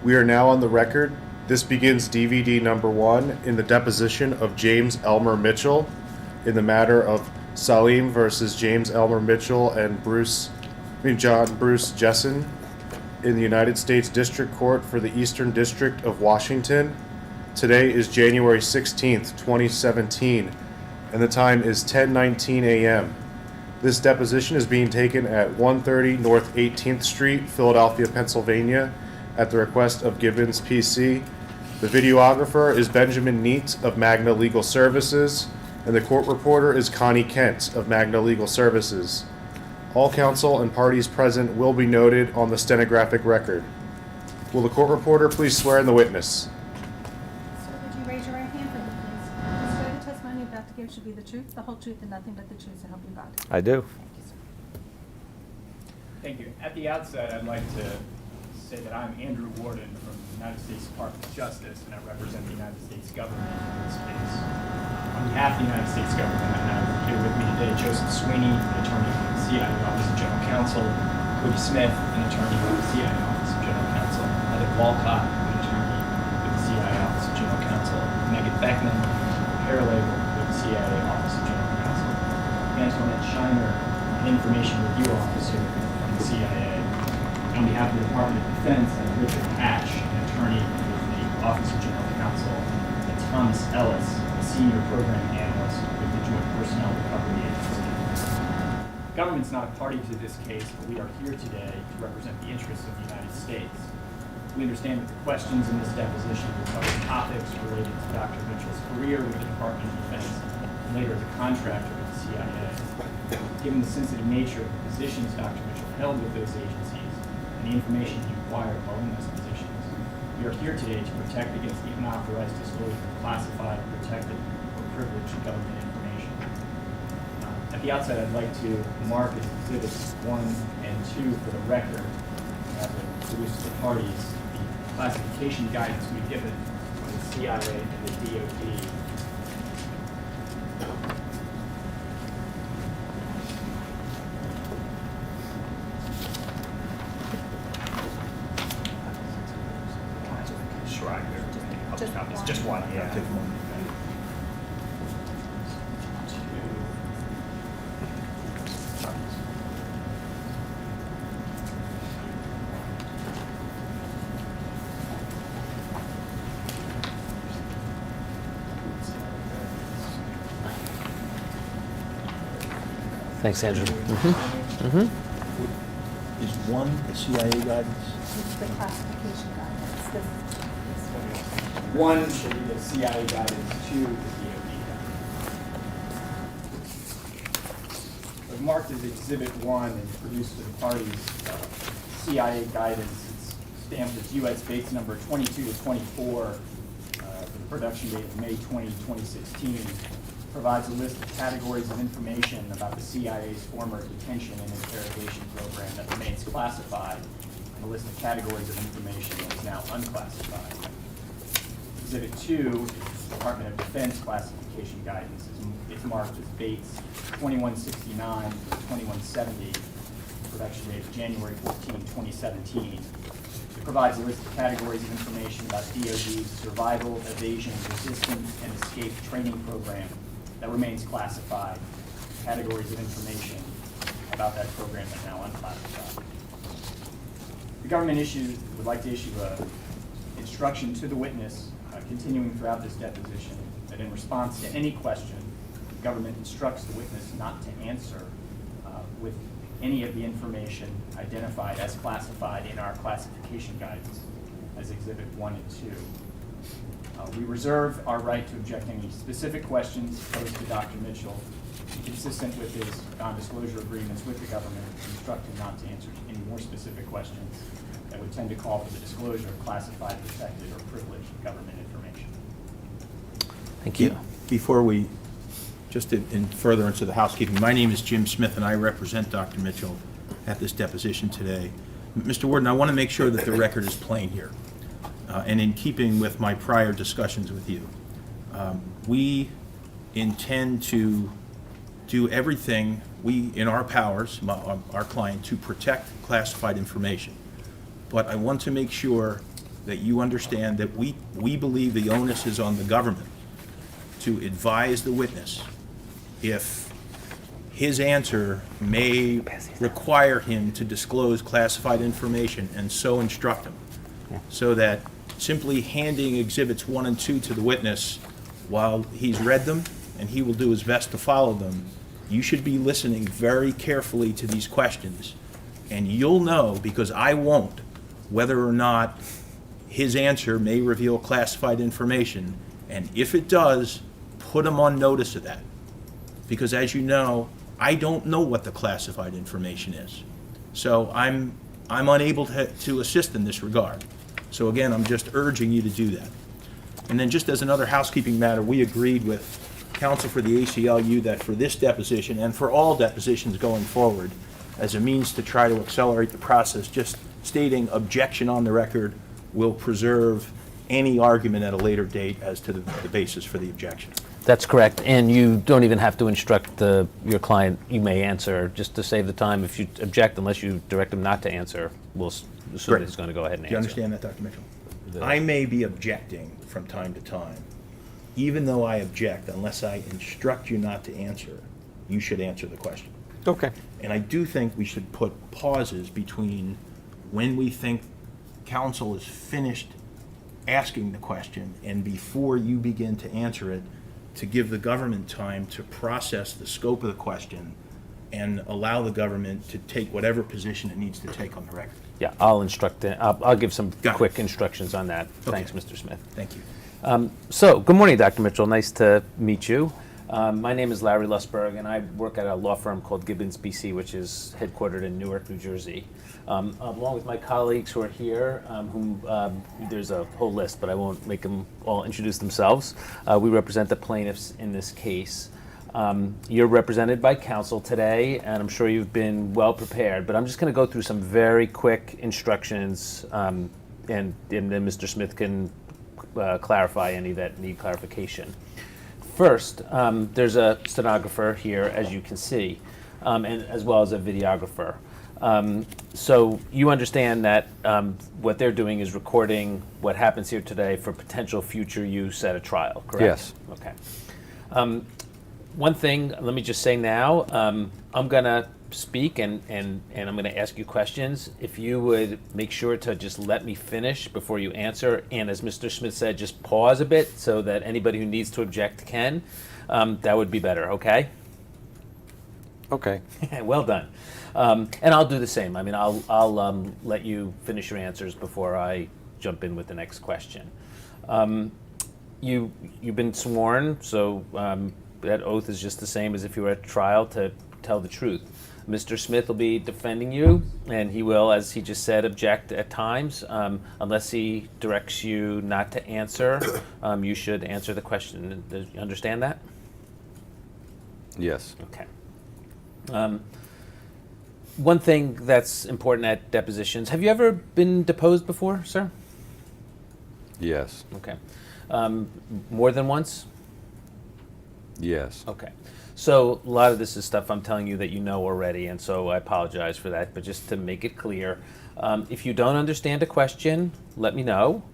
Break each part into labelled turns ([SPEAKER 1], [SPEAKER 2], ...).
[SPEAKER 1] We are now on the record. This begins DVD number 1 in the deposition of James Elmer Mitchell in the matter of Salim versus James Elmer Mitchell and John Bruce Jessen in the United States District Court for the Eastern District of Washington. Today is January 16th, 2017, and the time is 10:19 a.m. This deposition is being taken at 130 North 18th Street, Philadelphia, Pennsylvania, at the request of Gibbons PC. The videographer is Benjamin Neat of Magna Legal Services, and the court reporter is Connie Kent of Magna Legal Services. All counsel and parties present will be noted on the stenographic record. Will the court reporter please swear in the witness?
[SPEAKER 2] Sir, would you raise your right hand for me, please? You swear the testimony you're about to give should be the truth, the whole truth, and nothing but the truth, so help you God.
[SPEAKER 3] I do.
[SPEAKER 2] Thank you, sir.
[SPEAKER 4] Thank you. At the outset, I'd like to say that I'm Andrew Warden from the United States Department of Justice, and I represent the United States government in this case. On behalf of the United States government, I have here with me today Joseph Sweeney, an attorney with the CIA Office of General Counsel, Cody Smith, an attorney with the CIA Office of General Counsel, Heather Walcott, an attorney with the CIA Office of General Counsel, Megan Beckman, paralegal with the CIA Office of General Counsel, Antoinette Shiner, an information review officer from the CIA. On behalf of the Department of Defense, I have Richard Hatch, an attorney with the Office of General Counsel, and Thomas Ellis, a senior program analyst with the Joint Personnel Recovery Agency. The government's not a party to this case, but we are here today to represent the interests of the United States. We understand that the questions in this deposition will cover topics related to Dr. Mitchell's career with the Department of Defense and later as a contractor with the CIA. Given the sensitive nature of the positions Dr. Mitchell held with those agencies, and the information he acquired while in those positions, we are here today to protect against the unauthorized disclosure of classified, protected, or privileged government information. At the outset, I'd like to mark as Exhibits 1 and 2 for the record, that would produce to the parties the classification guidance we've given from the CIA and the DoD. Just one, yeah.
[SPEAKER 5] Take one.
[SPEAKER 3] Thanks, Andrew.
[SPEAKER 5] Is one the CIA guidance?
[SPEAKER 2] It's the classification guidance. This one.
[SPEAKER 4] One should be the CIA guidance, 2 the DoD guidance. I've marked as Exhibit 1 and produced to the parties CIA guidance. It's stamped as U.S. base number 22 to 24 for the production date of May 20, 2016. Provides a list of categories of information about the CIA's former detention and interrogation program that remains classified, and a list of categories of information that is now unclassified. Exhibit 2 is Department of Defense classification guidance. It's marked as Bates 2169 to 2170, production date of January 14, 2017. It provides a list of categories of information about DoD's survival, evasion, resistance, and escape training program that remains classified, categories of information about that program that are now unclassified. The government would like to issue an instruction to the witness continuing throughout this deposition that in response to any question, the government instructs the witness not to answer with any of the information identified as classified in our classification guidance as Exhibit 1 and 2. We reserve our right to object to any specific questions posed to Dr. Mitchell, consistent with his non-disclosure agreements with the government, instruct him not to answer any more specific questions that would tend to call for the disclosure of classified, protected, or privileged government information.
[SPEAKER 3] Thank you.
[SPEAKER 5] Before we, just in furtherance of the housekeeping, my name is Jim Smith, and I represent Dr. Mitchell at this deposition today. Mr. Warden, I want to make sure that the record is plain here. And in keeping with my prior discussions with you, we intend to do everything in our powers, our client, to protect classified information. But I want to make sure that you understand that we believe the onus is on the government to advise the witness if his answer may require him to disclose classified information, and so instruct him. So that simply handing Exhibits 1 and 2 to the witness while he's read them, and he will do his best to follow them, you should be listening very carefully to these questions, and you'll know, because I won't, whether or not his answer may reveal classified information, and if it does, put him on notice of that. Because as you know, I don't know what the classified information is. So I'm unable to assist in this regard. So again, I'm just urging you to do that. And then just as another housekeeping matter, we agreed with counsel for the ACLU that for this deposition and for all depositions going forward, as a means to try to accelerate the process, just stating objection on the record will preserve any argument at a later date as to the basis for the objection.
[SPEAKER 3] That's correct, and you don't even have to instruct your client, you may answer, just to save the time. If you object, unless you direct him not to answer, we'll assume that
[SPEAKER 5] Correct.
[SPEAKER 3] he's going to go ahead and
[SPEAKER 5] Do you
[SPEAKER 3] answer.
[SPEAKER 5] understand that, Dr. Mitchell? I may be objecting from time to time. Even though I object, unless I instruct you not to answer, you should answer the question.
[SPEAKER 3] Okay.
[SPEAKER 5] And I do think we should put pauses between when we think counsel is finished asking the question and before you begin to answer it, to give the government time to process the scope of the question and allow the government to take whatever position it needs to take on the record.
[SPEAKER 3] Yeah, I'll instruct, I'll give some
[SPEAKER 5] Got it.
[SPEAKER 3] quick instructions on that.
[SPEAKER 5] Okay.
[SPEAKER 3] Thanks, Mr. Smith.
[SPEAKER 5] Thank you.
[SPEAKER 3] So, good morning, Dr. Mitchell. Nice to meet you. My name is Larry Lusberg, and I work at a law firm called Gibbons BC, which is headquartered in Newark, New Jersey. Along with my colleagues who are here, there's a whole list, but I won't make them all introduce themselves. We represent the plaintiffs in this case. You're represented by counsel today, and I'm sure you've been well prepared, but I'm just going to go through some very quick instructions, and then Mr. Smith can clarify any that need clarification. First, there's a stenographer here, as you can see, and as well as a videographer. So you understand that what they're doing is recording what happens here today for potential future use at a trial, correct?
[SPEAKER 6] Yes.
[SPEAKER 3] Okay. One thing, let me just say now, I'm going to speak and I'm going to ask you questions. If you would make sure to just let me finish before you answer, and as Mr. Smith said, just pause a bit so that anybody who needs to object can, that would be better, okay?
[SPEAKER 6] Okay.
[SPEAKER 3] Well done. And I'll do the same. I mean, I'll let you finish your answers before I jump in with the next question. You've been sworn, so that oath is just the same as if you were at trial to tell the truth. Mr. Smith will be defending you, and he will, as he just said, object at times. Unless he directs you not to answer, you should answer the question. Do you understand that?
[SPEAKER 6] Yes.
[SPEAKER 3] Okay. One thing that's important at depositions, have you ever been deposed before, sir?
[SPEAKER 6] Yes.
[SPEAKER 3] Okay. More than once?
[SPEAKER 6] Yes.
[SPEAKER 3] Okay. So a lot of this is stuff I'm telling you that you know already, and so I apologize for that, but just to make it clear, if you don't understand a question, let me know.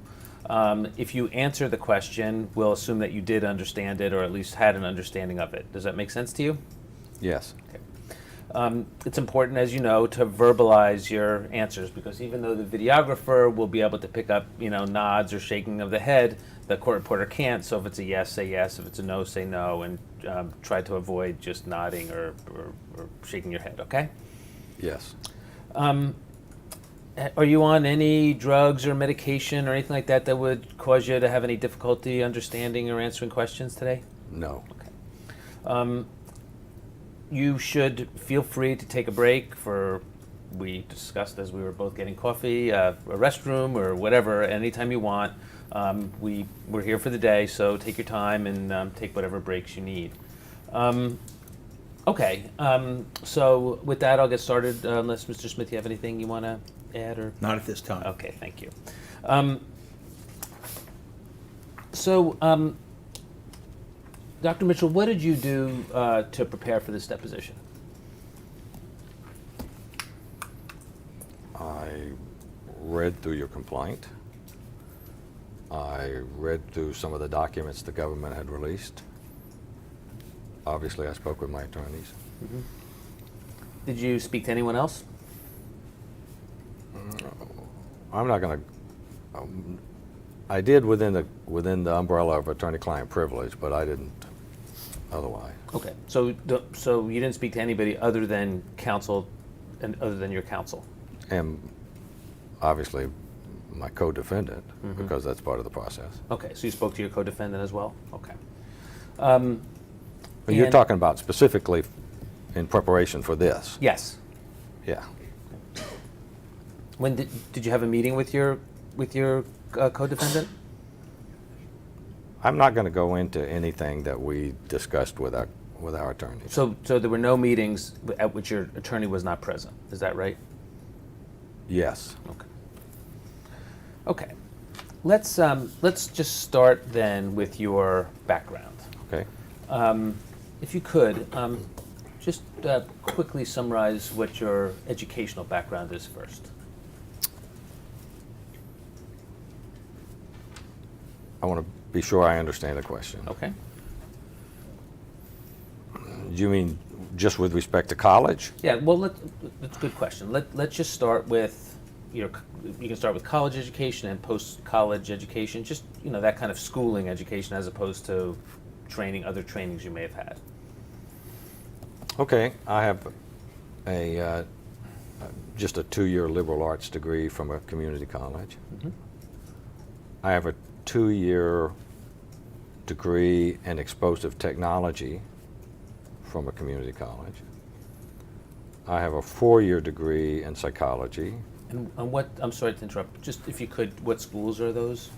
[SPEAKER 3] If you answer the question, we'll assume that you did understand it or at least had an understanding of it. Does that make sense to you?
[SPEAKER 6] Yes.
[SPEAKER 3] Okay. It's important, as you know, to verbalize your answers, because even though the videographer will be able to pick up, nods or shaking of the head, the court reporter can't. So if it's a yes, say yes. If it's a no, say no, and try to avoid just nodding or shaking your head. Okay.
[SPEAKER 6] Yes.
[SPEAKER 3] Are you on any drugs or medication or anything like that that would cause you to have any difficulty understanding or answering questions today?
[SPEAKER 6] No.
[SPEAKER 3] Okay. You should feel free to take a break we discussed as we were both getting coffee, a restroom or whatever, anytime you want. We're here for the day, so take your time and take whatever breaks you need. Okay, so with that, I'll get started, unless Mr. Smith, you have anything you want to add? Or
[SPEAKER 5] Not at this time.
[SPEAKER 3] okay, thank you. Dr. Mitchell, what did you do to prepare for this deposition?
[SPEAKER 6] I read through your complaint. I read through some of the documents the government had released. Obviously, I spoke with my attorneys.
[SPEAKER 3] Did you speak to anyone else?
[SPEAKER 6] I'm not going to. I did within the umbrella of attorney-client privilege, but I didn't otherwise.
[SPEAKER 3] Okay, so you didn't speak to anybody other than counsel, and other than your counsel?
[SPEAKER 6] And obviously, my co-defendant, because that's part of the process.
[SPEAKER 3] Okay, so you spoke to your co-defendant as well? Okay.
[SPEAKER 6] But you're
[SPEAKER 3] And-
[SPEAKER 6] talking about specifically in preparation for this.
[SPEAKER 3] Yes.
[SPEAKER 6] Yeah.
[SPEAKER 3] When did you have a meeting with your co-defendant?
[SPEAKER 6] I'm not going to go into anything that we discussed with our attorneys.
[SPEAKER 3] So there were no meetings at which your attorney was not present. Is that right?
[SPEAKER 6] Yes.
[SPEAKER 3] Okay. Okay. Let's just start then with your background.
[SPEAKER 6] Okay.
[SPEAKER 3] If you could, just quickly summarize what your educational background is first.
[SPEAKER 6] I want to be sure I understand the question.
[SPEAKER 3] Okay.
[SPEAKER 6] Do you mean just with respect to college?
[SPEAKER 3] Yeah. Well, that's a good question. Let's just start with you can start with college education and post-college education. Just that kind of schooling education as opposed to other trainings you may have had.
[SPEAKER 6] Okay. I have just a 2-year liberal arts degree from a community college. I have a 2-year degree in explosive technology from a community college. I have a 4-year degree in psychology.
[SPEAKER 3] And what? I'm sorry to interrupt. Just if you could, what schools are those?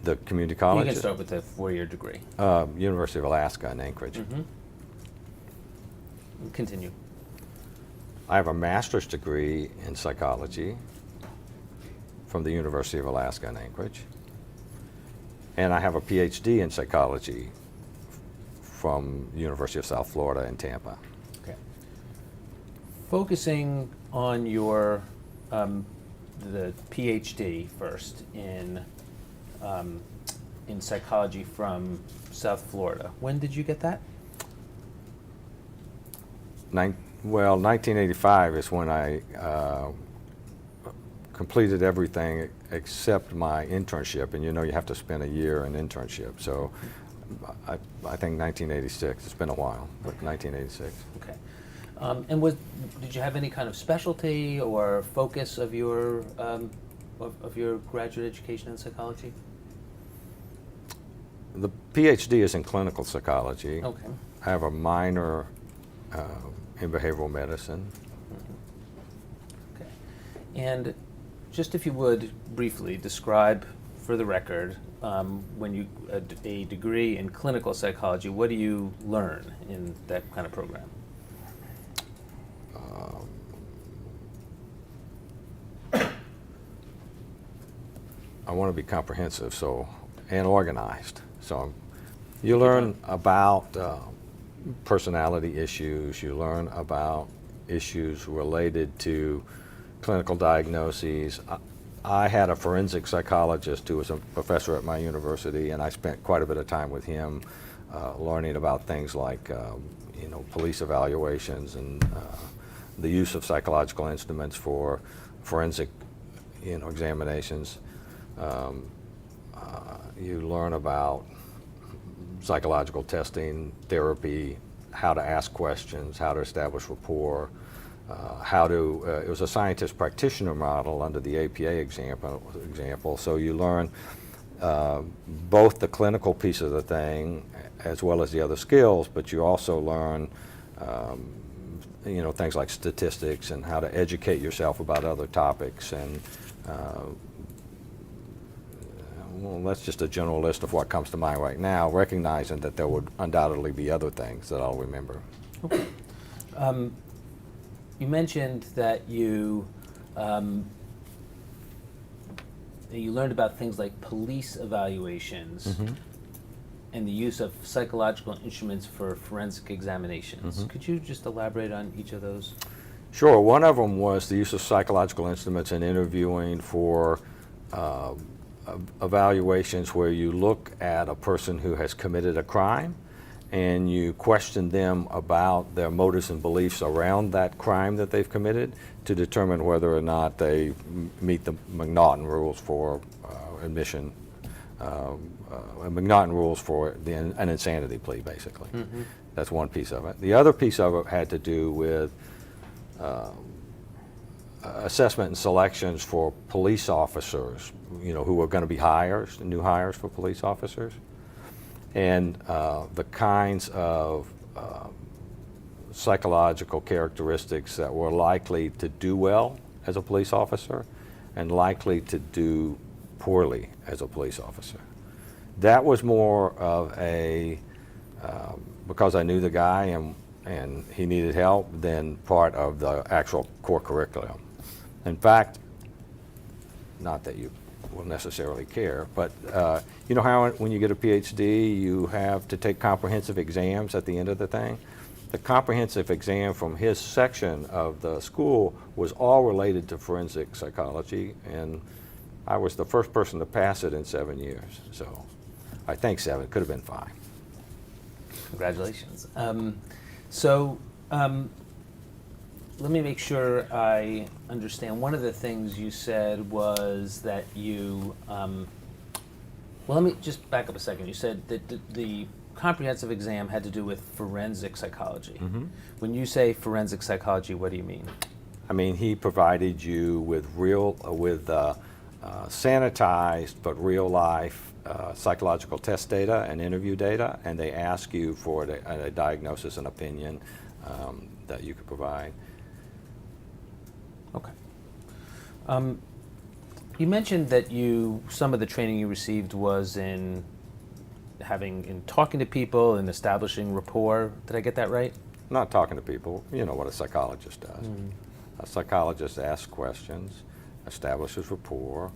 [SPEAKER 6] The community
[SPEAKER 3] You
[SPEAKER 6] college.
[SPEAKER 3] can start with the 4-year degree.
[SPEAKER 6] University of Alaska in Anchorage.
[SPEAKER 3] Continue.
[SPEAKER 6] I have a master's degree in psychology from the University of Alaska in Anchorage. And I have a PhD in psychology from the University of South Florida in Tampa.
[SPEAKER 3] Okay. Focusing on your the PhD first in psychology from South Florida. When did you get that?
[SPEAKER 6] 1985 is when I completed everything except my internship, and you have to spend a year in internship. So I think 1986. It's been a while, but 1986.
[SPEAKER 3] Okay. And did you have any kind of specialty or focus of your graduate education in psychology?
[SPEAKER 6] The PhD is in clinical psychology.
[SPEAKER 3] Okay.
[SPEAKER 6] I have a minor in behavioral medicine.
[SPEAKER 3] Okay. And just if you would briefly describe for the record, when you a degree in clinical psychology, what do you learn in that kind of program?
[SPEAKER 6] I want to be comprehensive, and organized. So you learn about personality issues. You learn about issues related to clinical diagnoses. I had a forensic psychologist who was a professor at my university, and I spent quite a bit of time with him learning about things like police evaluations and the use of psychological instruments for forensic examinations. You learn about psychological testing, therapy, how to ask questions, how to establish rapport, it was a scientist practitioner model under the APA example. So you learn both the clinical piece of the thing as well as the other skills, but you also learn things like statistics and how to educate yourself about other topics. And that's just a general list of what comes to mind right now, recognizing that there would undoubtedly be other things that I'll remember.
[SPEAKER 3] Okay. You mentioned that you learned about things like police evaluations and the use of psychological instruments for forensic examinations. Could you just elaborate on each of those?
[SPEAKER 6] Sure. One of them was the use of psychological instruments in interviewing for evaluations where you look at a person who has committed a crime and you question them about their motives and beliefs around that crime that they've committed to determine whether or not they meet the McNaughton rules for admission, McNaughton rules for an insanity plea, basically.
[SPEAKER 3] Mm-hmm.
[SPEAKER 6] That's one piece of it. The other piece of it had to do with assessment and selections for police officers, who were going to be new hires for police officers, and the kinds of psychological characteristics that were likely to do well as a police officer and likely to do poorly as a police officer. That was more of a, because I knew the guy and he needed help, than part of the actual core curriculum. In fact, not that you will necessarily care, but you know how when you get a PhD you have to take comprehensive exams at the end of the thing? The comprehensive exam from his section of the school was all related to forensic psychology, and I was the first person to pass it in 7 years. So I think 7, could have been 5.
[SPEAKER 3] Congratulations. Let me make sure I understand. One of the things you said was that you, well, let me just back up a second. You said that the comprehensive exam had to do with forensic psychology.
[SPEAKER 6] Mm-hmm.
[SPEAKER 3] When you say forensic psychology, what do you mean?
[SPEAKER 6] I mean, he provided you with sanitized but real life psychological test data and interview data, and they ask you for a diagnosis and opinion that you could provide.
[SPEAKER 3] Okay. You mentioned that some of the training you received was in talking to people and establishing rapport. Did I get that right?
[SPEAKER 6] Not talking to people, you know what a psychologist does.
[SPEAKER 3] Mm.
[SPEAKER 6] A psychologist asks questions, establishes rapport,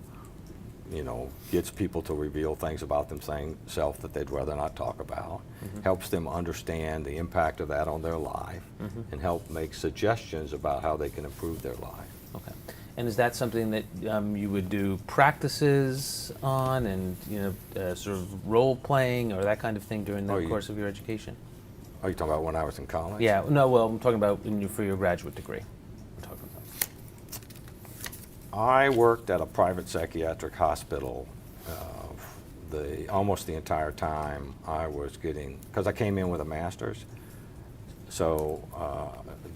[SPEAKER 6] gets people to reveal things about themselves that they'd rather not talk about,
[SPEAKER 3] Mm-hmm.
[SPEAKER 6] helps them understand the impact of that on their life,
[SPEAKER 3] Mm-hmm.
[SPEAKER 6] and help make suggestions about how they can improve their life.
[SPEAKER 3] Okay. And is that something that you would do practices on and, sort of role playing or that kind of thing during the course of your education?
[SPEAKER 6] Are you talking about when I was in college?
[SPEAKER 3] Yeah, no, well, I'm talking about for your graduate degree. I'm talking about.
[SPEAKER 6] I worked at a private psychiatric hospital almost the entire time I was getting, because I came in with a master's, so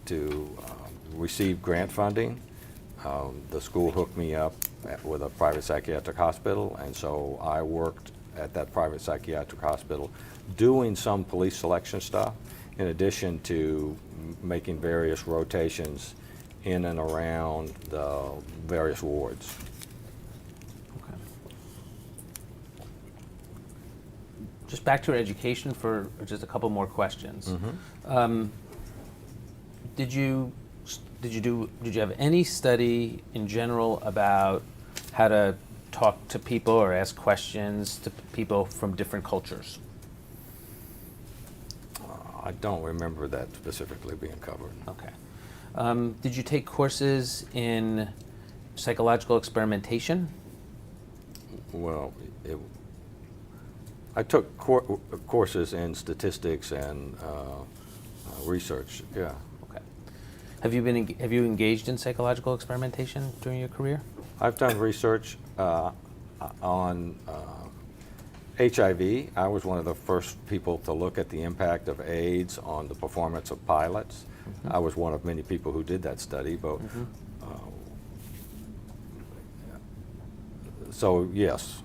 [SPEAKER 6] to receive grant funding, the school hooked me up with a private psychiatric hospital, and so I worked at that private psychiatric hospital doing some police selection stuff, in addition to making various rotations in and around the various wards.
[SPEAKER 3] Okay. Just back to your education for just a couple more questions.
[SPEAKER 6] Mm-hmm.
[SPEAKER 3] Did you have any study in general about how to talk to people or ask questions to people from different cultures?
[SPEAKER 6] I don't remember that specifically being covered.
[SPEAKER 3] Okay. Did you take courses in psychological experimentation?
[SPEAKER 6] Well, I took courses in statistics and research. Yeah.
[SPEAKER 3] Okay. Have you engaged in psychological experimentation during your career?
[SPEAKER 6] I've done research on HIV. I was one of the first people to look at the impact of AIDS on the performance of pilots.
[SPEAKER 3] Mm-hmm.
[SPEAKER 6] I was one of many people who did that study, but
[SPEAKER 3] Mm-hmm.
[SPEAKER 6] So yes.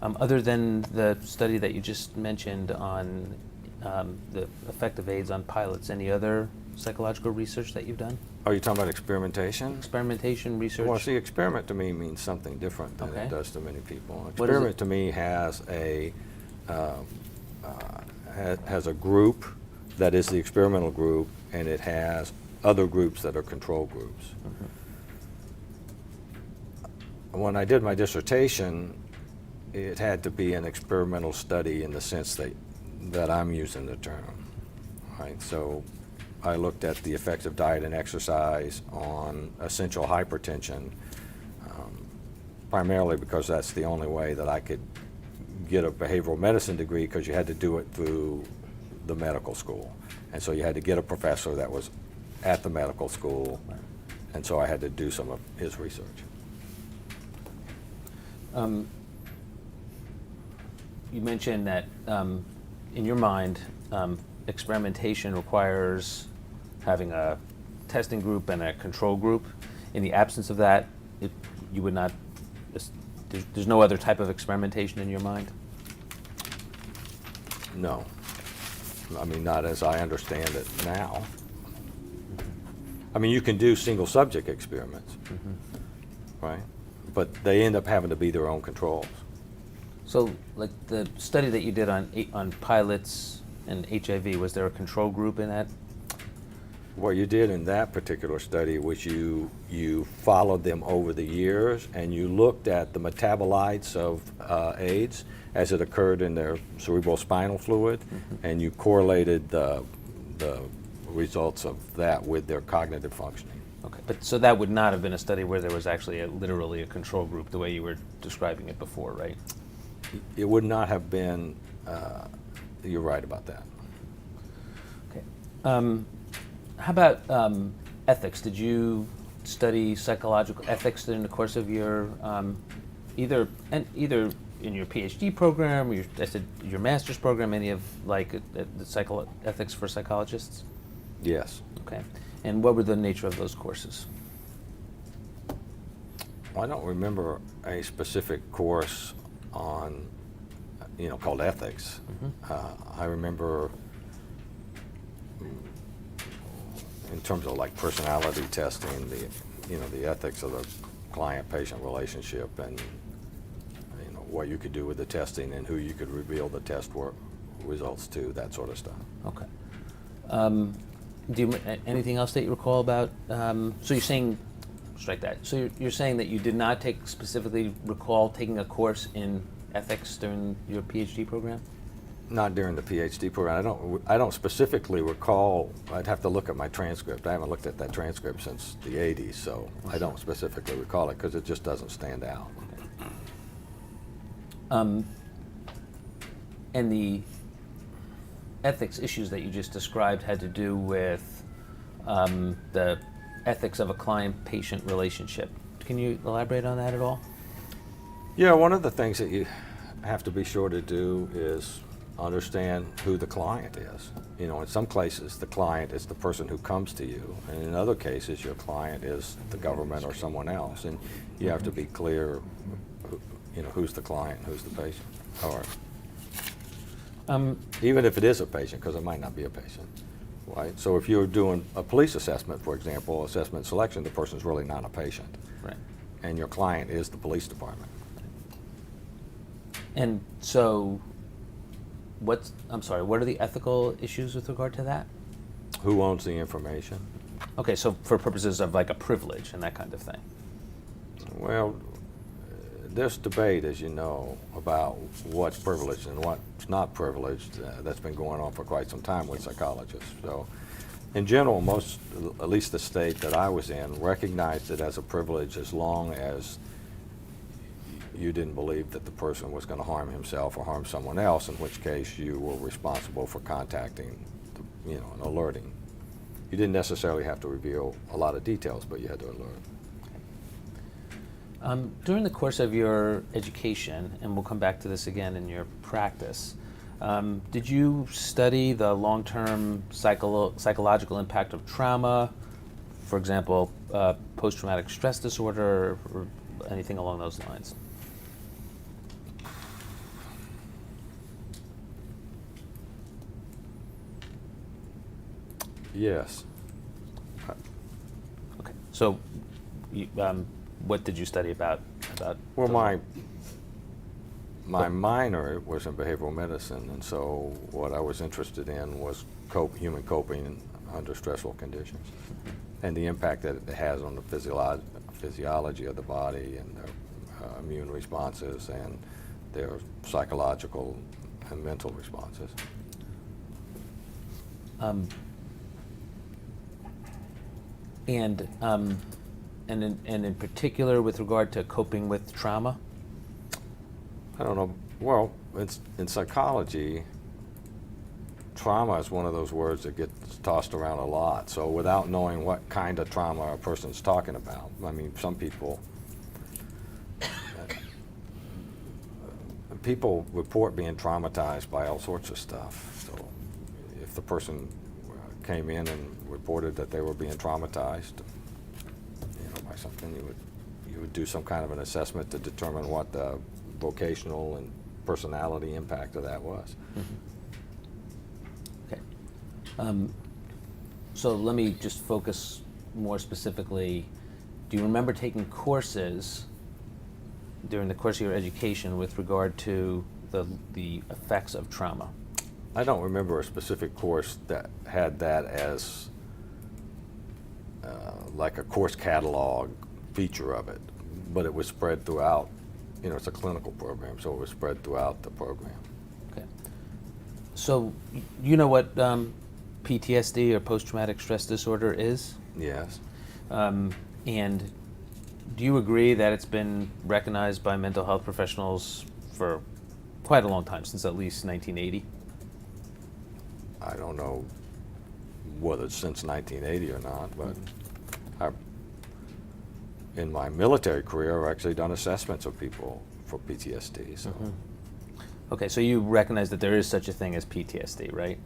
[SPEAKER 3] Other than the study that you just mentioned on the effect of AIDS on pilots, any other psychological research that you've done?
[SPEAKER 6] Are you talking about experimentation?
[SPEAKER 3] Experimentation, research?
[SPEAKER 6] Well, see, experiment to me means something different than
[SPEAKER 3] Okay.
[SPEAKER 6] it does to many people.
[SPEAKER 3] What is
[SPEAKER 6] Experiment
[SPEAKER 3] it?
[SPEAKER 6] to me has has a group that is the experimental group, and it has other groups that are control groups.
[SPEAKER 3] Mm-hmm.
[SPEAKER 6] When I did my dissertation, it had to be an experimental study in the sense that I'm using the term. Right? So I looked at the effects of diet and exercise on essential hypertension primarily because that's the only way that I could get a behavioral medicine degree, because you had to do it through the medical school. And so you had to get a professor that was at the medical school, and so I had to do some of his research.
[SPEAKER 3] You mentioned that in your mind, experimentation requires having a testing group and a control group. In the absence of that, you would not, there's no other type of experimentation in your mind?
[SPEAKER 6] No. I mean, not as I understand it now. I mean, you can do single subject experiments, right? But they end up having to be their own controls.
[SPEAKER 3] So, like the study that you did on pilots and HIV, was there a control group in that?
[SPEAKER 6] What you did in that particular study was you followed them over the years, and you looked at the metabolites of AIDS as it occurred in their cerebral spinal fluid, and you correlated the results of that with their cognitive functioning.
[SPEAKER 3] Okay, but so that would not have been a study where there was actually literally a control group the way you were describing it before, right?
[SPEAKER 6] It would not have been, you're right about that.
[SPEAKER 3] Okay. How about ethics? Did you study psychological ethics during the course of your either in your PhD program or your master's program, any of like the ethics for psychologists?
[SPEAKER 6] Yes.
[SPEAKER 3] Okay. And what were the nature of those courses?
[SPEAKER 6] I don't remember a specific course on, called ethics. I remember in terms of like personality testing, the ethics of the client-patient relationship, and what you could do with the testing and who you could reveal the test results to, that sort of stuff.
[SPEAKER 3] Okay. Do you anything else that you recall about? So you're saying, strike that. So you're saying that you did not specifically recall taking a course in ethics during your PhD program?
[SPEAKER 6] Not during the PhD program. I don't specifically recall. I'd have to look at my transcript. I haven't looked at that transcript since the 80s, so I don't specifically recall it because it just doesn't stand out.
[SPEAKER 3] And the ethics issues that you just described had to do with the ethics of a client-patient relationship. Can you elaborate on that at all?
[SPEAKER 6] Yeah, one of the things that you have to be sure to do is understand who the client is. In some cases, the client is the person who comes to you, and in other cases, your client is the government or someone else, and you have to be clear, who's the client, who's the patient, or even if it is a patient, because it might not be a patient, right? So if you're doing a police assessment, for example, assessment selection, the person's really not a patient,
[SPEAKER 3] Right.
[SPEAKER 6] and your client is the police department.
[SPEAKER 3] And so, what are the ethical issues with regard to that?
[SPEAKER 6] Who owns the information?
[SPEAKER 3] Okay, so for purposes of like a privilege and that kind of thing.
[SPEAKER 6] Well, there's debate, as you know, about what's privileged and what's not privileged. That's been going on for quite some time with psychologists. So, in general, most, at least the state that I was in, recognized it as a privilege as long as you didn't believe that the person was going to harm himself or harm someone else, in which case you were responsible for contacting, and alerting. You didn't necessarily have to reveal a lot of details, but you had to alert.
[SPEAKER 3] During the course of your education, and we'll come back to this again in your practice, did you study the long-term psychological impact of trauma, for example, post-traumatic stress disorder, or anything along those lines?
[SPEAKER 6] Yes.
[SPEAKER 3] Okay, so what did you study about?
[SPEAKER 6] Well, my minor was in behavioral medicine, and so what I was interested in was human coping under stressful conditions, and the impact that it has on the physiology of the body and their immune responses and their psychological and mental responses.
[SPEAKER 3] and in particular with regard to coping with trauma?
[SPEAKER 6] I don't know. Well, it's, in psychology, trauma is one of those words that gets tossed around a lot. So without knowing what kind of trauma a person's talking about, I mean, some people, people report being traumatized by all sorts of stuff. So if the person came in and reported that they were being traumatized, by something, you would do some kind of an assessment to determine what the vocational and personality impact of that was.
[SPEAKER 3] Okay. So let me just focus more specifically. Do you remember taking courses during the course of your education with regard to the effects of trauma?
[SPEAKER 6] I don't remember a specific course that had that as like a course catalog feature of it, but it was spread throughout. It's a clinical program, so it was spread throughout the program.
[SPEAKER 3] Okay. So you know what PTSD or post-traumatic stress disorder is?
[SPEAKER 6] Yes.
[SPEAKER 3] And do you agree that it's been recognized by mental health professionals for quite a long time, since at least 1980?
[SPEAKER 6] I don't know whether it's since 1980 or not, but in my military career, I've actually done assessments of people for PTSD. So.
[SPEAKER 3] Okay, so you recognize that there is such a thing as PTSD, right?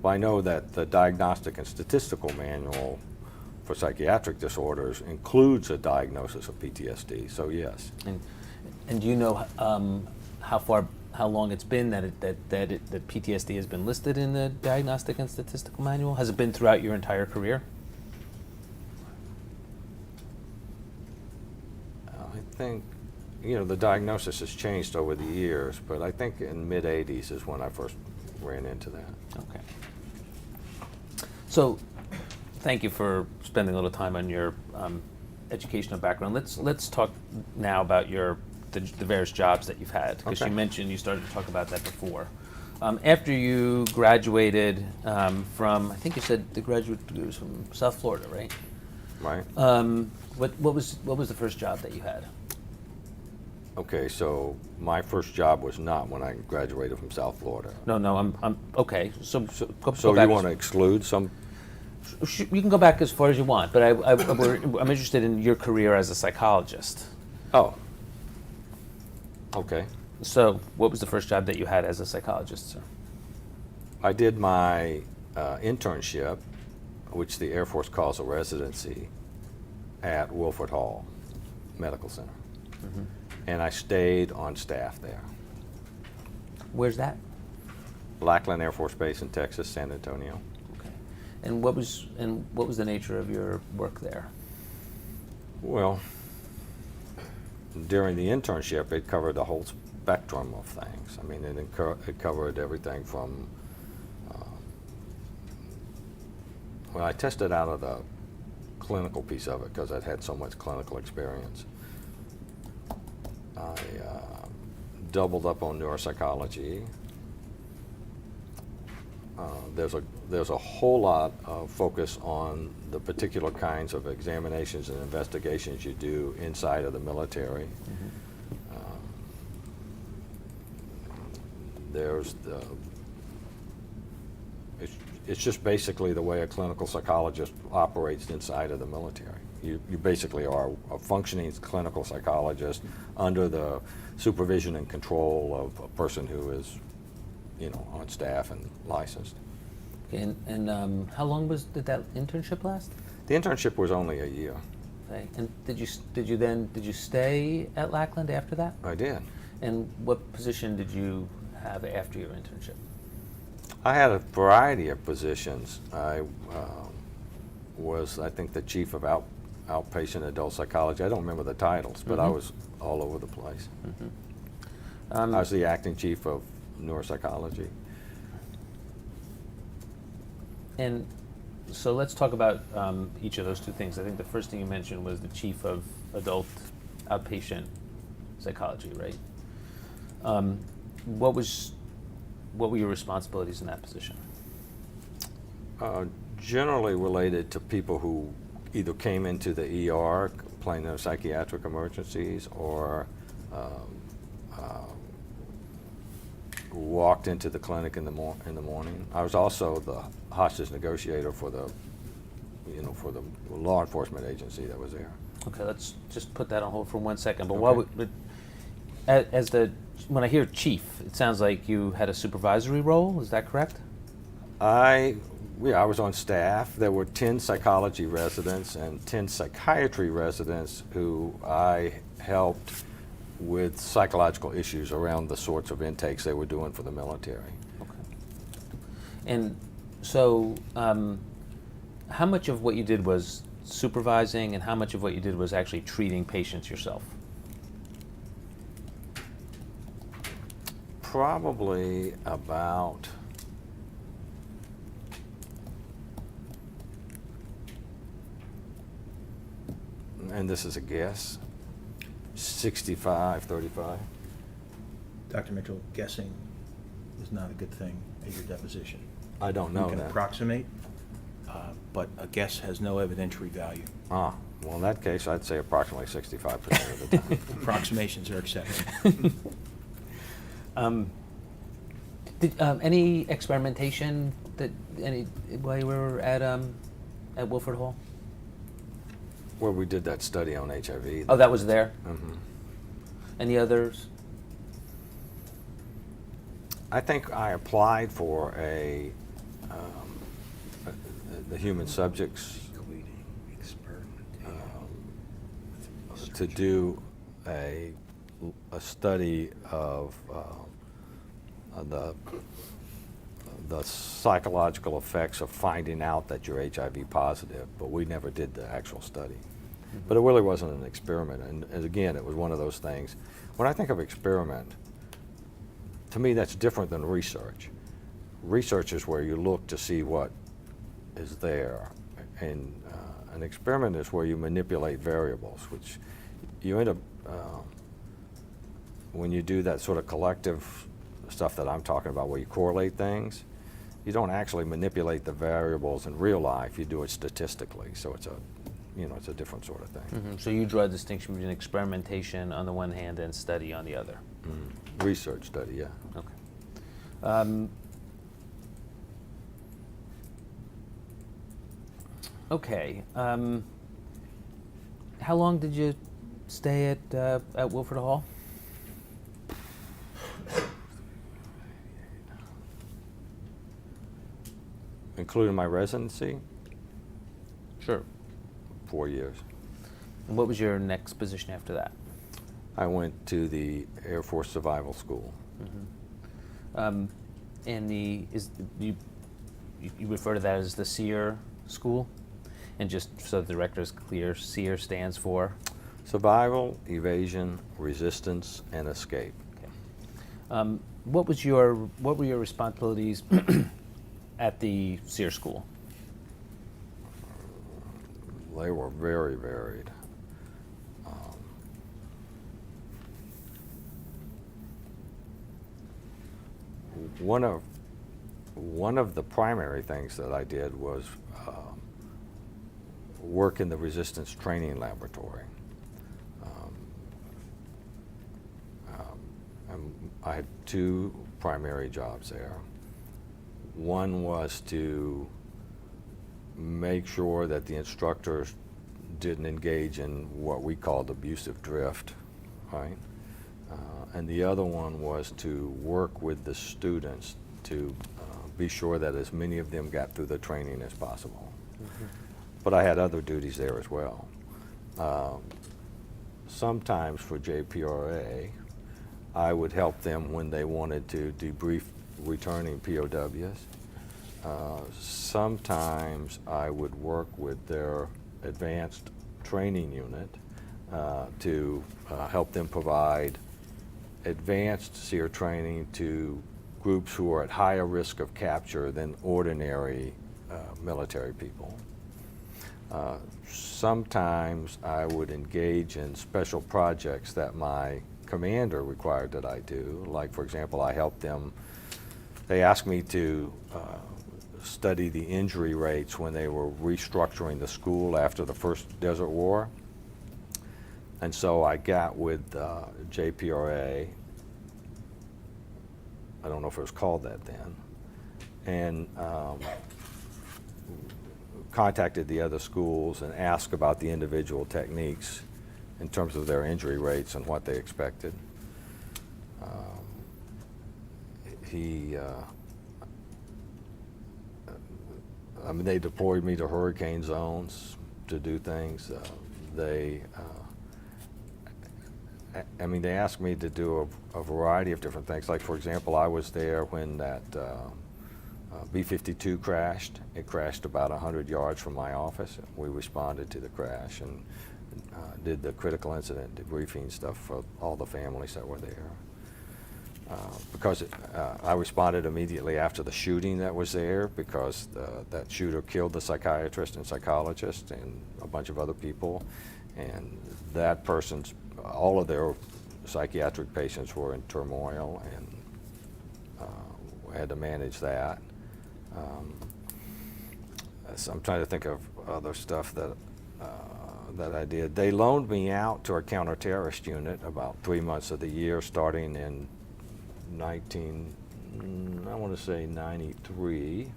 [SPEAKER 6] Well, I know that the Diagnostic and Statistical Manual for Psychiatric Disorders includes a diagnosis of PTSD, so yes.
[SPEAKER 3] And do you know how long it's been that PTSD has been listed in the Diagnostic and Statistical Manual? Has it been throughout your entire career?
[SPEAKER 6] I think, the diagnosis has changed over the years, but I think in mid-'80s is when I first ran into that.
[SPEAKER 3] Okay. So, thank you for spending a little time on your educational background. Let's talk now about the various jobs that you've had, because
[SPEAKER 6] Okay.
[SPEAKER 3] you mentioned you started to talk about that before. After you graduated from, I think you said the graduate degree was from South Florida, right?
[SPEAKER 6] Right?
[SPEAKER 3] What was the first job that you had?
[SPEAKER 6] Okay, so my first job was not when I graduated from South Florida.
[SPEAKER 3] No, I'm okay. So go
[SPEAKER 6] So
[SPEAKER 3] back
[SPEAKER 6] you want to exclude some?
[SPEAKER 3] You can go back as far as you want, but I'm interested in your career as a psychologist.
[SPEAKER 6] Oh. Okay.
[SPEAKER 3] So, what was the first job that you had as a psychologist, sir?
[SPEAKER 6] I did my internship, which the Air Force calls a residency, at Wilford Hall Medical Center. And I stayed on staff there.
[SPEAKER 3] Where's that?
[SPEAKER 6] Lackland Air Force Base in Texas, San Antonio.
[SPEAKER 3] Okay. And what was the nature of your work there?
[SPEAKER 6] Well, during the internship, it covered the whole spectrum of things. I mean, it covered everything from, I tested out of the clinical piece of it because I'd had so much clinical experience. I doubled up on neuropsychology. There's a whole lot of focus on the particular kinds of examinations and investigations you do inside of the military. It's just basically the way a clinical psychologist operates inside of the military. You basically are a functioning clinical psychologist under the supervision and control of a person who is, on staff and licensed.
[SPEAKER 3] Okay, and how long did that internship last?
[SPEAKER 6] The internship was only a year.
[SPEAKER 3] Okay, and did you stay at Lackland after that?
[SPEAKER 6] I did.
[SPEAKER 3] And what position did you have after your internship?
[SPEAKER 6] I had a variety of positions. I was, I think, the chief of outpatient adult psychology. I don't remember the titles, but I was all over the place. I was the acting chief of neuropsychology.
[SPEAKER 3] And so let's talk about each of those two things. I think the first thing you mentioned was the chief of adult outpatient psychology, right? What were your responsibilities in that position?
[SPEAKER 6] Generally related to people who either came into the ER complaining of psychiatric emergencies or walked into the clinic in the morning. I was also the hostage negotiator for the law enforcement agency that was there.
[SPEAKER 3] Okay, let's just put that on hold for 1 second. But
[SPEAKER 6] Okay.
[SPEAKER 3] when I hear chief, it sounds like you had a supervisory role. Is that correct?
[SPEAKER 6] I was on staff. There were 10 psychology residents and 10 psychiatry residents who I helped with psychological issues around the sorts of intakes they were doing for the military.
[SPEAKER 3] Okay. And so, how much of what you did was supervising, and how much of what you did was actually treating patients yourself?
[SPEAKER 6] Probably about and this is a guess, 65, 35.
[SPEAKER 5] Dr. Mitchell, guessing is not a good thing at your deposition.
[SPEAKER 6] I don't know
[SPEAKER 5] You can
[SPEAKER 6] that.
[SPEAKER 5] approximate, but a guess has no evidentiary value.
[SPEAKER 6] Well, in that case, I'd say approximately 65% of the time.
[SPEAKER 5] Approximations are accepted.
[SPEAKER 3] Did any experimentation while you were at Wilford Hall?
[SPEAKER 6] Where we did that study on HIV.
[SPEAKER 3] Oh, that was there.
[SPEAKER 6] hmm
[SPEAKER 3] Any others?
[SPEAKER 6] I think I applied for the human subjects to do a study of the psychological effects of finding out that you're HIV positive, but we never did the actual study. But it really wasn't an experiment, and again, it was one of those things. When I think of experiment, to me that's different than research. Research is where you look to see what is there, and an experiment is where you manipulate variables, which you end up, when you do that sort of collective stuff that I'm talking about, where you correlate things, you don't actually manipulate the variables in real life, you do it statistically, so it's a different sort of thing.
[SPEAKER 3] So you draw a distinction between experimentation on the one hand and study on the other.
[SPEAKER 6] Research study, yeah.
[SPEAKER 3] Okay. Okay. How long did you stay at Wilford Hall?
[SPEAKER 6] Including my residency,
[SPEAKER 3] Sure.
[SPEAKER 6] 4 years. And
[SPEAKER 3] what was your next position after that?
[SPEAKER 6] I went to the Air Force Survival School.
[SPEAKER 3] And you refer to that as the SEER school? And just so the record is clear, SEER stands for?
[SPEAKER 6] Survival, evasion, resistance, and escape.
[SPEAKER 3] Okay. What were your responsibilities at the SEER school?
[SPEAKER 6] They were very varied. One of the primary things that I did was work in the resistance training laboratory. And I had two primary jobs there. One was to make sure that the instructors didn't engage in what we called abusive drift, right? And the other one was to work with the students to be sure that as many of them got through the training as possible. But I had other duties there as well. Sometimes for JPRA, I would help them when they wanted to debrief returning POWs. Sometimes I would work with their advanced training unit to help them provide advanced SEER training to groups who are at higher risk of capture than ordinary military people. Sometimes I would engage in special projects that my commander required that I do. Like, for example, I helped them, they asked me to study the injury rates when they were restructuring the school after the first Desert War. And so I got with JPRA, I don't know if it was called that then, and contacted the other schools and asked about the individual techniques in terms of their injury rates and what they expected. I mean, they deployed me to hurricane zones to do things. They asked me to do a variety of different things. Like, for example, I was there when that B-52 crashed. It crashed about 100 yards from my office. We responded to the crash and did the critical incident debriefing stuff for all the families that were there. Because I responded immediately after the shooting that was there, because that shooter killed the psychiatrist and psychologist and a bunch of other people, and that person's, all of their psychiatric patients were in turmoil, and we had to manage that. So I'm trying to think of other stuff that I did. They loaned me out to our counterterrorist unit about 3 months of the year, starting in I want to say 93,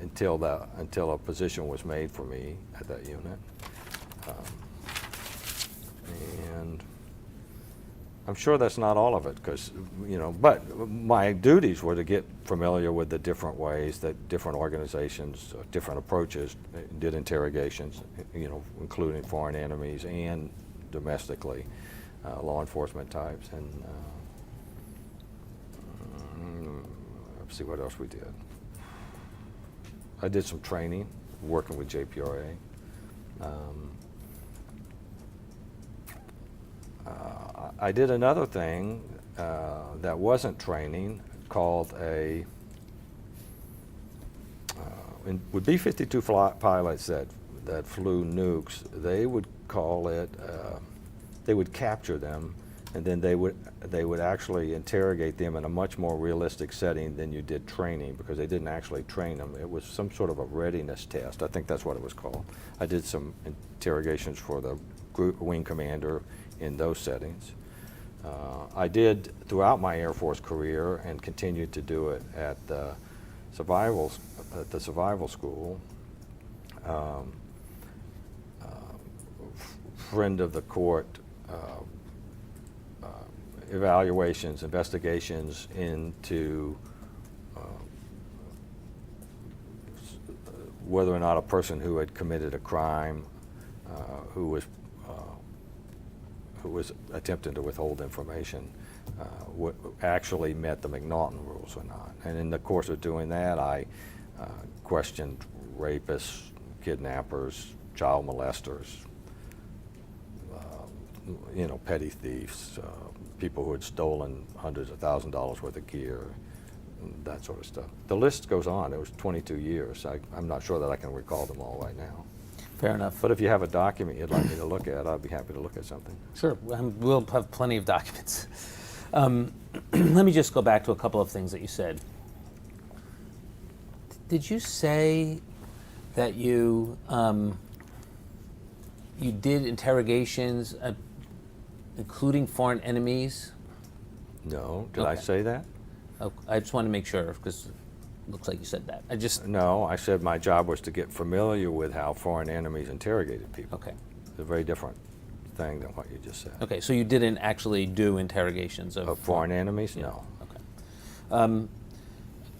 [SPEAKER 6] until a position was made for me at that unit. And I'm sure that's not all of it, because, but my duties were to get familiar with the different ways that different organizations, different approaches, did interrogations, including foreign enemies and domestically, law enforcement types. And let's see what else we did. I did some training, working with JPRA. I did another thing that wasn't training, called with B-52 pilots that flew nukes, they would call it, they would capture them, and then they would actually interrogate them in a much more realistic setting than you did training, because they didn't actually train them. It was some sort of a readiness test. I think that's what it was called. I did some interrogations for the group wing commander in those settings. I did throughout my Air Force career, and continued to do it at the survival school. Friend of the court, evaluations, investigations into whether or not a person who had committed a crime, who was attempting to withhold information, actually met the McNaughton rules or not. And in the course of doing that, I questioned rapists, kidnappers, child molesters, petty thieves, people who had stolen hundreds of thousands of dollars worth of gear, that sort of stuff. The list goes on. It was 22 years. I'm not sure that I can recall them all right now.
[SPEAKER 3] Fair enough.
[SPEAKER 6] But if you have a document you'd like me to look at, I'd be happy to look at something.
[SPEAKER 3] Sure, we'll have plenty of documents. Let me just go back to a couple of things that you said. Did you say that you did interrogations, including foreign enemies?
[SPEAKER 6] No, did I
[SPEAKER 3] Okay.
[SPEAKER 6] say that?
[SPEAKER 3] Oh, I just want to make sure, because it looks like you said that.
[SPEAKER 6] No, I said my job was to get familiar with how foreign enemies interrogated people.
[SPEAKER 3] Okay.
[SPEAKER 6] It's a very different thing than what you just said.
[SPEAKER 3] Okay, so you didn't actually do interrogations of...
[SPEAKER 6] Of foreign enemies?
[SPEAKER 3] Yeah.
[SPEAKER 6] No.
[SPEAKER 3] Okay.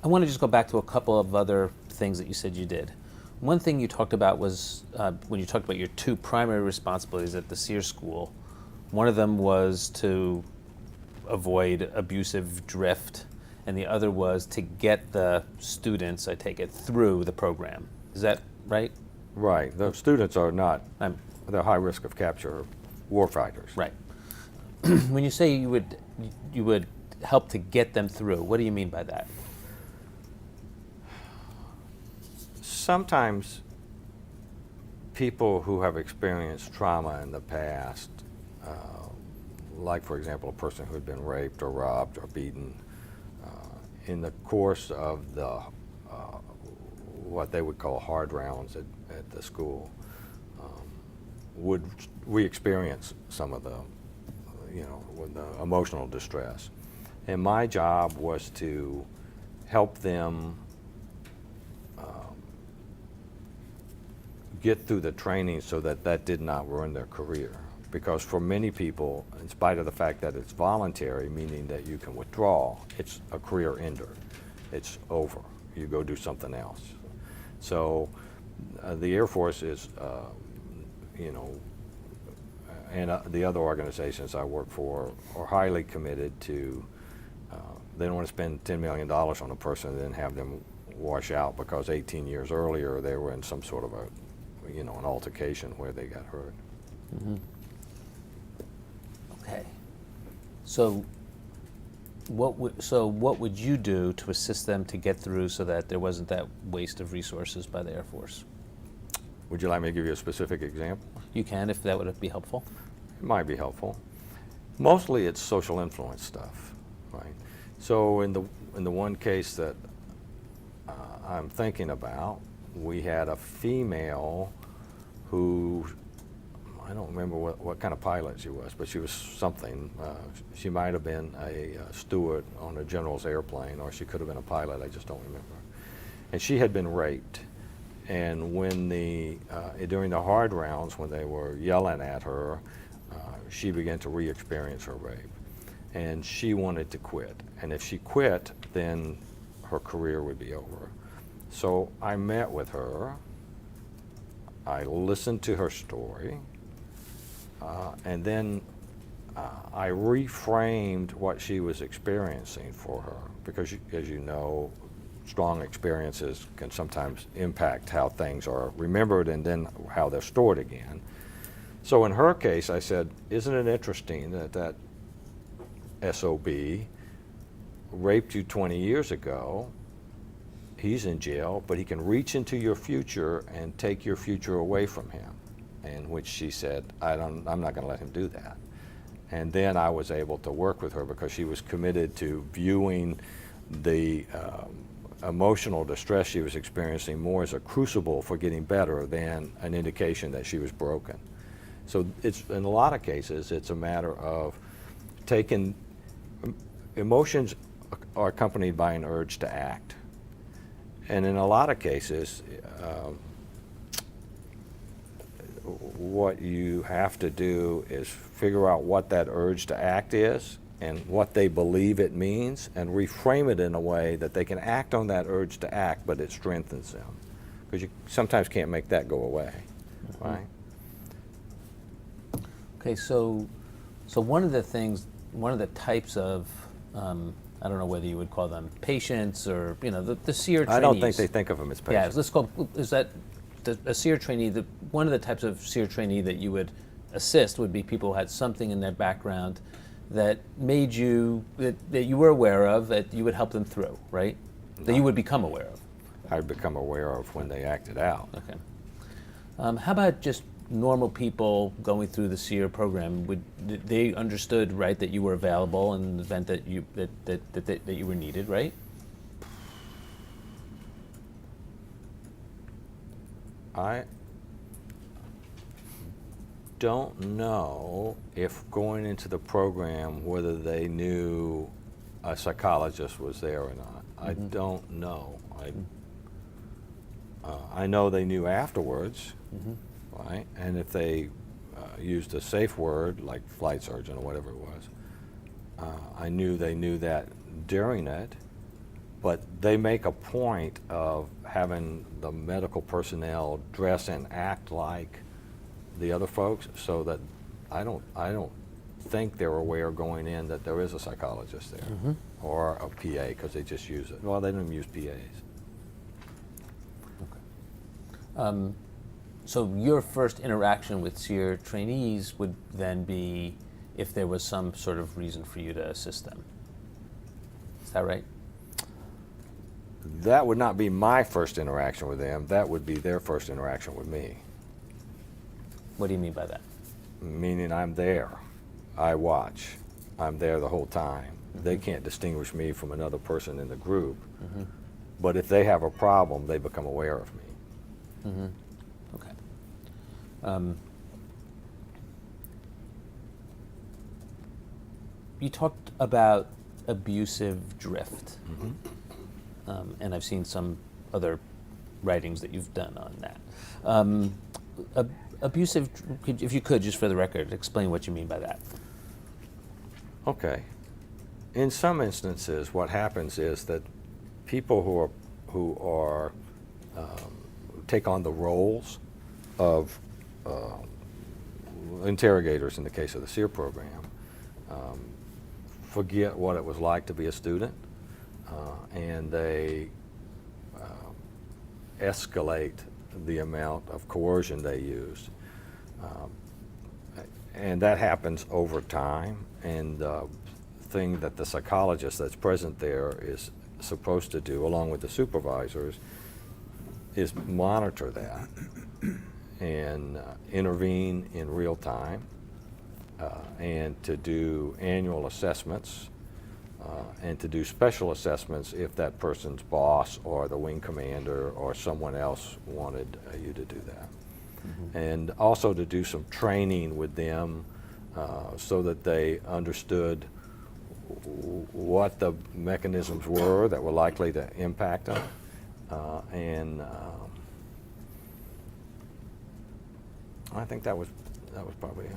[SPEAKER 3] I want to just go back to a couple of other things that you said you did. One thing you talked about was, when you talked about your two primary responsibilities at the Sears School, one of them was to avoid abusive drift, and the other was to get the students, I take it, through the program. Is that right?
[SPEAKER 6] Right. The students are not, they're high risk of capture warfighters.
[SPEAKER 3] Right. When you say you would help to get them through, what do you mean by that?
[SPEAKER 6] Sometimes people who have experienced trauma in the past, like, for example, a person who had been raped or robbed or beaten, in the course of the what they would call hard rounds at the school, would we experience some of the, with the emotional distress. And my job was to help them get through the training so that that did not ruin their career. Because for many people, in spite of the fact that it's voluntary, meaning that you can withdraw, it's a career ender. It's over. You go do something else. So the Air Force is, and the other organizations I work for are highly committed to, they don't want to spend $10 million on a person and then have them wash out because 18 years earlier they were in some sort of a, an altercation where they got hurt.
[SPEAKER 3] Mm-hmm. Okay. So what would you do to assist them to get through so that there wasn't that waste of resources by the Air Force?
[SPEAKER 6] Would you like me to give you a specific example?
[SPEAKER 3] You can, if that would be helpful.
[SPEAKER 6] It might be helpful. Mostly it's social influence stuff, right? So in the one case that I'm thinking about, we had a female who, I don't remember what kind of pilot she was, but she was something. She might have been a steward on a general's airplane, or she could have been a pilot, I just don't remember. And she had been raped. And when during the hard rounds, when they were yelling at her, she began to re-experience her rape. And she wanted to quit. And if she quit, then her career would be over. So I met with her, I listened to her story, and then I reframed what she was experiencing for her, because as you know, strong experiences can sometimes impact how things are remembered and then how they're stored again. So in her case, I said, isn't it interesting that SOB raped you 20 years ago, he's in jail, but he can reach into your future and take your future away from him. In which she said, I'm not going to let him do that. And then I was able to work with her because she was committed to viewing the emotional distress she was experiencing more as a crucible for getting better than an indication that she was broken. So it's, in a lot of cases, it's a matter of taking, emotions are accompanied by an urge to act. And in a lot of cases, what you have to do is figure out what that urge to act is and what they believe it means, and reframe it in a way that they can act on that urge to act, but it strengthens them. Because you sometimes can't make that go away, right?
[SPEAKER 3] Okay, so one of the types of, I don't know whether you would call them patients or, the SEER trainees.
[SPEAKER 6] I don't think they think of them as patients.
[SPEAKER 3] Yeah, let's call, is that a SEER trainee, one of the types of SEER trainee that you would assist would be people who had something in their background that made you, that you were aware of, that you would help them through, right? No. That you would become aware of.
[SPEAKER 6] I'd become aware of when they acted out.
[SPEAKER 3] Okay. How about just normal people going through the SEER program? They understood, right, that you were available in the event that you were needed, right?
[SPEAKER 6] I don't know if going into the program whether they knew a psychologist was there or not. Mm-hmm. I don't know. I know they knew afterwards, mm-hmm. right? And if they used a safe word like flight surgeon or whatever it was, I knew they knew that during it. But they make a point of having the medical personnel dress and act like the other folks, so that I don't think they're aware going in that there is a psychologist there, mm-hmm. or a PA, because they just use it. Well, they don't even use PAs.
[SPEAKER 3] Okay. So your first interaction with SEER trainees would then be if there was some sort of reason for you to assist them. Is that right?
[SPEAKER 6] That would not be my first interaction with them. That would be their first interaction with me.
[SPEAKER 3] What do you mean by that?
[SPEAKER 6] Meaning I'm there. I watch. I'm there the whole time. They can't distinguish me from another person in the group. But if they have a problem, they become aware of me.
[SPEAKER 3] Okay. You talked about abusive drift, and I've seen some other writings that you've done on that. Abusive, if you could, just for the record, explain what you mean by that.
[SPEAKER 6] Okay. In some instances, what happens is that people who take on the roles of interrogators in the case of the SEER program forget what it was like to be a student, and they escalate the amount of coercion they use. And that happens over time, and the thing that the psychologist that's present there is supposed to do, along with the supervisors, is monitor that and intervene in real time, and to do annual assessments, and to do special assessments if that person's boss or the wing commander or someone else wanted you to do that. And also to do some training with them so that they understood what the mechanisms were that were likely to impact them. And I think that was probably it.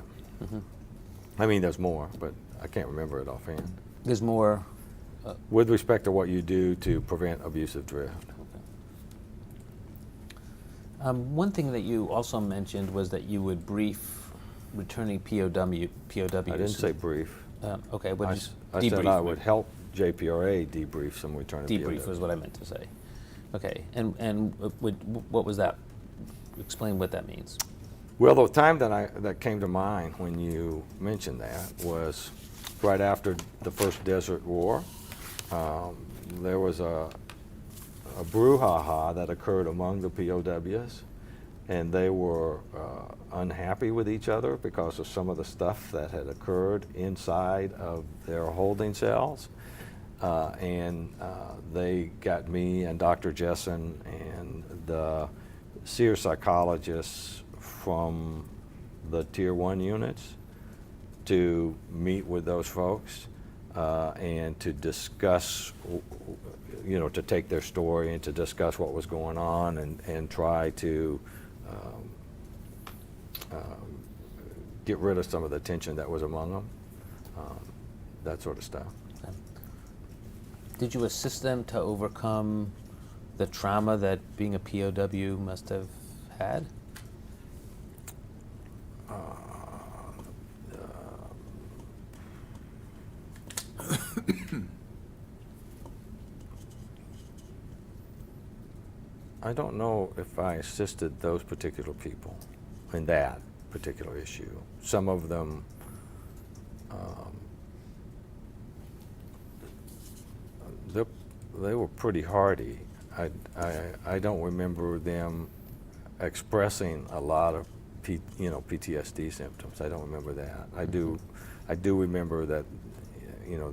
[SPEAKER 6] I mean, there's more, but I can't remember it offhand.
[SPEAKER 3] There's more.
[SPEAKER 6] With respect to what you do to prevent abusive drift.
[SPEAKER 3] One thing that you also mentioned was that you would brief returning POWs.
[SPEAKER 6] I didn't say brief.
[SPEAKER 3] Okay, what did
[SPEAKER 6] I
[SPEAKER 3] you
[SPEAKER 6] said
[SPEAKER 3] debrief?
[SPEAKER 6] I would help JPRA debrief some returning
[SPEAKER 3] Debrief
[SPEAKER 6] POWs.
[SPEAKER 3] was what I meant to say. Okay, and what was that? Explain what that means.
[SPEAKER 6] Well, the time that came to mind when you mentioned that was right after the first Desert War. There was a brouhaha that occurred among the POWs, and they were unhappy with each other because of some of the stuff that had occurred inside of their holding cells. And they got me and Dr. Jessen and the SEER psychologists from the Tier 1 units to meet with those folks and to discuss, to take their story and to discuss what was going on and try to get rid of some of the tension that was among them, that sort of stuff.
[SPEAKER 3] Okay. Did you assist them to overcome the trauma that being a POW must have had?
[SPEAKER 6] I don't know if I assisted those particular people in that particular issue. Some of them they were pretty hardy. I don't remember them expressing a lot of PTSD symptoms. I don't remember that. I do remember that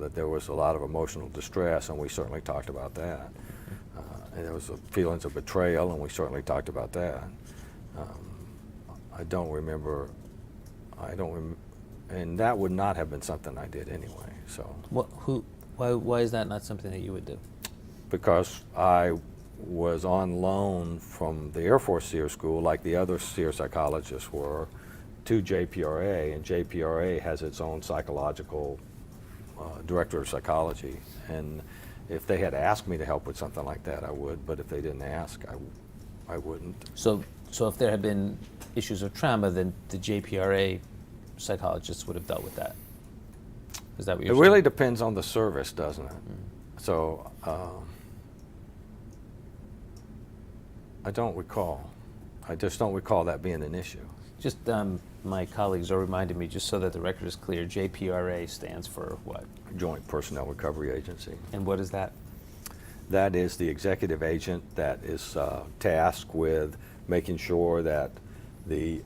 [SPEAKER 6] that there was a lot of emotional distress, and we certainly talked about that. And there was feelings of betrayal, and we certainly talked about that. I don't remember. And that would not have been something I did anyway. So.
[SPEAKER 3] Why is that not something that you would do?
[SPEAKER 6] Because I was on loan from the Air Force SEER School, like the other SEER psychologists were, to JPRA, and JPRA has its own psychological director of psychology. And if they had asked me to help with something like that, I would, but if they didn't ask, I wouldn't.
[SPEAKER 3] So if there had been issues of trauma, then the JPRA psychologists would have dealt with that. Is that what you're saying?
[SPEAKER 6] It really depends on the service, doesn't it? So I don't recall. I just don't recall that being an issue.
[SPEAKER 3] Just my colleagues are reminding me, just so that the record is clear, JPRA stands for what?
[SPEAKER 6] Joint Personnel Recovery Agency.
[SPEAKER 3] And what is that?
[SPEAKER 6] That is the executive agent that is tasked with making sure that the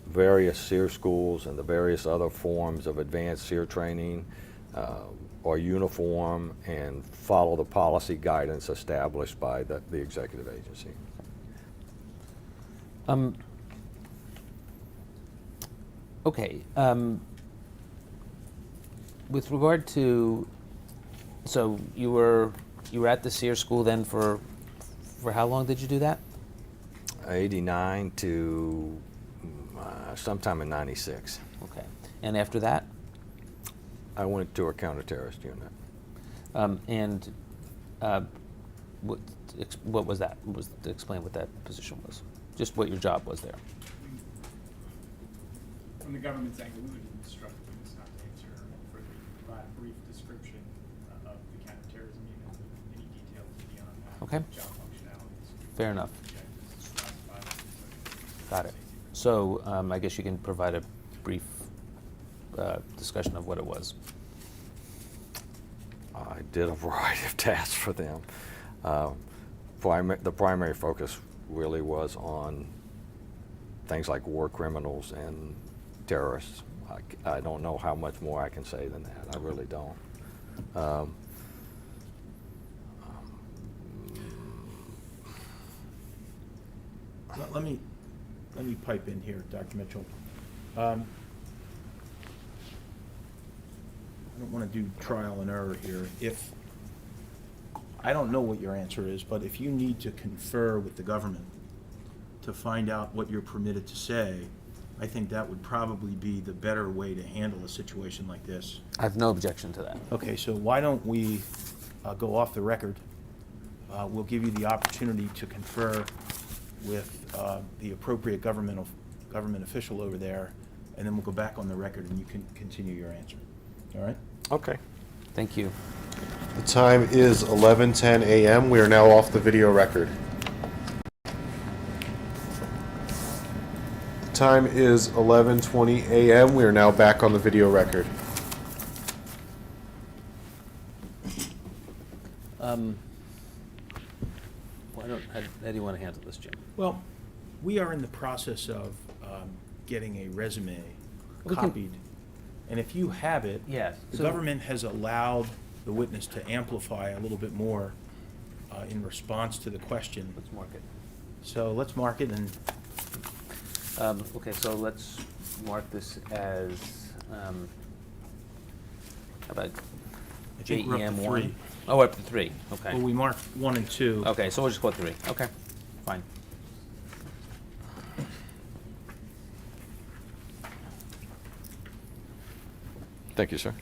[SPEAKER 6] various SEER schools and the various other forms of advanced SEER training or uniform and follow the policy guidance established by the executive agency.
[SPEAKER 3] Okay. With regard to, so you were at the Sears School then for how long did you do that?
[SPEAKER 6] 89 to sometime in 96.
[SPEAKER 3] Okay. And after that?
[SPEAKER 6] I went to a counterterrorist unit.
[SPEAKER 3] And what was that? Explain what that position was. Just what your job was there.
[SPEAKER 4] From the government's angle, we would instruct students not to answer for the provide a brief description of the counterterrorism unit, any details beyond that.
[SPEAKER 3] Okay.
[SPEAKER 4] Job functionalities.
[SPEAKER 3] Fair enough.
[SPEAKER 4] Objectives, classified,
[SPEAKER 3] Got it. So I guess you can provide a brief discussion of what it was.
[SPEAKER 6] I did a variety of tasks for them. The primary focus really was on things like war criminals and terrorists. I don't know how much more I can say than that. I really don't.
[SPEAKER 5] Let me pipe in here, Dr. Mitchell. I don't want to do trial and error here. I don't know what your answer is, but if you need to confer with the government to find out what you're permitted to say, I think that would probably be the better way to handle a situation like this.
[SPEAKER 3] I have no objection to that.
[SPEAKER 5] Okay, so why don't we go off the record? We'll give you the opportunity to confer with the appropriate government official over there, and then we'll go back on the record and you can continue your answer. All right?
[SPEAKER 6] Okay.
[SPEAKER 3] Thank you.
[SPEAKER 1] The time is 11:10 a.m. We are now off the video record. The time is 11:20 a.m. We are now back on the video record.
[SPEAKER 3] How do you want to handle this, Jim?
[SPEAKER 5] Well, we are in the process of getting a resume
[SPEAKER 3] We can-
[SPEAKER 5] copied. And if you have it,
[SPEAKER 3] Yes.
[SPEAKER 5] the
[SPEAKER 3] So-
[SPEAKER 5] government has allowed the witness to amplify a little bit more in response to the question.
[SPEAKER 3] Let's mark it.
[SPEAKER 5] So let's mark it and
[SPEAKER 3] Okay, so let's mark this as, how about
[SPEAKER 5] I think we're up to
[SPEAKER 3] JEM1?
[SPEAKER 5] 3.
[SPEAKER 3] Oh, we're up to 3, okay.
[SPEAKER 5] Well, we marked 1 and 2.
[SPEAKER 3] Okay, so we'll just go 3, okay, fine.
[SPEAKER 6] Thank you, sir.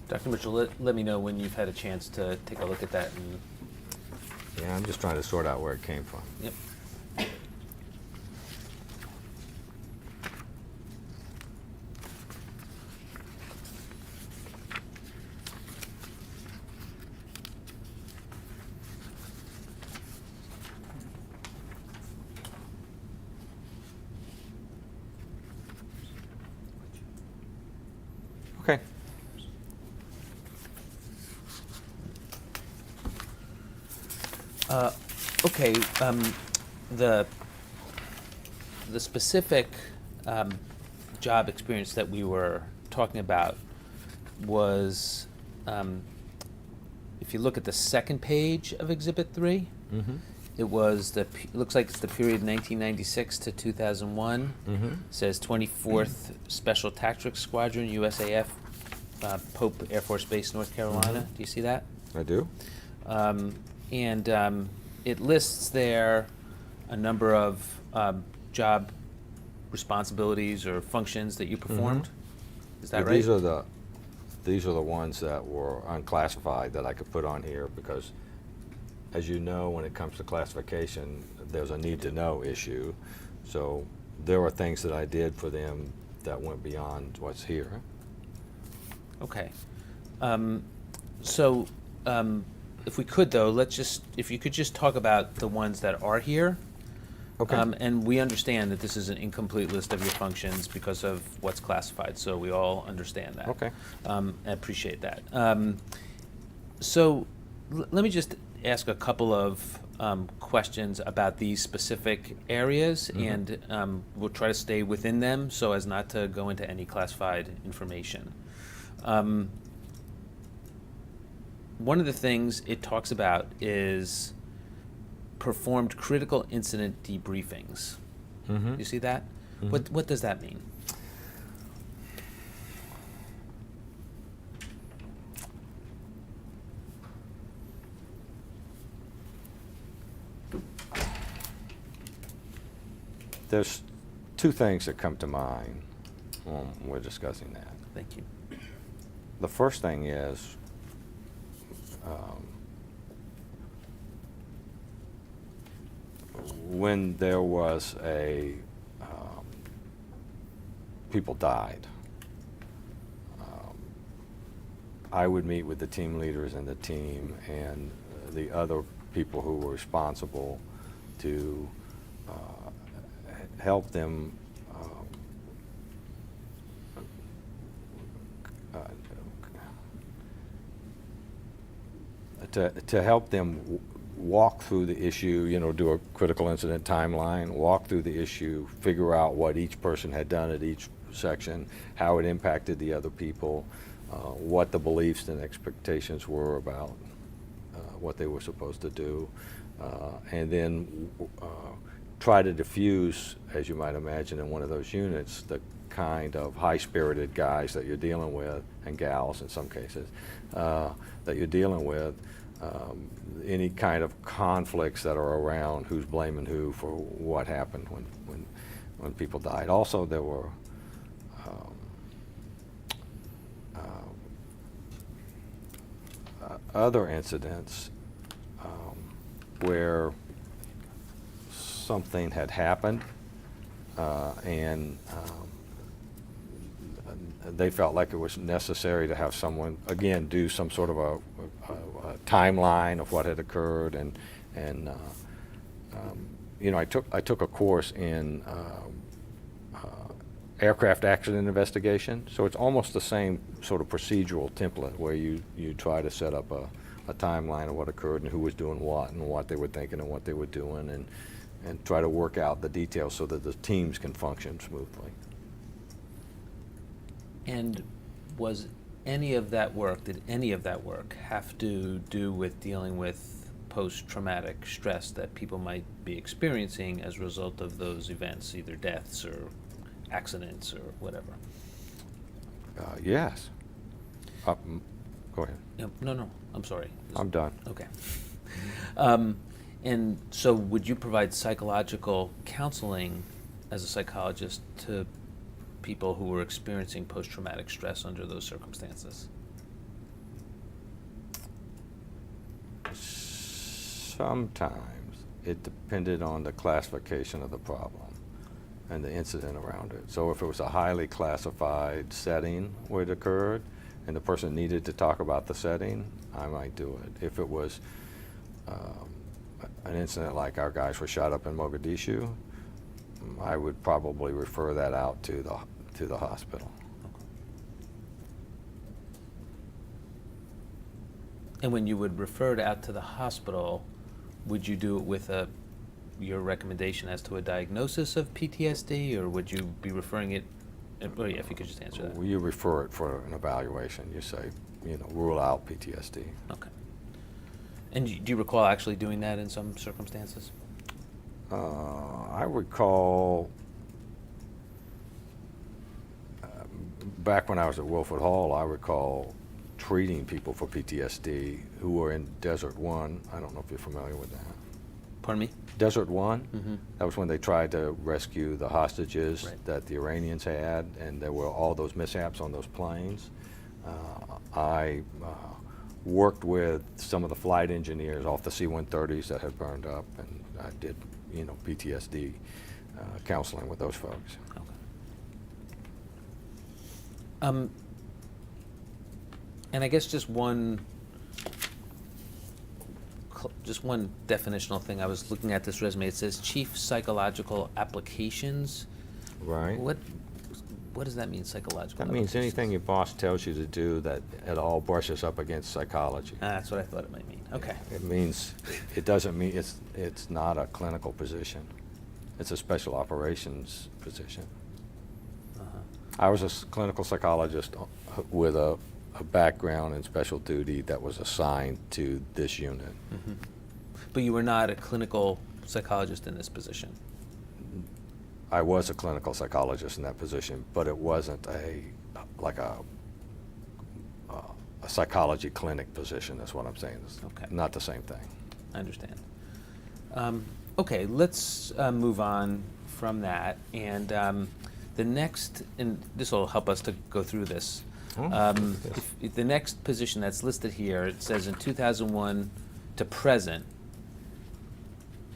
[SPEAKER 3] Dr. Mitchell, let me know when you've had a chance to take a look at that and,
[SPEAKER 6] Yeah, I'm just trying to sort out where it came from.
[SPEAKER 3] yep.
[SPEAKER 6] Okay.
[SPEAKER 3] Okay, the specific job experience that we were talking about was, if you look at the second page of Exhibit 3, it was it looks like it's the period 1996 to 2001. Says 24th Special Tactics Squadron, USAF, Pope Air Force Base, North Carolina. Do you see that?
[SPEAKER 6] I do.
[SPEAKER 3] And it lists there a number of job responsibilities or functions that you performed. Is that
[SPEAKER 6] Yeah,
[SPEAKER 3] right?
[SPEAKER 6] These are the ones that were unclassified that I could put on here because, as you know, when it comes to classification, there's a need to know issue. So there were things that I did for them that went beyond what's here.
[SPEAKER 3] Okay. So, if we could though, if you could just talk about the ones that are here.
[SPEAKER 6] Okay.
[SPEAKER 3] And we understand that this is an incomplete list of your functions because of what's classified, so we all understand that.
[SPEAKER 6] Okay.
[SPEAKER 3] I appreciate that. So, let me just ask a couple of questions about these specific areas, and we'll try to stay within them so as not to go into any classified information. One of the things it talks about is performed critical incident debriefings. You see that? What does that mean?
[SPEAKER 6] There's two things that come to mind when we're discussing that.
[SPEAKER 3] Thank you.
[SPEAKER 6] The first thing is when there was people died, I would meet with the team leaders and the team and the other people who were responsible to help them to help them walk through the issue, do a critical incident timeline, walk through the issue, figure out what each person had done at each section, how it impacted the other people, what the beliefs and expectations were about what they were supposed to do, and then try to diffuse, as you might imagine in one of those units, the kind of high-spirited guys that you're dealing with, and gals in some cases, that you're dealing with, any kind of conflicts that are around who's blaming who for what happened when people died. Also, there were other incidents where something had happened and they felt like it was necessary to have someone, again, do some sort of a timeline of what had occurred, and I took a course in aircraft accident investigation, so it's almost the same sort of procedural template where you try to set up a timeline of what occurred and who was doing what and what they were thinking and what they were doing, and try to work out the details so that the teams can function smoothly.
[SPEAKER 3] And did any of that work have to do with dealing with post-traumatic stress that people might be experiencing as a result of those events, either deaths or accidents or whatever?
[SPEAKER 6] Yes. Go ahead.
[SPEAKER 3] No, I'm sorry.
[SPEAKER 6] I'm done.
[SPEAKER 3] Okay. And so would you provide psychological counseling as a psychologist to people who were experiencing post-traumatic stress under those circumstances?
[SPEAKER 6] Sometimes it depended on the classification of the problem and the incident around it. So if it was a highly classified setting where it occurred and the person needed to talk about the setting, I might do it. If it was an incident like our guys were shot up in Mogadishu, I would probably refer that out to the hospital.
[SPEAKER 3] And when you would refer it out to the hospital, would you do it with your recommendation as to a diagnosis of PTSD, or would you be referring it? Oh, yeah, if you could just answer that.
[SPEAKER 6] Well, you refer it for an evaluation. You say, rule out PTSD.
[SPEAKER 3] Okay. And do you recall actually doing that in some circumstances?
[SPEAKER 6] I recall back when I was at Wilford Hall, I recall treating people for PTSD who were in Desert One. I don't know if you're familiar with that.
[SPEAKER 3] Pardon me?
[SPEAKER 6] Desert One?
[SPEAKER 3] Mm-hmm.
[SPEAKER 6] That was when they tried to rescue the hostages
[SPEAKER 3] Right.
[SPEAKER 6] that the Iranians had, and there were all those mishaps on those planes. I worked with some of the flight engineers off the C-130s that had burned up, and I did, PTSD counseling with those folks.
[SPEAKER 3] Okay. And I guess just one definitional thing. I was looking at this resume. It says Chief Psychological Applications.
[SPEAKER 6] Right?
[SPEAKER 3] What does that mean, psychological?
[SPEAKER 6] That means
[SPEAKER 3] applications?
[SPEAKER 6] anything your boss tells you to do that at all brushes up against psychology.
[SPEAKER 3] That's what I thought it might mean. Okay.
[SPEAKER 6] It means, it doesn't mean, it's not a clinical position. It's a special operations position. I was a clinical psychologist with a background in special duty that was assigned to this unit.
[SPEAKER 3] Mm-hmm. But you were not a clinical psychologist in this position.
[SPEAKER 6] I was a clinical psychologist in that position, but it wasn't a psychology clinic position. That's what I'm saying. It's
[SPEAKER 3] Okay.
[SPEAKER 6] not the same thing.
[SPEAKER 3] I understand. Okay, let's move on from that. And the next, and this will help us to go through this. If the next position that's listed here, it says in 2001 to present,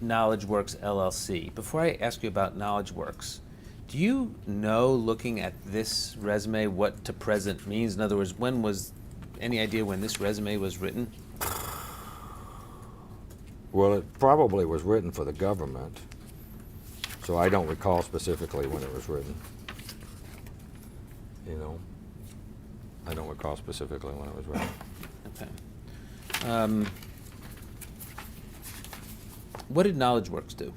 [SPEAKER 3] Knowledge Works LLC. Before I ask you about Knowledge Works, do you know, looking at this resume, what to present means? In other words, any idea when this resume was written?
[SPEAKER 6] Well, it probably was written for the government, so I don't recall specifically when it was written. You know, I don't recall specifically when it was written.
[SPEAKER 3] Okay. What did Knowledge Works do?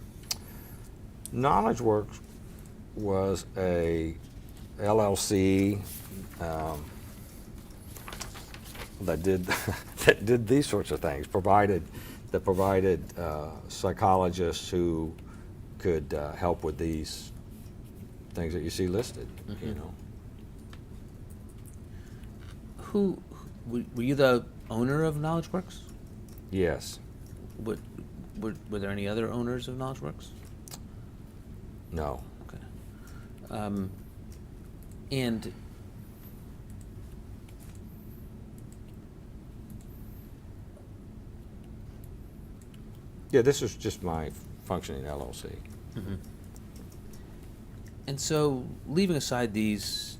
[SPEAKER 6] Knowledge Works was a LLC that did that did these sorts of things. Provided psychologists who could help with these things that you see listed.
[SPEAKER 3] Mm-hmm.
[SPEAKER 6] You know.
[SPEAKER 3] Were you the owner of Knowledge Works?
[SPEAKER 6] Yes.
[SPEAKER 3] Were there any other owners of Knowledge Works?
[SPEAKER 6] No.
[SPEAKER 3] Okay. And
[SPEAKER 6] Yeah, this was just my functioning LLC.
[SPEAKER 3] mm-hmm. And so, leaving aside these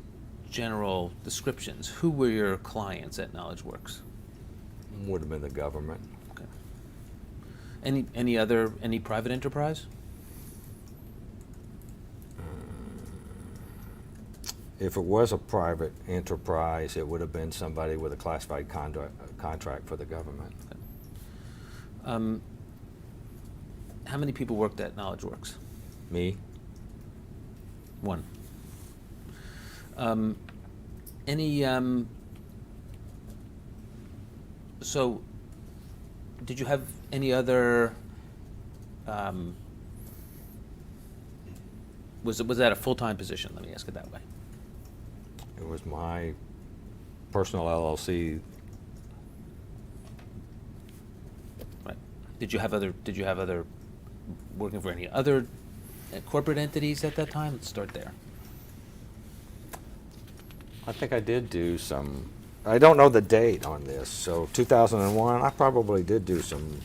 [SPEAKER 3] general descriptions, who were your clients at Knowledge Works?
[SPEAKER 6] Would have been the government.
[SPEAKER 3] Okay. Any private enterprise?
[SPEAKER 6] If it was a private enterprise, it would have been somebody with a classified contract for the government.
[SPEAKER 3] Okay. How many people worked at Knowledge Works?
[SPEAKER 6] Me?
[SPEAKER 3] One. So, did you have any other, was that a full-time position? Let me ask it that way.
[SPEAKER 6] It was my personal LLC.
[SPEAKER 3] Right. Did you have other working for any other corporate entities at that time? Let's start there.
[SPEAKER 6] I think I did do some, I don't know the date on this, so 2001, I probably did do some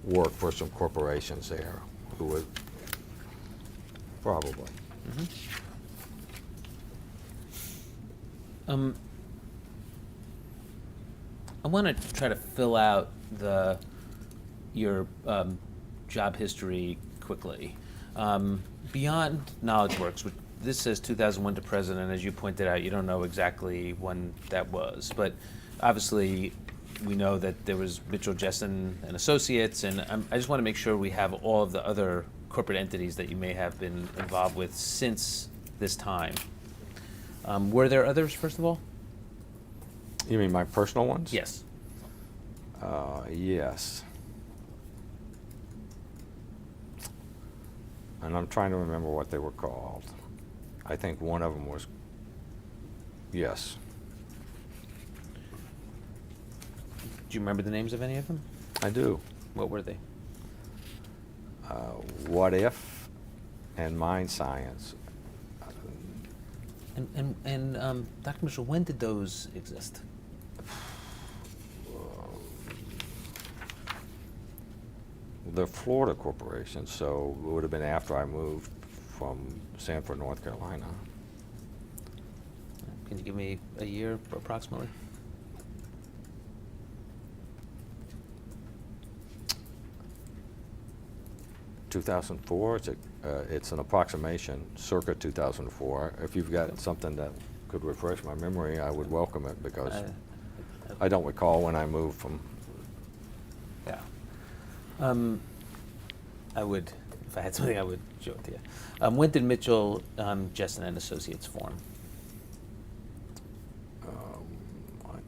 [SPEAKER 6] work for some corporations there who would, probably.
[SPEAKER 3] Mm-hmm. I want to try to fill out your job history quickly. Beyond Knowledge Works, which this says 2001 to present, and as you pointed out, you don't know exactly when that was. But obviously, we know that there was Mitchell, Jessen, and Associates, and I just want to make sure we have all of the other corporate entities that you may have been involved with since this time. Were there others, first of all?
[SPEAKER 6] You mean my personal ones?
[SPEAKER 3] Yes.
[SPEAKER 6] Yes. And I'm trying to remember what they were called. I think one of them was, yes.
[SPEAKER 3] Do you remember the names of any of them?
[SPEAKER 6] I do.
[SPEAKER 3] What were they?
[SPEAKER 6] What If and Mind Science.
[SPEAKER 3] And Dr. Mitchell, when did those exist?
[SPEAKER 6] The Florida corporation, so it would have been after I moved from Sanford, North Carolina.
[SPEAKER 3] Can you give me a year approximately?
[SPEAKER 6] It's an approximation, circa 2004. If you've got something that could refresh my memory, I would welcome it, because I don't recall when I moved from.
[SPEAKER 3] Yeah. I would, if I had something, I would show it to you. When did Mitchell, Jessen and Associates form?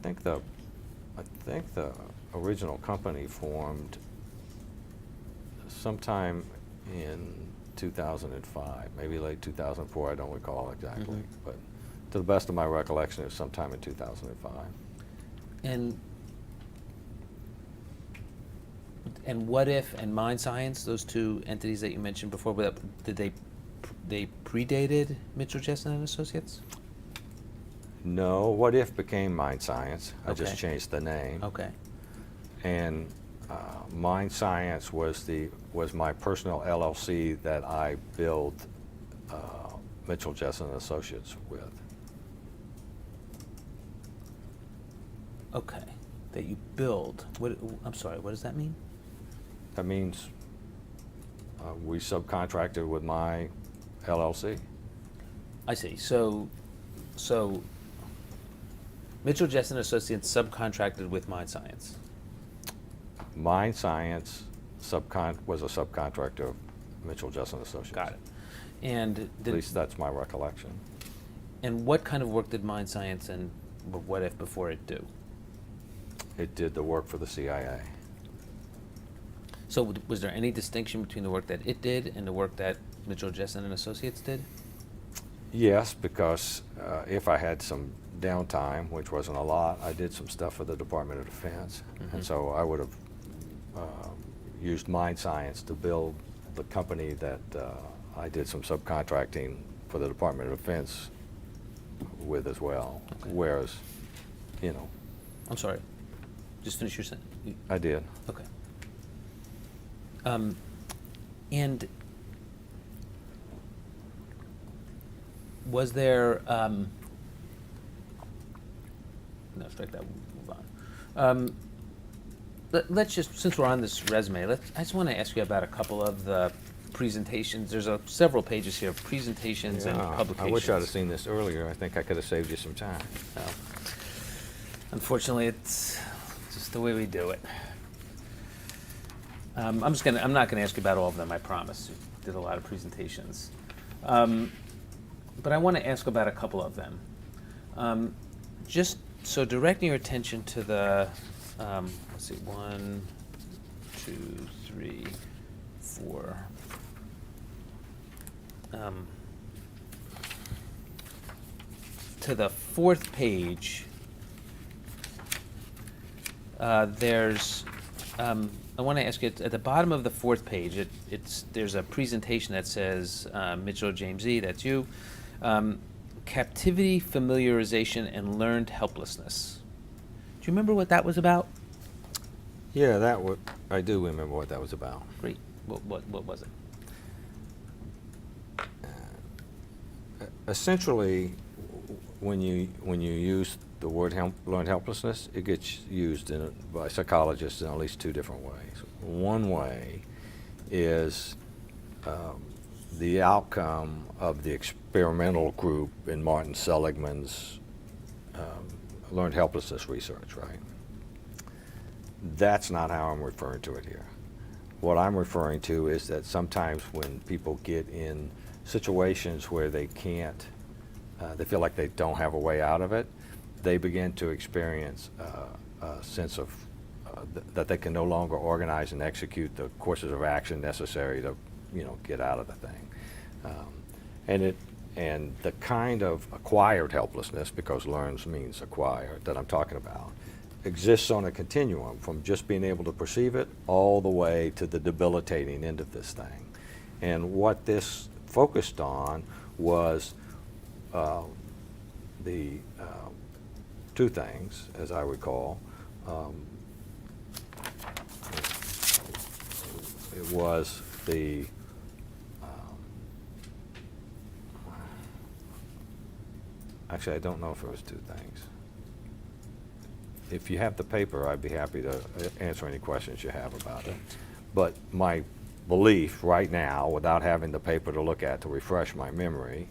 [SPEAKER 6] I think the original company formed sometime in 2005, maybe late 2004. I don't recall exactly, but to the best of my recollection, it was sometime in 2005.
[SPEAKER 3] And What If and Mind Science, those two entities that you mentioned before, did they predated Mitchell, Jessen and Associates?
[SPEAKER 6] No, What If became Mind Science. I
[SPEAKER 3] Okay.
[SPEAKER 6] just changed the name.
[SPEAKER 3] Okay.
[SPEAKER 6] And Mind Science was my personal LLC that I billed Mitchell, Jessen and Associates with.
[SPEAKER 3] Okay. That you build. I'm sorry. What does that mean?
[SPEAKER 6] That means we subcontracted with my LLC.
[SPEAKER 3] I see. So Mitchell, Jessen and Associates subcontracted with Mind Science.
[SPEAKER 6] Mind Science was a subcontractor of Mitchell, Jessen and Associates.
[SPEAKER 3] Got it. And
[SPEAKER 6] At least that's my recollection.
[SPEAKER 3] And what kind of work did Mind Science and What If before it do?
[SPEAKER 6] It did the work for the CIA.
[SPEAKER 3] So was there any distinction between the work that it did and the work that Mitchell, Jessen and Associates did?
[SPEAKER 6] Yes, because if I had some downtime, which wasn't a lot, I did some stuff for the Department of Defense. And so I would have used Mind Science to build the company that I did some subcontracting for the Department of Defense with as well.
[SPEAKER 3] Okay.
[SPEAKER 6] Whereas,
[SPEAKER 3] I'm sorry. Just finish your sentence.
[SPEAKER 6] I did.
[SPEAKER 3] Okay. And was there, no, strike that, move on. Let's just, since we're on this resume, I just want to ask you about a couple of the presentations. There's several pages here of presentations and
[SPEAKER 6] Yeah,
[SPEAKER 3] publications.
[SPEAKER 6] I wish I'd have seen this earlier. I think I could have saved you some time.
[SPEAKER 3] Well, unfortunately, it's just the way we do it. I'm not gonna ask you about all of them, I promise. You did a lot of presentations. But I want to ask about a couple of them. Just so directing your attention to the, let's see, 1, 2, 3, 4. To the fourth page, I want to ask you, at the bottom of the fourth page, there's a presentation that says, Mitchell James E., that's you, captivity, familiarization, and learned helplessness. Do you remember what that was about?
[SPEAKER 6] Yeah, I do remember what that was about.
[SPEAKER 3] Great. What was it?
[SPEAKER 6] Essentially, when you use the word learned helplessness, it gets used by psychologists in at least two different ways. One way is the outcome of the experimental group in Martin Seligman's learned helplessness research, right? That's not how I'm referring to it here. What I'm referring to is that sometimes when people get in situations where they can't, they feel like they don't have a way out of it, they begin to experience a sense of that they can no longer organize and execute the courses of action necessary to, get out of the thing. And the kind of acquired helplessness, because learns means acquired, that I'm talking about, exists on a continuum from just being able to perceive it all the way to the debilitating end of this thing. And what this focused on was the two things, as I recall. It was the Actually, I don't know if it was two things. If you have the paper, I'd be happy to answer any questions you have about it. But my belief right now, without having the paper to look at to refresh my memory,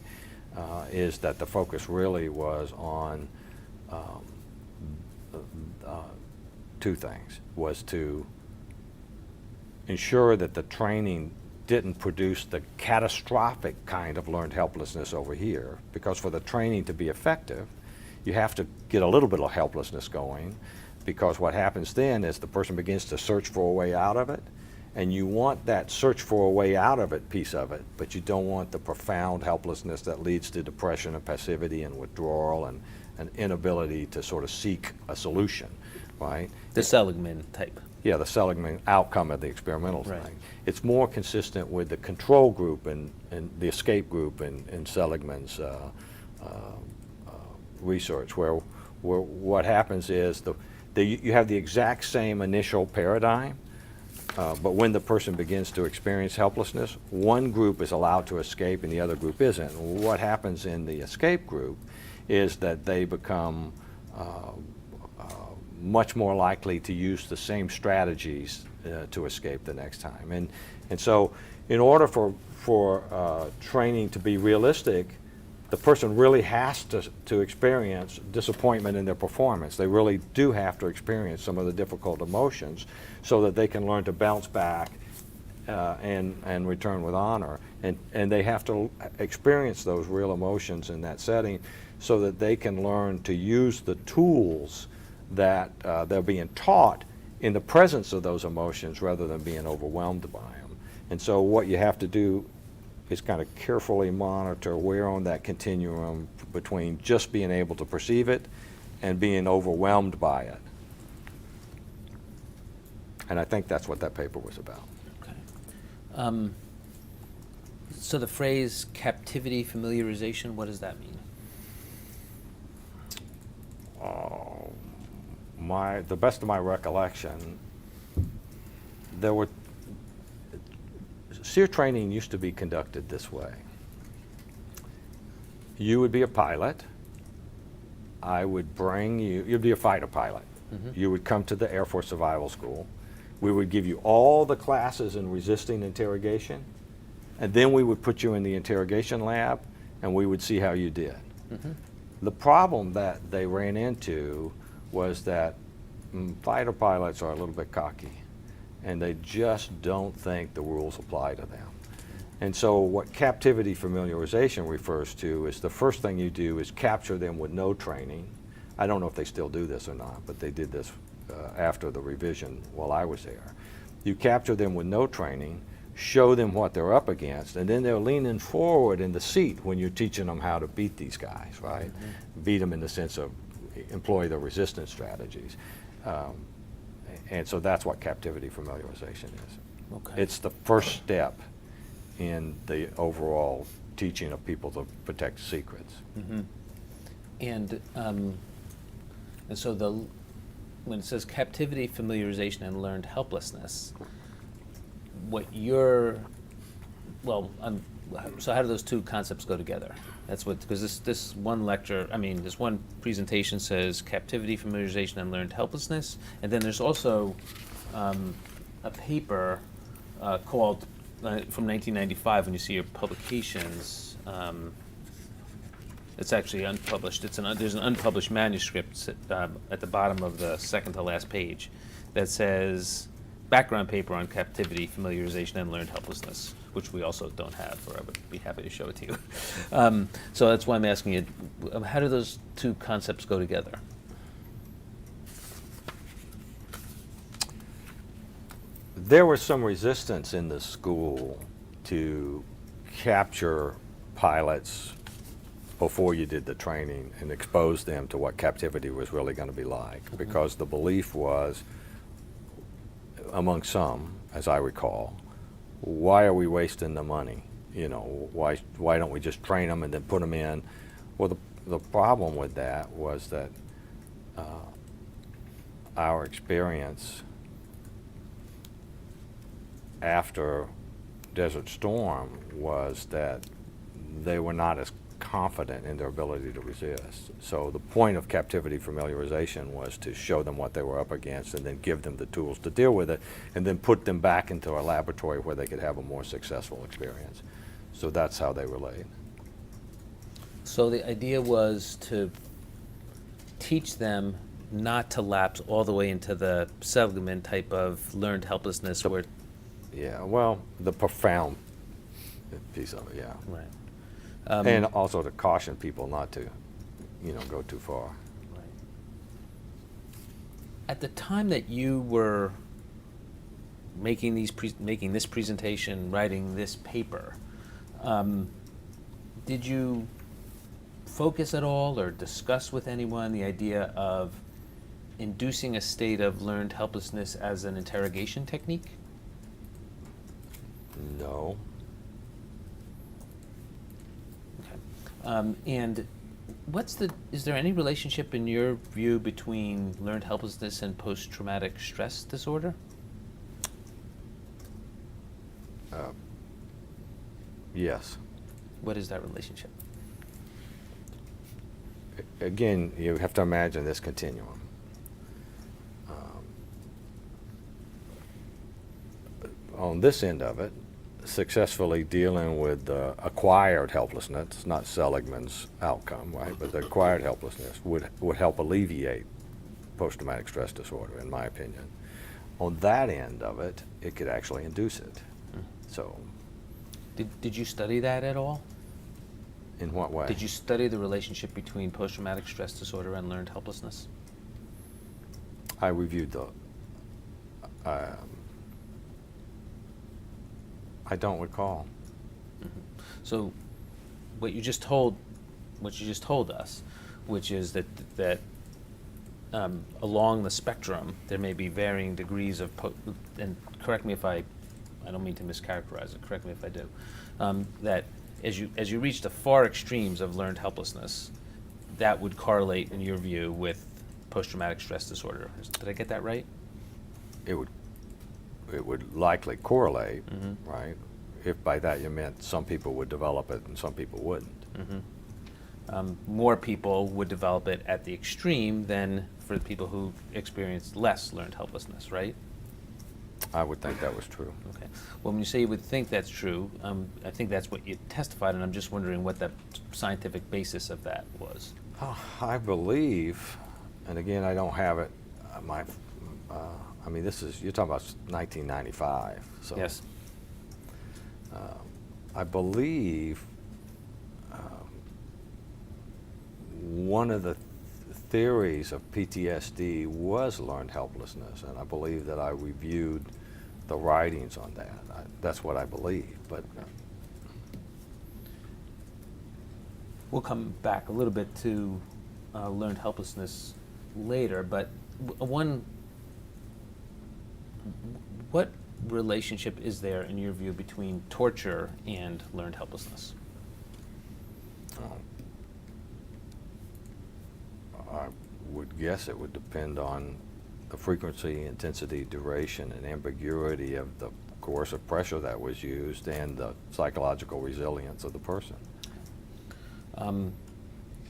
[SPEAKER 6] is that the focus really was on two things. Was to ensure that the training didn't produce the catastrophic kind of learned helplessness over here, because for the training to be effective, you have to get a little bit of helplessness going, because what happens then is the person begins to search for a way out of it, and you want that search for a way out of it piece of it, but you don't want the profound helplessness that leads to depression and passivity and withdrawal and an inability to sort of seek a solution, right?
[SPEAKER 3] The Seligman type.
[SPEAKER 6] Yeah, the Seligman outcome of the experimental
[SPEAKER 3] Right.
[SPEAKER 6] thing. It's more consistent with the control group and the escape group in Seligman's research, where what happens is you have the exact same initial paradigm, but when the person begins to experience helplessness, one group is allowed to escape and the other group isn't. What happens in the escape group is that they become much more likely to use the same strategies to escape the next time. And so in order for training to be realistic, the person really has to experience disappointment in their performance. They really do have to experience some of the difficult emotions so that they can learn to bounce back and return with honor. And they have to experience those real emotions in that setting so that they can learn to use the tools that they're being taught in the presence of those emotions rather than being overwhelmed by them. And so what you have to do is kind of carefully monitor where on that continuum between just being able to perceive it and being overwhelmed by it. And I think that's what that paper was about.
[SPEAKER 3] Okay. So the phrase captivity familiarization, what does that mean?
[SPEAKER 6] The best of my recollection, SEER training used to be conducted this way. You would be a pilot. I would bring you, you'd be a fighter pilot. Mm-hmm. You would come to the Air Force Survival School. We would give you all the classes in resisting interrogation, and then we would put you in the interrogation lab, and we would see how you did. Mm-hmm. The problem that they ran into was that fighter pilots are a little bit cocky, and they just don't think the rules apply to them. And so what captivity familiarization refers to is the first thing you do is capture them with no training. I don't know if they still do this or not, but they did this after the revision while I was there. You capture them with no training, show them what they're up against, and then they're leaning forward in the seat when you're teaching them how to beat these guys, right? Mm-hmm. Beat them in the sense of employ the resistance strategies. And so that's what captivity familiarization is.
[SPEAKER 3] Okay.
[SPEAKER 6] It's the first step in the overall teaching of people to protect secrets.
[SPEAKER 3] Mm-hmm. And so when it says captivity, familiarization, and learned helplessness, so how do those two concepts go together? That's what, because this one lecture, this one presentation says captivity, familiarization, and learned helplessness, and then there's also a paper called, from 1995, when you see your publications, it's actually unpublished. There's an unpublished manuscript at the bottom of the second to last page that says background paper on captivity, familiarization, and learned helplessness, which we also don't have, or I would be happy to show it to you. So that's why I'm asking you, how do those two concepts go together?
[SPEAKER 6] There was some resistance in the school to capture pilots before you did the training and expose them to what captivity was really going to be like, mm-hmm. because the belief was, among some, as I recall, why are we wasting the money? Why don't we just train them and then put them in? Well, the problem with that was that our experience after Desert Storm was that they were not as confident in their ability to resist. So the point of captivity familiarization was to show them what they were up against and then give them the tools to deal with it, and then put them back into a laboratory where they could have a more successful experience. So that's how they relate.
[SPEAKER 3] So the idea was to teach them not to lapse all the way into the Seligman type of learned helplessness where,
[SPEAKER 6] Yeah, well, the profound piece of it, yeah.
[SPEAKER 3] right.
[SPEAKER 6] And also to caution people not to, go too far.
[SPEAKER 3] Right. At the time that you were making this presentation, writing this paper, did you focus at all or discuss with anyone the idea of inducing a state of learned helplessness as an interrogation technique?
[SPEAKER 6] No.
[SPEAKER 3] Okay. And is there any relationship in your view between learned helplessness and post-traumatic stress disorder?
[SPEAKER 6] Yes.
[SPEAKER 3] What is that relationship?
[SPEAKER 6] Again, you have to imagine this continuum. On this end of it, successfully dealing with acquired helplessness, not Seligman's outcome, right? But the acquired helplessness would help alleviate post-traumatic stress disorder, in my opinion. On that end of it, it could actually induce it. So,
[SPEAKER 3] Did you study that at all?
[SPEAKER 6] in what way?
[SPEAKER 3] Did you study the relationship between post-traumatic stress disorder and learned helplessness?
[SPEAKER 6] I reviewed I don't recall.
[SPEAKER 3] So, what you just told us, which is that along the spectrum there may be varying degrees of and correct me if I don't mean to mischaracterize it. Correct me if I do. That as you reach the far extremes of learned helplessness, that would correlate, in your view, with post-traumatic stress disorder. Did I get that right?
[SPEAKER 6] It would likely correlate,
[SPEAKER 3] Mm-hmm.
[SPEAKER 6] right? If by that you meant some people would develop it and some people wouldn't.
[SPEAKER 3] More people would develop it at the extreme than for the people who experience less learned helplessness, right?
[SPEAKER 6] I would think that was true.
[SPEAKER 3] Okay. Well, when you say you would think that's true, I think that's what you testified, and I'm just wondering what the scientific basis of that was.
[SPEAKER 6] I believe, and again, I don't have it. I mean, you're talking about 1995. So,
[SPEAKER 3] Yes.
[SPEAKER 6] I believe one of the theories of PTSD was learned helplessness, and I believe that I reviewed the writings on that. That's what I believe, but
[SPEAKER 3] We'll come back a little bit to learned helplessness later, but what relationship is there, in your view, between torture and learned helplessness?
[SPEAKER 6] I would guess it would depend on the frequency, intensity, duration, and ambiguity of the coercive pressure that was used and the psychological resilience of the person.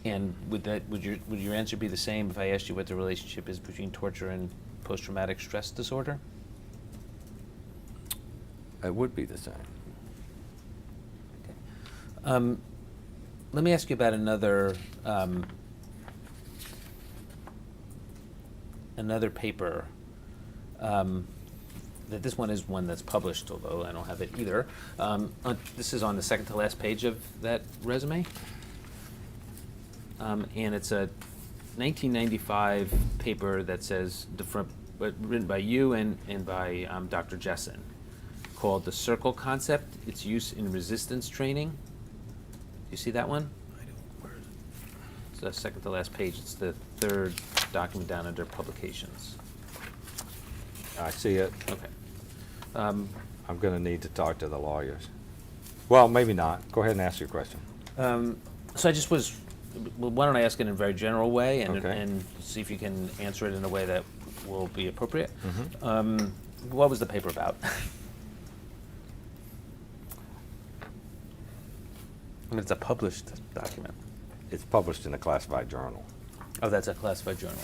[SPEAKER 3] And would your answer be the same if I asked you what the relationship is between torture and post-traumatic stress disorder?
[SPEAKER 6] It would be the same.
[SPEAKER 3] Okay. Let me ask you about another paper. That this one is one that's published, although I don't have it either. This is on the second to last page of that resume. And it's a 1995 paper that says, written by you and by Dr. Jessen, called The Circle Concept, Its Use in Resistance Training. Do you see that one?
[SPEAKER 5] I don't. Where is it?
[SPEAKER 3] It's the second to last page. It's the third document down under publications.
[SPEAKER 6] I see it.
[SPEAKER 3] Okay.
[SPEAKER 6] I'm going to need to talk to the lawyers. Well, maybe not. Go ahead and ask your question.
[SPEAKER 3] So I just was, well, why don't I ask it in a very general way and,
[SPEAKER 6] Okay.
[SPEAKER 3] and see if you can answer it in a way that will be appropriate.
[SPEAKER 6] Mhm.
[SPEAKER 3] What was the paper about? mean, it's a published document.
[SPEAKER 6] It's published in a classified journal.
[SPEAKER 3] Oh, that's a classified journal.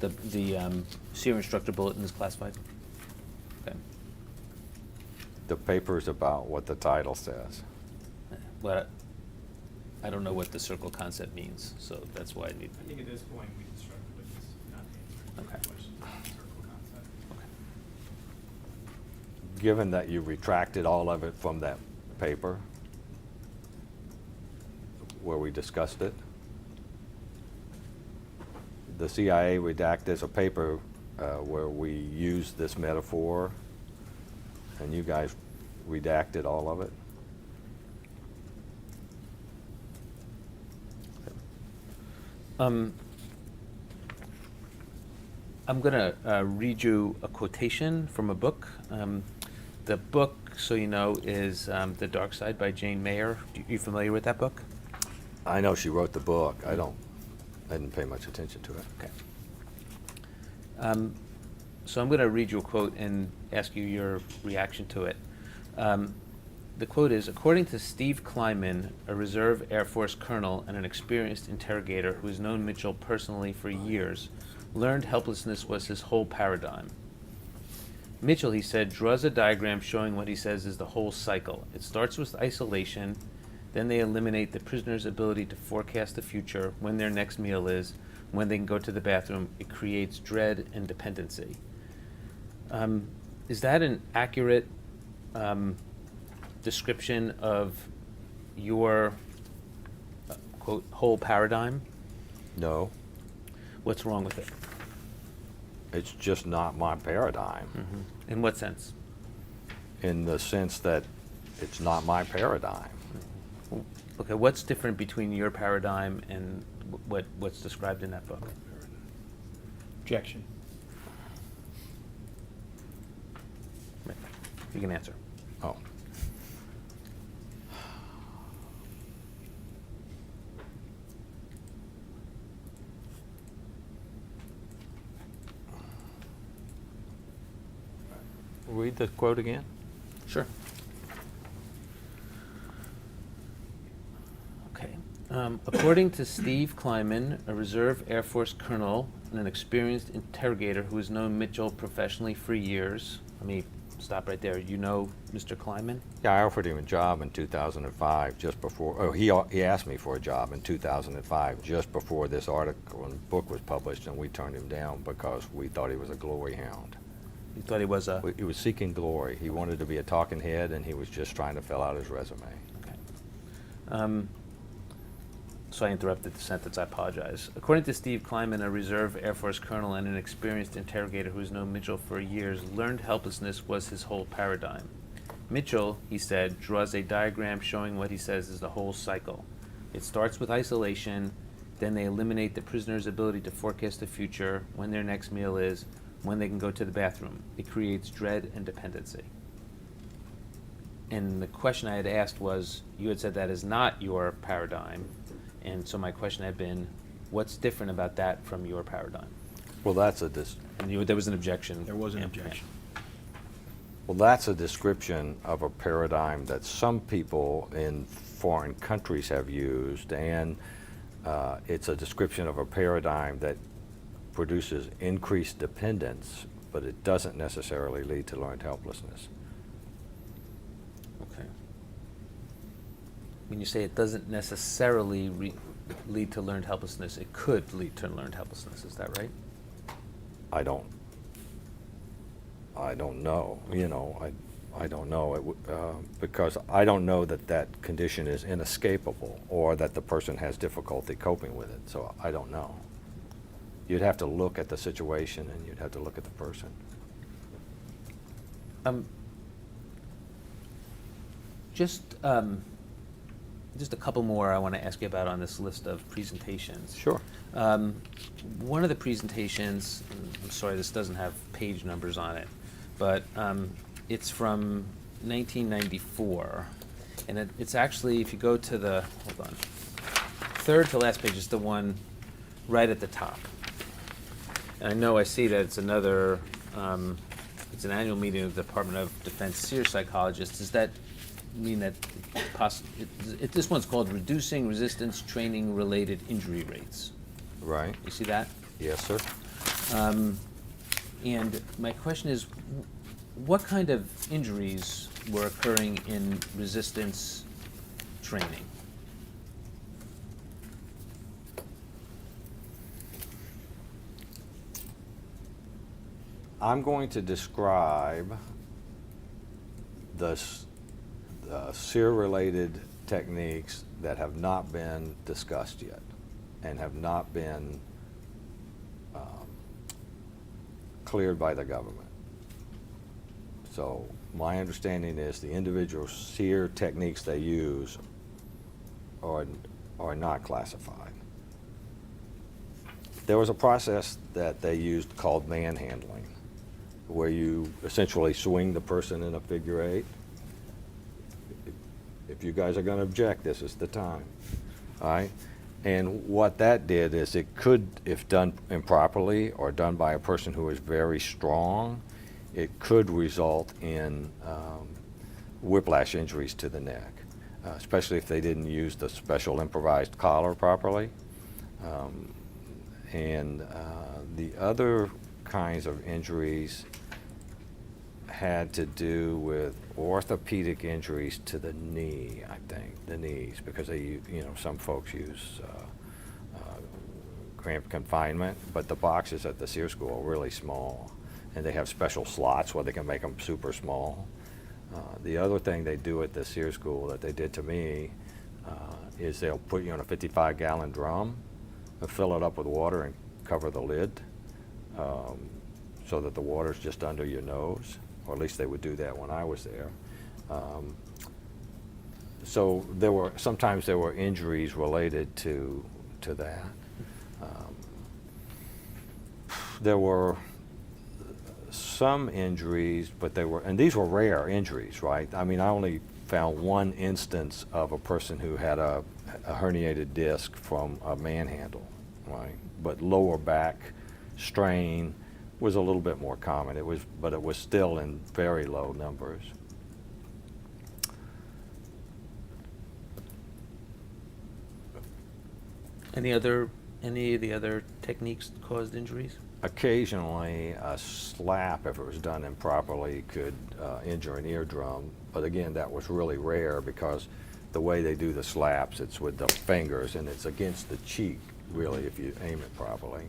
[SPEAKER 3] The Senior Instructor Bulletin is classified? Okay.
[SPEAKER 6] The paper's about what the title says.
[SPEAKER 3] Well, I don't know what the circle concept means, so that's why I need.
[SPEAKER 4] I think at this point, we instruct the witness not to answer
[SPEAKER 3] Okay.
[SPEAKER 4] any questions on the circle concept.
[SPEAKER 3] Okay.
[SPEAKER 6] Given that you retracted all of it from that paper where we discussed it, the CIA redacted as a paper where we used this metaphor, and you guys redacted all of it.
[SPEAKER 3] I'm going to read you a quotation from a book. The book, so you know, is The Dark Side by Jane Mayer. You familiar with that book?
[SPEAKER 6] I know she wrote the book. I didn't pay much attention to it.
[SPEAKER 3] Okay. So I'm going to read you a quote and ask you your reaction to it. The quote is, according to Steve Kleiman, a reserve Air Force colonel and an experienced interrogator who has known Mitchell personally for years, learned helplessness was his whole paradigm. Mitchell, he said, draws a diagram showing what he says is the whole cycle. It starts with isolation, then they eliminate the prisoner's ability to forecast the future, when their next meal is, when they can go to the bathroom. It creates dread and dependency. Is that an accurate description of your, quote, whole paradigm?
[SPEAKER 6] No,
[SPEAKER 3] What's wrong with it?
[SPEAKER 6] it's just not my paradigm.
[SPEAKER 3] In what sense?
[SPEAKER 6] In the sense that it's not my paradigm.
[SPEAKER 3] Okay, what's different between your paradigm and what's described in that book?
[SPEAKER 5] Objection.
[SPEAKER 3] You can answer.
[SPEAKER 6] Oh. Read the quote again.
[SPEAKER 3] Sure. Okay. According to Steve Kleiman, a reserve Air Force colonel and an experienced interrogator who has known Mitchell professionally for years. Let me stop right there. You know Mr. Kleiman?
[SPEAKER 6] Yeah, I offered him a job in 2005, just before. Oh, he asked me for a job in 2005, just before this article and book was published, and we turned him down because we thought he was a glory hound.
[SPEAKER 3] You thought he was a...
[SPEAKER 6] He was seeking glory. He wanted to be a talking head, and he was just trying to fill out his resume.
[SPEAKER 3] Okay. So I interrupted the sentence. I apologize. According to Steve Kleiman, a reserve Air Force colonel and an experienced interrogator who has known Mitchell for years, learned helplessness was his whole paradigm. Mitchell, he said, draws a diagram showing what he says is the whole cycle. It starts with isolation, then they eliminate the prisoner's ability to forecast the future, when their next meal is, when they can go to the bathroom. It creates dread and dependency. And the question I had asked was, you had said that is not your paradigm, and so my question had been, what's different about that from your paradigm?
[SPEAKER 6] Well, that's
[SPEAKER 3] And there was an objection.
[SPEAKER 5] There was an
[SPEAKER 3] Yeah.
[SPEAKER 5] objection.
[SPEAKER 6] Well, that's a description of a paradigm that some people in foreign countries have used, and it's a description of a paradigm that produces increased dependence, but it doesn't necessarily lead to learned helplessness.
[SPEAKER 3] Okay. When you say it doesn't necessarily lead to learned helplessness, it could lead to learned helplessness. Is that right?
[SPEAKER 6] I don't know. I don't know because I don't know that that condition is inescapable or that the person has difficulty coping with it. So I don't know. You'd have to look at the situation and you'd have to look at the person.
[SPEAKER 3] Just a couple more I want to ask you about on this list of presentations.
[SPEAKER 6] Sure.
[SPEAKER 3] One of the presentations, and I'm sorry this doesn't have page numbers on it, but it's from 1994. And it's actually, if you go to the, hold on, third to last page is the one right at the top. And I know I see that it's it's an annual meeting of the Department of Defense Senior Psychologists. Is that mean that this one's called Reducing Resistance Training Related Injury Rates.
[SPEAKER 6] Right?
[SPEAKER 3] You see that?
[SPEAKER 6] Yes, sir.
[SPEAKER 3] And my question is, what kind of injuries were occurring in resistance training?
[SPEAKER 6] I'm going to describe the SEER-related techniques that have not been discussed yet and have not been cleared by the government. So my understanding is the individual SEER techniques they use are not classified. There was a process that they used called manhandling, where you essentially swing the person in a figure eight. If you guys are going to object, this is the time. All right? And what that did is it could, if done improperly or done by a person who is very strong, it could result in whiplash injuries to the neck, especially if they didn't use the special improvised collar properly. The other kinds of injuries had to do with orthopedic injuries to the knee, I think, the knees, because they, some folks use cramp confinement, but the boxes at the SEER school are really small, and they have special slots where they can make them super small. The other thing they do at the SEER school that they did to me is they'll put you in a 55-gallon drum and fill it up with water and cover the lid so that the water's just under your nose, or at least they would do that when I was there. So sometimes there were injuries related to that. There were some injuries, but and these were rare injuries, right? I mean, I only found one instance of a person who had a herniated disc from a manhandle, right? But lower back strain was a little bit more common. But it was still in very low numbers.
[SPEAKER 3] Any of the other techniques caused injuries?
[SPEAKER 6] Occasionally, a slap, if it was done improperly, could injure an eardrum. But again, that was really rare because the way they do the slaps, it's with the fingers and it's against the cheek, really, if you aim it properly.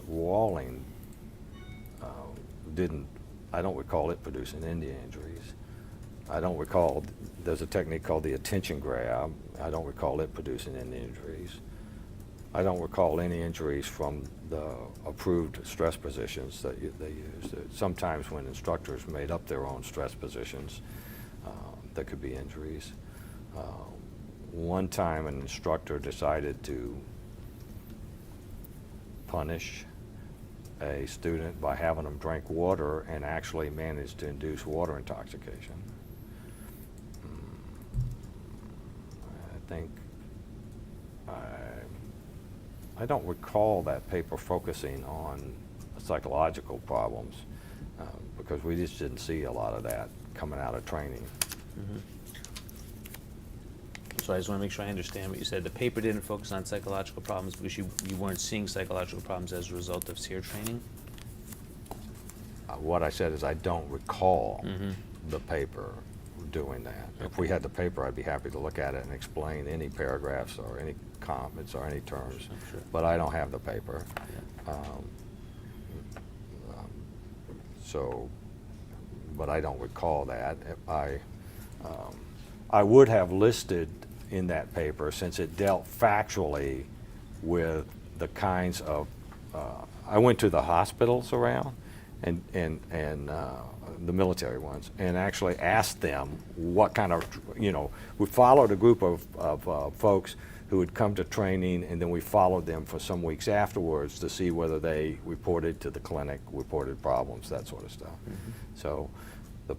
[SPEAKER 6] Walling I don't recall it producing any injuries. I don't recall, there's a technique called the attention grab. I don't recall it producing any injuries. I don't recall any injuries from the approved stress positions that they used. Sometimes when instructors made up their own stress positions, there could be injuries. One time an instructor decided to punish a student by having them drink water and actually managed to induce water intoxication. I don't recall that paper focusing on psychological problems because we just didn't see a lot of that coming out of training.
[SPEAKER 3] So I just want to make sure I understand what you said. The paper didn't focus on psychological problems because you weren't seeing psychological problems as a result of SEER training?
[SPEAKER 6] What I said is I don't recall the paper doing that. Okay. If we had the paper, I'd be happy to look at it and explain any paragraphs or any comments or any terms.
[SPEAKER 3] Sure.
[SPEAKER 6] But I don't have the paper. Yeah. But I don't recall that. I would have listed in that paper, since it dealt factually with the kinds of, I went to the hospitals around and the military ones, and actually asked them what kind of, we followed a group of folks who had come to training, and then we followed them for some weeks afterwards to see whether they reported to the clinic, reported problems, that sort of stuff. So the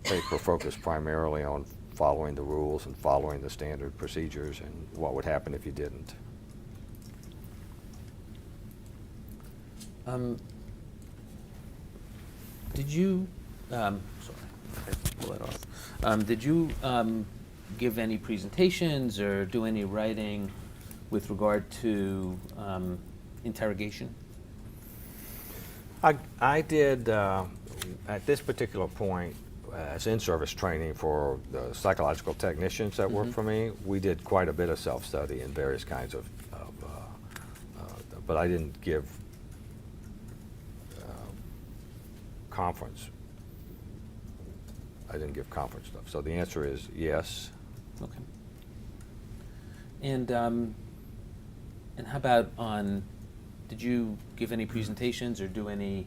[SPEAKER 6] paper focused primarily on following the rules and following the standard procedures and what would happen if you didn't.
[SPEAKER 3] Did you, sorry, I have to pull that off. Did you give any presentations or do any writing with regard to interrogation?
[SPEAKER 6] I did, at this particular point, as in-service training for the psychological technicians that work for me, we did quite a bit of self-study in various kinds of but I didn't give conference. I didn't give conference stuff. So the answer is yes.
[SPEAKER 3] Okay. And how about on, did you give any presentations or do any,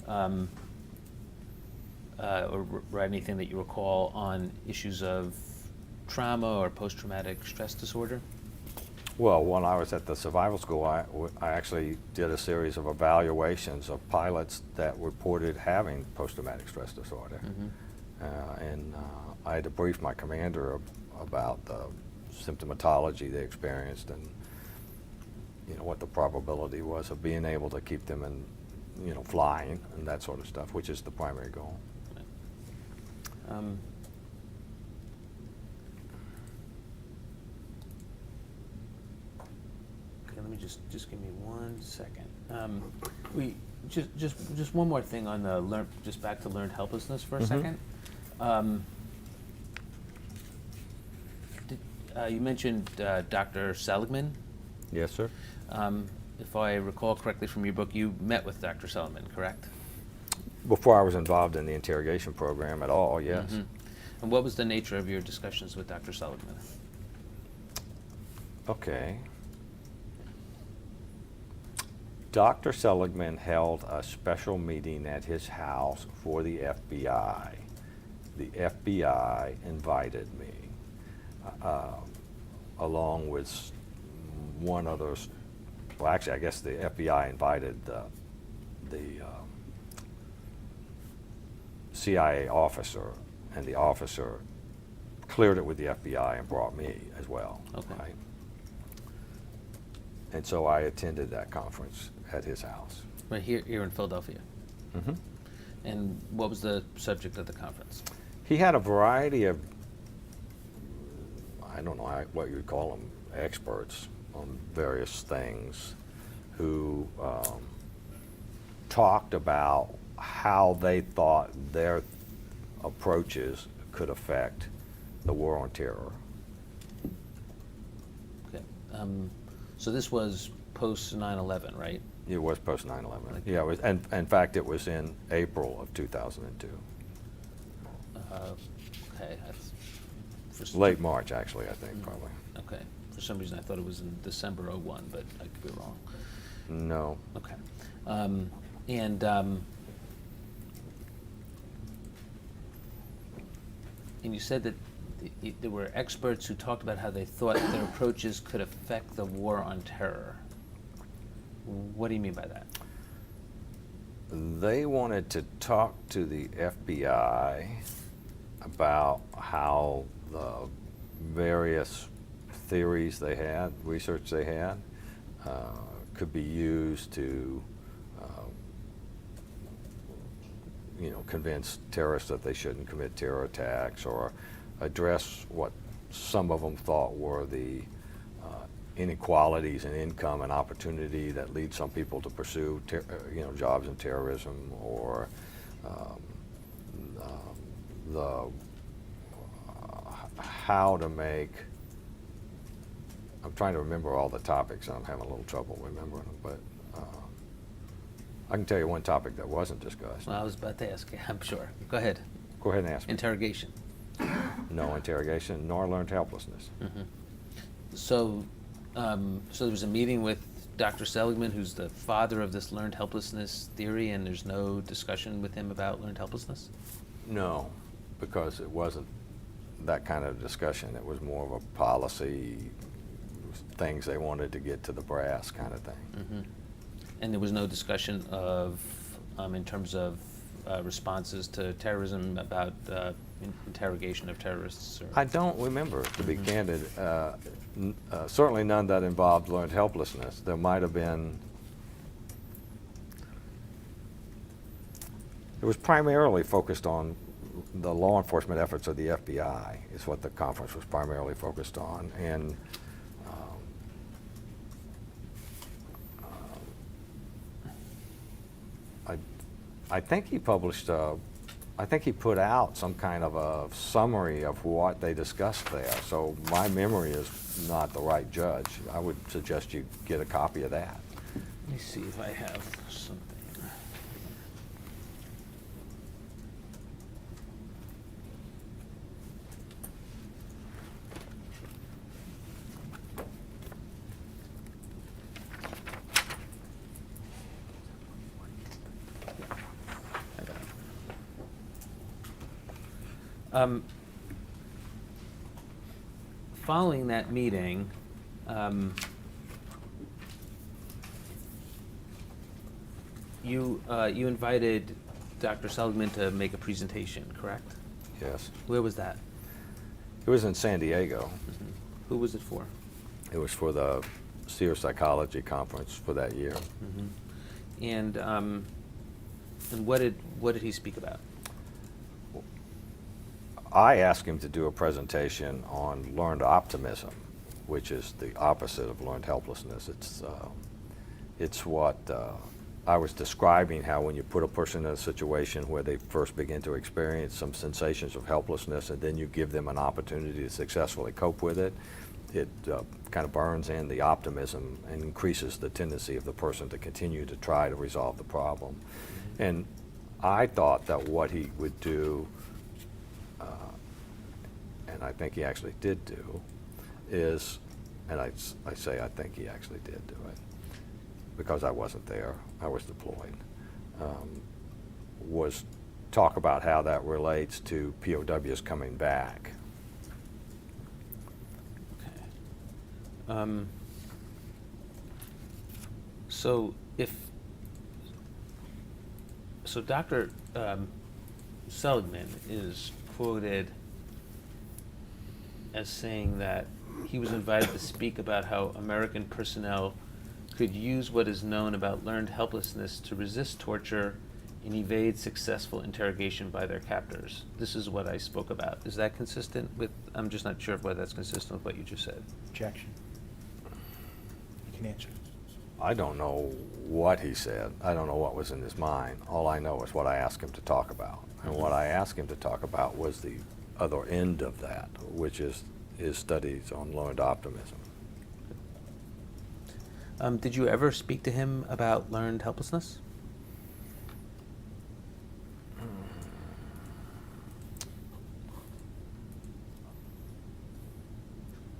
[SPEAKER 3] or write anything that you recall on issues of trauma or post-traumatic stress disorder?
[SPEAKER 6] Well, when I was at the survival school, I actually did a series of evaluations of pilots that reported having post-traumatic stress disorder. And I had to brief my commander about the symptomatology they experienced and what the probability was of being able to keep them in flying and that sort of stuff, which is the primary goal.
[SPEAKER 3] Okay, let me just give me 1 second. We just one more thing on the just back to learned helplessness for a second. You mentioned Dr. Seligman.
[SPEAKER 6] Yes, sir.
[SPEAKER 3] If I recall correctly from your book, you met with Dr. Seligman, correct?
[SPEAKER 6] Before I was involved in the interrogation program at all, yes.
[SPEAKER 3] And what was the nature of your discussions with Dr. Seligman?
[SPEAKER 6] Okay. Dr. Seligman held a special meeting at his house for the FBI. The FBI invited me, along with one other. Well, actually, I guess the FBI invited the CIA officer, and the officer cleared it with the FBI and brought me as well.
[SPEAKER 3] Okay.
[SPEAKER 6] Right? And so I attended that conference at his house.
[SPEAKER 3] Right here in Philadelphia. And what was the subject of the conference?
[SPEAKER 6] He had a variety of, I don't know what you'd call them, experts on various things who talked about how they thought their approaches could affect the war on terror.
[SPEAKER 3] Okay. So this was post 9/11, right?
[SPEAKER 6] It was post 9/11. Yeah, it was, and in fact, it was in April of 2002.
[SPEAKER 3] Okay.
[SPEAKER 6] Late March, actually, I think, probably.
[SPEAKER 3] Okay. For some reason, I thought it was in December '01, but I could be wrong.
[SPEAKER 6] No.
[SPEAKER 3] Okay. And you said that there were experts who talked about how they thought their approaches could affect the war on terror. What do you mean by that?
[SPEAKER 6] They wanted to talk to the FBI about how the various theories they had, research they had, could be used to convince terrorists that they shouldn't commit terror attacks, or address what some of them thought were the inequalities in income and opportunity that lead some people to pursue jobs in terrorism, or how to make. I'm trying to remember all the topics, and I'm having a little trouble remembering them, but I can tell you one topic that wasn't discussed.
[SPEAKER 3] Well, I was about to ask you, I'm sure. Go ahead.
[SPEAKER 6] Go ahead and ask me.
[SPEAKER 3] Interrogation.
[SPEAKER 6] No interrogation, nor learned helplessness.
[SPEAKER 3] So there was a meeting with Dr. Seligman, who's the father of this learned helplessness theory, and there's no discussion with him about learned helplessness?
[SPEAKER 6] No, because it wasn't that kind of discussion. It was more of a policy, things they wanted to get to the brass kind of thing.
[SPEAKER 3] And there was no discussion of, in terms of responses to terrorism, about interrogation of terrorists? Or?
[SPEAKER 6] I don't remember, to be candid. Certainly none that involved learned helplessness. There might have been, It was primarily focused on the law enforcement efforts of the FBI, is what the conference was primarily focused on. And I think he published, I think he put out some kind of a summary of what they discussed there. So my memory is not the right judge. I would suggest you get a copy of that.
[SPEAKER 3] Let me see if I have something. I got it. Following that meeting, you invited Dr. Seligman to make a presentation, correct?
[SPEAKER 6] Yes.
[SPEAKER 3] Where was that?
[SPEAKER 6] It was in San Diego.
[SPEAKER 3] Who was it for?
[SPEAKER 6] It was for the SEER Psychology Conference for that year.
[SPEAKER 3] And what did he speak about?
[SPEAKER 6] I asked him to do a presentation on learned optimism, which is the opposite of learned helplessness. It's what I was describing, how when you put a person in a situation where they first begin to experience some sensations of helplessness and then you give them an opportunity to successfully cope with it, it kind of burns in the optimism and increases the tendency of the person to continue to try to resolve the problem. And I thought that what he would do, and I think he actually did do, is, and I say I think he actually did do it, because I wasn't there, I was deployed, was talk about how that relates to POWs coming back.
[SPEAKER 3] Okay. So Dr. Seligman is quoted as saying that he was invited to speak about how American personnel could use what is known about learned helplessness to resist torture and evade successful interrogation by their captors. This is what I spoke about. Is that consistent with, I'm just not sure whether that's consistent with what you just said.
[SPEAKER 5] Objection. You can answer.
[SPEAKER 6] I don't know what he said. I don't know what was in his mind. All I know is what I asked him to talk about. And what I asked him to talk about was the other end of that, which is his studies on learned optimism.
[SPEAKER 3] Did you ever speak to him about learned helplessness?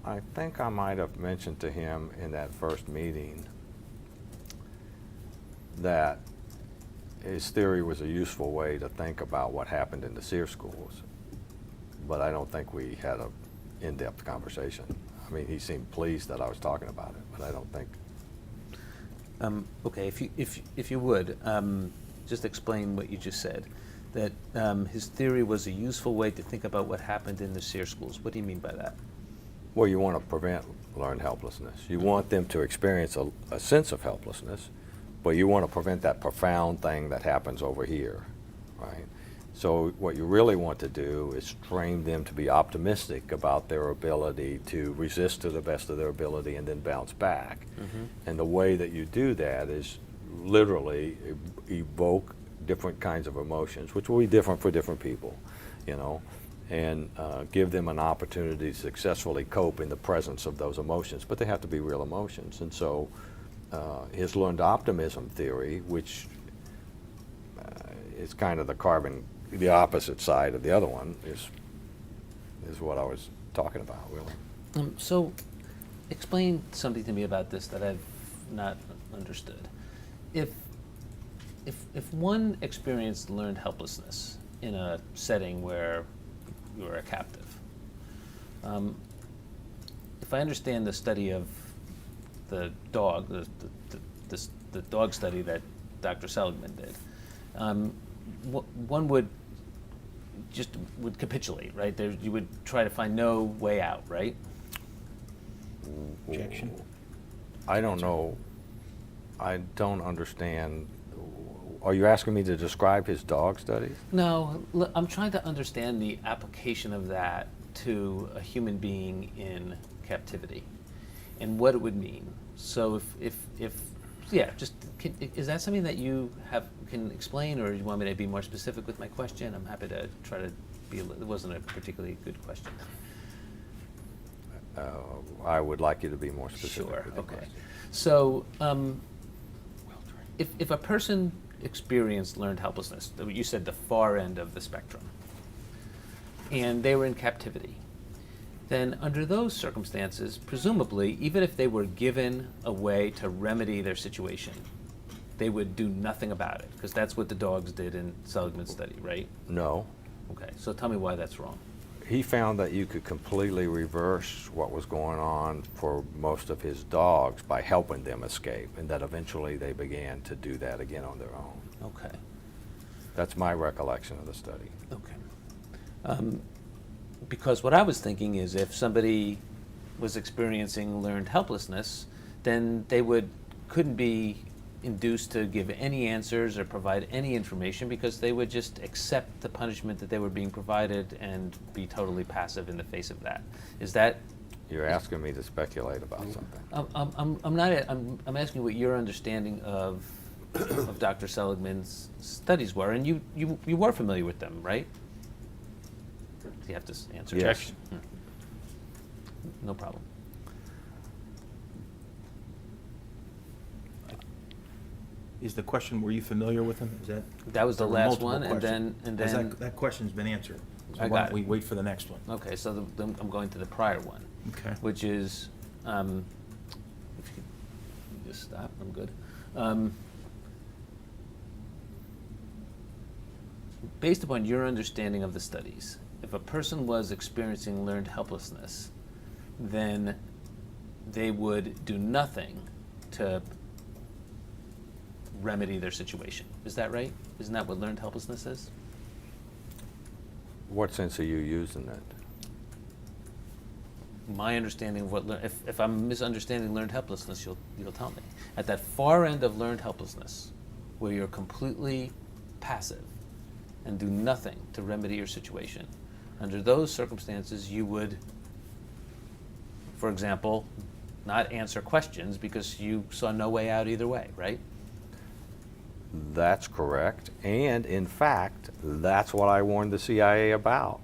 [SPEAKER 6] I think I might have mentioned to him in that first meeting that his theory was a useful way to think about what happened in the SEER schools, but I don't think we had an in-depth conversation. I mean, he seemed pleased that I was talking about it, but I don't think.
[SPEAKER 3] Okay, if you would, just explain what you just said, that his theory was a useful way to think about what happened in the SEER schools. What do you mean by that?
[SPEAKER 6] Well, you want to prevent learned helplessness. You want them to experience a sense of helplessness, but you want to prevent that profound thing that happens over here, right? So what you really want to do is train them to be optimistic about their ability to resist to the best of their ability and then bounce back. And the way that you do that is literally evoke different kinds of emotions, which will be different for different people, you know, and give them an opportunity to successfully cope in the presence of those emotions, but they have to be real emotions. And so his learned optimism theory, which is kind of the opposite side of the other one, is what I was talking about, really.
[SPEAKER 3] So explain something to me about this that I've not understood. If one experienced learned helplessness in a setting where you were a captive, if I understand the study of the dog, the dog study that Dr. Seligman did, one would capitulate, right? You would try to find no way out, right?
[SPEAKER 5] Objection.
[SPEAKER 6] I don't know. I don't understand. Are you asking me to describe his dog studies?
[SPEAKER 3] No, I'm trying to understand the application of that to a human being in captivity and what it would mean. So if yeah, just, is that something that you can explain, or you want me to be more specific with my question? I'm happy to try to be, it wasn't a particularly good question.
[SPEAKER 6] I would like you to be more specific.
[SPEAKER 3] Sure,
[SPEAKER 6] with your
[SPEAKER 3] okay.
[SPEAKER 6] question.
[SPEAKER 3] So, if a person experienced learned helplessness, you said the far end of the spectrum, and they were in captivity, then under those circumstances, presumably, even if they were given a way to remedy their situation, they would do nothing about it, because that's what the dogs did in Seligman's study, right?
[SPEAKER 6] No.
[SPEAKER 3] Okay, so tell me why that's wrong.
[SPEAKER 6] He found that you could completely reverse what was going on for most of his dogs by helping them escape, and that eventually they began to do that again on their own.
[SPEAKER 3] Okay,
[SPEAKER 6] That's my recollection of the study.
[SPEAKER 3] okay. Because what I was thinking is if somebody was experiencing learned helplessness, then they couldn't be induced to give any answers or provide any information, because they would just accept the punishment that they were being provided and be totally passive in the face of that. Is that?
[SPEAKER 6] You're asking me to speculate about something.
[SPEAKER 3] I'm asking what your understanding of Dr. Seligman's studies were, and you were familiar with them, right? You have to answer.
[SPEAKER 6] Yes.
[SPEAKER 3] No problem.
[SPEAKER 5] Is the question, were you familiar with them? Is that?
[SPEAKER 3] That was the
[SPEAKER 5] there were
[SPEAKER 3] last
[SPEAKER 5] multiple
[SPEAKER 3] one, and
[SPEAKER 5] questions.
[SPEAKER 3] then
[SPEAKER 5] That question's been answered. So
[SPEAKER 3] I
[SPEAKER 5] why
[SPEAKER 3] got
[SPEAKER 5] don't
[SPEAKER 3] it.
[SPEAKER 5] we wait for the next one?
[SPEAKER 3] Okay, so I'm going to the prior one,
[SPEAKER 5] Okay.
[SPEAKER 3] which is, if you could just stop, I'm good. Based upon your understanding of the studies, if a person was experiencing learned helplessness, then they would do nothing to remedy their situation. Is that right? Isn't that what learned helplessness is?
[SPEAKER 6] What sense are you using that?
[SPEAKER 3] My understanding of what, if I'm misunderstanding learned helplessness, you'll tell me. At that far end of learned helplessness, where you're completely passive and do nothing to remedy your situation, under those circumstances, you would, for example, not answer questions because you saw no way out either way, right?
[SPEAKER 6] That's correct. And in fact, that's what I warned the CIA about.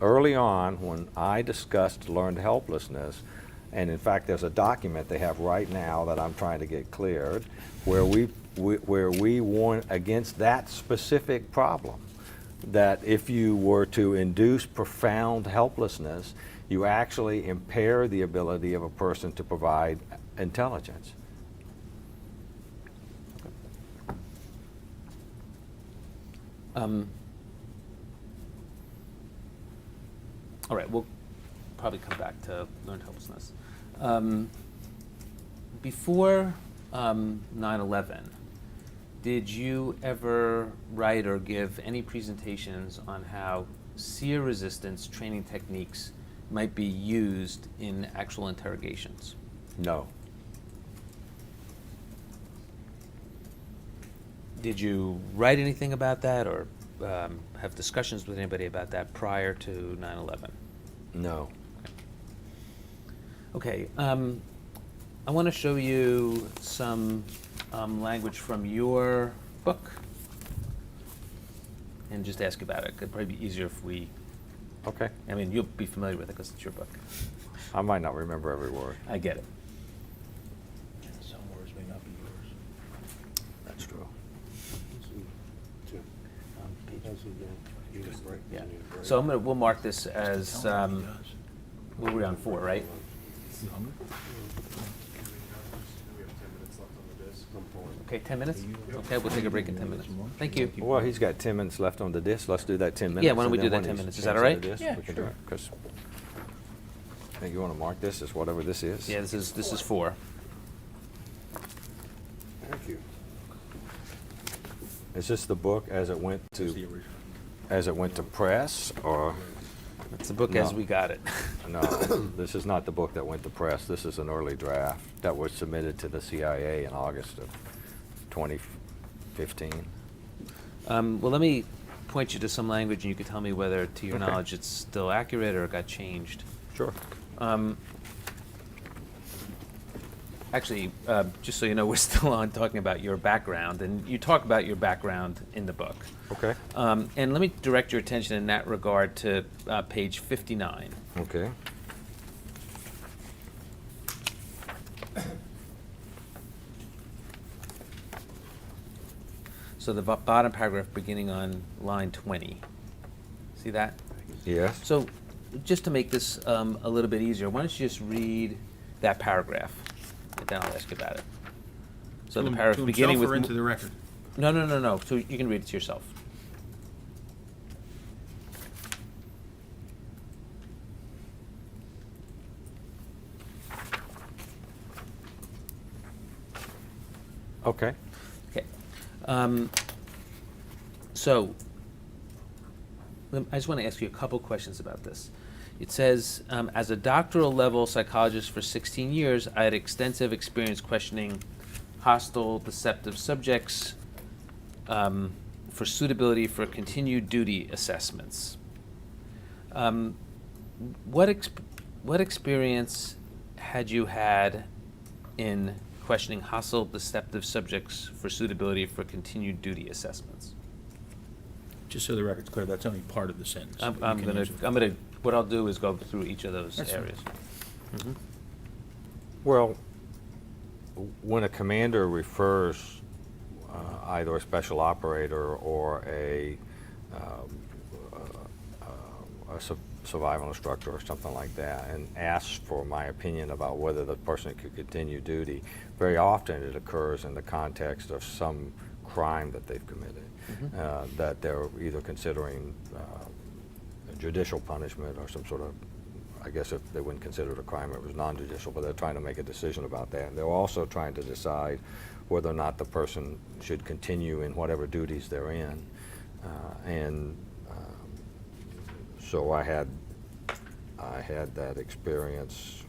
[SPEAKER 6] Early on, when I discussed learned helplessness, and in fact, there's a document they have right now that I'm trying to get cleared, where we warn against that specific problem, that if you were to induce profound helplessness, you actually impair the ability of a person to provide intelligence.
[SPEAKER 3] All right, we'll probably come back to learned helplessness. Before 9/11, did you ever write or give any presentations on how sear resistance training techniques might be used in actual interrogations?
[SPEAKER 6] No.
[SPEAKER 3] Did you write anything about that, or have discussions with anybody about that prior to 9/11?
[SPEAKER 6] No.
[SPEAKER 3] Okay, I want to show you some language from your book and just ask about it. It'd probably be easier if we,
[SPEAKER 6] Okay.
[SPEAKER 3] I mean, you'll be familiar with it because it's your book.
[SPEAKER 6] I might not remember every word.
[SPEAKER 3] I get it.
[SPEAKER 5] Some words may not be yours.
[SPEAKER 6] That's true.
[SPEAKER 3] Yeah. So we'll mark this as,
[SPEAKER 5] Tell me what he does.
[SPEAKER 3] what were we on 4, right?
[SPEAKER 5] You hungry?
[SPEAKER 3] Okay, 10 minutes? Okay, we'll take a break in 10 minutes. Thank you.
[SPEAKER 6] Well, he's got 10 minutes left on the disc. Let's do that 10 minutes.
[SPEAKER 3] Yeah, why don't we
[SPEAKER 6] and
[SPEAKER 3] do
[SPEAKER 6] then
[SPEAKER 3] that
[SPEAKER 6] when
[SPEAKER 3] 10
[SPEAKER 6] he's
[SPEAKER 3] minutes? Is that all
[SPEAKER 6] finished
[SPEAKER 3] right?
[SPEAKER 6] with the disc,
[SPEAKER 3] Yeah,
[SPEAKER 6] we can do
[SPEAKER 3] sure.
[SPEAKER 6] it, 'cause I think you want to mark this as whatever this is.
[SPEAKER 3] Yeah, this is 4.
[SPEAKER 6] Thank you. Is this the book as it went
[SPEAKER 5] It's the
[SPEAKER 6] to
[SPEAKER 5] original.
[SPEAKER 6] press, or
[SPEAKER 3] It's the book as
[SPEAKER 6] No.
[SPEAKER 3] we got it.
[SPEAKER 6] no? This is not the book that went to press. This is an early draft that was submitted to the CIA in August of 15.
[SPEAKER 3] Well, let me point you to some language, and you can tell me whether, to your
[SPEAKER 6] Okay.
[SPEAKER 3] knowledge, it's still accurate or got changed.
[SPEAKER 6] Sure.
[SPEAKER 3] Actually, just so you know, we're still on talking about your background, and you talk about your background in the book.
[SPEAKER 6] Okay.
[SPEAKER 3] And let me direct your attention in that regard to page 59.
[SPEAKER 6] Okay.
[SPEAKER 3] So the bottom paragraph beginning on line 20. See that?
[SPEAKER 6] Yes.
[SPEAKER 3] So just to make this a little bit easier, why don't you just read that paragraph, and then I'll ask you about it. So the paragraph
[SPEAKER 5] To
[SPEAKER 3] beginning
[SPEAKER 5] himself
[SPEAKER 3] with...
[SPEAKER 5] or into the record?
[SPEAKER 3] No. So you can read it to yourself.
[SPEAKER 6] Okay.
[SPEAKER 3] Okay. So I just want to ask you a couple questions about this. It says, as a doctoral level psychologist for 16 years, I had extensive experience questioning hostile, deceptive subjects for suitability for continued duty assessments. What experience had you had in questioning hostile, deceptive subjects for suitability for continued duty assessments?
[SPEAKER 5] Just so the record's clear, that's only part of the sentence.
[SPEAKER 3] I'm
[SPEAKER 5] but you can answer.
[SPEAKER 3] gonna, what I'll do is go through each of those
[SPEAKER 5] That's fine.
[SPEAKER 3] areas.
[SPEAKER 6] Well, when a commander refers either a special operator or a survival instructor or something like that and asks for my opinion about whether the person could continue duty, very often it occurs in the context of some crime that they've committed, that they're either considering judicial punishment or some sort of, I guess if they wouldn't consider it a crime, it was non-judicial, but they're trying to make a decision about that. And they're also trying to decide whether or not the person should continue in whatever duties they're in. So I had that experience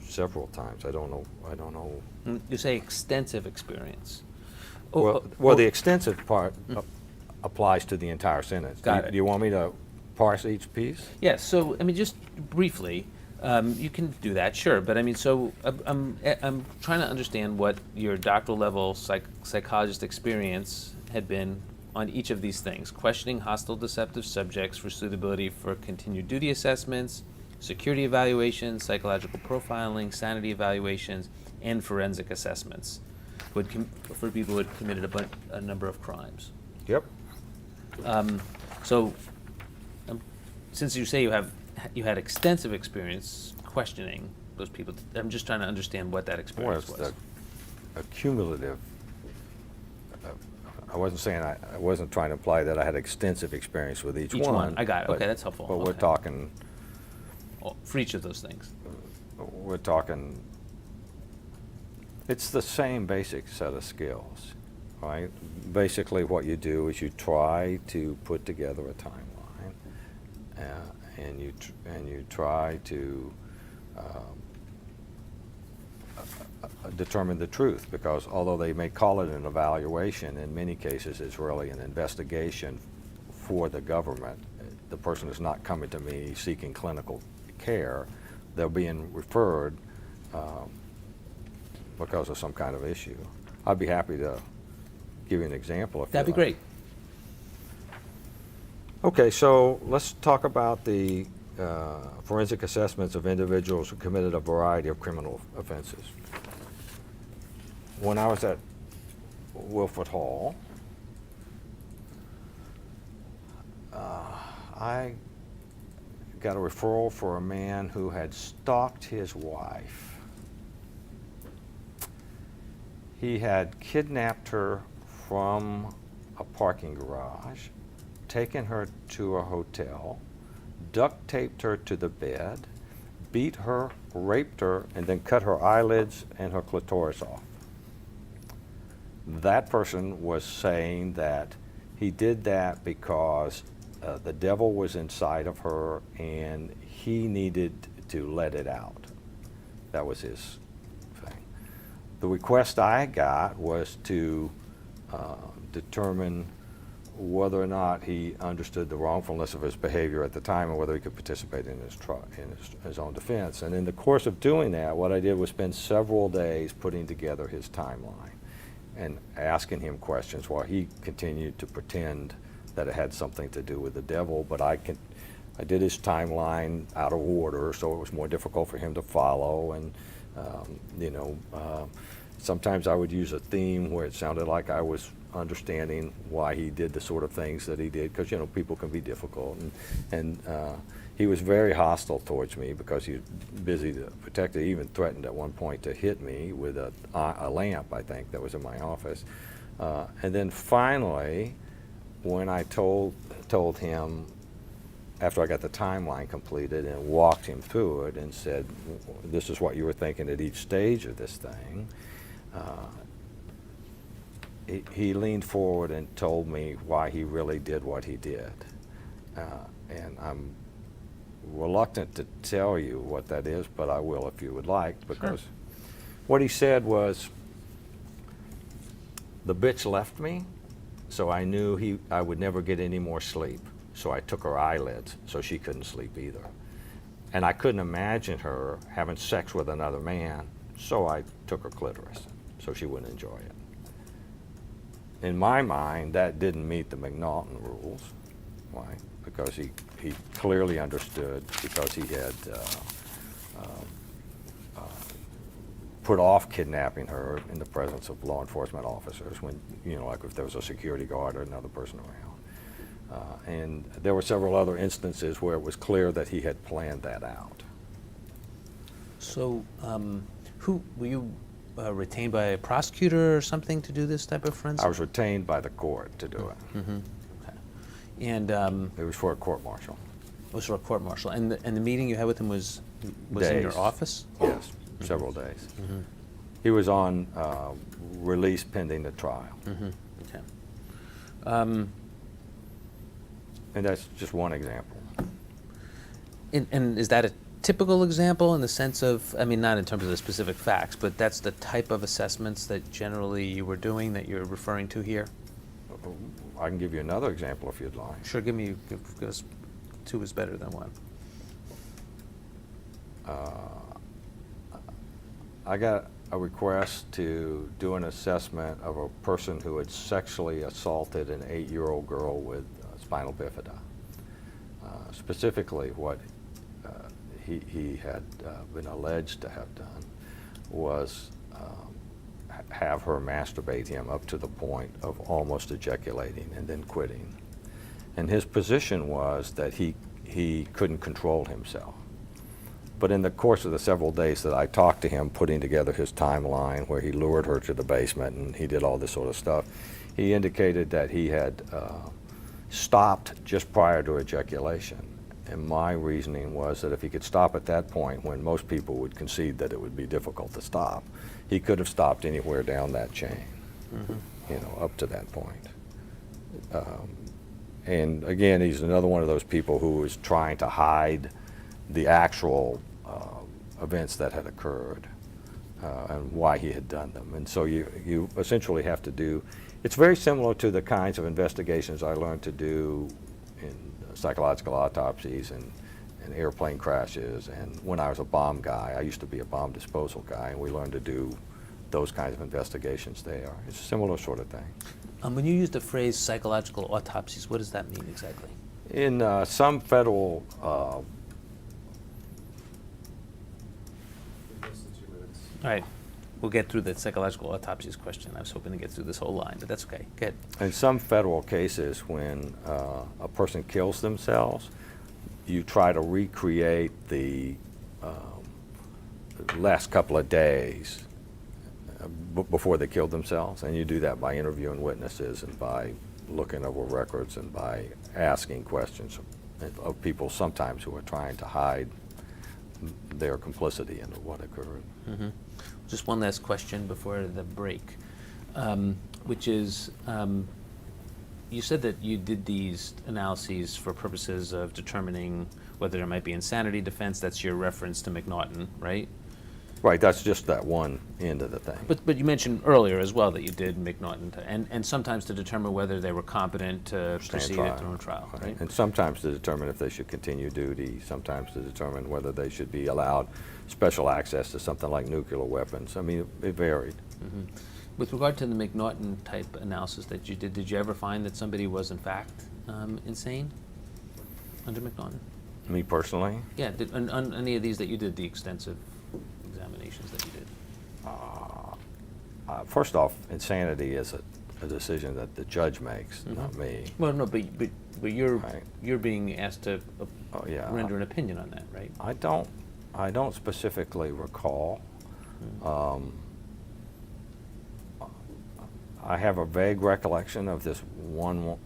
[SPEAKER 6] several times. I don't know.
[SPEAKER 3] You say extensive experience.
[SPEAKER 6] Well, the extensive part applies to the entire sentence.
[SPEAKER 3] Got it.
[SPEAKER 6] Do you want me to parse each piece?
[SPEAKER 3] Yes, so, I mean, just briefly, you can do that, sure, but I mean, so, I'm trying to understand what your doctoral level psychologist experience had been on each of these things: questioning hostile, deceptive subjects for suitability for continued duty assessments, security evaluations, psychological profiling, sanity evaluations, and forensic assessments for people who had committed a number of crimes.
[SPEAKER 6] Yep.
[SPEAKER 3] So, since you say you had extensive experience questioning those people, I'm just trying to understand what that
[SPEAKER 6] Well,
[SPEAKER 3] experience
[SPEAKER 6] it's
[SPEAKER 3] was.
[SPEAKER 6] a cumulative. I wasn't trying to imply that I had extensive experience with each one.
[SPEAKER 3] I got it.
[SPEAKER 6] but-
[SPEAKER 3] Okay, that's helpful.
[SPEAKER 6] But we're
[SPEAKER 3] Okay.
[SPEAKER 6] talking.
[SPEAKER 3] For each of those things.
[SPEAKER 6] We're talking. It's the same basic set of skills, right? Basically, what you do is you try to put together a timeline, and you try to determine the truth, because although they may call it an evaluation, in many cases it's really an investigation for the government. The person is not coming to me seeking clinical care. They're being referred because of some kind of issue. I'd be happy to give you an example if
[SPEAKER 3] That'd be
[SPEAKER 6] you like.
[SPEAKER 3] great.
[SPEAKER 6] Okay, so let's talk about the forensic assessments of individuals who committed a variety of criminal offenses. When I was at Wilford Hall, I got a referral for a man who had stalked his wife. He had kidnapped her from a parking garage, taken her to a hotel, duct taped her to the bed, beat her, raped her, and then cut her eyelids and her clitoris off. That person was saying that he did that because the devil was inside of her and he needed to let it out. That was his thing. The request I got was to determine whether or not he understood the wrongfulness of his behavior at the time and whether he could participate in his own defense. And in the course of doing that, what I did was spend several days putting together his timeline and asking him questions while he continued to pretend that it had something to do with the devil. But I did his timeline out of order, so it was more difficult for him to follow. And sometimes I would use a theme where it sounded like I was understanding why he did the sort of things that he did, because people can be difficult, and he was very hostile towards me because he was busy to protect it. He even threatened at one point to hit me with a lamp, I think, that was in my office. And then finally, when I told him, after I got the timeline completed and walked him through it and said, this is what you were thinking at each stage of this thing, he leaned forward and told me why he really did what he did. And I'm reluctant to tell you what that is, but I will if you would like, because what he said was, the bitch left me, so I knew I would never get any more sleep. So I took her eyelids so she couldn't sleep either. And I couldn't imagine her having sex with another man, so I took her clitoris so she wouldn't enjoy it. In my mind, that didn't meet the McNaughton rules. Why? Because he clearly understood, because he had put off kidnapping her in the presence of law enforcement officers when, like if there was a security guard or another person around. And there were several other instances where it was clear that he had planned that out.
[SPEAKER 3] So, were you retained by a prosecutor or something to do this type of forensic?
[SPEAKER 6] I was retained by the court to do it.
[SPEAKER 3] Mm-hmm. Okay. And
[SPEAKER 6] it was for a court-martial.
[SPEAKER 3] it was for a court-martial. And the meeting you had with him was in your
[SPEAKER 6] Days.
[SPEAKER 3] office?
[SPEAKER 6] Yes, several days.
[SPEAKER 3] Mm-hmm.
[SPEAKER 6] He was on release pending the trial.
[SPEAKER 3] Mm-hmm. Okay.
[SPEAKER 6] And that's just one example.
[SPEAKER 3] And is that a typical example in the sense of, I mean, not in terms of the specific facts, but that's the type of assessments that generally you were doing that you're referring to here?
[SPEAKER 6] I can give you another example if you'd like.
[SPEAKER 3] Sure, give us two is better than one.
[SPEAKER 6] I got a request to do an assessment of a person who had sexually assaulted an 8-year-old girl with spinal bifida. Specifically, what he had been alleged to have done was have her masturbate him up to the point of almost ejaculating and then quitting. And his position was that he couldn't control himself. But in the course of the several days that I talked to him, putting together his timeline where he lured her to the basement and he did all this sort of stuff, he indicated that he had stopped just prior to ejaculation. And my reasoning was that if he could stop at that point, when most people would concede that it would be difficult to stop, he could have stopped anywhere down that chain, up to that point. And again, he's another one of those people who was trying to hide the actual events that had occurred and why he had done them. And so you essentially have to do, it's very similar to the kinds of investigations I learned to do in psychological autopsies and airplane crashes. And when I was a bomb guy, I used to be a bomb disposal guy, and we learned to do those kinds of investigations there. It's a similar sort of thing.
[SPEAKER 3] When you use the phrase psychological autopsies, what does that mean exactly?
[SPEAKER 6] In some federal
[SPEAKER 3] All right, we'll get through the psychological autopsies question. I was hoping to get through this whole line, but that's okay. Good.
[SPEAKER 6] in some federal cases, when a person kills themselves, you try to recreate the last couple of days before they killed themselves, and you do that by interviewing witnesses and by looking over records and by asking questions of people sometimes who are trying to hide their complicity in what occurred.
[SPEAKER 3] Mm-hmm. Just one last question before the break, which is, you said that you did these analyses for purposes of determining whether there might be insanity defense. That's your reference to McNaughton, right?
[SPEAKER 6] Right, that's just that one end of the thing.
[SPEAKER 3] But you mentioned earlier as well that you did McNaughton, and sometimes to determine whether they were competent to
[SPEAKER 6] Stand
[SPEAKER 3] proceed
[SPEAKER 6] trial.
[SPEAKER 3] at their own trial, right?
[SPEAKER 6] And sometimes to determine if they should continue duty, sometimes to determine whether they should be allowed special access to something like nuclear weapons. I mean, it varied.
[SPEAKER 3] With regard to the McNaughton type analysis that you did you ever find that somebody was in fact insane under McNaughton?
[SPEAKER 6] Me personally,
[SPEAKER 3] Yeah, on any of these that you did, the extensive examinations that you did?
[SPEAKER 6] first off, insanity is a decision that the judge makes, not me.
[SPEAKER 3] Well, no, but you're
[SPEAKER 6] Right.
[SPEAKER 3] you're being asked to
[SPEAKER 6] Oh, yeah.
[SPEAKER 3] render an opinion on that, right?
[SPEAKER 6] I don't specifically recall. I have a vague recollection of this one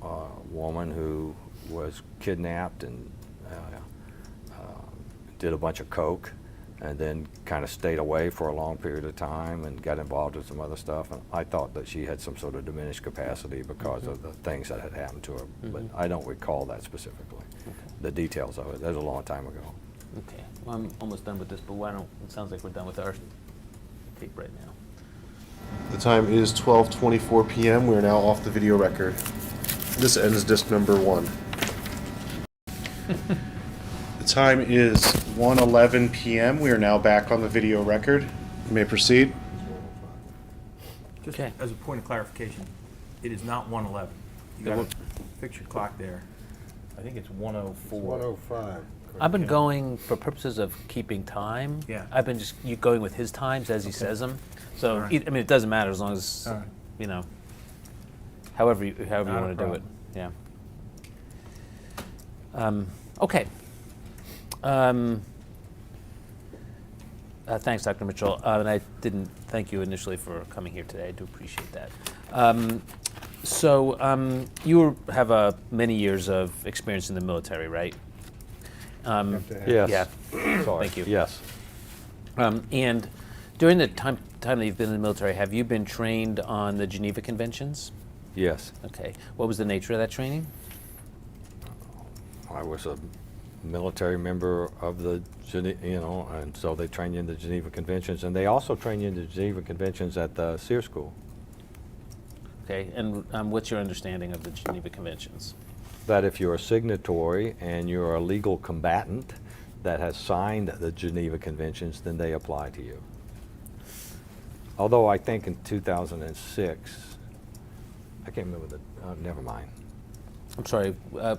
[SPEAKER 6] woman who was kidnapped and did a bunch of coke, and then kind of stayed away for a long period of time and got involved in some other stuff. And I thought that she had some sort of diminished capacity because of the things that had happened to her, but I don't recall that specifically. The details of it. That was a long time ago.
[SPEAKER 3] Okay, well, I'm almost done with this, but why don't, it sounds like we're done with our tape right now.
[SPEAKER 1] The time is 12:24 p.m. We are now off the video record. This ends disc number 1. The time is 1:11 p.m. We are now back on the video record. You may proceed.
[SPEAKER 5] Just
[SPEAKER 3] Okay.
[SPEAKER 5] as a point of clarification, it is not 1:11. You
[SPEAKER 3] Yeah,
[SPEAKER 5] got to fix your clock there. I think it's 1:04.
[SPEAKER 7] 105.
[SPEAKER 3] I've been going, for purposes of keeping time,
[SPEAKER 5] Yeah.
[SPEAKER 3] I've been just going with his times as he says them. So,
[SPEAKER 5] All right.
[SPEAKER 3] I mean, it doesn't matter as long as,
[SPEAKER 5] All right.
[SPEAKER 3] you know, however you
[SPEAKER 5] Not a
[SPEAKER 3] want to do it.
[SPEAKER 5] problem.
[SPEAKER 3] Yeah. Okay. Thanks, Dr. Mitchell. And I didn't thank you initially for coming here today. I do appreciate that. You have many years of experience in the military, right?
[SPEAKER 6] Yes.
[SPEAKER 3] Yeah.
[SPEAKER 6] Sorry.
[SPEAKER 3] Thank you.
[SPEAKER 6] Yes.
[SPEAKER 3] And during the time that you've been in the military, have you been trained on the Geneva Conventions?
[SPEAKER 6] Yes.
[SPEAKER 3] Okay. What was the nature of that training?
[SPEAKER 6] I was a military member of the, and so they train you in the Geneva Conventions, and they also train you in the Geneva Conventions at the SEER School.
[SPEAKER 3] Okay. And what's your understanding of the Geneva Conventions?
[SPEAKER 6] That if you're a signatory and you're a legal combatant that has signed the Geneva Conventions, then they apply to you. Although I think in 2006, I can't remember never mind.
[SPEAKER 3] I'm sorry. You were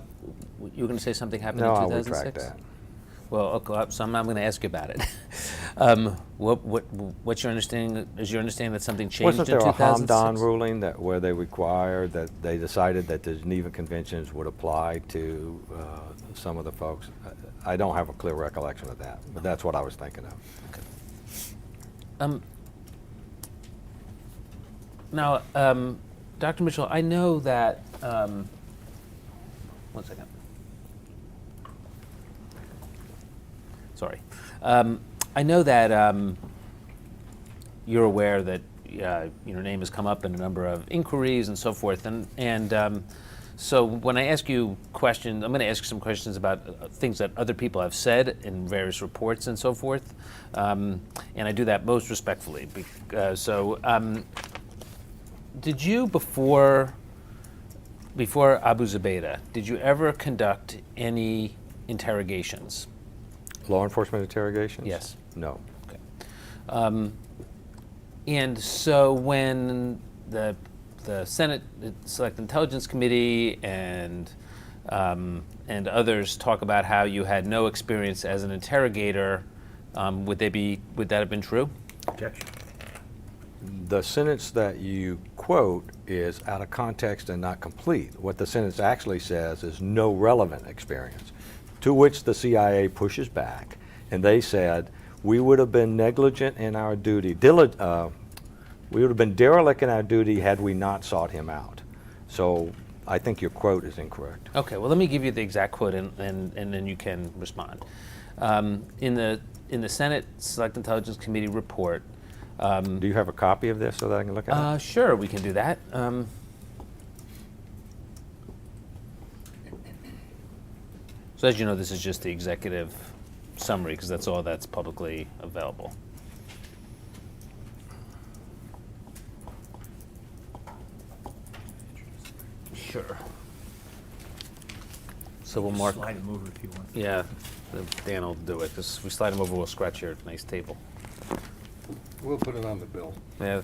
[SPEAKER 3] going to say something happened
[SPEAKER 6] No,
[SPEAKER 3] in
[SPEAKER 6] I'll
[SPEAKER 3] 2006?
[SPEAKER 6] retract that.
[SPEAKER 3] Well, okay, so I'm going to ask you about it. What's your understanding? Is your understanding that something changed
[SPEAKER 6] Wasn't
[SPEAKER 3] in
[SPEAKER 6] there a
[SPEAKER 3] 2006?
[SPEAKER 6] Hamdan ruling where they required that they decided that the Geneva Conventions would apply to some of the folks? I don't have a clear recollection of that, but that's what I was thinking of.
[SPEAKER 3] Now, Dr. Mitchell, I know that. One second. Sorry. I know that you're aware that your name has come up in a number of inquiries and so forth, and so when I ask you questions, I'm going to ask you some questions about things that other people have said in various reports and so forth, and I do that most respectfully. Did you before Abu Zubaydah, did you ever conduct any interrogations?
[SPEAKER 6] Law enforcement interrogations?
[SPEAKER 3] Yes.
[SPEAKER 6] No.
[SPEAKER 3] Okay. And so when the Senate Select Intelligence Committee and others talk about how you had no experience as an interrogator, would that have been true?
[SPEAKER 5] Objection.
[SPEAKER 6] The sentence that you quote is out of context and not complete. What the sentence actually says is no relevant experience, to which the CIA pushes back, and they said, we would have been negligent in our duty, we would have been derelict in our duty had we not sought him out. So I think your quote is incorrect.
[SPEAKER 3] Okay, well, let me give you the exact quote, and then you can respond. In the Senate Select Intelligence Committee report.
[SPEAKER 6] Do you have a copy of this so that I can look at it?
[SPEAKER 3] Sure, we can do that. So as you know, this is just the executive summary because that's all that's publicly available. Sure. So we'll mark.
[SPEAKER 5] Slide them over if you want.
[SPEAKER 3] Yeah, Dan will do it. Because if we slide them over, we'll scratch your nice table.
[SPEAKER 6] We'll put it on the bill.
[SPEAKER 3] Yeah.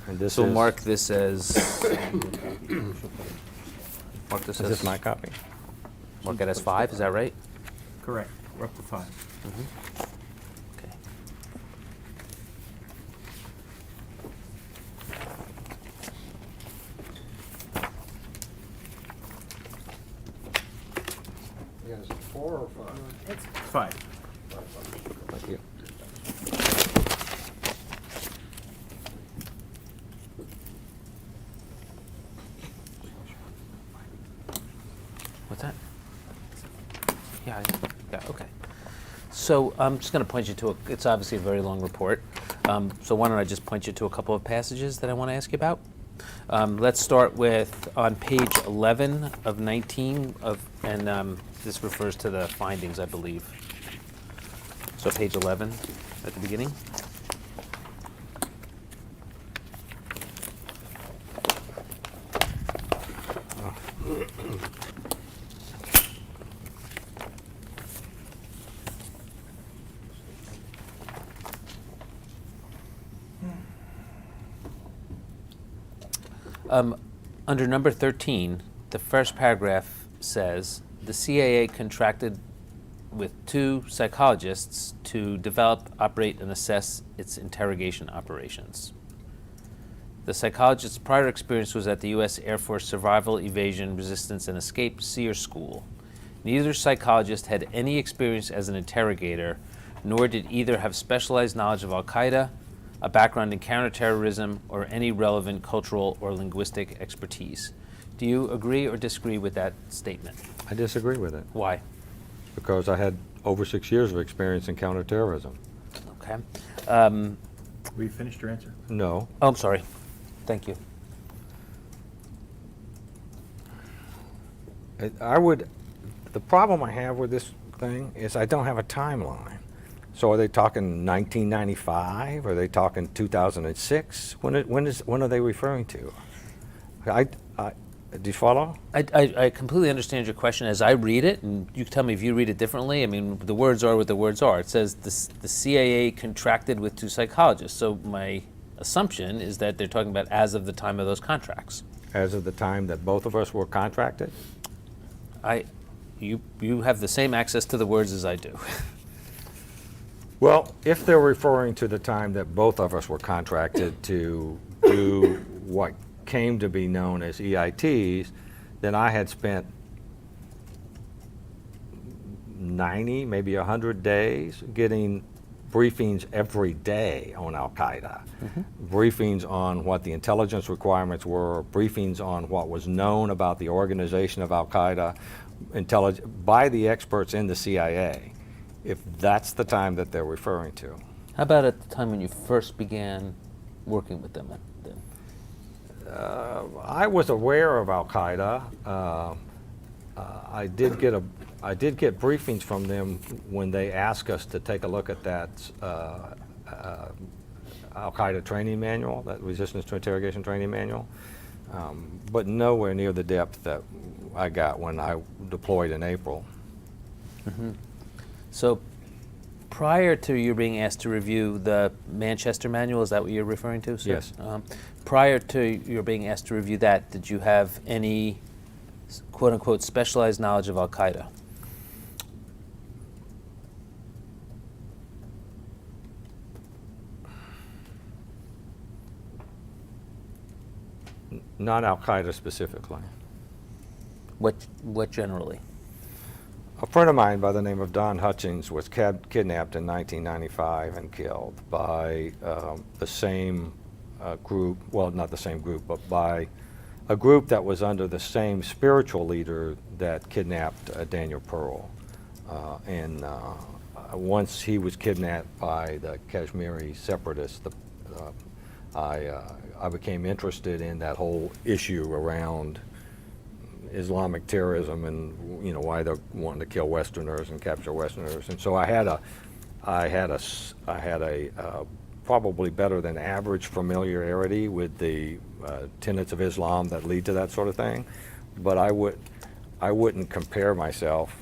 [SPEAKER 6] And this
[SPEAKER 3] So
[SPEAKER 6] is,
[SPEAKER 3] mark this as. Mark this
[SPEAKER 6] is
[SPEAKER 3] as.
[SPEAKER 6] this my copy?
[SPEAKER 3] Mark it as 5. Is that right?
[SPEAKER 5] Correct. We're up to 5.
[SPEAKER 3] Okay.
[SPEAKER 6] Yeah, is it 4 or 5?
[SPEAKER 5] It's 5.
[SPEAKER 6] Thank you.
[SPEAKER 3] What's that? Yeah, yeah, okay. So I'm just going to point you to it's obviously a very long report. So why don't I just point you to a couple of passages that I want to ask you about? Let's start with on page 11 of 19 and this refers to the findings, I believe. So page 11 at the beginning. Under number 13, the first paragraph says, the CAA contracted with 2 psychologists to develop, operate, and assess its interrogation operations. The psychologist's prior experience was at the U.S. Air Force Survival, Evasion, Resistance, and Escape SEER School. Neither psychologist had any experience as an interrogator, nor did either have specialized knowledge of Al-Qaeda, a background in counterterrorism, or any relevant cultural or linguistic expertise. Do you agree or disagree with that statement?
[SPEAKER 6] I disagree with it
[SPEAKER 3] Why?
[SPEAKER 6] because I had over 6 years of experience in counterterrorism.
[SPEAKER 3] Okay.
[SPEAKER 5] Were you finished your answer?
[SPEAKER 6] No.
[SPEAKER 3] Oh, I'm sorry. Thank you.
[SPEAKER 6] The problem I have with this thing is I don't have a timeline. So are they talking 1995? Are they talking 2006? When are they referring to? Do you follow?
[SPEAKER 3] I completely understand your question as I read it, and you can tell me if you read it differently. I mean, the words are what the words are. It says the CAA contracted with 2 psychologists. So my assumption is that they're talking about as of the time of those contracts.
[SPEAKER 6] As of the time that both of us were contracted?
[SPEAKER 3] You have the same access to the words as I do.
[SPEAKER 6] Well, if they're referring to the time that both of us were contracted to do what came to be known as EITs, then I had spent 90, maybe 100 days getting briefings every day on Al-Qaeda, briefings on what the intelligence requirements were, briefings on what was known about the organization of Al-Qaeda by the experts in the CIA, if that's the time that they're referring to.
[SPEAKER 3] How about at the time when you first began working with them? Then?
[SPEAKER 6] I was aware of Al-Qaeda. I did get briefings from them when they asked us to take a look at that Al-Qaeda training manual, that resistance to interrogation training manual, but nowhere near the depth that I got when I deployed in April.
[SPEAKER 3] So prior to you being asked to review the Manchester manual, is that what you're referring to, sir?
[SPEAKER 6] Yes.
[SPEAKER 3] Prior to your being asked to review that, did you have any quote-unquote specialized knowledge of Al-Qaeda?
[SPEAKER 6] Not Al-Qaeda specifically.
[SPEAKER 3] What generally?
[SPEAKER 6] A friend of mine by the name of Don Hutchings was kidnapped in 1995 and killed by the same group, well, not the same group, but by a group that was under the same spiritual leader that kidnapped Daniel Pearl. And once he was kidnapped by the Kashmiri separatists, I became interested in that whole issue around Islamic terrorism and why they're wanting to kill Westerners and capture Westerners. And so I had a probably better than average familiarity with the tenets of Islam that lead to that sort of thing. But I wouldn't compare myself.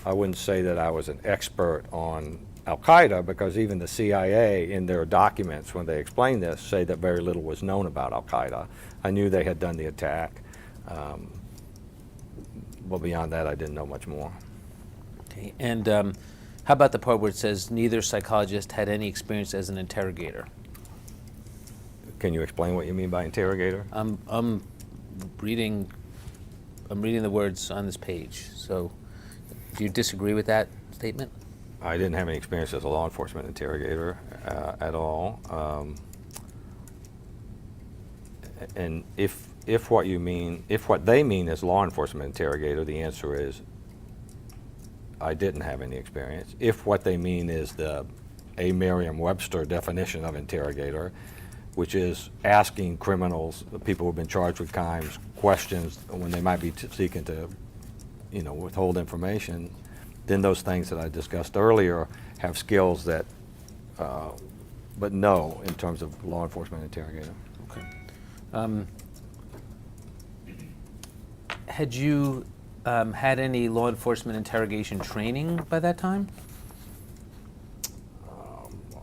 [SPEAKER 6] I wouldn't say that I was an expert on Al-Qaeda, because even the CIA in their documents, when they explain this, say that very little was known about Al-Qaeda. I knew they had done the attack. But beyond that, I didn't know much more.
[SPEAKER 3] Okay. And how about the part where it says neither psychologist had any experience as an interrogator?
[SPEAKER 6] Can you explain what you mean by interrogator?
[SPEAKER 3] I'm reading the words on this page. So, do you disagree with that statement?
[SPEAKER 6] I didn't have any experience as a law enforcement interrogator at all. And if what they mean is law enforcement interrogator, the answer is I didn't have any experience. If what they mean is the Merriam-Webster definition of interrogator, which is asking criminals, the people who've been charged with crimes, questions when they might be seeking to, withhold information, then those things that I discussed earlier have skills that, but no, in terms of law enforcement interrogator.
[SPEAKER 3] Okay. Had you had any law enforcement interrogation training by that time?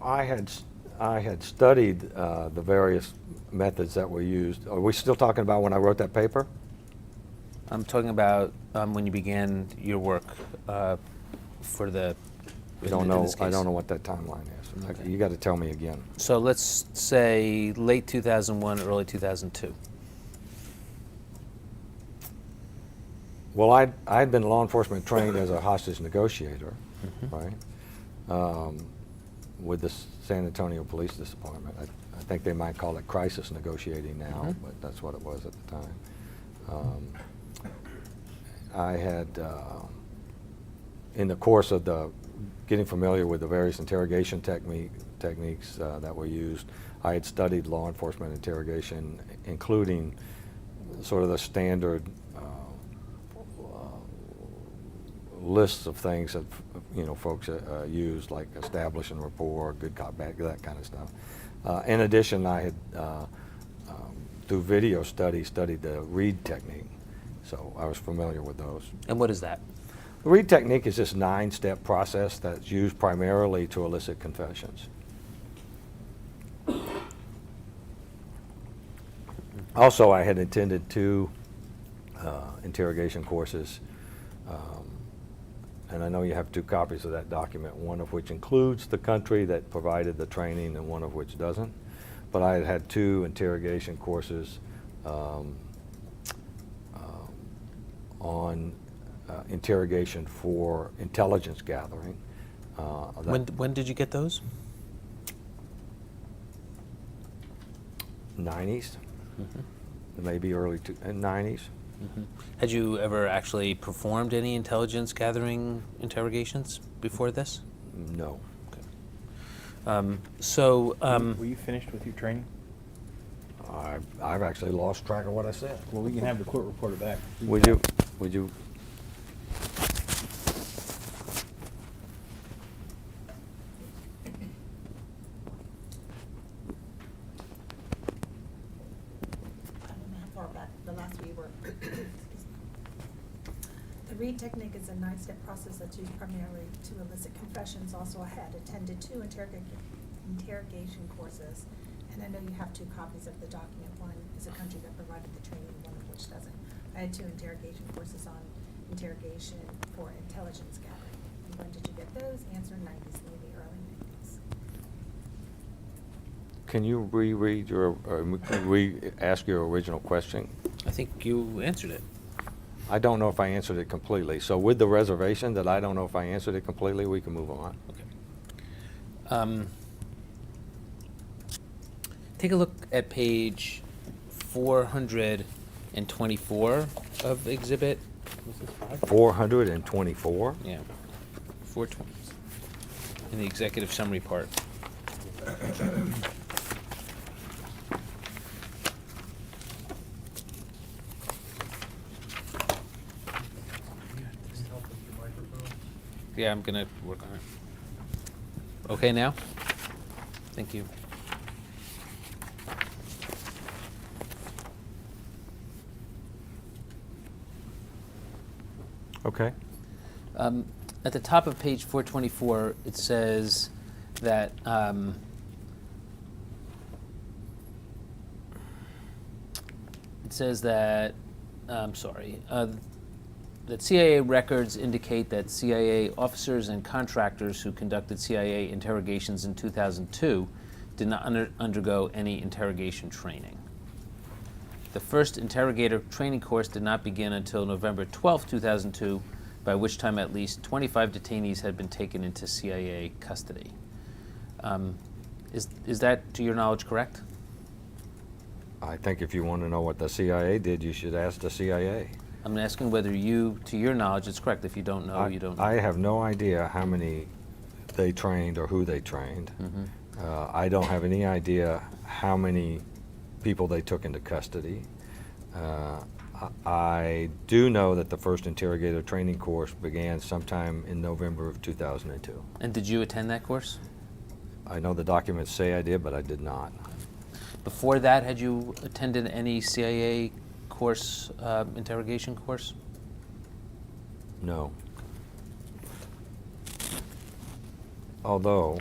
[SPEAKER 6] I had studied the various methods that were used. Are we still talking about when I wrote that paper?
[SPEAKER 3] I'm talking about when you began your work for the.
[SPEAKER 6] I don't know what that timeline is.
[SPEAKER 3] Okay.
[SPEAKER 6] You got to tell me again.
[SPEAKER 3] So let's say late 2001, early 2002.
[SPEAKER 6] Well, I'd been law enforcement trained as a hostage negotiator, right, with the San Antonio Police Department. I think they might call it crisis negotiating now, but that's what it was at the time. I had, in the course of getting familiar with the various interrogation techniques that were used, I had studied law enforcement interrogation, including sort of the standard lists of things that folks use, like establishing rapport, good cop, bad, that kind of stuff. In addition, I had through video studied the Reed technique, so I was familiar with those.
[SPEAKER 3] And what is that?
[SPEAKER 6] The Reed technique is this 9-step process that's used primarily to elicit confessions. Also, I had attended 2 interrogation courses. And I know you have 2 copies of that document, one of which includes the country that provided the training and one of which doesn't. But I had 2 interrogation courses on interrogation for intelligence gathering.
[SPEAKER 3] When did you get those?
[SPEAKER 6] 90s, maybe early 90s.
[SPEAKER 3] Had you ever actually performed any intelligence gathering interrogations before this?
[SPEAKER 6] No.
[SPEAKER 3] Okay.
[SPEAKER 5] Were you finished with your training?
[SPEAKER 6] I've actually lost track of what I said.
[SPEAKER 5] Well, we can have the court reporter back.
[SPEAKER 6] Would you?
[SPEAKER 2] I don't know how far back, the last we were. The Reed technique is a 9-step process that's used primarily to elicit confessions. Also, I had attended 2 interrogation courses, and I know you have 2 copies of the document. One is a country that provided the training, one of which doesn't. I had 2 interrogation courses on interrogation for intelligence gathering. And when did you get those? Answer: 90s, maybe early 90s.
[SPEAKER 6] Can you ask your original question?
[SPEAKER 3] I think you answered it.
[SPEAKER 6] I don't know if I answered it completely. So with the reservation that I don't know if I answered it completely, we can move on.
[SPEAKER 3] Okay. Take a look at page 424 of exhibit. Was this 5?
[SPEAKER 6] 424?
[SPEAKER 3] Yeah, 420. In the executive summary part. Yeah, I'm gonna work on it. Okay now? Thank you.
[SPEAKER 6] Okay.
[SPEAKER 3] At the top of page 424, it says that that CIA records indicate that CIA officers and contractors who conducted CIA interrogations in 2002 did not undergo any interrogation training. The first interrogator training course did not begin until November 12, 2002, by which time at least 25 detainees had been taken into CIA custody. Is that, to your knowledge, correct?
[SPEAKER 6] I think if you want to know what the CIA did, you should ask the CIA.
[SPEAKER 3] I'm asking whether you, to your knowledge, it's correct. If you don't know, you don't know.
[SPEAKER 6] I have no idea how many they trained or who they trained.
[SPEAKER 3] Mhm.
[SPEAKER 6] I don't have any idea how many people they took into custody. I do know that the first interrogator training course began sometime in November of 2002.
[SPEAKER 3] And did you attend that course?
[SPEAKER 6] I know the documents say I did, but I did not.
[SPEAKER 3] Before that, had you attended any CIA course, interrogation course?
[SPEAKER 6] No. Although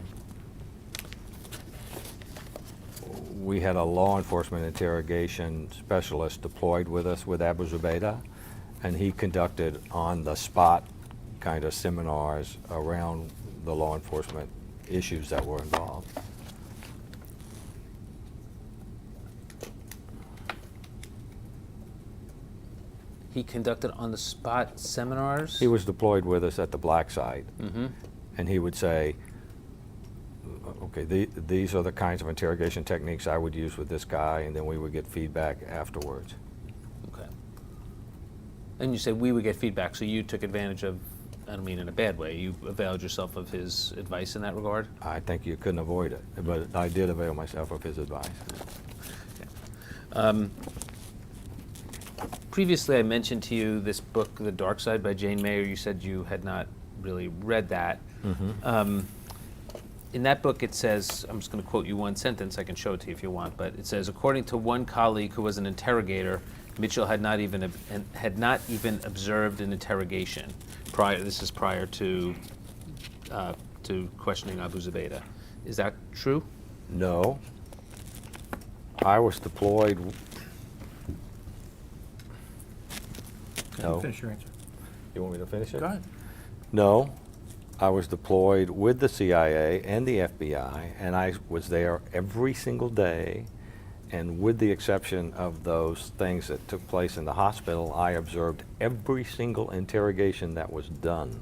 [SPEAKER 6] we had a law enforcement interrogation specialist deployed with us with Abu Zubaydah, and he conducted on-the-spot kind of seminars around the law enforcement issues that were involved.
[SPEAKER 3] He conducted on-the-spot seminars?
[SPEAKER 6] He was deployed with us at the black site,
[SPEAKER 3] Mm-hmm.
[SPEAKER 6] and he would say, okay, these are the kinds of interrogation techniques I would use with this guy, and then we would get feedback afterwards.
[SPEAKER 3] Okay. And you said we would get feedback, so you took advantage of, I don't mean in a bad way, you availed yourself of his advice in that regard?
[SPEAKER 6] I think you couldn't avoid it, but I did avail myself of his advice.
[SPEAKER 3] Previously, I mentioned to you this book, The Dark Side by Jane Mayer. You said you had not really read that.
[SPEAKER 6] Mm-hmm.
[SPEAKER 3] In that book, it says, I'm just going to quote you one sentence, I can show it to you if you want, but it says, according to one colleague who was an interrogator, Mitchell had not even observed an interrogation. This is prior to questioning Abu Zubaydah. Is that true?
[SPEAKER 6] No. I was deployed. No.
[SPEAKER 5] Finish your answer.
[SPEAKER 6] You want me to finish it?
[SPEAKER 5] Go ahead.
[SPEAKER 6] No. I was deployed with the CIA and the FBI, and I was there every single day. And with the exception of those things that took place in the hospital, I observed every single interrogation that was done.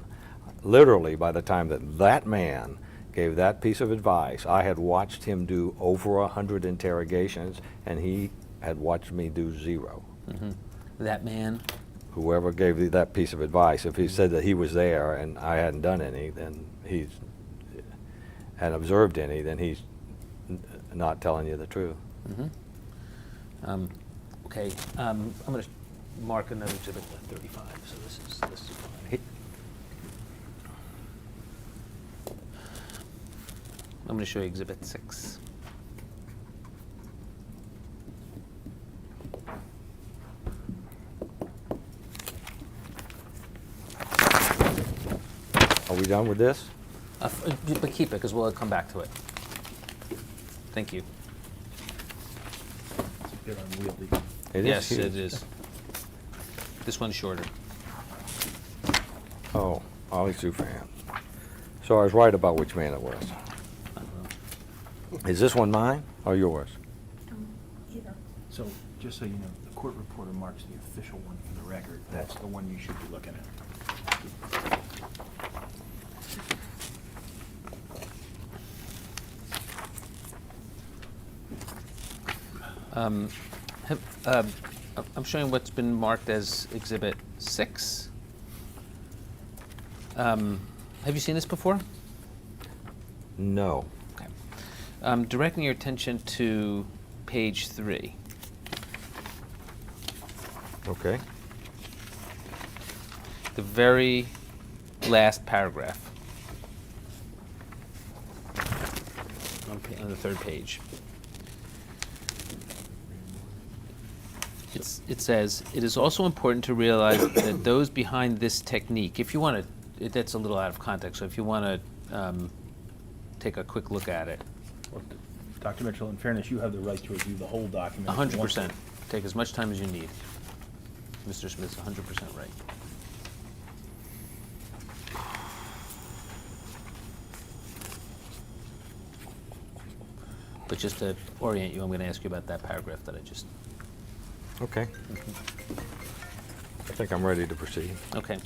[SPEAKER 6] Literally, by the time that man gave that piece of advice, I had watched him do over 100 interrogations, and he had watched me do 0.
[SPEAKER 3] Mm-hmm. That man?
[SPEAKER 6] Whoever gave you that piece of advice, if he said that he was there and I hadn't done any, then hadn't observed any, then he's not telling you the truth.
[SPEAKER 3] Mm-hmm. Okay, I'm going to mark another exhibit 35. So this is fine. I'm going to show you exhibit 6.
[SPEAKER 6] Are we done with this?
[SPEAKER 3] But keep it, because we'll come back to it. Thank you.
[SPEAKER 5] It's a bit unwieldy.
[SPEAKER 6] It is
[SPEAKER 3] Yes,
[SPEAKER 6] huge.
[SPEAKER 3] it is. This one's shorter.
[SPEAKER 6] Oh, Ollie Sufan. So I was right about which man it was. Is this one mine or yours?
[SPEAKER 2] Either.
[SPEAKER 5] So, just so you know, the court reporter marks the official one for the record. That's the one you should be looking at.
[SPEAKER 3] I'm showing what's been marked as Exhibit 6. Have you seen this before?
[SPEAKER 6] No.
[SPEAKER 3] Okay. Directing your attention to page 3.
[SPEAKER 6] Okay.
[SPEAKER 3] The very last paragraph on the third page. It says, "It is also important to realize that those behind this technique," if you want to, that's a little out of context, so if you want to take a quick look at it.
[SPEAKER 5] Well, Dr. Mitchell, in fairness, you have the right to review the whole document.
[SPEAKER 3] 100%. Take as much time as you need. Mr. Smith's 100% right. But just to orient you, I'm going to ask you about that paragraph that I just...
[SPEAKER 6] Okay. I think I'm ready to proceed.
[SPEAKER 3] Okay.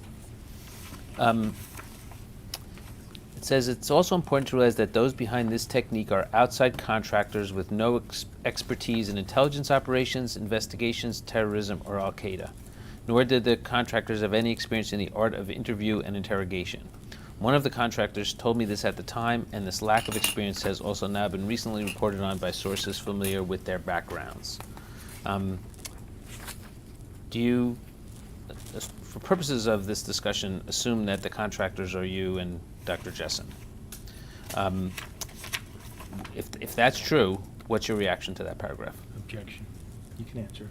[SPEAKER 3] It says it's also important to realize that those behind this technique are outside contractors with no expertise in intelligence operations, investigations, terrorism, or Al-Qaeda. Nor did the contractors have any experience in the art of interview and interrogation. One of the contractors told me this at the time, and this lack of experience has also now been recently reported on by sources familiar with their backgrounds. Do you, for purposes of this discussion, assume that the contractors are you and Dr. Jessen? If that's true, what's your reaction to that paragraph?
[SPEAKER 5] Objection. You can answer.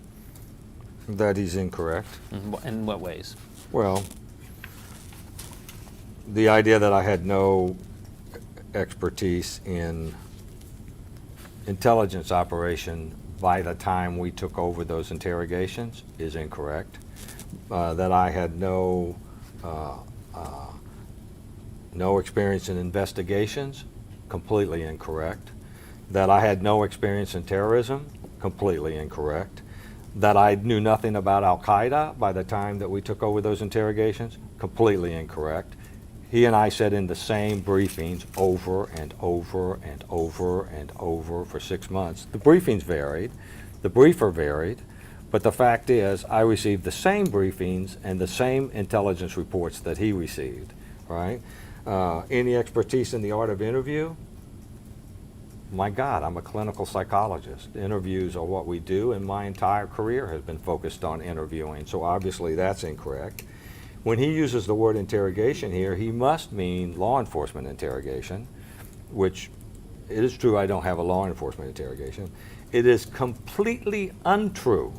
[SPEAKER 6] That is incorrect.
[SPEAKER 3] In what ways?
[SPEAKER 6] Well, the idea that I had no expertise in intelligence operation by the time we took over those interrogations is incorrect. That I had no experience in investigations, completely incorrect. That I had no experience in terrorism, completely incorrect. That I knew nothing about Al-Qaeda by the time that we took over those interrogations, completely incorrect. He and I sat in the same briefings over and over and over and over for 6 months. The briefings varied, the briefer varied, but the fact is I received the same briefings and the same intelligence reports that he received, right? Any expertise in the art of interview? My God, I'm a clinical psychologist. Interviews are what we do, and my entire career has been focused on interviewing, so obviously that's incorrect. When he uses the word interrogation here, he must mean law enforcement interrogation, which it is true I don't have a law enforcement interrogation. It is completely untrue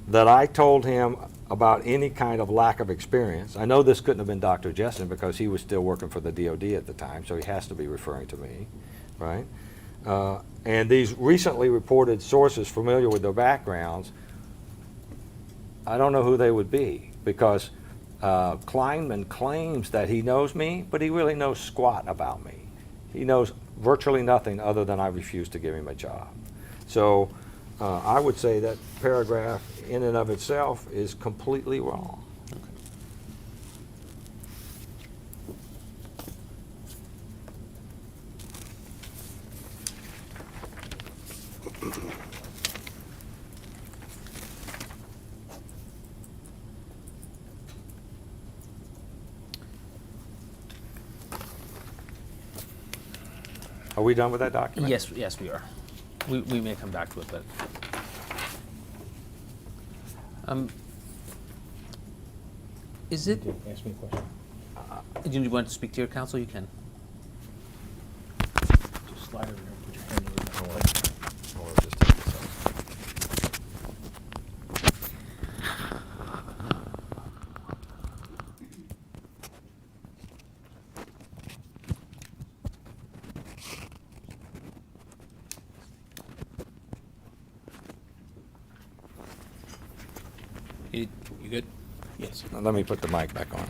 [SPEAKER 6] that I told him about any kind of lack of experience. I know this couldn't have been Dr. Jessen because he was still working for the DOD at the time, so he has to be referring to me, right? And these recently reported sources familiar with their backgrounds, I don't know who they would be, because Kleinman claims that he knows me, but he really knows squat about me. He knows virtually nothing other than I refuse to give him a job. So I would say that paragraph in and of itself is completely wrong. Are we done with that document?
[SPEAKER 3] Yes, we are. We may come back to it, but is it?
[SPEAKER 5] Ask me a question.
[SPEAKER 3] Do you want to speak to your counsel? You can.
[SPEAKER 5] Just slide over here and put your hand over the
[SPEAKER 6] Or just take this out.
[SPEAKER 3] You good?
[SPEAKER 5] Yes.
[SPEAKER 6] Now let me put the mic back on.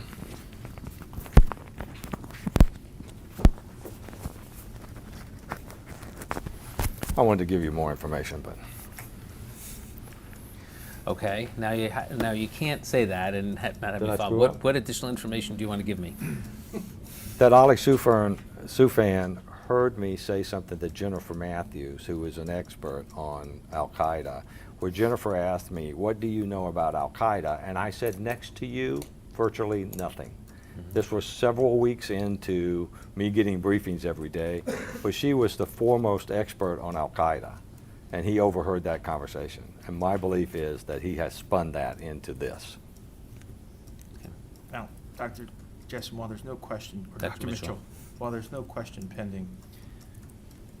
[SPEAKER 6] I wanted to give you more information, but
[SPEAKER 3] Okay. Now you can't say that and not have
[SPEAKER 6] Did
[SPEAKER 3] me
[SPEAKER 6] I
[SPEAKER 3] follow.
[SPEAKER 6] screw
[SPEAKER 3] What
[SPEAKER 6] up?
[SPEAKER 3] what additional information do you want to give me?
[SPEAKER 6] that Alex Soufan heard me say something to Jennifer Matthews, who is an expert on Al-Qaeda, where Jennifer asked me, what do you know about Al-Qaeda? And I said, next to you, virtually nothing. This was several weeks into me getting briefings every day, but she was the foremost expert on Al-Qaeda, and he overheard that conversation. And my belief is that he has spun that into this.
[SPEAKER 5] Now, Dr. Jessen, while there's no question, or
[SPEAKER 3] Dr.
[SPEAKER 5] Dr.
[SPEAKER 3] Mitchell.
[SPEAKER 5] Mitchell, while there's no question pending,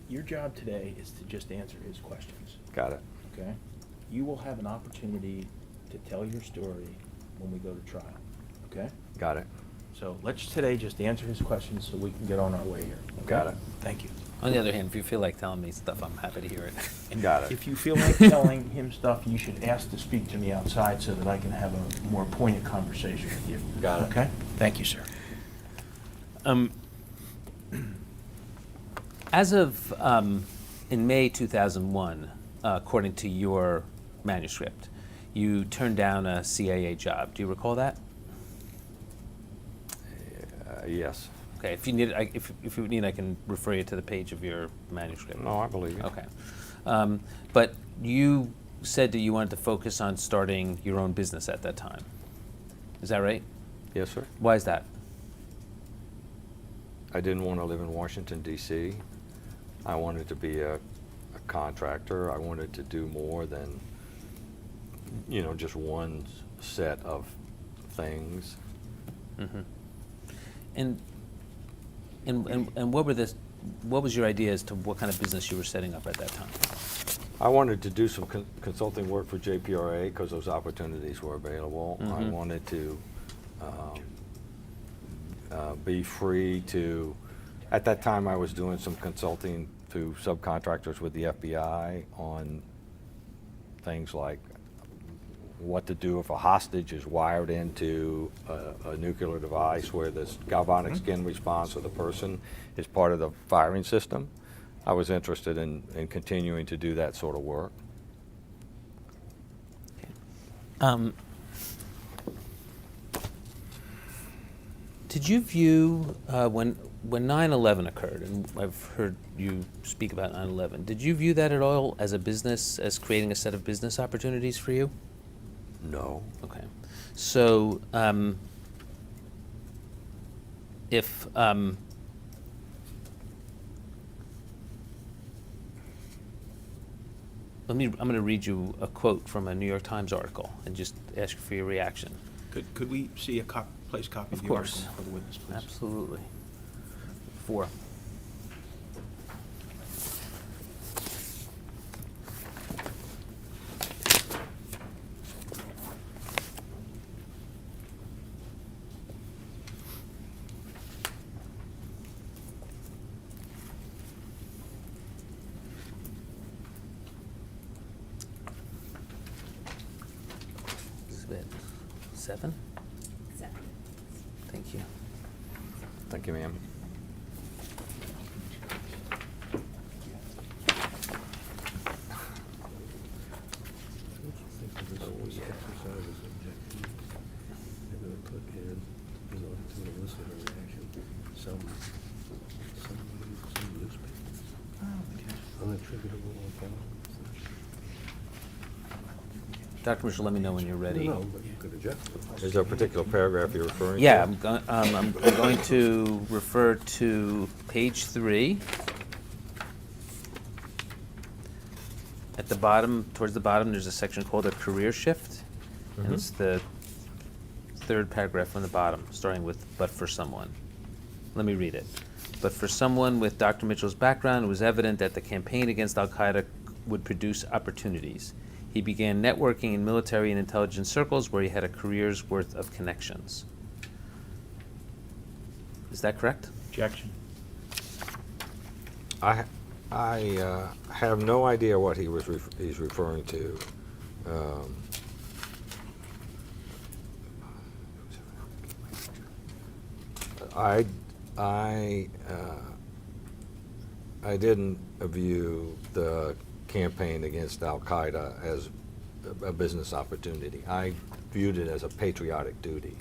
[SPEAKER 5] your job today is to just answer his questions,
[SPEAKER 6] Got it?
[SPEAKER 5] okay? You will have an opportunity to tell your story when we go to trial, okay?
[SPEAKER 6] Got it.
[SPEAKER 5] So let's today just answer his questions so we can get on our way here. Okay?
[SPEAKER 6] Got it.
[SPEAKER 5] Thank you.
[SPEAKER 3] On the other hand, if you feel like telling me stuff, I'm happy to hear it.
[SPEAKER 6] Got it.
[SPEAKER 5] If you feel like telling him stuff, you should ask to speak to me outside so that I can have a more pointed conversation with you.
[SPEAKER 6] Got it.
[SPEAKER 5] Okay? Thank you, sir.
[SPEAKER 3] As of in May 2001, according to your manuscript, you turned down a CIA job. Do you recall that?
[SPEAKER 6] Yes.
[SPEAKER 3] Okay. If you need, if you need, I can refer you to the page of your manuscript.
[SPEAKER 6] No, I believe you.
[SPEAKER 3] Okay. But you said that you wanted to focus on starting your own business at that time. Is that right?
[SPEAKER 6] Yes, sir.
[SPEAKER 3] Why is that?
[SPEAKER 6] I didn't want to live in Washington, D.C. I wanted to be a contractor. I wanted to do more than, just one set of things.
[SPEAKER 3] Mm-hmm. And what was your idea as to what kind of business you were setting up at that time?
[SPEAKER 6] I wanted to do some consulting work for JPRA because those opportunities were available. I
[SPEAKER 3] Mhm.
[SPEAKER 6] wanted to be free to, at that time I was doing some consulting to subcontractors with the FBI on things like what to do if a hostage is wired into a nuclear device where this galvanic skin response of the person is part of the firing system. I was interested in continuing to do that sort of work.
[SPEAKER 3] Did you view, when 9/11 occurred, and I've heard you speak about 9/11, did you view that at all as a business, as creating a set of business opportunities for you?
[SPEAKER 6] No.
[SPEAKER 3] Okay. So, if, I'm going to read you a quote from a New York Times article and just ask you for your reaction.
[SPEAKER 5] Could we see a place copy of
[SPEAKER 3] Of
[SPEAKER 5] the
[SPEAKER 3] course.
[SPEAKER 5] article for the witness, please?
[SPEAKER 3] Absolutely. 4. Exhibit 7?
[SPEAKER 2] 7.
[SPEAKER 3] Thank you.
[SPEAKER 6] Thank you, ma'am.
[SPEAKER 7] Unattributable account.
[SPEAKER 3] Dr. Mitchell, let me know when you're ready.
[SPEAKER 7] No, but you could adjust it.
[SPEAKER 6] Is there a particular paragraph you're referring to?
[SPEAKER 3] Yeah, I'm going to refer to page 3. At the bottom, towards the bottom, there's a section called a career shift. And it's the 3rd paragraph from the bottom, starting with, but for someone. Let me read it. But for someone with Dr. Mitchell's background, it was evident that the campaign against al-Qaeda would produce opportunities. He began networking in military and intelligence circles where he had a career's worth of connections. Is that correct?
[SPEAKER 5] Objection.
[SPEAKER 6] I have no idea what he's referring to. I didn't view the campaign against al-Qaeda as a business opportunity. I viewed it as a patriotic duty.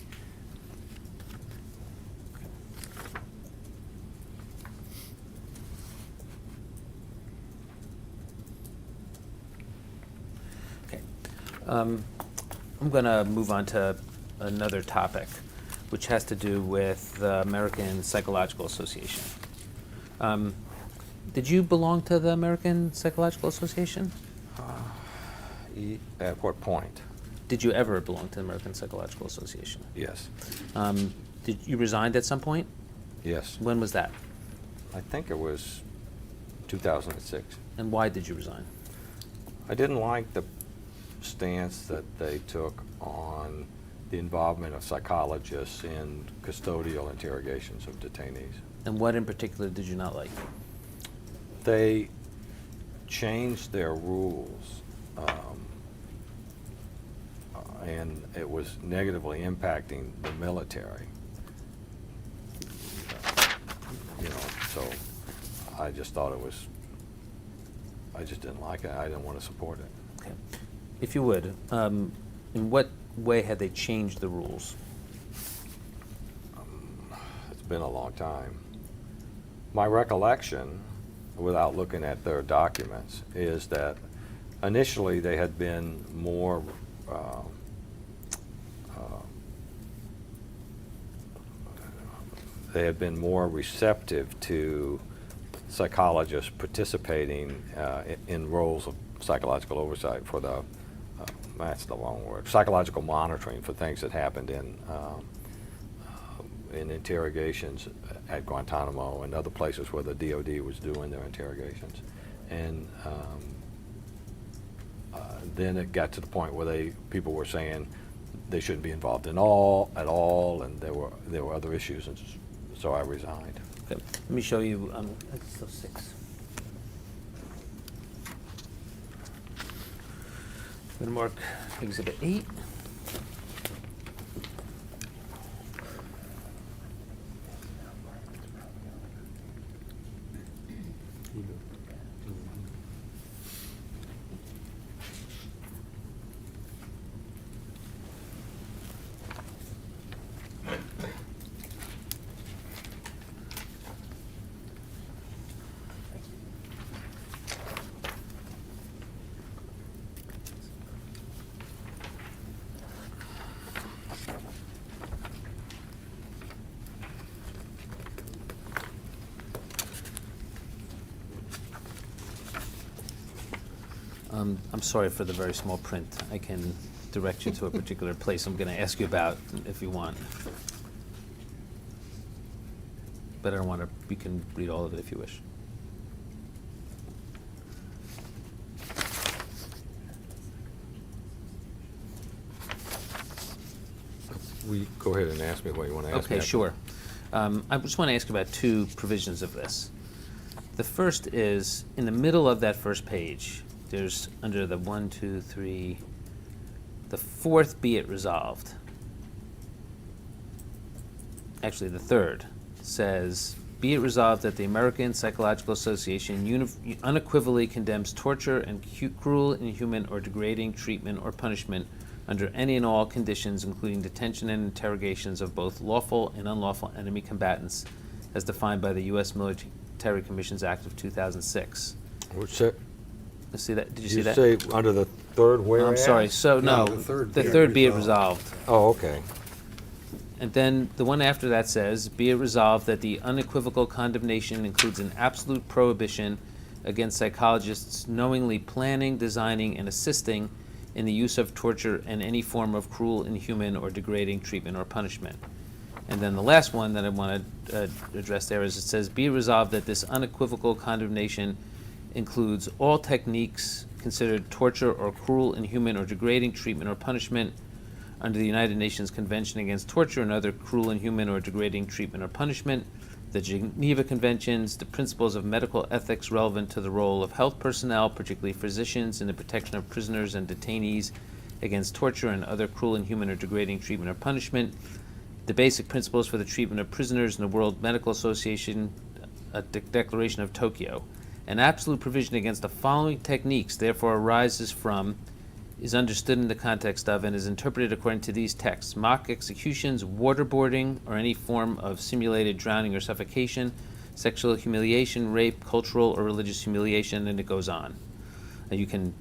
[SPEAKER 3] Okay. I'm going to move on to another topic, which has to do with the American Psychological Association. Did you belong to the American Psychological Association?
[SPEAKER 6] At what point?
[SPEAKER 3] Did you ever belong to the American Psychological Association?
[SPEAKER 6] Yes.
[SPEAKER 3] Did you resigned at some point?
[SPEAKER 6] Yes.
[SPEAKER 3] When was that?
[SPEAKER 6] I think it was 2006.
[SPEAKER 3] And why did you resign?
[SPEAKER 6] I didn't like the stance that they took on the involvement of psychologists in custodial interrogations of detainees.
[SPEAKER 3] And what in particular did you not like?
[SPEAKER 6] They changed their rules, and it was negatively impacting the military. You know, so I just thought it was, I just didn't like it. I didn't want to support it.
[SPEAKER 3] Okay. If you would, in what way had they changed the rules?
[SPEAKER 6] It's been a long time. My recollection, without looking at their documents, is that initially they had been more receptive to psychologists participating in roles of psychological oversight for the, that's the wrong word, psychological monitoring for things that happened in interrogations at Guantanamo and other places where the DOD was doing their interrogations. And then it got to the point where people were saying they shouldn't be involved at all, and there were other issues, and so I resigned.
[SPEAKER 3] Okay. Let me show you, it's still 6. I'm going to mark Exhibit 8. I'm sorry for the very small print. I can direct you to a particular place I'm going to ask you about if you want. But I don't want to, you can read all of it if you wish.
[SPEAKER 6] Go ahead and ask me what you want to ask me.
[SPEAKER 3] Okay, sure. I just want to ask about 2 provisions of this. The first is, in the middle of that first page, there's under the 1, 2, 3, the 4th be it resolved. Actually, the 3rd says, be it resolved that the American Psychological Association unequivocally condemns torture and cruel, inhuman, or degrading treatment or punishment under any and all conditions, including detention and interrogations of both lawful and unlawful enemy combatants, as defined by the U.S. Military Commissions Act of 2006.
[SPEAKER 6] What's that?
[SPEAKER 3] See that? Did you see
[SPEAKER 6] You
[SPEAKER 3] that?
[SPEAKER 6] say under the 3rd whereas?
[SPEAKER 3] I'm sorry. So no,
[SPEAKER 7] No, the
[SPEAKER 3] the
[SPEAKER 7] 3rd
[SPEAKER 3] third be it resolved.
[SPEAKER 6] Oh, okay.
[SPEAKER 3] And then the one after that says, be it resolved that the unequivocal condemnation includes an absolute prohibition against psychologists knowingly planning, designing, and assisting in the use of torture and any form of cruel, inhuman, or degrading treatment or punishment. And then the last one that I want to address there is it says, be it resolved that this unequivocal condemnation includes all techniques considered torture or cruel, inhuman, or degrading treatment or punishment under the United Nations Convention Against Torture and other cruel, inhuman, or degrading treatment or punishment, the Geneva Conventions, the principles of medical ethics relevant to the role of health personnel, particularly physicians, in the protection of prisoners and detainees against torture and other cruel, inhuman, or degrading treatment or punishment, the basic principles for the treatment of prisoners in the World Medical Association Declaration of Tokyo. An absolute provision against the following techniques therefore arises from, is understood in the context of, and is interpreted according to these texts: mock executions, waterboarding, or any form of simulated drowning or suffocation, sexual humiliation, rape, cultural or religious humiliation, and it goes on. And you can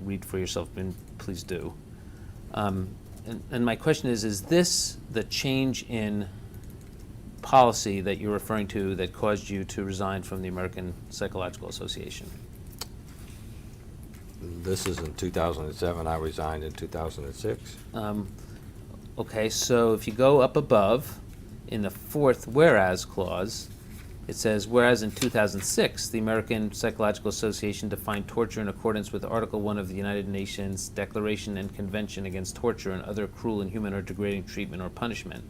[SPEAKER 3] read for yourself, and please do. And my question is this the change in policy that you're referring to that caused you to resign from the American Psychological Association?
[SPEAKER 6] This is in 2007. I resigned in 2006.
[SPEAKER 3] Okay, so if you go up above in the 4th whereas clause, It says, whereas in 2006, the American Psychological Association defined torture in accordance with Article 1 of the United Nations Declaration and Convention Against Torture and Other Cruel, Inhuman, or Degrading Treatment or Punishment.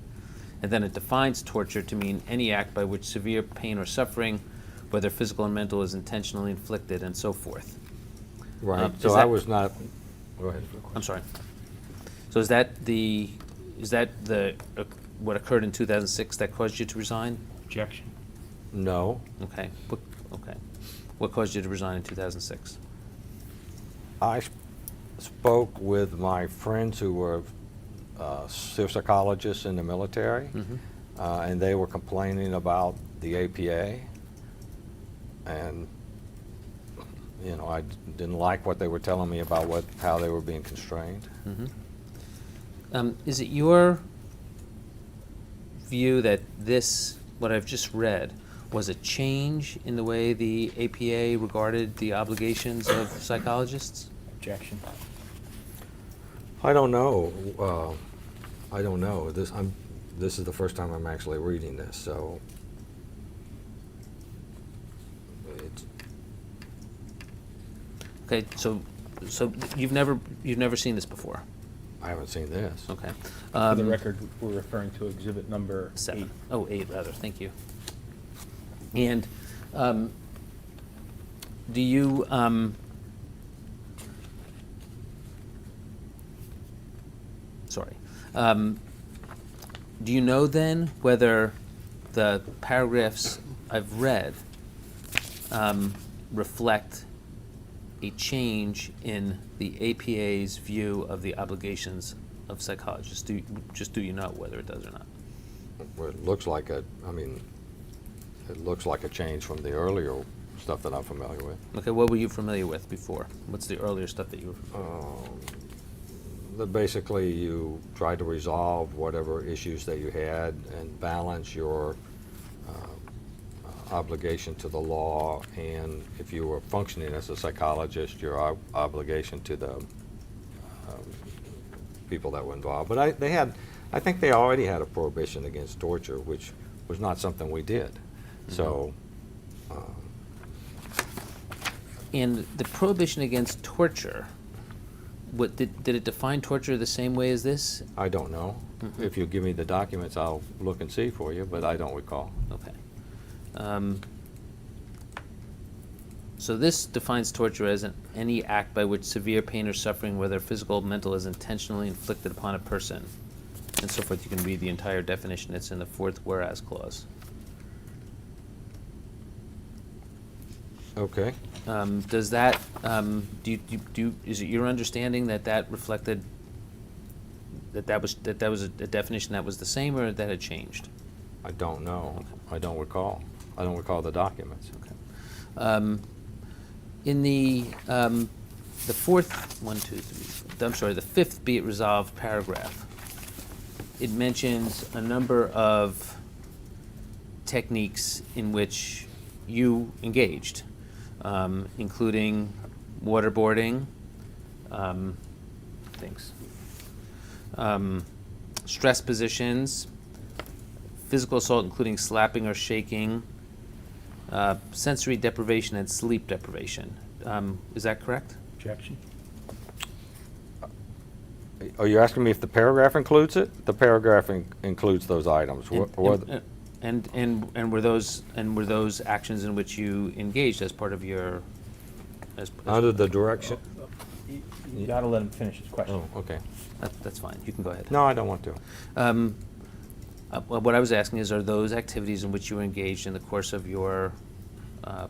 [SPEAKER 3] And then it defines torture to mean any act by which severe pain or suffering, whether physical or mental, is intentionally inflicted, and so forth.
[SPEAKER 6] Right,
[SPEAKER 3] Is
[SPEAKER 6] so I
[SPEAKER 3] that-
[SPEAKER 6] was not, go ahead.
[SPEAKER 3] I'm sorry. So is that the what occurred in 2006 that caused you to resign?
[SPEAKER 5] Objection.
[SPEAKER 6] No,
[SPEAKER 3] Okay. What caused you to resign in 2006?
[SPEAKER 6] I spoke with my friends who were civil psychologists in the military, and they were complaining about the APA, and you know, I didn't like what they were telling me about how they were being constrained.
[SPEAKER 3] Is it your view that what I've just read, was a change in the way the APA regarded the obligations of psychologists?
[SPEAKER 5] Objection.
[SPEAKER 6] I don't know. I don't know. This is the first time I'm actually reading this, so it's,
[SPEAKER 3] Okay, so you've never seen this before.
[SPEAKER 6] I haven't seen this.
[SPEAKER 3] Okay.
[SPEAKER 5] For the record, we're referring to exhibit number
[SPEAKER 3] 7.
[SPEAKER 5] 8.
[SPEAKER 3] Oh, 8 rather. Thank you. And do you sorry. Do you know then whether the paragraphs I've read reflect a change in the APA's view of the obligations of psychologists? Do you know whether it does or not?
[SPEAKER 6] Well, it looks like it looks like a change from the earlier stuff that I'm familiar with.
[SPEAKER 3] Okay, what were you familiar with before? What's the earlier stuff that you were?
[SPEAKER 6] That basically you tried to resolve whatever issues that you had and balance your obligation to the law, and if you were functioning as a psychologist, your obligation to the people that were involved. But I think they already had a prohibition against torture, which was not something we did. So.
[SPEAKER 3] And the prohibition against torture, did it define torture the same way as this?
[SPEAKER 6] I don't know. If you give me the documents, I'll look and see for you, but I don't recall.
[SPEAKER 3] Okay. So this defines torture as any act by which severe pain or suffering, whether physical or mental, is intentionally inflicted upon a person, and so forth. You can read the entire definition. It's in the 4th whereas clause.
[SPEAKER 6] Okay.
[SPEAKER 3] Does that, is it your understanding that reflected, that was a definition that was the same, or that had changed?
[SPEAKER 6] I don't know. I don't recall. I don't recall the documents.
[SPEAKER 3] Okay. In the 5th be it resolved paragraph, it mentions a number of techniques in which you engaged, including waterboarding, stress positions, physical assault including slapping or shaking, sensory deprivation, and sleep deprivation. Is that correct?
[SPEAKER 5] Objection.
[SPEAKER 6] Are you asking me if the paragraph includes it? The paragraph includes those items.
[SPEAKER 3] And were those actions in which you engaged as part of your
[SPEAKER 6] Under the direction?
[SPEAKER 5] You gotta let him finish his question.
[SPEAKER 6] Oh, okay.
[SPEAKER 3] That's fine. You can go ahead.
[SPEAKER 6] No, I don't want to.
[SPEAKER 3] What I was asking is, are those activities in which you were engaged in the course of your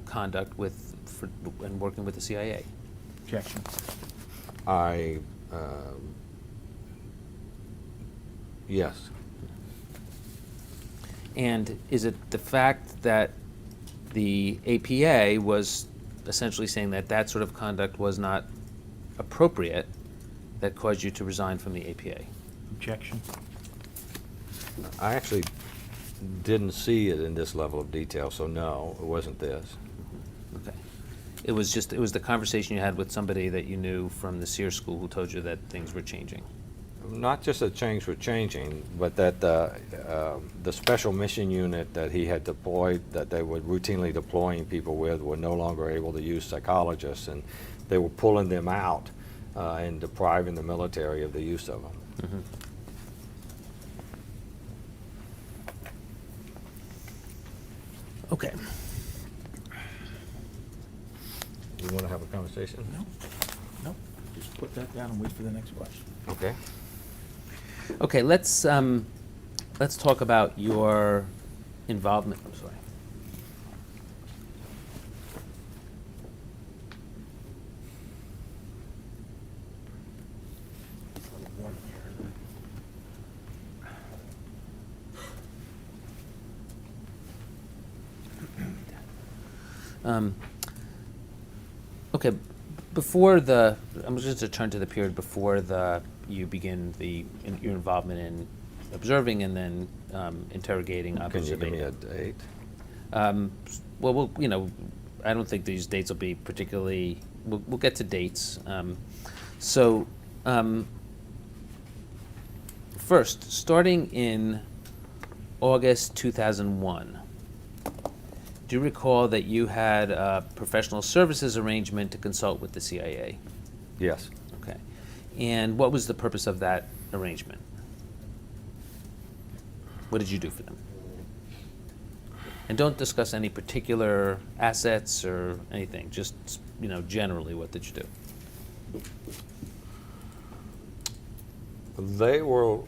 [SPEAKER 3] conduct and working with the CIA?
[SPEAKER 5] Objection.
[SPEAKER 6] Yes.
[SPEAKER 3] And is it the fact that the APA was essentially saying that sort of conduct was not appropriate that caused you to resign from the APA?
[SPEAKER 5] Objection.
[SPEAKER 6] I actually didn't see it in this level of detail, so no, it wasn't this.
[SPEAKER 3] Okay. It was the conversation you had with somebody that you knew from the SEER school who told you that things were changing.
[SPEAKER 6] not just that change were changing, but that the special mission unit that he had deployed, that they were routinely deploying people with, were no longer able to use psychologists, and they were pulling them out and depriving the military of the use of them.
[SPEAKER 3] Mm-hmm. Okay.
[SPEAKER 6] You want to have a conversation?
[SPEAKER 5] No, no, just put that down and wait for the next question.
[SPEAKER 6] Okay.
[SPEAKER 3] Okay, let's talk about your involvement. I'm sorry. Okay, before I'm just to turn to the period before you begin your involvement in observing and then interrogating.
[SPEAKER 6] Can you give me a date?
[SPEAKER 3] Well, I don't think these dates will be particularly. We'll get to dates. First, starting in August 2001. Do you recall that you had a professional services arrangement to consult with the CIA?
[SPEAKER 6] Yes.
[SPEAKER 3] Okay. And what was the purpose of that arrangement? What did you do for them? And don't discuss any particular assets or anything, just, generally, what did you do?
[SPEAKER 6] They were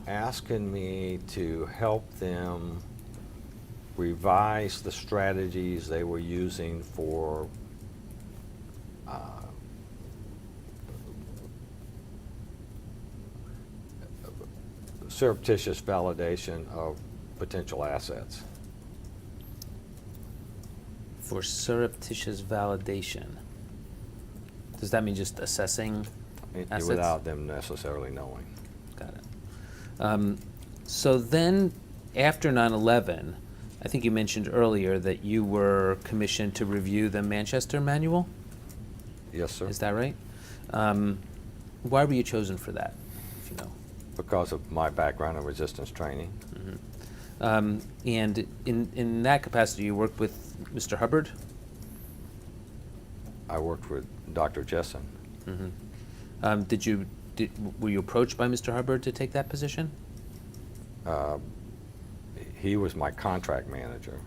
[SPEAKER 6] asking me to help them revise the strategies they were using for surreptitious validation of potential assets.
[SPEAKER 3] For surreptitious validation. Does that mean just assessing assets?
[SPEAKER 6] Without them necessarily knowing.
[SPEAKER 3] Got it. So then, after 9/11, I think you mentioned earlier that you were commissioned to review the Manchester Manual.
[SPEAKER 6] Yes, sir.
[SPEAKER 3] Is that right? Why were you chosen for that, if you know?
[SPEAKER 6] Because of my background in resistance training.
[SPEAKER 3] Mm-hmm. And in that capacity, you worked with Mr. Hubbard?
[SPEAKER 6] I worked with Dr. Jessen.
[SPEAKER 3] Mm-hmm. Were you approached by Mr. Hubbard to take that position?
[SPEAKER 6] He was my contract manager.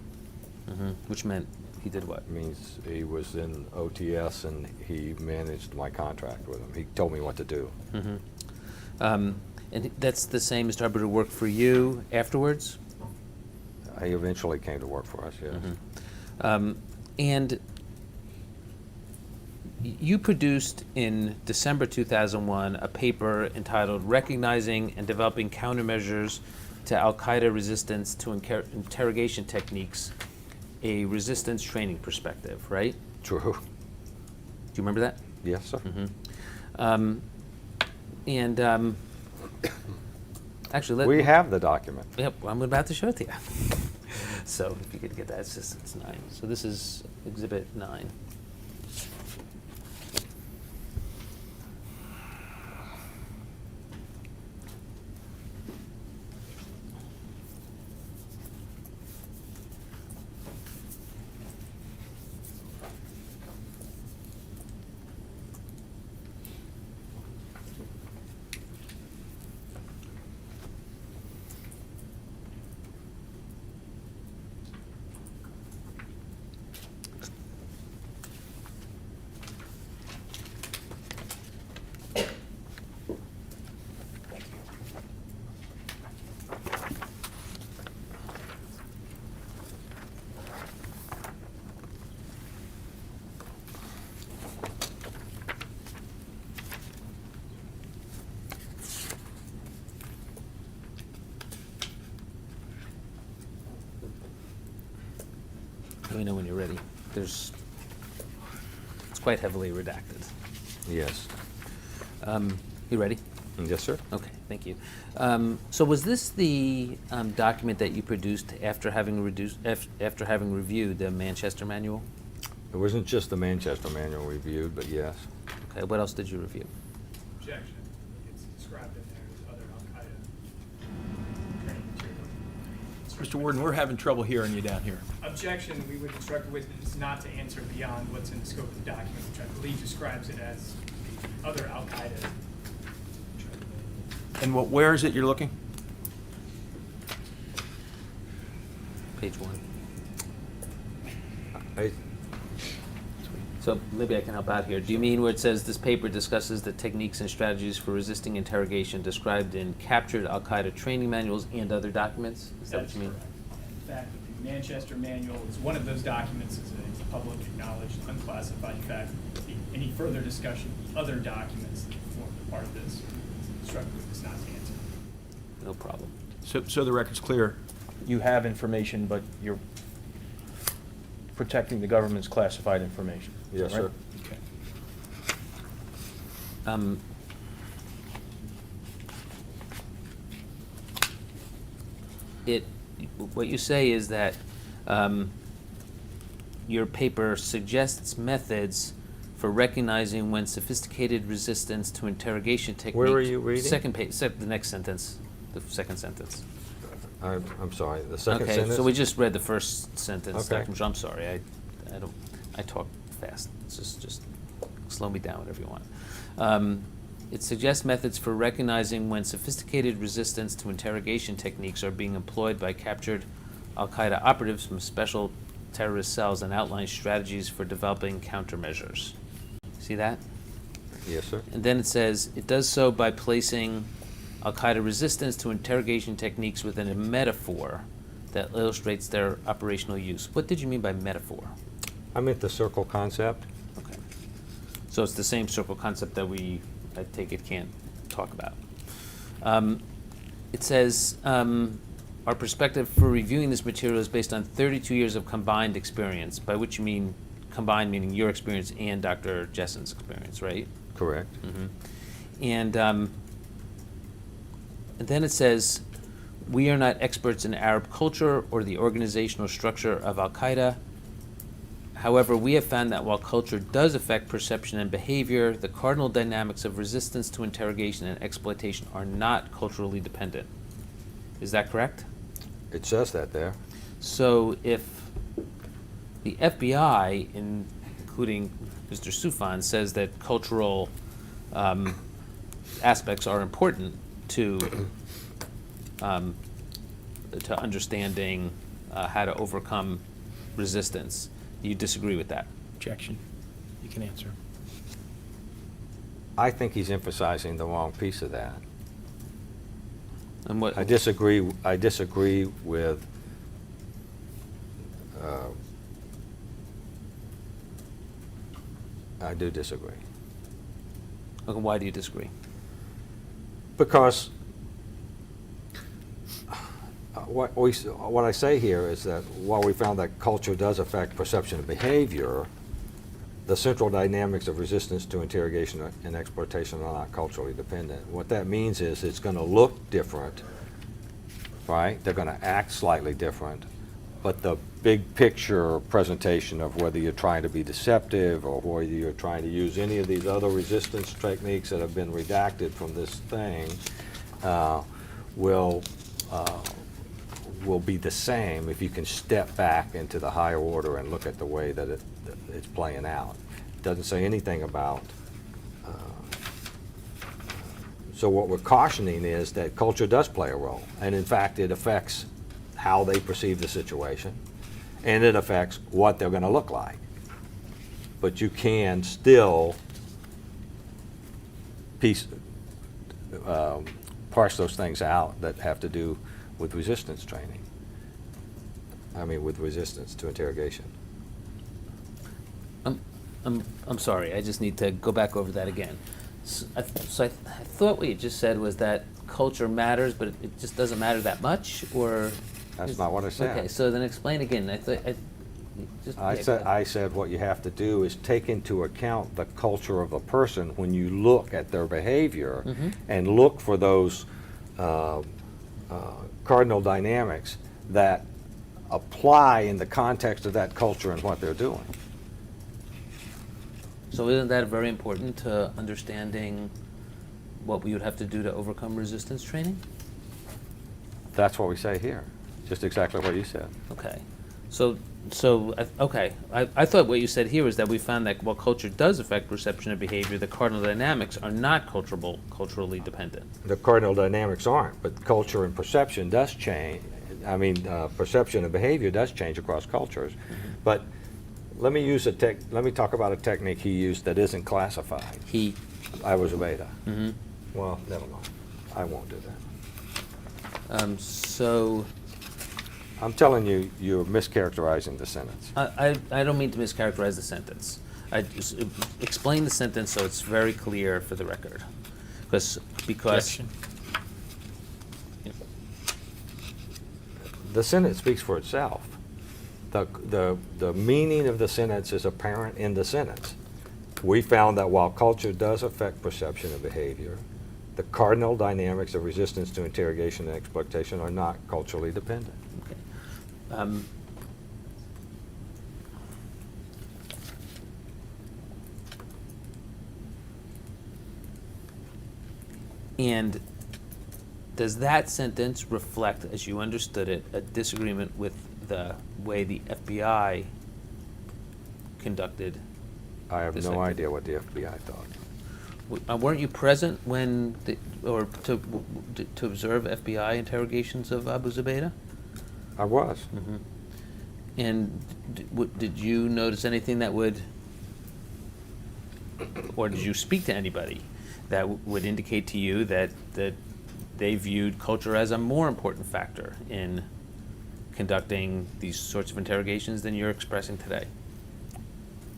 [SPEAKER 3] Mm-hmm. Which meant he did what?
[SPEAKER 6] Means he was in OTS and he managed my contract with him. He told me what to do.
[SPEAKER 3] Mm-hmm. And that's the same Mr. Hubbard who worked for you afterwards?
[SPEAKER 6] He eventually came to work for us, yes.
[SPEAKER 3] Mm-hmm. And you produced in December 2001 a paper entitled Recognizing and Developing Countermeasures to Al-Qaeda Resistance to Interrogation Techniques, a Resistance Training Perspective, right?
[SPEAKER 6] True.
[SPEAKER 3] Do you remember that?
[SPEAKER 6] Yes, sir.
[SPEAKER 3] Mm-hmm. Actually,
[SPEAKER 6] We have the document.
[SPEAKER 3] Yep, I'm about to show it to you. So if you could get that, it's 9. So this is Exhibit 9. Let me know when you're ready. It's quite heavily redacted.
[SPEAKER 6] Yes.
[SPEAKER 3] You ready?
[SPEAKER 6] Yes, sir.
[SPEAKER 3] Okay, thank you. So was this the document that you produced after having reviewed the Manchester Manual?
[SPEAKER 6] It wasn't just the Manchester Manual reviewed, but yes.
[SPEAKER 3] Okay, what else did you review?
[SPEAKER 4] Objection. It's described
[SPEAKER 5] Mr. Warden, we're having trouble hearing you down here.
[SPEAKER 8] Objection, we would instruct witnesses not to answer beyond what's in the scope of the document, which I believe describes it as the other Al-Qaeda.
[SPEAKER 5] And where is it you're looking?
[SPEAKER 3] Page 1.
[SPEAKER 6] I-
[SPEAKER 3] So maybe I can help out here. Do you mean where it says this paper discusses the techniques and strategies for resisting interrogation described in captured Al-Qaeda training manuals and other documents? Is that what
[SPEAKER 8] That's
[SPEAKER 3] you mean?
[SPEAKER 8] correct. In fact, the Manchester Manual is one of those documents, it's a public acknowledged, unclassified fact. Any further discussion, of the other documents that form part of this, instruct witnesses not to answer.
[SPEAKER 3] No problem.
[SPEAKER 5] So the record's clear. You have information, but you're protecting the government's classified information. Is that
[SPEAKER 6] Yes,
[SPEAKER 5] right?
[SPEAKER 6] sir.
[SPEAKER 5] Okay.
[SPEAKER 3] What you say is that your paper suggests methods for recognizing when sophisticated resistance to interrogation techniques.
[SPEAKER 6] Where are you reading?
[SPEAKER 3] Second page, the next sentence, the second sentence.
[SPEAKER 6] I'm sorry, the second
[SPEAKER 3] Okay,
[SPEAKER 6] sentence?
[SPEAKER 3] so we just read the first sentence,
[SPEAKER 6] Okay.
[SPEAKER 3] Dr. Mitchell. I'm sorry, I talk fast. It's just slow me down, whatever you want. It suggests methods for recognizing when sophisticated resistance to interrogation techniques are being employed by captured Al-Qaeda operatives from special terrorist cells and outlines strategies for developing countermeasures. See that?
[SPEAKER 6] Yes, sir.
[SPEAKER 3] And then it says, it does so by placing Al-Qaeda resistance to interrogation techniques within a metaphor that illustrates their operational use. What did you mean by metaphor?
[SPEAKER 6] I meant the circle concept.
[SPEAKER 3] Okay. So it's the same circle concept that I take it, can't talk about. It says, our perspective for reviewing this material is based on 32 years of combined experience, by which you mean combined meaning your experience and Dr. Jessen's experience, right?
[SPEAKER 6] Correct.
[SPEAKER 3] And then it says, we are not experts in Arab culture or the organizational structure of Al-Qaeda. However, we have found that while culture does affect perception and behavior, the cardinal dynamics of resistance to interrogation and exploitation are not culturally dependent. Is that correct?
[SPEAKER 6] It says that there.
[SPEAKER 3] So if the FBI, including Mr. Soufan, says that cultural aspects are important to understanding how to overcome resistance, you disagree with that?
[SPEAKER 5] Objection. You can answer.
[SPEAKER 6] I think he's emphasizing the wrong piece of that.
[SPEAKER 3] And what?
[SPEAKER 6] I disagree with, I do disagree.
[SPEAKER 3] Okay, why do you disagree?
[SPEAKER 6] Because what I say here is that while we found that culture does affect perception and behavior, the central dynamics of resistance to interrogation and exploitation are not culturally dependent. What that means is it's going to look different, right? They're going to act slightly different, but the big picture presentation of whether you're trying to be deceptive or whether you're trying to use any of these other resistance techniques that have been redacted from this thing will be the same if you can step back into the higher order and look at the way that it's playing out. It doesn't say anything about. So what we're cautioning is that culture does play a role, and in fact it affects how they perceive the situation, and it affects what they're going to look like. But you can still parse those things out that have to do with resistance training. I mean, with resistance to interrogation.
[SPEAKER 3] I'm sorry, I just need to go back over that again. So I thought what you just said was that culture matters, but it just doesn't matter that much, or?
[SPEAKER 6] That's not what I said.
[SPEAKER 3] Okay, so then explain again.
[SPEAKER 6] I said what you have to do is take into account the culture of a person when you look at their behavior and look for those cardinal dynamics that apply in the context of that culture and what they're doing.
[SPEAKER 3] So isn't that very important to understanding what we would have to do to overcome resistance training?
[SPEAKER 6] That's what we say here. just exactly what you said.
[SPEAKER 3] Okay. I thought what you said here was that we found that while culture does affect perception and behavior, the cardinal dynamics are not culturally dependent.
[SPEAKER 6] The cardinal dynamics aren't, but culture and perception does change. I mean, perception and behavior does change across cultures. But let me talk about a technique he used that isn't classified. I was a beta. Well, never mind. I won't do that.
[SPEAKER 3] So
[SPEAKER 6] I'm telling you, you're mischaracterizing the sentence.
[SPEAKER 3] I don't mean to mischaracterize the sentence. I just explain the sentence so it's very clear for the record. Because
[SPEAKER 4] Objection.
[SPEAKER 6] The sentence speaks for itself. The meaning of the sentence is apparent in the sentence. We found that while culture does affect perception and behavior, the cardinal dynamics of resistance to interrogation and exploitation are not culturally dependent.
[SPEAKER 3] okay. And does that sentence reflect, as you understood it, a disagreement with the way the FBI conducted?
[SPEAKER 6] I have
[SPEAKER 3] This
[SPEAKER 6] no
[SPEAKER 3] I-
[SPEAKER 6] idea what the FBI thought.
[SPEAKER 3] Weren't you present when, to observe FBI interrogations of Abu Zubaydah?
[SPEAKER 6] I was.
[SPEAKER 3] And did you notice anything that would, or did you speak to anybody that would indicate to you that they viewed culture as a more important factor in conducting these sorts of interrogations than you're expressing today?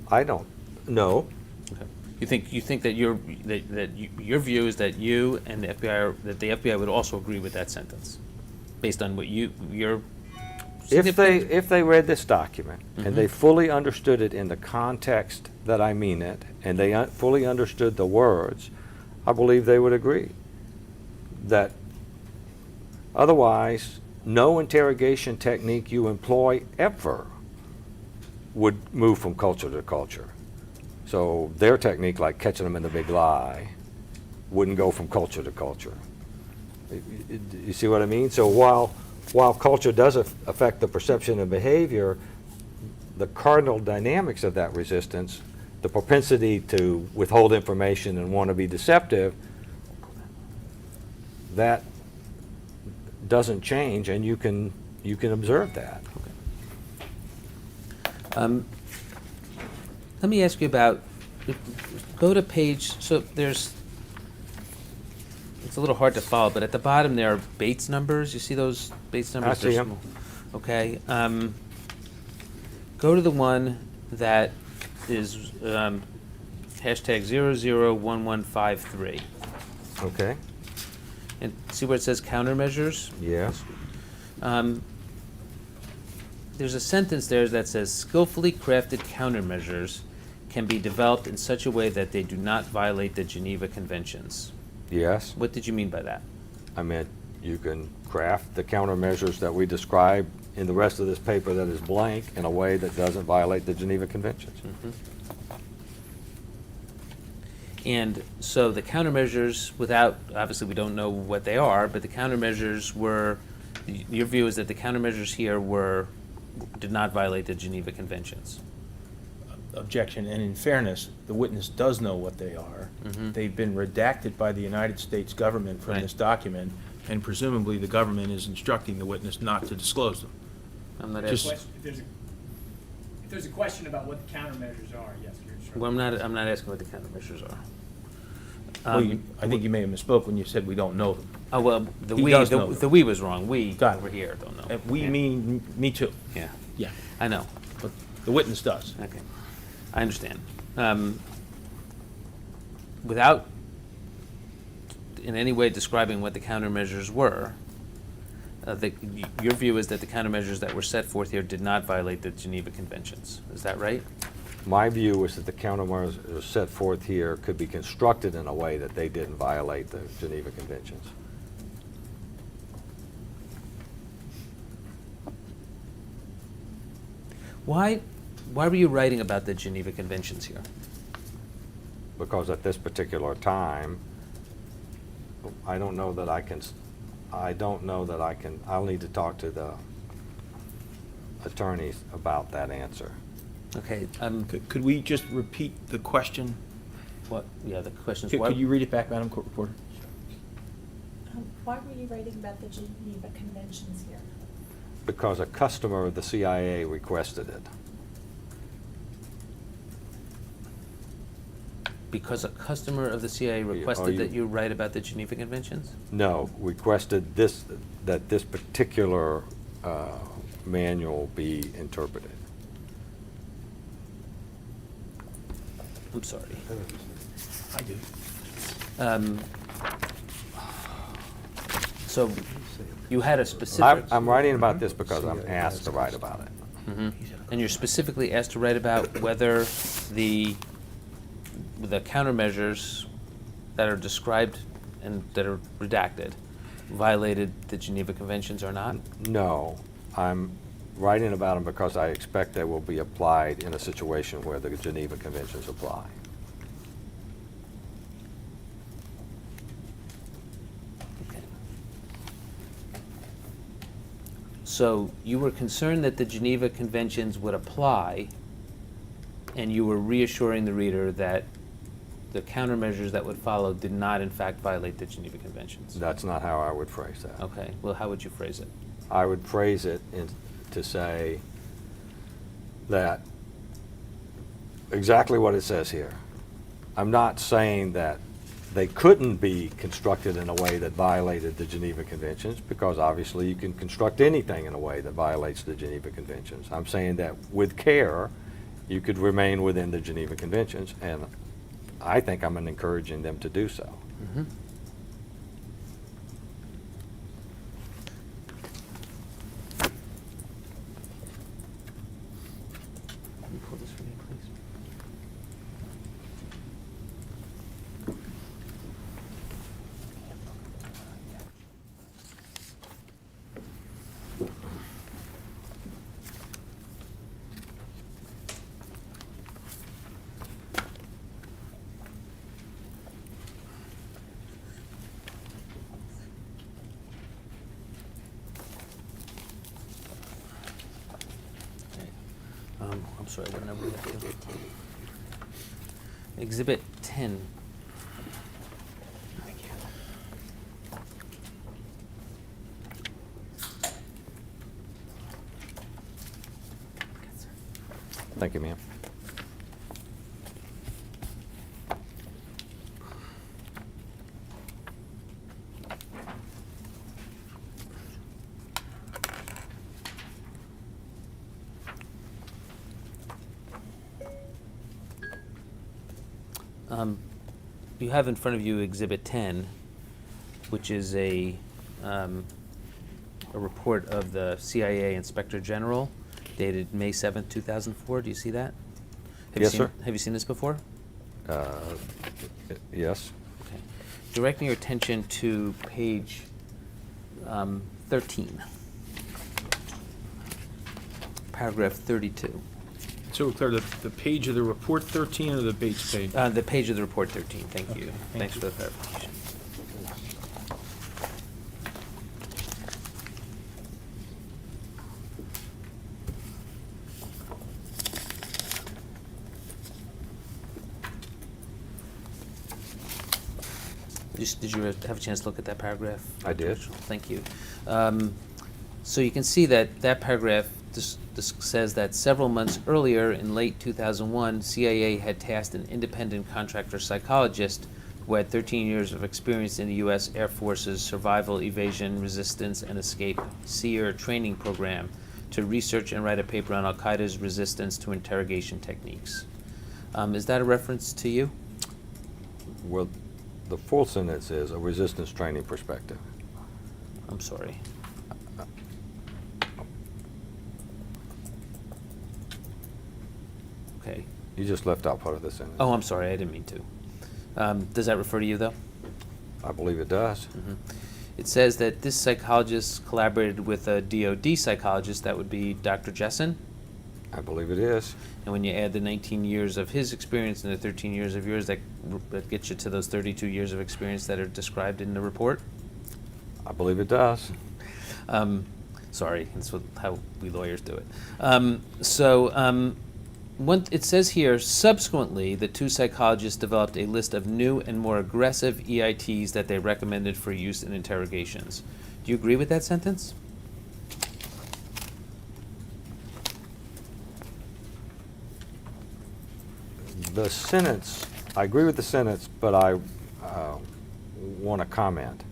[SPEAKER 6] I don't know.
[SPEAKER 3] Okay. You think that your view is that you and the FBI that the FBI would also agree with that sentence, based on what your
[SPEAKER 6] If they read this document and they fully understood it in the context that I mean it, and they fully understood the words, I believe they would agree that otherwise no interrogation technique you employ ever would move from culture to culture. So their technique, like catching them in the big lie, wouldn't go from culture to culture. You see what I mean? So while culture does affect the perception and behavior, the cardinal dynamics of that resistance, the propensity to withhold information and want to be deceptive, that doesn't change, and you can observe that.
[SPEAKER 3] Let me ask you about, go to page, so there's, it's a little hard to follow, but at the bottom there are Bates numbers. You see those Bates numbers?
[SPEAKER 6] I see
[SPEAKER 3] They're
[SPEAKER 6] 'em.
[SPEAKER 3] small. Okay. Go to the one that is hashtag 001153.
[SPEAKER 6] Okay?
[SPEAKER 3] And see where it says countermeasures?
[SPEAKER 6] Yes.
[SPEAKER 3] There's a sentence there that says skillfully crafted countermeasures can be developed in such a way that they do not violate the Geneva Conventions.
[SPEAKER 6] Yes.
[SPEAKER 3] What did you mean by that?
[SPEAKER 6] I meant you can craft the countermeasures that we describe in the rest of this paper that is blank in a way that doesn't violate the Geneva Conventions.
[SPEAKER 3] And so the countermeasures, without, obviously we don't know what they are, but the countermeasures were, your view is that the countermeasures here did not violate the Geneva Conventions.
[SPEAKER 5] Objection, and in fairness, the witness does know what they are. They've been redacted by the United States government from
[SPEAKER 3] Right.
[SPEAKER 5] this document, and presumably the government is instructing the witness not to disclose them.
[SPEAKER 3] I'm not
[SPEAKER 5] Just-
[SPEAKER 3] asking,
[SPEAKER 8] If there's a question about what the countermeasures are, yes, you're instructed.
[SPEAKER 3] well, I'm not asking what the countermeasures are.
[SPEAKER 5] Well, I think you may have misspoke when you said we don't know them.
[SPEAKER 3] Oh, well,
[SPEAKER 5] He does know them.
[SPEAKER 3] the we was wrong. We
[SPEAKER 5] Got it.
[SPEAKER 3] over here don't know.
[SPEAKER 5] We
[SPEAKER 3] Yeah.
[SPEAKER 5] mean, me too.
[SPEAKER 3] Yeah,
[SPEAKER 5] Yeah,
[SPEAKER 3] I know.
[SPEAKER 5] but the witness does.
[SPEAKER 3] Okay, I understand. Without in any way describing what the countermeasures were, your view is that the countermeasures that were set forth here did not violate the Geneva Conventions. Is that right?
[SPEAKER 6] My view was that the countermeasures set forth here could be constructed in a way that they didn't violate the Geneva Conventions.
[SPEAKER 3] Why were you writing about the Geneva Conventions here?
[SPEAKER 6] Because at this particular time, I'll need to talk to the attorneys about that answer.
[SPEAKER 3] Okay,
[SPEAKER 5] Could we just repeat the question?
[SPEAKER 3] what, yeah, the question is
[SPEAKER 5] Could
[SPEAKER 3] why?
[SPEAKER 5] you read it back, Madam Court Reporter?
[SPEAKER 2] Why were you writing about the Geneva Conventions here?
[SPEAKER 6] Because a customer of the CIA requested it.
[SPEAKER 3] Because a customer of the CIA requested that you write about the Geneva Conventions?
[SPEAKER 6] No, requested this, that this particular manual be interpreted.
[SPEAKER 3] I'm sorry.
[SPEAKER 5] I do.
[SPEAKER 3] So you had a specific.
[SPEAKER 6] I'm writing about this because I'm asked to write about it.
[SPEAKER 3] Mhm. And you're specifically asked to write about whether the countermeasures that are described and that are redacted violated the Geneva Conventions or not?
[SPEAKER 6] No, I'm writing about them because I expect they will be applied in a situation where the Geneva Conventions apply.
[SPEAKER 3] Okay. So you were concerned that the Geneva Conventions would apply, and you were reassuring the reader that the countermeasures that would follow did not in fact violate the Geneva Conventions.
[SPEAKER 6] That's not how I would phrase that.
[SPEAKER 3] Okay, well, how would you phrase it?
[SPEAKER 6] I would phrase it to say that exactly what it says here. I'm not saying that they couldn't be constructed in a way that violated the Geneva Conventions, because obviously you can construct anything in a way that violates the Geneva Conventions. I'm saying that with care, you could remain within the Geneva Conventions, and I think I'm encouraging them to do so.
[SPEAKER 3] Mhm. Can you pull this for me, please? I'm sorry, what number is that? Exhibit 10.
[SPEAKER 6] Thank you, ma'am.
[SPEAKER 3] You have in front of you Exhibit 10, which is a report of the CIA Inspector General dated May 7th, 2004. Do you see that?
[SPEAKER 6] Yes, sir.
[SPEAKER 3] Have you seen this before?
[SPEAKER 6] Yes.
[SPEAKER 3] Okay. Directing your attention to page 13, paragraph 32.
[SPEAKER 5] So we're clear, the page of the report 13 or the base page?
[SPEAKER 3] The page of the report 13, thank you.
[SPEAKER 5] Okay,
[SPEAKER 3] Thanks
[SPEAKER 5] thank
[SPEAKER 3] for
[SPEAKER 5] you.
[SPEAKER 3] the clarification. Did you have a chance to look at that paragraph?
[SPEAKER 6] I did.
[SPEAKER 3] Thank you. So you can see that that paragraph this says that several months earlier, in late 2001, CIA had tasked an independent contractor psychologist who had 13 years of experience in the U.S. Air Force's Survival, Evasion, Resistance, and Escape SEER training program to research and write a paper on Al-Qaeda's resistance to interrogation techniques. Is that a reference to you?
[SPEAKER 6] Well, the full sentence is a resistance training perspective.
[SPEAKER 3] I'm sorry. Okay.
[SPEAKER 6] You just left out part of the sentence.
[SPEAKER 3] Oh, I'm sorry, I didn't mean to. Does that refer to you, though?
[SPEAKER 6] I believe it does.
[SPEAKER 3] Mhm. It says that this psychologist collaborated with a DOD psychologist, that would be Dr. Jessen.
[SPEAKER 6] I believe it is.
[SPEAKER 3] And when you add the 19 years of his experience and the 13 years of yours, that gets you to those 32 years of experience that are described in the report.
[SPEAKER 6] I believe it does.
[SPEAKER 3] Sorry, that's how we lawyers do it. It says here, subsequently, the two psychologists developed a list of new and more aggressive EITs that they recommended for use in interrogations. Do you agree with that sentence?
[SPEAKER 6] The sentence, I agree with the sentence, but I want to comment.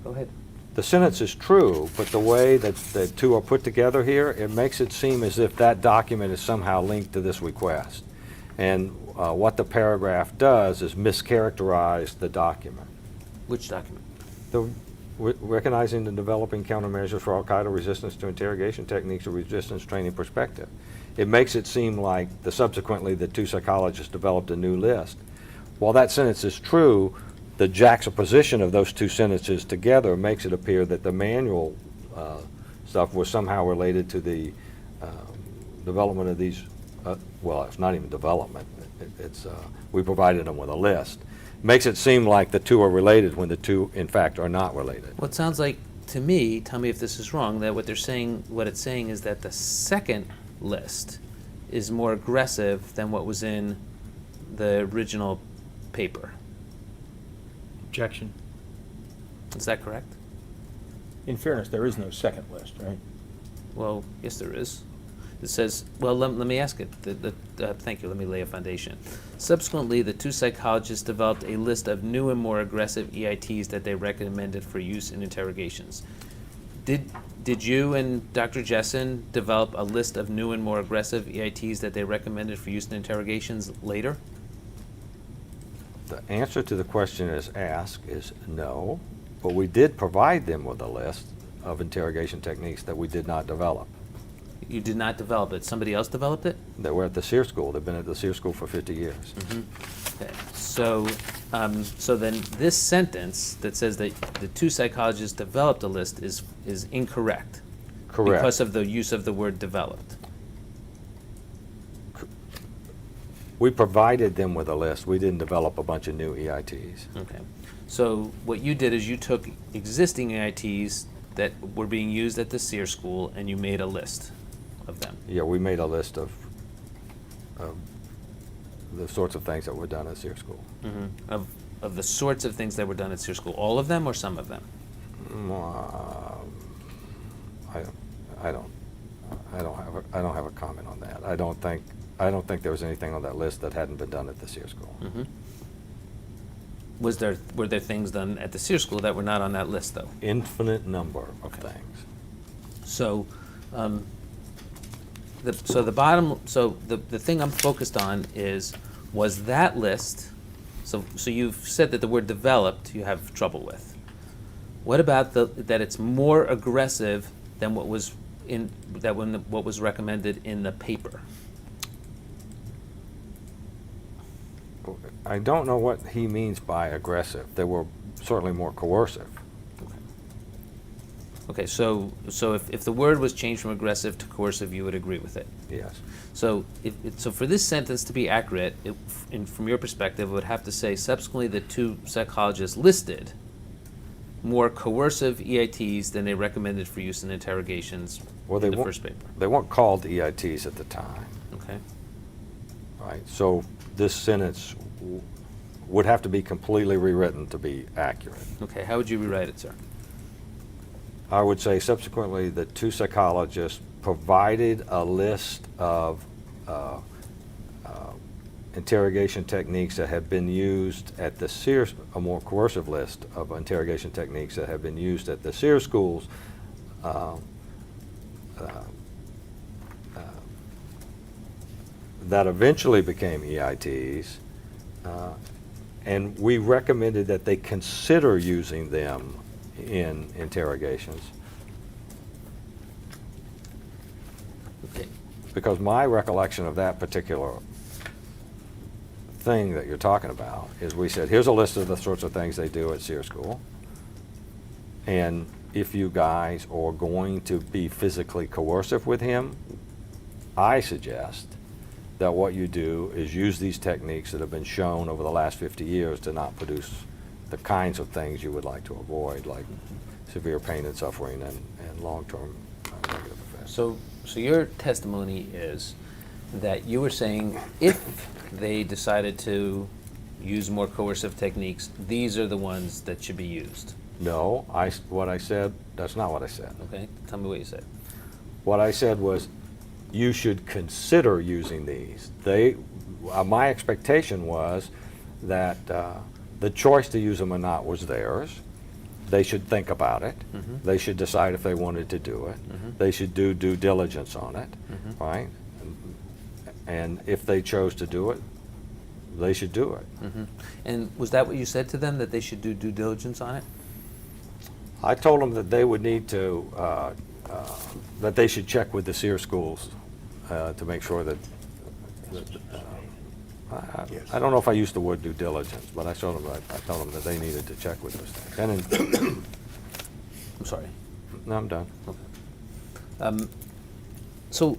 [SPEAKER 3] Go ahead.
[SPEAKER 6] The sentence is true, but the way that the two are put together here, it makes it seem as if that document is somehow linked to this request. And what the paragraph does is mischaracterize the document.
[SPEAKER 3] Which document?
[SPEAKER 6] The recognizing and developing countermeasures for Al-Qaeda resistance to interrogation techniques or resistance training perspective. It makes it seem like subsequently the two psychologists developed a new list. While that sentence is true, the juxtaposition of those two sentences together makes it appear that the manual stuff was somehow related to the development of these, well, it's not even development, we provided them with a list. Makes it seem like the two are related when the two, in fact, are not related.
[SPEAKER 3] Well, it sounds like, to me, tell me if this is wrong, that what it's saying is that the second list is more aggressive than what was in the original paper.
[SPEAKER 5] Objection.
[SPEAKER 3] Is that correct?
[SPEAKER 5] In fairness, there is no second list, right?
[SPEAKER 3] Well, yes, there is. It says, well, let me ask it. Thank you. Let me lay a foundation. Subsequently, the two psychologists developed a list of new and more aggressive EITs that they recommended for use in interrogations. Did you and Dr. Jessen develop a list of new and more aggressive EITs that they recommended for use in interrogations later?
[SPEAKER 6] The answer to the question is asked is no, but we did provide them with a list of interrogation techniques that we did not develop.
[SPEAKER 3] You did not develop it. Somebody else developed it?
[SPEAKER 6] That were at the SEER school. They've been at the SEER school for 50 years.
[SPEAKER 3] Mm-hmm. Okay. So then this sentence that says that the two psychologists developed a list is incorrect.
[SPEAKER 6] Correct.
[SPEAKER 3] Because of the use of the word developed.
[SPEAKER 6] We provided them with a list. We didn't develop a bunch of new EITs.
[SPEAKER 3] Okay. So what you did is you took existing EITs that were being used at the SEER school and you made a list of them.
[SPEAKER 6] Yeah, we made a list of the sorts of things that were done at SEER school.
[SPEAKER 3] Mm-hmm. Of the sorts of things that were done at SEER school. All of them or some of them?
[SPEAKER 6] I don't have a comment on that. I don't think there was anything on that list that hadn't been done at the SEER school.
[SPEAKER 3] Mm-hmm. Were there things done at the SEER school that were not on that list, though?
[SPEAKER 6] Infinite number of
[SPEAKER 3] Okay.
[SPEAKER 6] things.
[SPEAKER 3] So, the thing I'm focused on was that list. So you've said that the word developed you have trouble with. What about that it's more aggressive than what was what was recommended in the paper?
[SPEAKER 6] I don't know what he means by aggressive. They were certainly more coercive.
[SPEAKER 3] Okay, so if the word was changed from aggressive to coercive, you would agree with it.
[SPEAKER 6] Yes.
[SPEAKER 3] So so for this sentence to be accurate, from your perspective, it would have to say subsequently the two psychologists listed more coercive EITs than they recommended for use in interrogations in the first paper.
[SPEAKER 6] They weren't called EITs at the time.
[SPEAKER 3] Okay.
[SPEAKER 6] Right. So this sentence would have to be completely rewritten to be accurate.
[SPEAKER 3] Okay, how would you rewrite it, sir?
[SPEAKER 6] I would say subsequently the two psychologists provided a list of interrogation techniques that had been used at the SEER, a more coercive list of interrogation techniques that had been used at the SEER schools that eventually became EITs, and we recommended that they consider using them in interrogations.
[SPEAKER 3] Okay.
[SPEAKER 6] Because my recollection of that particular thing that you're talking about is we said, here's a list of the sorts of things they do at SEER school, and if you guys are going to be physically coercive with him, I suggest that what you do is use these techniques that have been shown over the last 50 years to not produce the kinds of things you would like to avoid, like severe pain and suffering and long-term
[SPEAKER 3] So your testimony is that you were saying if they decided to use more coercive techniques, these are the ones that should be used.
[SPEAKER 6] No, what I said, that's not what I said.
[SPEAKER 3] Okay, tell me what you said.
[SPEAKER 6] What I said was, you should consider using these. My expectation was that the choice to use them or not was theirs. They should think about it.
[SPEAKER 3] Mhm.
[SPEAKER 6] They should decide if they wanted to do it.
[SPEAKER 3] Mhm.
[SPEAKER 6] They should do due diligence on it,
[SPEAKER 3] Mhm.
[SPEAKER 6] right? And if they chose to do it, they should do it.
[SPEAKER 3] Mhm. And was that what you said to them, that they should do due diligence on it?
[SPEAKER 6] I told them that they would need to, that they should check with the SEER schools to make sure that, I don't know if I used the word due diligence, but I told them that they needed to check with those things. And
[SPEAKER 3] I'm sorry.
[SPEAKER 6] no, I'm done.
[SPEAKER 3] So,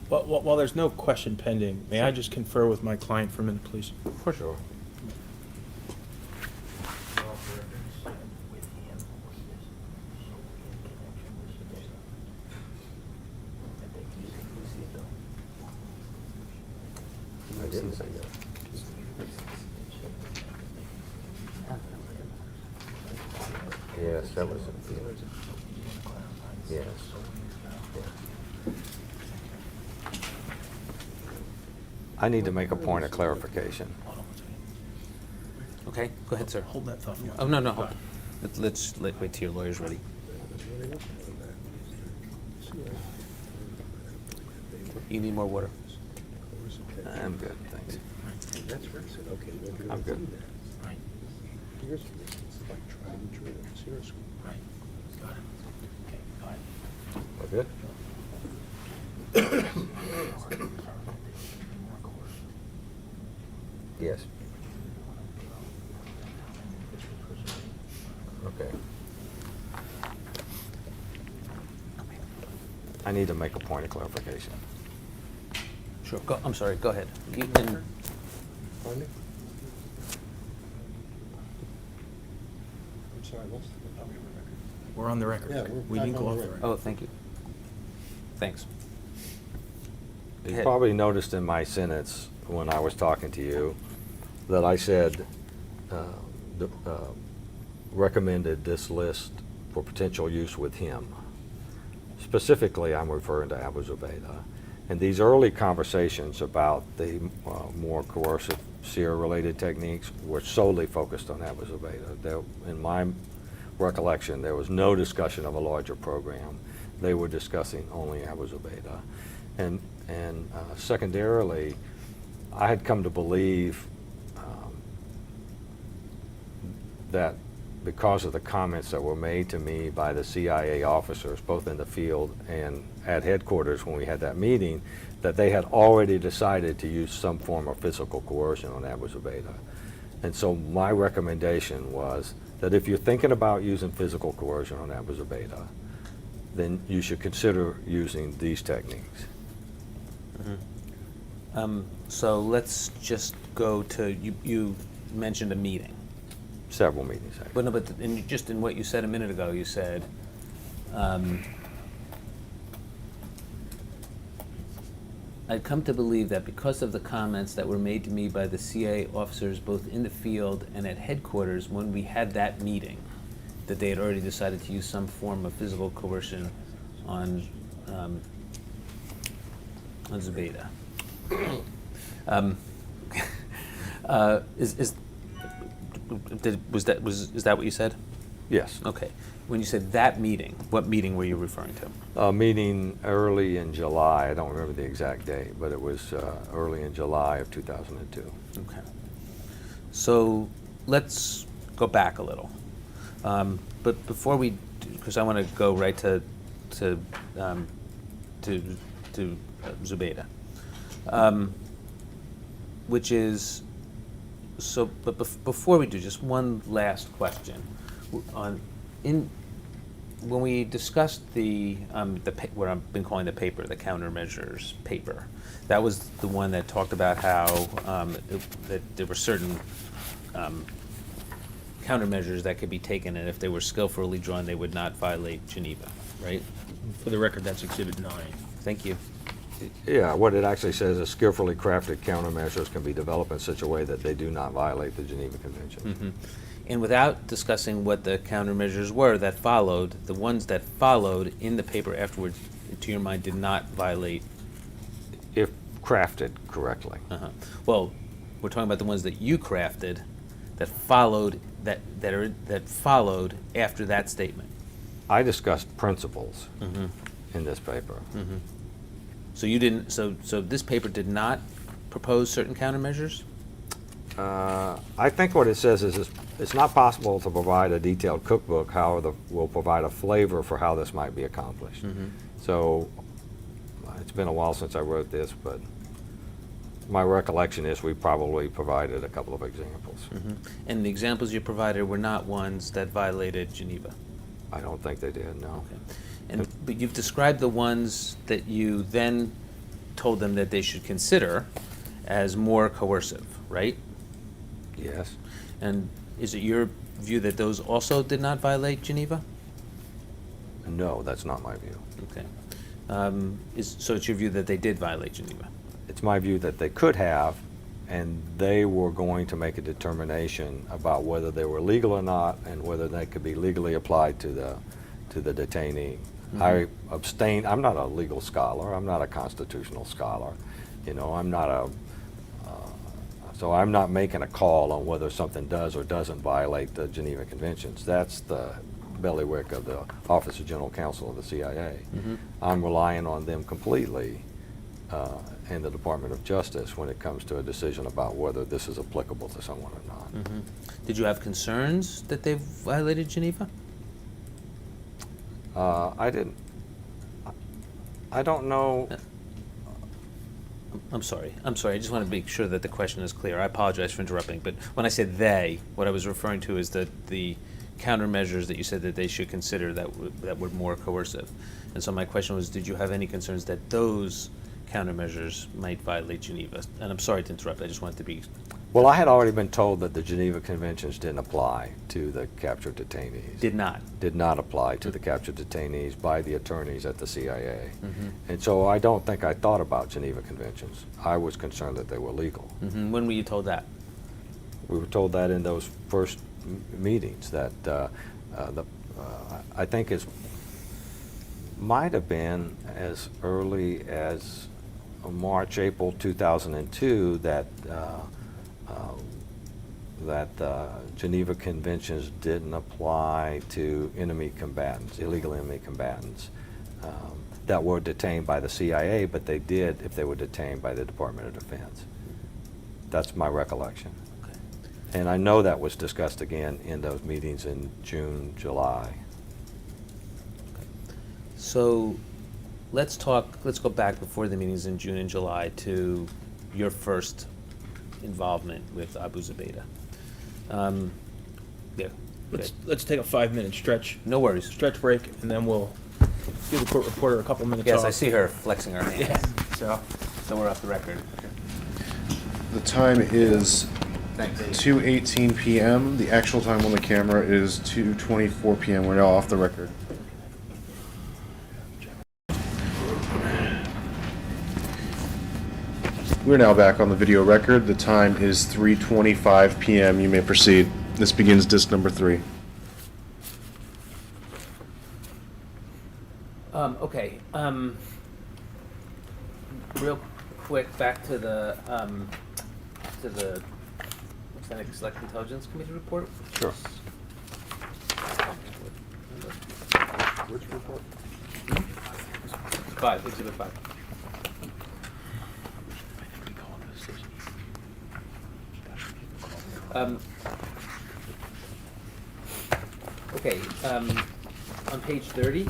[SPEAKER 5] While there's no question pending, may I just confer with my client for a minute, please?
[SPEAKER 6] For sure. I didn't say that. Yes, that was, yes. I need to make a point of clarification.
[SPEAKER 3] okay, go ahead, sir.
[SPEAKER 5] Hold that thought.
[SPEAKER 3] Oh, no, hold on. Let's wait till your lawyer's ready. You need more water?
[SPEAKER 6] I'm good, thanks.
[SPEAKER 7] That's where I said, okay, we're gonna
[SPEAKER 6] I'm good.
[SPEAKER 7] do that.
[SPEAKER 5] Right,
[SPEAKER 7] Here's what it is, it's like tried and true, serious.
[SPEAKER 5] right. Got it. Okay, go ahead.
[SPEAKER 6] We're good? Yes. Okay. I need to make a point of clarification.
[SPEAKER 3] Sure, I'm sorry, go ahead. You can,
[SPEAKER 7] Pardon me? I'm sorry, what's the,
[SPEAKER 5] We're on the record.
[SPEAKER 7] Yeah, we're
[SPEAKER 5] We
[SPEAKER 7] back
[SPEAKER 5] didn't
[SPEAKER 7] on
[SPEAKER 5] go
[SPEAKER 7] the
[SPEAKER 5] off the
[SPEAKER 7] record.
[SPEAKER 5] record.
[SPEAKER 3] oh, thank you. Thanks.
[SPEAKER 6] You
[SPEAKER 3] ahead.
[SPEAKER 6] probably noticed in my sentence when I was talking to you that I said, recommended this list for potential use with him. Specifically, I'm referring to Abu Zubaydah. And these early conversations about the more coercive SEER-related techniques were solely focused on Abu Zubaydah. In my recollection, there was no discussion of a larger program. They were discussing only Abu Zubaydah. And secondarily, I had come to believe that because of the comments that were made to me by the CIA officers, both in the field and at headquarters when we had that meeting, that they had already decided to use some form of physical coercion on Abu Zubaydah. And so my recommendation was that if you're thinking about using physical coercion on Abu Zubaydah, then you should consider using these techniques.
[SPEAKER 3] So let's just go to, you mentioned a meeting.
[SPEAKER 6] Several meetings, actually.
[SPEAKER 3] But no, but just in what you said a minute ago, you said, I'd come to believe that because of the comments that were made to me by the CIA officers both in the field and at headquarters when we had that meeting, that they had already decided to use some form of physical coercion on Zubaydah. Is that what you said?
[SPEAKER 6] Yes.
[SPEAKER 3] Okay. When you said that meeting, what meeting were you referring to?
[SPEAKER 6] A meeting early in July, I don't remember the exact date, but it was early in July of 2002.
[SPEAKER 3] Okay. So let's go back a little. But before we, because I want to go right to Zubaydah, which is, so, but before we do, just one last question. When we discussed what I've been calling the paper, the countermeasures paper, that was the one that talked about how that there were certain countermeasures that could be taken, and if they were skillfully drawn, they would not violate Geneva. right?
[SPEAKER 5] For the record, that's Exhibit 9.
[SPEAKER 3] Thank you.
[SPEAKER 6] Yeah, what it actually says is skillfully crafted countermeasures can be developed in such a way that they do not violate the Geneva Convention.
[SPEAKER 3] Mhm. And without discussing what the countermeasures were that followed, the ones that followed in the paper afterwards, to your mind, did not violate.
[SPEAKER 6] If crafted correctly.
[SPEAKER 3] Uh-huh. Well, we're talking about the ones that you crafted that followed that followed after that statement.
[SPEAKER 6] I discussed principles
[SPEAKER 3] Mm-hmm.
[SPEAKER 6] in this paper.
[SPEAKER 3] Mm-hmm. So you didn't. So this paper did not propose certain countermeasures.
[SPEAKER 6] I think what it says is it's not possible to provide a detailed cookbook, however, will provide a flavor for how this might be accomplished.
[SPEAKER 3] Mm-hmm.
[SPEAKER 6] So it's been a while since I wrote this, but my recollection is we probably provided a couple of examples.
[SPEAKER 3] Mm-hmm. And the examples you provided were not ones that violated Geneva.
[SPEAKER 6] I don't think they did, no.
[SPEAKER 3] Okay. But you've described the ones that you then told them that they should consider as more coercive, right?
[SPEAKER 6] Yes.
[SPEAKER 3] And is it your view that those also did not violate Geneva?
[SPEAKER 6] No, that's not my view.
[SPEAKER 3] Okay. So it's your view that they did violate Geneva?
[SPEAKER 6] It's my view that they could have, and they were going to make a determination about whether they were legal or not and whether they could be legally applied to the detainee.
[SPEAKER 3] Mm-hmm.
[SPEAKER 6] I abstain. I'm not a legal scholar. I'm not a constitutional scholar. You know, I'm not a so I'm not making a call on whether something does or doesn't violate the Geneva Conventions. That's the bailiwick of the Office of General Counsel of the CIA.
[SPEAKER 3] Mm-hmm.
[SPEAKER 6] I'm relying on them completely in the Department of Justice when it comes to a decision about whether this is applicable to someone or not.
[SPEAKER 3] Mm-hmm. Did you have concerns that they violated Geneva?
[SPEAKER 6] I didn't. I don't know.
[SPEAKER 3] I'm sorry. I just want to make sure that the question is clear. I apologize for interrupting, but when I said they, what I was referring to is that the countermeasures that you said that they should consider that were more coercive. And so my question was, did you have any concerns that those countermeasures might violate Geneva? And I'm sorry to interrupt. I just wanted to be.
[SPEAKER 6] Well, I had already been told that the Geneva Conventions didn't apply to the captured detainees.
[SPEAKER 3] Did not.
[SPEAKER 6] Did not apply to the captured detainees by the attorneys at the CIA.
[SPEAKER 3] Mm-hmm.
[SPEAKER 6] And so I don't think I thought about Geneva Conventions. I was concerned that they were legal.
[SPEAKER 3] Mm-hmm. When were you told that?
[SPEAKER 6] We were told that in those first meetings that I think it might have been as early as March, April 2002 that Geneva Conventions didn't apply to enemy combatants, illegal enemy combatants that were detained by the CIA, but they did if they were detained by the Department of Defense. That's my recollection.
[SPEAKER 3] Okay.
[SPEAKER 6] And I know that was discussed again in those meetings in June, July.
[SPEAKER 3] So let's go back before the meetings in June and July to your first involvement with Abu Zubaydah. Yeah.
[SPEAKER 5] Let's take a 5-minute stretch
[SPEAKER 3] No worries.
[SPEAKER 5] break, and then we'll give the court reporter a couple minutes
[SPEAKER 3] Yes,
[SPEAKER 5] off.
[SPEAKER 3] I see her flexing her hands.
[SPEAKER 5] Yeah.
[SPEAKER 3] So we're off the record.
[SPEAKER 1] The time is
[SPEAKER 3] Thanks.
[SPEAKER 1] 2:18 p.m. The actual time on the camera is 2:24 p.m. We're now off the record. We're now back on the video record. The time is 3:25 p.m. You may proceed. This begins disc number 3.
[SPEAKER 3] Okay. Real quick, back to the Senate Select Intelligence Committee report.
[SPEAKER 6] Sure.
[SPEAKER 7] Which report?
[SPEAKER 3] 5, Exhibit 5. Okay, on page 30.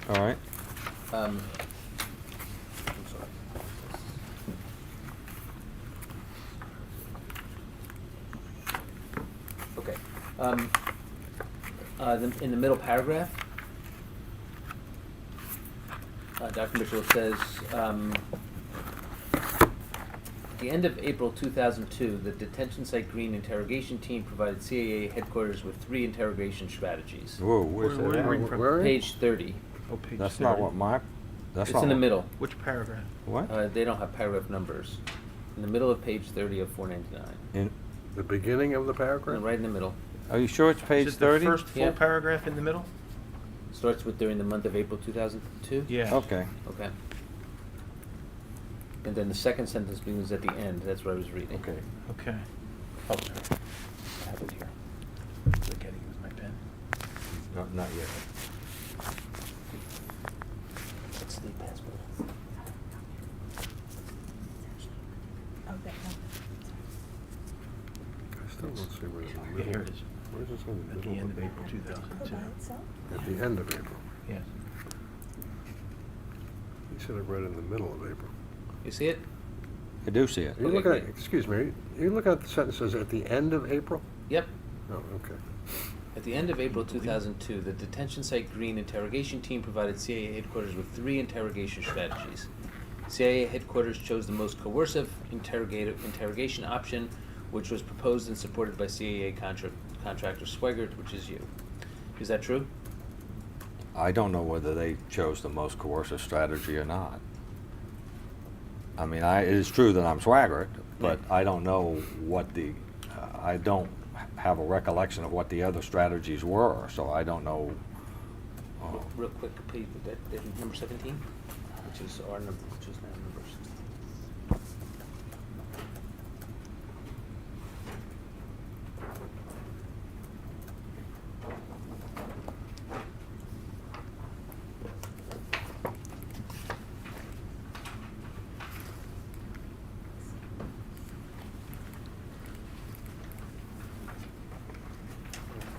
[SPEAKER 6] All right.
[SPEAKER 3] I'm sorry. Okay. In the middle paragraph, Dr. Mitchell says, At the end of April 2002, the detention site green interrogation team provided CAA headquarters with 3 interrogation strategies.
[SPEAKER 6] Whoa, where's
[SPEAKER 5] Where are you
[SPEAKER 6] that?
[SPEAKER 5] reading from?
[SPEAKER 7] Where are you?
[SPEAKER 3] Page 30.
[SPEAKER 5] Oh, page
[SPEAKER 6] That's not
[SPEAKER 5] 30.
[SPEAKER 6] what my, that's
[SPEAKER 3] It's
[SPEAKER 6] not
[SPEAKER 3] in the
[SPEAKER 6] what-
[SPEAKER 3] middle.
[SPEAKER 5] Which paragraph?
[SPEAKER 6] What?
[SPEAKER 3] They don't have paragraph numbers. In the middle of page 30 of 499.
[SPEAKER 6] In,
[SPEAKER 7] The beginning of the
[SPEAKER 3] No,
[SPEAKER 7] paragraph?
[SPEAKER 3] right in the middle.
[SPEAKER 6] are you sure it's page
[SPEAKER 5] Is it the
[SPEAKER 6] 30?
[SPEAKER 5] first full
[SPEAKER 3] Yeah.
[SPEAKER 5] paragraph in the middle?
[SPEAKER 3] Starts with during the month of April 2002?
[SPEAKER 5] Yeah.
[SPEAKER 6] Okay.
[SPEAKER 3] Okay. And then the second sentence begins at the end. That's what I was reading.
[SPEAKER 6] Okay.
[SPEAKER 5] Okay.
[SPEAKER 3] Oh, sorry. I have it here.
[SPEAKER 5] Was I getting with my pen?
[SPEAKER 6] No, not yet.
[SPEAKER 3] That's the password.
[SPEAKER 2] Okay.
[SPEAKER 7] I still don't see where it's in the
[SPEAKER 5] Yeah,
[SPEAKER 7] middle.
[SPEAKER 5] here it is.
[SPEAKER 7] Where's this in the
[SPEAKER 5] At the
[SPEAKER 7] middle
[SPEAKER 5] end of
[SPEAKER 7] of
[SPEAKER 5] April 2002.
[SPEAKER 2] By itself?
[SPEAKER 7] At the end of April.
[SPEAKER 5] Yes.
[SPEAKER 7] You said it right in the middle of April.
[SPEAKER 3] You see it?
[SPEAKER 6] I do see it.
[SPEAKER 7] Are you
[SPEAKER 3] Okay,
[SPEAKER 7] looking at,
[SPEAKER 3] great.
[SPEAKER 7] excuse me, are you looking at the sentences at the end of April?
[SPEAKER 3] Yep.
[SPEAKER 7] Oh, okay.
[SPEAKER 3] At the end of April 2002, the detention site green interrogation team provided CIA headquarters with 3 interrogation strategies. CIA headquarters chose the most coercive interrogation option, which was proposed and supported by CIA contractor Swigert, which is you. Is that true?
[SPEAKER 6] I don't know whether they chose the most coercive strategy or not. I mean, it is true that I'm Swaggart, but I don't know what I don't have a recollection of what the other strategies were, so I don't know.
[SPEAKER 3] Real quick, please, that number 17, which is our number, which is now numbers.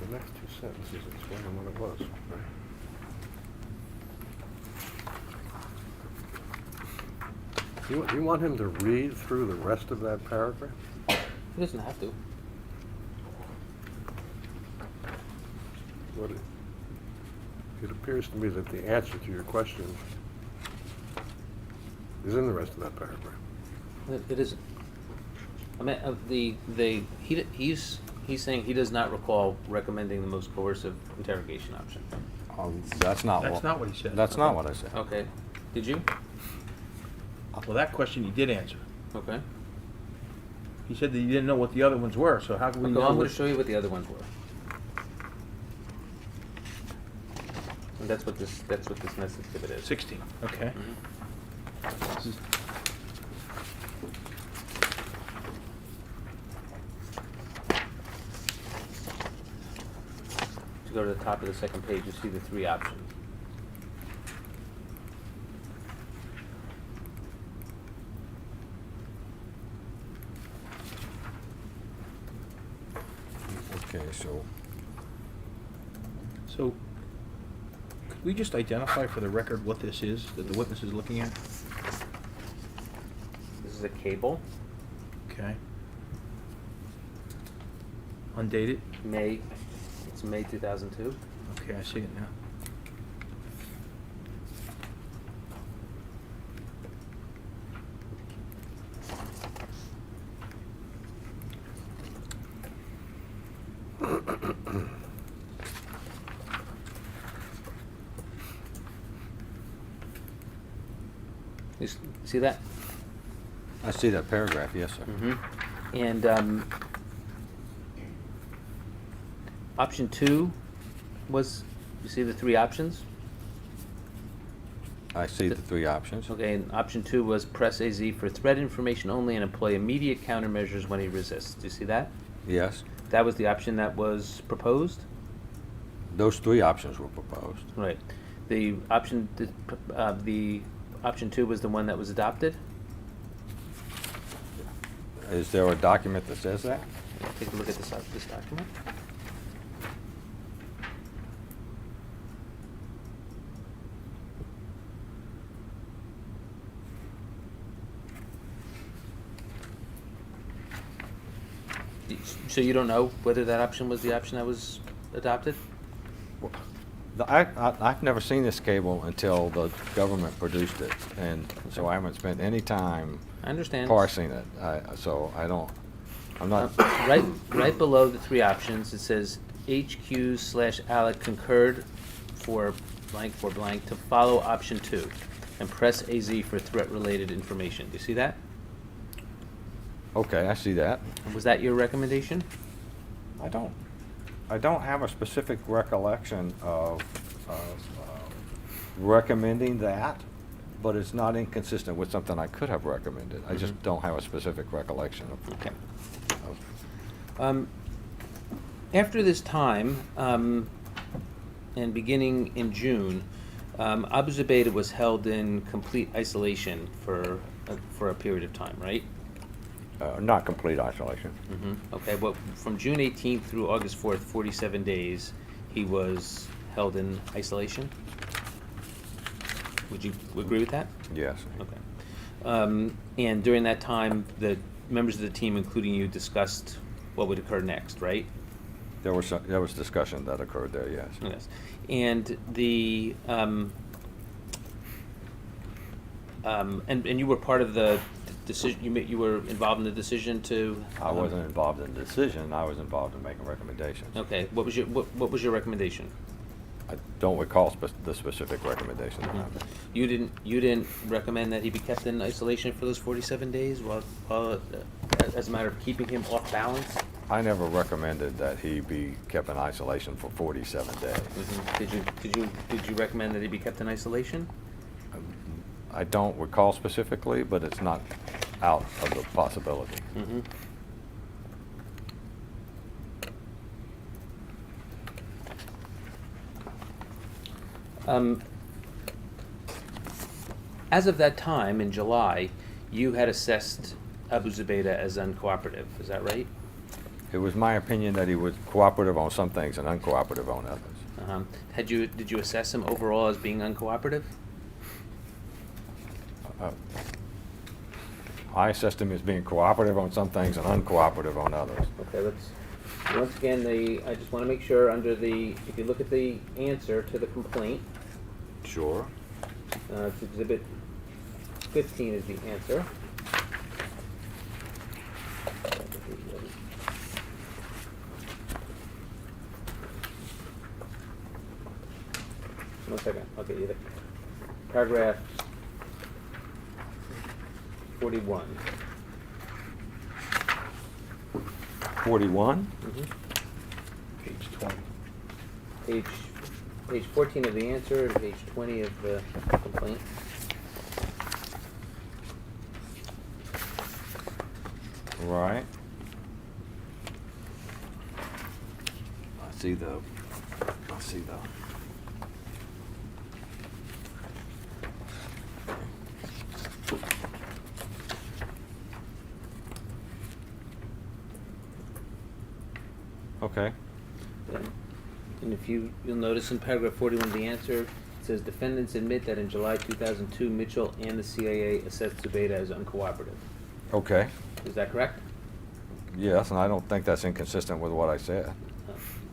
[SPEAKER 7] The next 2 sentences explain what it was, right? You want him to read through the rest of that paragraph?
[SPEAKER 3] He doesn't have to.
[SPEAKER 7] What it appears to me that the answer to your question is in the rest of that paragraph.
[SPEAKER 3] It isn't. I mean, he's saying he does not recall recommending the most coercive interrogation option.
[SPEAKER 6] That's not
[SPEAKER 5] That's not what he said.
[SPEAKER 6] That's not what I said.
[SPEAKER 3] Okay. Did you?
[SPEAKER 5] Well, that question he did answer.
[SPEAKER 3] Okay.
[SPEAKER 5] He said that he didn't know what the other ones were, so how can we
[SPEAKER 3] Okay,
[SPEAKER 5] know?
[SPEAKER 3] well, I'm going
[SPEAKER 5] what-
[SPEAKER 3] to show you what the other ones were. And that's what this message exhibit is.
[SPEAKER 5] 16, okay.
[SPEAKER 3] Mhm. To go to the top of the second page, you see the 3 options.
[SPEAKER 6] Okay, so
[SPEAKER 5] So, could we just identify for the record what this is that the witness is looking at?
[SPEAKER 3] This is a cable,
[SPEAKER 5] Okay. Undated?
[SPEAKER 3] it's May 2002.
[SPEAKER 5] Okay, I see it now.
[SPEAKER 3] See that?
[SPEAKER 6] I see that paragraph, yes, sir.
[SPEAKER 3] Mm-hmm. And option 2 was, you see the 3 options?
[SPEAKER 6] I see the 3 options.
[SPEAKER 3] Okay, and option 2 was press AZ for threat information only and employ immediate countermeasures when he resists. Do you see that?
[SPEAKER 6] Yes,
[SPEAKER 3] That was the option that was proposed?
[SPEAKER 6] those 3 options were proposed.
[SPEAKER 3] Right. The option 2 was the one that was adopted?
[SPEAKER 6] Is there a document that says that?
[SPEAKER 3] Take a look at this document. So you don't know whether that option was the option that was adopted?
[SPEAKER 6] I've never seen this cable until the government produced it, and so I haven't spent any time
[SPEAKER 3] I understand.
[SPEAKER 6] parsing it. So I don't, I'm not,
[SPEAKER 3] Right below the three options, it says HQ/Alec concurred for blank to follow option 2 and press AZ for threat-related information. Do you see that?
[SPEAKER 6] okay, I see that.
[SPEAKER 3] Was that your recommendation?
[SPEAKER 6] I don't have a specific recollection of recommending that, but it's not inconsistent with something I could have recommended. I just don't have a specific recollection of.
[SPEAKER 3] Okay.
[SPEAKER 6] of-
[SPEAKER 3] After this time, and beginning in June, Abu Zubaydah was held in complete isolation for a period of time, right?
[SPEAKER 6] Not complete isolation.
[SPEAKER 3] Okay, well, from June 18th through August 4th, 47 days, he was held in isolation? Would you agree with that?
[SPEAKER 6] Yes.
[SPEAKER 3] Okay. And during that time, the members of the team, including you, discussed what would occur next, right?
[SPEAKER 6] There was discussion that occurred there, yes.
[SPEAKER 3] Yes. And the, and you were part of the decision, you were involved in the decision to?
[SPEAKER 6] I wasn't involved in the decision, I was involved in making recommendations.
[SPEAKER 3] Okay, what was your recommendation?
[SPEAKER 6] I don't recall the specific recommendation.
[SPEAKER 3] You didn't recommend that he be kept in isolation for those 47 days while as a matter of keeping him off balance?
[SPEAKER 6] I never recommended that he be kept in isolation for 47 days.
[SPEAKER 3] Did you recommend that he be kept in isolation?
[SPEAKER 6] I don't recall specifically, but it's not out of the possibility.
[SPEAKER 3] As of that time, in July, you had assessed Abu Zubaydah as uncooperative, is that right?
[SPEAKER 6] It was my opinion that he was cooperative on some things and uncooperative on others.
[SPEAKER 3] Did you assess him overall as being uncooperative?
[SPEAKER 6] I assessed him as being cooperative on some things and uncooperative on others.
[SPEAKER 3] Okay, once again, I just want to make sure if you look at the answer to the complaint,
[SPEAKER 6] Sure.
[SPEAKER 3] it's Exhibit 15 is the answer. One second, okay, the paragraph 41.
[SPEAKER 6] 41?
[SPEAKER 5] Page 20.
[SPEAKER 3] Page 14 of the answer and page 20 of the complaint.
[SPEAKER 6] Right. I see the. Okay.
[SPEAKER 3] And if you'll notice in paragraph 41 of the answer, it says defendants admit that in July 2002, Mitchell and the CIA assessed Zubaydah as uncooperative.
[SPEAKER 6] Okay.
[SPEAKER 3] Is that correct?
[SPEAKER 6] Yes, and I don't think that's inconsistent with what I said.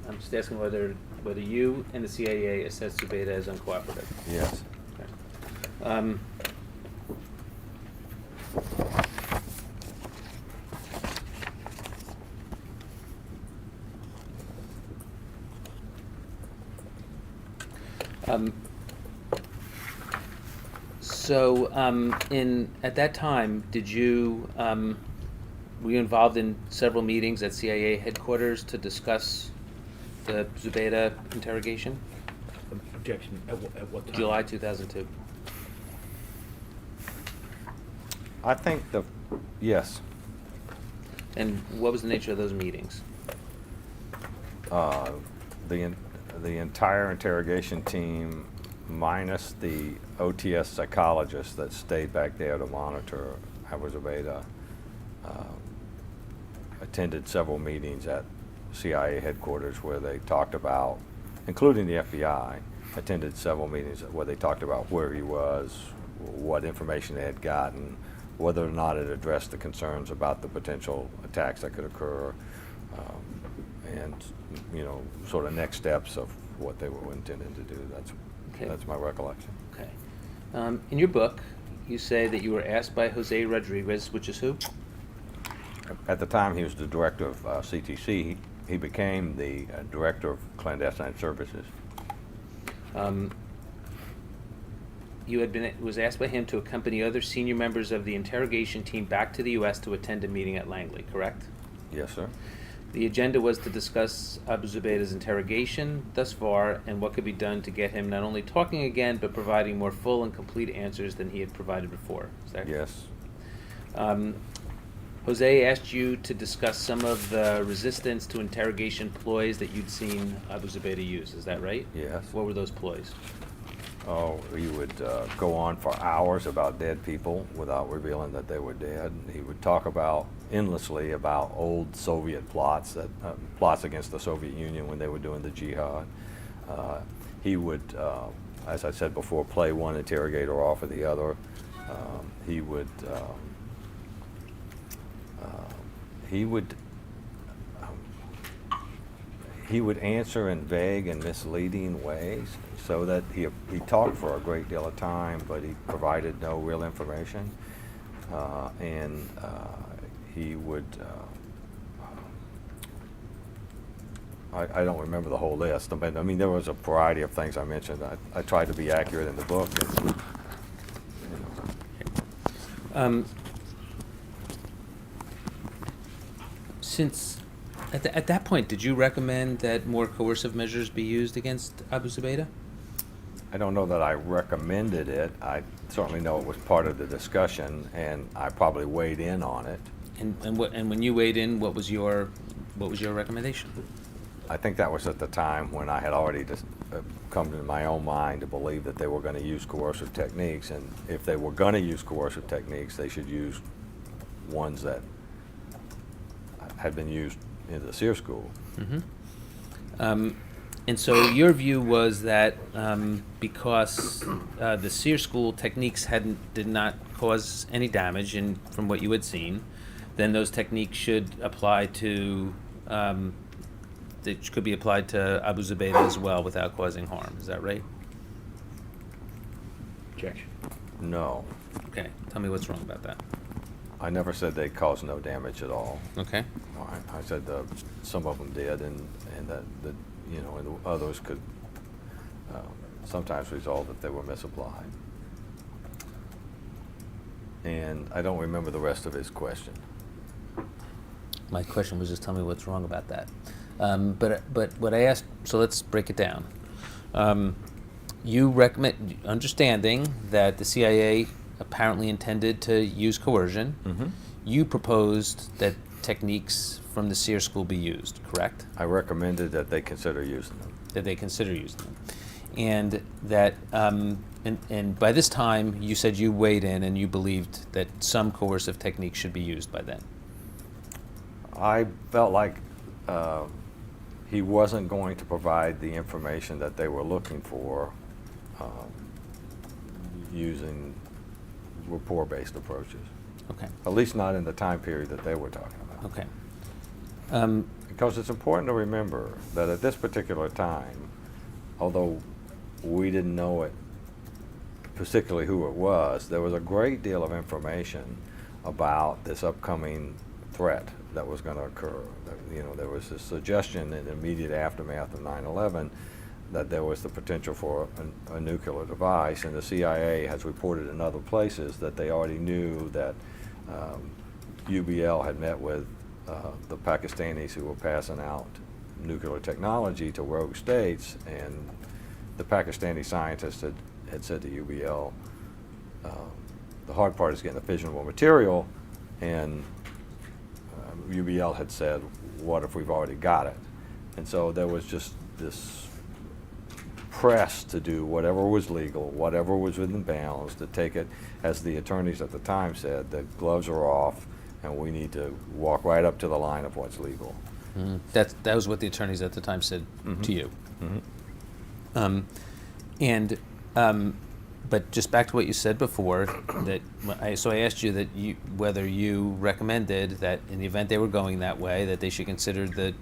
[SPEAKER 3] I'm just asking whether you and the CIA assessed Zubaydah as uncooperative.
[SPEAKER 6] Yes.
[SPEAKER 3] Okay. At that time, were you involved in several meetings at CIA headquarters to discuss the Zubaydah interrogation?
[SPEAKER 5] Objection, at what time?
[SPEAKER 3] July 2002.
[SPEAKER 6] I think yes.
[SPEAKER 3] And what was the nature of those meetings?
[SPEAKER 6] The entire interrogation team, minus the OTS psychologist that stayed back there to monitor Abu Zubaydah, attended several meetings at CIA headquarters where they talked about, including the FBI, attended several meetings where they talked about where he was, what information they had gotten, whether or not it addressed the concerns about the potential attacks that could occur, and sort of next steps of what they were intending to do.
[SPEAKER 3] Okay.
[SPEAKER 6] That's my recollection.
[SPEAKER 3] Okay. In your book, you say that you were asked by Jose Rodriguez, which is who?
[SPEAKER 6] At the time, he was the director of CTC. He became the director of clandestine services.
[SPEAKER 3] Was asked by him to accompany other senior members of the interrogation team back to the U.S. to attend a meeting at Langley, correct?
[SPEAKER 6] Yes, sir.
[SPEAKER 3] The agenda was to discuss Abu Zubaydah's interrogation thus far and what could be done to get him not only talking again, but providing more full and complete answers than he had provided before. Is that
[SPEAKER 6] Yes.
[SPEAKER 3] Jose asked you to discuss some of the resistance to interrogation ploys that you'd seen Abu Zubaydah use. Is that right?
[SPEAKER 6] Yes.
[SPEAKER 3] What were those ploys?
[SPEAKER 6] Oh, he would go on for hours about dead people without revealing that they were dead. He would talk endlessly about old Soviet plots against the Soviet Union when they were doing the jihad. He would, as I said before, play one interrogator off of the other. He would answer in vague and misleading ways, so that he talked for a great deal of time, but he provided no real information. He would, I don't remember the whole list. I mean, there was a variety of things I mentioned. I tried to be accurate in the book.
[SPEAKER 3] Since at that point, did you recommend that more coercive measures be used against Abu Zubaydah?
[SPEAKER 6] I don't know that I recommended it. I certainly know it was part of the discussion, and I probably weighed in on it.
[SPEAKER 3] And when you weighed in, what was your recommendation?
[SPEAKER 6] I think that was at the time when I had already come to my own mind to believe that they were going to use coercive techniques, and if they were going to use coercive techniques, they should use ones that had been used in the SEER school.
[SPEAKER 3] Mm-hmm. And so your view was that because the SEER school techniques did not cause any damage, and from what you had seen, then those techniques should apply to that could be applied to Abu Zubaydah as well without causing harm. Is that right?
[SPEAKER 7] Objection.
[SPEAKER 6] No.
[SPEAKER 3] Okay. Tell me what's wrong about that.
[SPEAKER 6] I never said they caused no damage at all.
[SPEAKER 3] Okay.
[SPEAKER 6] I said some of them did, and that and others could sometimes resolve if they were misapplied. And I don't remember the rest of his question.
[SPEAKER 3] My question was just tell me what's wrong about that. But what I asked, so let's break it down. You recommend, understanding that the CIA apparently intended to use coercion,
[SPEAKER 6] Mm-hmm.
[SPEAKER 3] you proposed that techniques from the SEER school be used, correct?
[SPEAKER 6] I recommended that they consider using them.
[SPEAKER 3] That they consider using them. And that, and by this time, you said you weighed in and you believed that some coercive techniques should be used by then.
[SPEAKER 6] I felt like he wasn't going to provide the information that they were looking for using rapport-based approaches.
[SPEAKER 3] Okay.
[SPEAKER 6] At least not in the time period that they were talking about.
[SPEAKER 3] Okay.
[SPEAKER 6] Because it's important to remember that at this particular time, although we didn't know it particularly who it was, there was a great deal of information about this upcoming threat that was going to occur. There was a suggestion in the immediate aftermath of 9/11 that there was the potential for a nuclear device, and the CIA has reported in other places that they already knew that UBL had met with the Pakistanis who were passing out nuclear technology to rogue states, and the Pakistani scientists had said to UBL, the hard part is getting the fissionable material, and UBL had said, what if we've already got it? And so there was just this press to do whatever was legal, whatever was within bounds, to take it, as the attorneys at the time said, the gloves are off and we need to walk right up to the line of what's legal.
[SPEAKER 3] Mm-hmm. That was what the attorneys at the time said to you.
[SPEAKER 6] Mm-hmm.
[SPEAKER 3] But just back to what you said before, so I asked you whether you recommended that in the event they were going that way, that they should consider the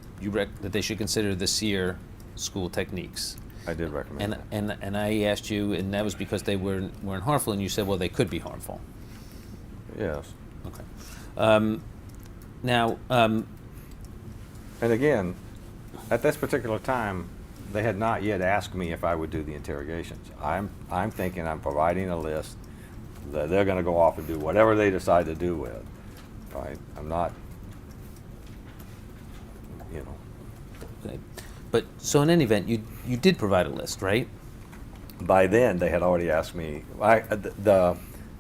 [SPEAKER 3] SEER school techniques.
[SPEAKER 6] I did recommend
[SPEAKER 3] And,
[SPEAKER 6] that.
[SPEAKER 3] and I asked you, and that was because they weren't harmful, and you said, well, they could be harmful.
[SPEAKER 6] Yes.
[SPEAKER 3] Okay. Now,
[SPEAKER 6] And again, at this particular time, they had not yet asked me if I would do the interrogations. I'm thinking I'm providing a list that they're gonna go off and do whatever they decide to do with, right? I'm not, you know,
[SPEAKER 3] okay. But, so in any event, you did provide a list, right?
[SPEAKER 6] by then, they had already asked me,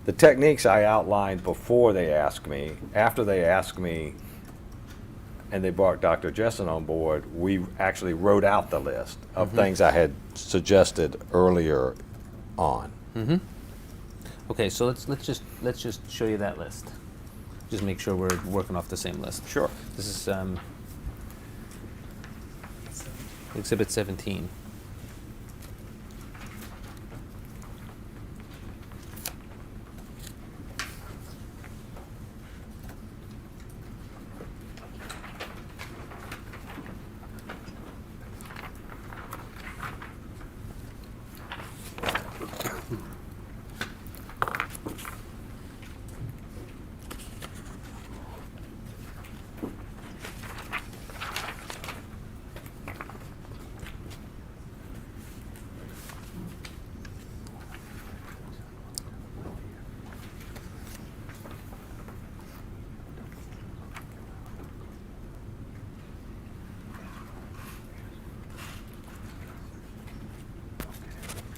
[SPEAKER 6] the techniques I outlined before they asked me, after they asked me, and they brought Dr. Jessen on board, we actually wrote out the list of things I had suggested earlier on.
[SPEAKER 3] Okay, so let's just show you that list. Just make sure we're working off the same list.
[SPEAKER 6] Sure.
[SPEAKER 3] This is Exhibit 17.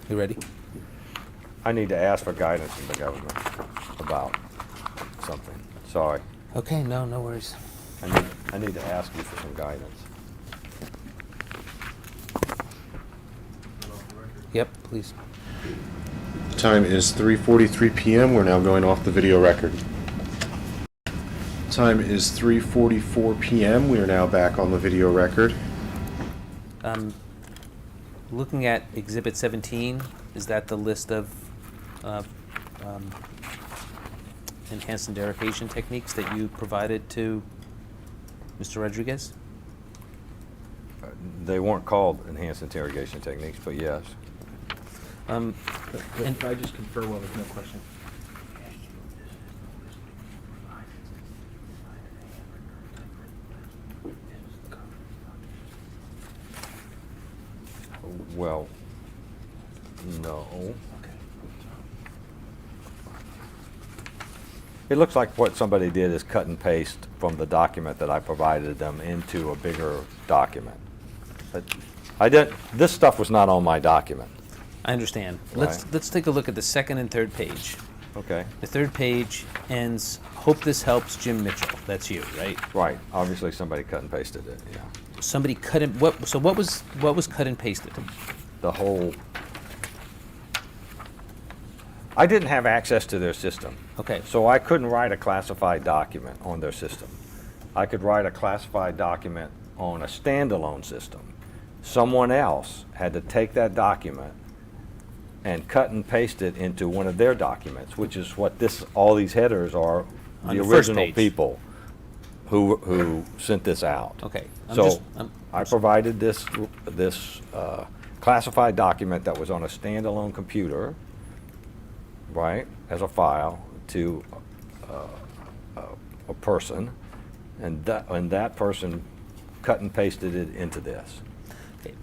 [SPEAKER 3] You ready?
[SPEAKER 6] I need to ask for guidance from the government about something. Sorry.
[SPEAKER 3] Okay, no worries.
[SPEAKER 6] I need to ask you for some guidance.
[SPEAKER 3] Yep, please.
[SPEAKER 1] Time is 3:43 p.m. We're now going off the video record. Time is 3:44 p.m. We are now back on the video record.
[SPEAKER 3] Looking at Exhibit 17, is that the list of enhanced interrogation techniques that you provided to Mr. Rodriguez?
[SPEAKER 6] They weren't called enhanced interrogation techniques, but yes.
[SPEAKER 3] And
[SPEAKER 5] Can I just confer while there's no question?
[SPEAKER 6] Well, no. It looks like what somebody did is cut and paste from the document that I provided them into a bigger document. But this stuff was not on my document.
[SPEAKER 3] I understand.
[SPEAKER 6] Right.
[SPEAKER 3] Let's take a look at the second and third page.
[SPEAKER 6] Okay.
[SPEAKER 3] The third page ends, "Hope this helps Jim Mitchell." That's you, right?
[SPEAKER 6] Right. Obviously, somebody cut and pasted it. Yeah.
[SPEAKER 3] Somebody cut and what was cut and pasted?
[SPEAKER 6] The whole. I didn't have access to their system.
[SPEAKER 3] Okay.
[SPEAKER 6] So I couldn't write a classified document on their system. I could write a classified document on a standalone system. Someone else had to take that document and cut and paste it into one of their documents, which is what all these headers are,
[SPEAKER 3] On
[SPEAKER 6] the
[SPEAKER 3] the first
[SPEAKER 6] original
[SPEAKER 3] page.
[SPEAKER 6] people who sent this out.
[SPEAKER 3] Okay.
[SPEAKER 6] So I provided this classified document that was on a standalone computer, right, as a file to a person, and that person cut and pasted it into this.
[SPEAKER 3] Okay.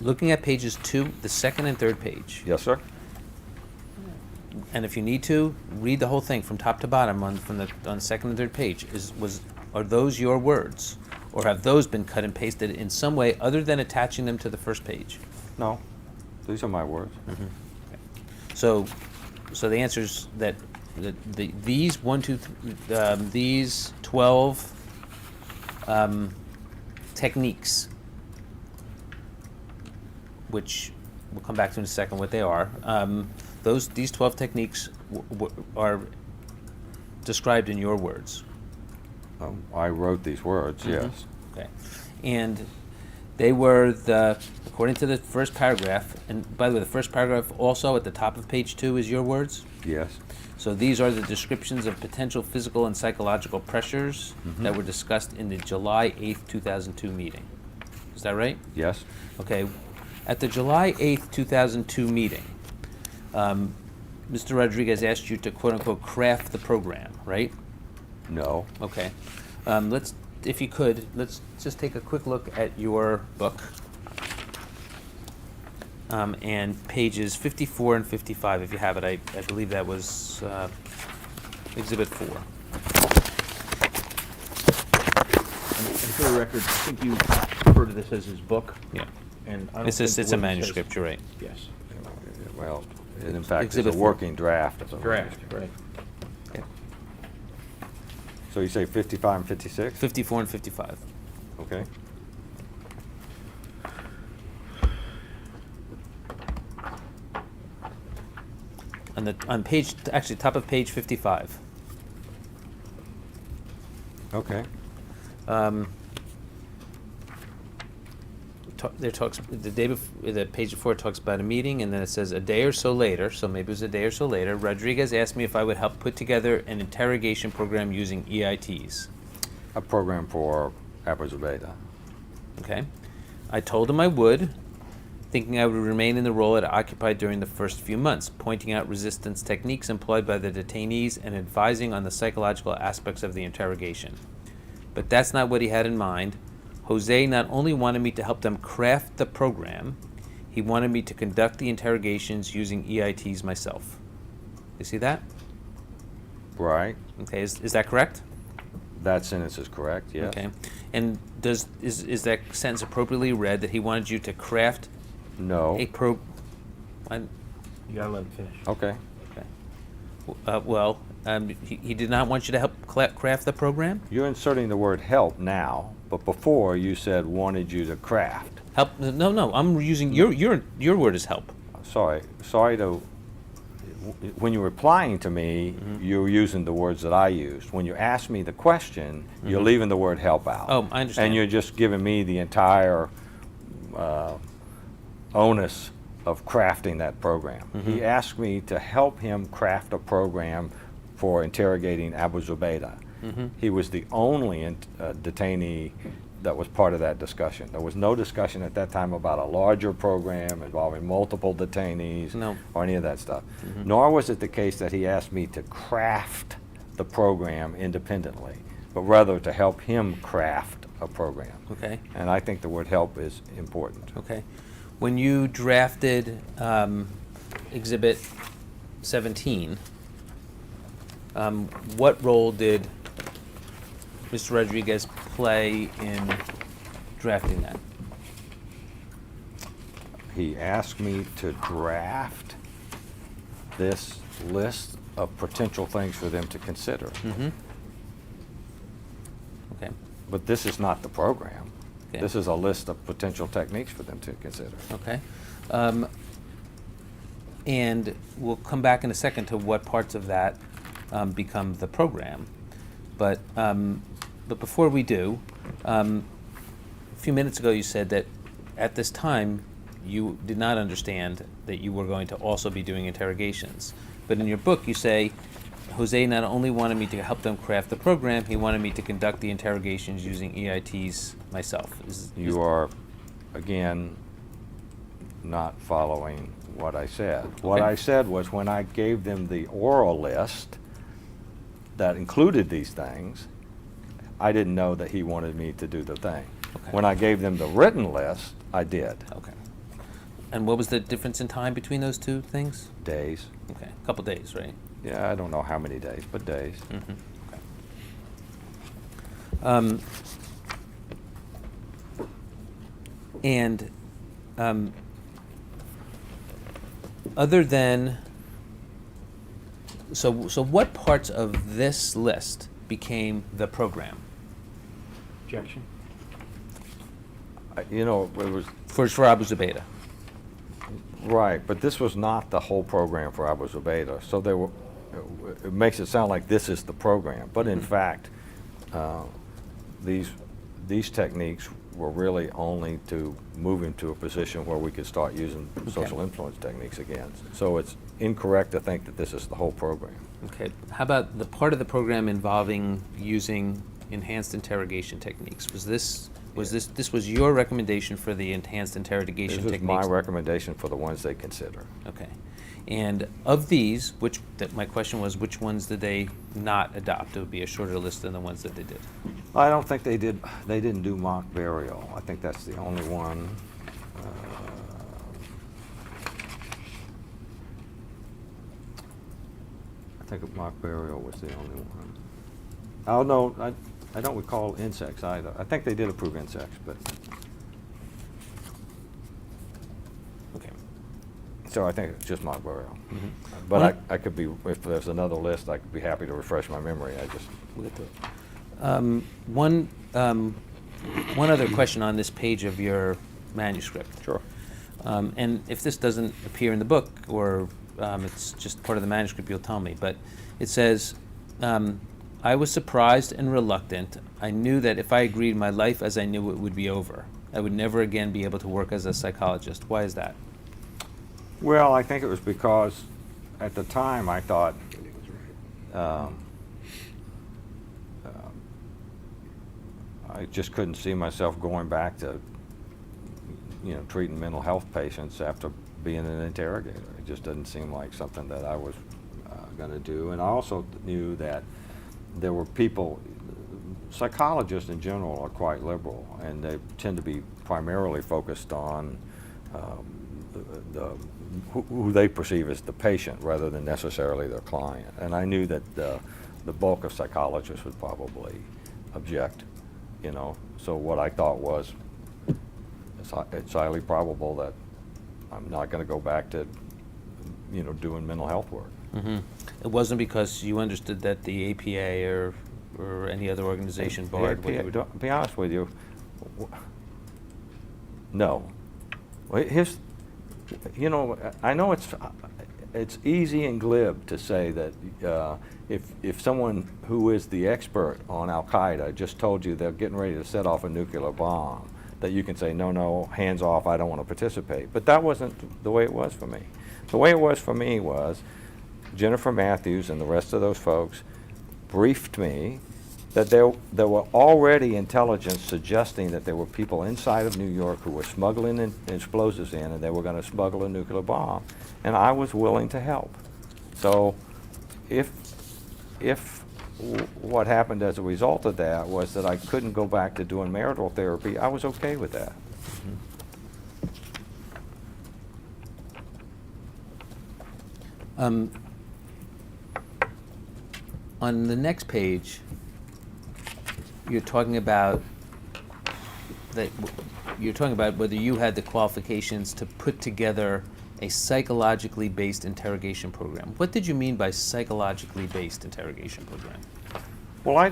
[SPEAKER 3] Looking at pages 2, the second and third page,
[SPEAKER 6] Yes, sir?
[SPEAKER 3] and if you need to, read the whole thing from top to bottom on the second and third page. Are those your words, or have those been cut and pasted in some way other than attaching them to the first page?
[SPEAKER 6] No, these are my words.
[SPEAKER 3] So the answer is that these 12 techniques, which we'll come back to in a second what they are. These 12 techniques are described in your words.
[SPEAKER 6] I wrote these words, yes.
[SPEAKER 3] Okay, and they were according to the first paragraph, and by the way, the first paragraph also at the top of page 2 is your words.
[SPEAKER 6] Yes.
[SPEAKER 3] So these are the descriptions of potential physical and psychological pressures that were discussed in the July 8th, 2002 meeting. Is that right?
[SPEAKER 6] Yes.
[SPEAKER 3] Okay. At the July 8th, 2002 meeting, Mr. Rodriguez asked you to quote-unquote craft the program, right?
[SPEAKER 6] No.
[SPEAKER 3] Okay. If you could, let's just take a quick look at your book. And pages 54 and 55, if you have it. I believe that was Exhibit 4.
[SPEAKER 5] And for the record, I think you refer to this as his book.
[SPEAKER 3] Yeah.
[SPEAKER 5] And I don't
[SPEAKER 3] It's a
[SPEAKER 5] think the word says-
[SPEAKER 3] manuscript, you're right.
[SPEAKER 5] Yes.
[SPEAKER 6] Well, in fact, it's
[SPEAKER 3] Exhibit
[SPEAKER 6] a
[SPEAKER 3] 4.
[SPEAKER 6] working draft of a
[SPEAKER 5] Draft,
[SPEAKER 6] manuscript.
[SPEAKER 5] right.
[SPEAKER 3] Okay.
[SPEAKER 6] So you say 55 and 56?
[SPEAKER 3] 54 and 55.
[SPEAKER 6] Okay.
[SPEAKER 3] On page, actually, top of page 55.
[SPEAKER 6] Okay.
[SPEAKER 3] There talks, the day before, the page before talks about a meeting, and then it says a day or so later, so maybe it was a day or so later, Rodriguez asked me if I would help put together an interrogation program using EITs.
[SPEAKER 6] A program for Abu Zubaydah.
[SPEAKER 3] Okay. I told him I would, thinking I would remain in the role it occupied during the first few months, pointing out resistance techniques employed by the detainees and advising on the psychological aspects of the interrogation. But that's not what he had in mind. Jose not only wanted me to help them craft the program, he wanted me to conduct the interrogations using EITs myself. You see that?
[SPEAKER 6] Right.
[SPEAKER 3] Okay, is that correct?
[SPEAKER 6] That sentence is correct, yes.
[SPEAKER 3] Okay. And is that sentence appropriately read that he wanted you to craft
[SPEAKER 6] No.
[SPEAKER 3] a
[SPEAKER 5] You gotta let him finish.
[SPEAKER 6] Okay.
[SPEAKER 3] He did not want you to help craft the program?
[SPEAKER 6] You're inserting the word help now, but before you said wanted you to craft.
[SPEAKER 3] Help? No, I'm using your word as help.
[SPEAKER 6] Sorry to, when you're replying to me,
[SPEAKER 3] Mm-hmm.
[SPEAKER 6] you're using the words that I used. When you ask me the question, you're leaving the word help out.
[SPEAKER 3] Oh, I understand.
[SPEAKER 6] And you're just giving me the entire onus of crafting that program.
[SPEAKER 3] Mm-hmm.
[SPEAKER 6] He asked me to help him craft a program for interrogating Abu Zubaydah.
[SPEAKER 3] Mm-hmm.
[SPEAKER 6] He was the only detainee that was part of that discussion. There was no discussion at that time about a larger program involving multiple detainees
[SPEAKER 3] No.
[SPEAKER 6] or any of that stuff. Nor was it the case that he asked me to craft the program independently, but rather to help him craft a program.
[SPEAKER 3] Okay.
[SPEAKER 6] And I think the word help is important.
[SPEAKER 3] Okay. When you drafted Exhibit 17, what role did Mr. Rodriguez play in drafting that?
[SPEAKER 6] He asked me to draft this list of potential things for them to consider.
[SPEAKER 3] Mm-hmm. Okay.
[SPEAKER 6] But this is not the program.
[SPEAKER 3] Okay.
[SPEAKER 6] This is a list of potential techniques for them to consider.
[SPEAKER 3] Okay. And we'll come back in a second to what parts of that become the program. But before we do, a few minutes ago you said that at this time you did not understand that you were going to also be doing interrogations. But in your book you say, Jose not only wanted me to help them craft the program, he wanted me to conduct the interrogations using EITs myself.
[SPEAKER 6] You are, again, not following what I said. What
[SPEAKER 3] Okay.
[SPEAKER 6] I said was when I gave them the oral list that included these things, I didn't know that he wanted me to do the thing.
[SPEAKER 3] Okay.
[SPEAKER 6] When I gave them the written list, I did.
[SPEAKER 3] Okay. And what was the difference in time between those two things?
[SPEAKER 6] Days.
[SPEAKER 3] Okay, a couple days, right?
[SPEAKER 6] Yeah, I don't know how many days, but days.
[SPEAKER 3] Mm-hmm. Okay. Other than, so what parts of this list became the program
[SPEAKER 5] Objection?
[SPEAKER 6] You know, it was
[SPEAKER 3] for Abu Zubaydah?
[SPEAKER 6] right, but this was not the whole program for Abu Zubaydah. So there were, it makes it sound like this is the program, but in fact, these techniques were really only to move him to a position where we could start using social influence techniques again. So it's incorrect to think that this is the whole program.
[SPEAKER 3] Okay. How about the part of the program involving using enhanced interrogation techniques. This was your recommendation for the enhanced interrogation
[SPEAKER 6] This
[SPEAKER 3] techniques?
[SPEAKER 6] is my recommendation for the ones they consider.
[SPEAKER 3] Okay. And of these, my question was, which ones did they not adopt? It would be a shorter list than the ones that they did.
[SPEAKER 6] I don't think they did. They didn't do mock burial. I think that's the only one. I think mock burial was the only one. Oh no, I don't recall insects either. I think they did approve insects, but
[SPEAKER 3] Okay.
[SPEAKER 6] so I think it's just mock burial.
[SPEAKER 3] Mhm.
[SPEAKER 6] But
[SPEAKER 3] Well,
[SPEAKER 6] I could be, if there's another list, I could be happy to refresh my memory. I just.
[SPEAKER 3] We'll get to it. One other question on this page of your manuscript.
[SPEAKER 6] Sure.
[SPEAKER 3] And if this doesn't appear in the book, or it's just part of the manuscript, you'll tell me. But it says, I was surprised and reluctant. I knew that if I agreed, my life as I knew it would be over. I would never again be able to work as a psychologist. Why is that?
[SPEAKER 6] Well, I think it was because at the time I thought I just couldn't see myself going back to, treating mental health patients after being an interrogator. It just doesn't seem like something that I was going to do. And I also knew that there were people, psychologists in general are quite liberal, and they tend to be primarily focused on who they perceive as the patient rather than necessarily their client. And I knew that the bulk of psychologists would probably object, So what I thought was, it's highly probable that I'm not going to go back to, doing mental health work.
[SPEAKER 3] Mm-hmm. It wasn't because you understood that the APA or any other organization barred what you were doing?
[SPEAKER 6] To be honest with you, no. Well, I know it's easy and glib to say that if someone who is the expert on Al-Qaeda just told you they're getting ready to set off a nuclear bomb, that you can say, no, hands off, I don't want to participate. But that wasn't the way it was for me. The way it was for me was Jennifer Matthews and the rest of those folks briefed me that there were already intelligence suggesting that there were people inside of New York who were smuggling explosives in, and they were going to smuggle a nuclear bomb. And I was willing to help. So if what happened as a result of that was that I couldn't go back to doing marital therapy, I was okay with that.
[SPEAKER 3] On the next page, you're talking about whether you had the qualifications to put together a psychologically based interrogation program. What did you mean by psychologically based interrogation program?
[SPEAKER 6] Well, I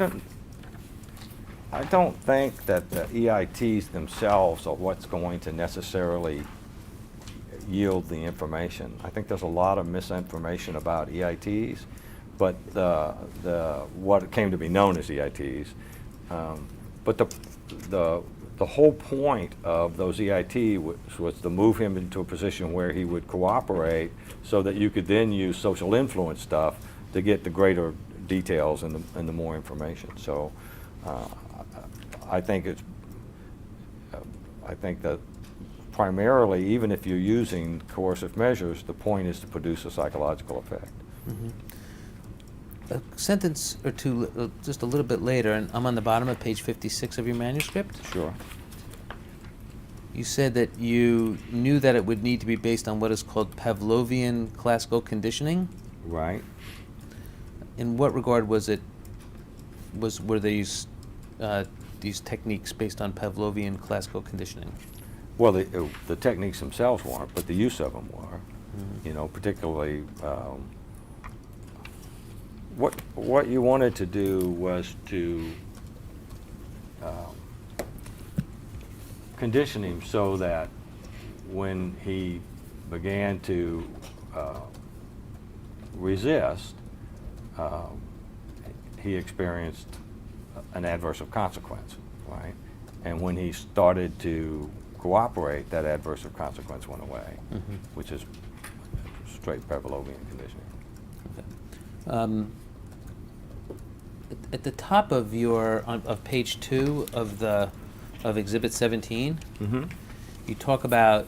[SPEAKER 6] don't think that the EITs themselves are what's going to necessarily yield the information. I think there's a lot of misinformation about EITs, but what came to be known as EITs. But the whole point of those EIT was to move him into a position where he would cooperate, so that you could then use social influence stuff to get the greater details and the more information. So I think that primarily, even if you're using coercive measures, the point is to produce a psychological effect.
[SPEAKER 3] Mm-hmm. A sentence or two, just a little bit later, and I'm on the bottom of page 56 of your manuscript.
[SPEAKER 6] Sure.
[SPEAKER 3] You said that you knew that it would need to be based on what is called Pavlovian classical conditioning.
[SPEAKER 6] Right.
[SPEAKER 3] In what regard were these techniques based on Pavlovian classical conditioning?
[SPEAKER 6] Well, the techniques themselves weren't, but the use of them were.
[SPEAKER 3] Mm-hmm.
[SPEAKER 6] Particularly what you wanted to do was to condition him so that when he began to resist, he experienced an adverse of consequence, right? And when he started to cooperate, that adverse of consequence went away,
[SPEAKER 3] Mm-hmm.
[SPEAKER 6] which is straight Pavlovian conditioning.
[SPEAKER 3] Okay. at the top of of page 2 of Exhibit 17, you talk about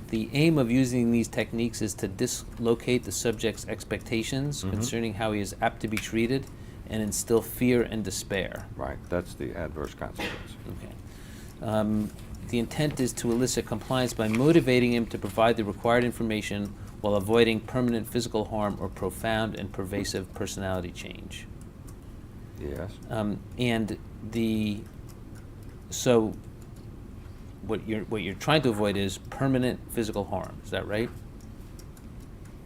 [SPEAKER 3] the aim of using these techniques is to dislocate the subject's expectations concerning how he is apt to be treated and instill fear and despair.
[SPEAKER 6] Right, that's the adverse consequence.
[SPEAKER 3] Okay. The intent is to elicit compliance by motivating him to provide the required information while avoiding permanent physical harm or profound and pervasive personality change.
[SPEAKER 6] Yes.
[SPEAKER 3] So what you're trying to avoid is permanent physical harm. Is that right?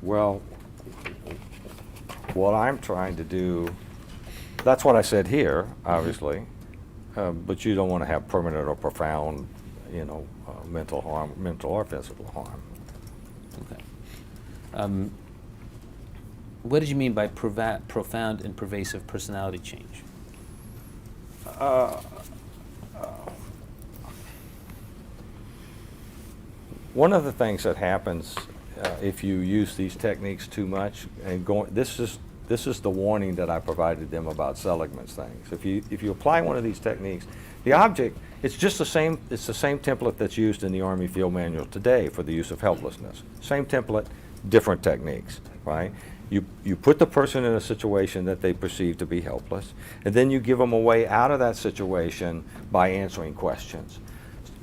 [SPEAKER 6] Well, what I'm trying to do, that's what I said here, obviously, but you don't want to have permanent or profound, mental harm, mental or physical harm.
[SPEAKER 3] Okay. What did you mean by profound and pervasive personality change?
[SPEAKER 6] One of the things that happens if you use these techniques too much, and this is the warning that I provided them about Seligman's things. If you apply one of these techniques, the object, it's just the same. It's the same template that's used in the Army Field Manual today for the use of helplessness. Same template, different techniques, right? You put the person in a situation that they perceive to be helpless, and then you give them a way out of that situation by answering questions.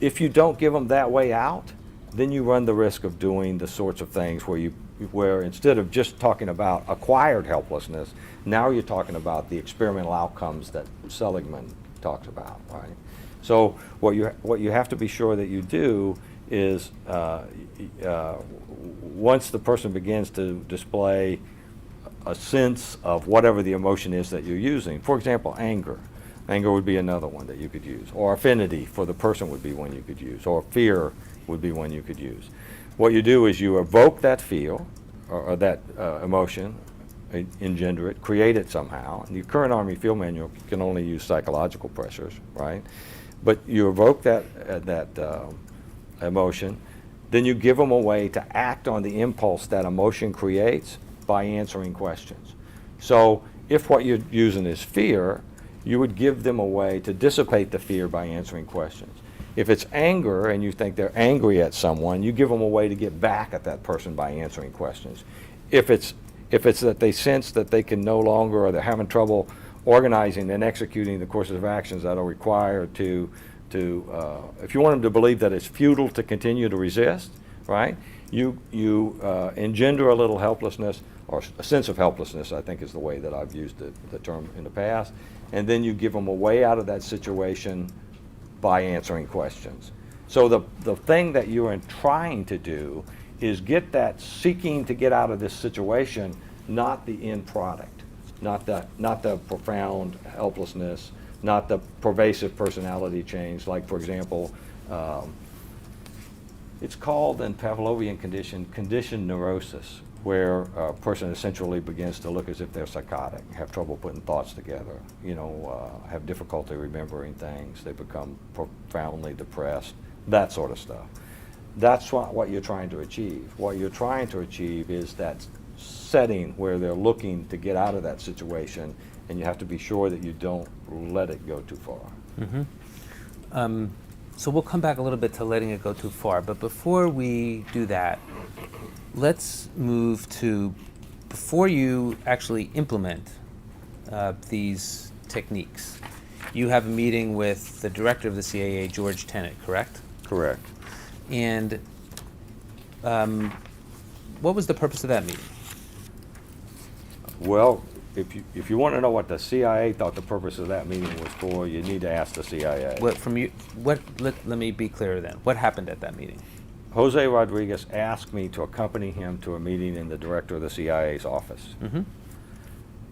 [SPEAKER 6] If you don't give them that way out, then you run the risk of doing the sorts of things where instead of just talking about acquired helplessness, now you're talking about the experimental outcomes that Seligman talks about, right? So what you have to be sure that you do is once the person begins to display a sense of whatever the emotion is that you're using, for example, anger. Anger would be another one that you could use, or affinity for the person would be one you could use, or fear would be one you could use. What you do is you evoke that feel, or that emotion, engender it, create it somehow. In the current Army Field Manual can only use psychological pressures, right? But you evoke that emotion, then you give them a way to act on the impulse that emotion creates by answering questions. So if what you're using is fear, you would give them a way to dissipate the fear by answering questions. If it's anger and you think they're angry at someone, you give them a way to get back at that person by answering questions. If it's that they sense that they can no longer, or they're having trouble organizing and executing the courses of actions that are required to if you want them to believe that it's futile to continue to resist, right? You engender a little helplessness, or a sense of helplessness, I think is the way that I've used the term in the past, and then you give them a way out of that situation by answering questions. So the thing that you're trying to do is get that seeking to get out of this situation, not the end product, not the profound helplessness, not the pervasive personality change. Like, for example, it's called in Pavlovian conditioned neurosis, where a person essentially begins to look as if they're psychotic, have trouble putting thoughts together, have difficulty remembering things, they become profoundly depressed, that sort of stuff. That's what you're trying to achieve. What you're trying to achieve is that setting where they're looking to get out of that situation, and you have to be sure that you don't let it go too far.
[SPEAKER 3] Mm-hmm. So we'll come back a little bit to letting it go too far, but before we do that, let's move to, before you actually implement these techniques, you have a meeting with the director of the CAA, George Tenet, correct?
[SPEAKER 6] Correct.
[SPEAKER 3] And what was the purpose of that meeting?
[SPEAKER 6] Well, if you want to know what the CIA thought the purpose of that meeting was for, you need to ask the CIA.
[SPEAKER 3] Let me be clear then. What happened at that meeting?
[SPEAKER 6] Jose Rodriguez asked me to accompany him to a meeting in the director of the CIA's office.
[SPEAKER 3] Mm-hmm.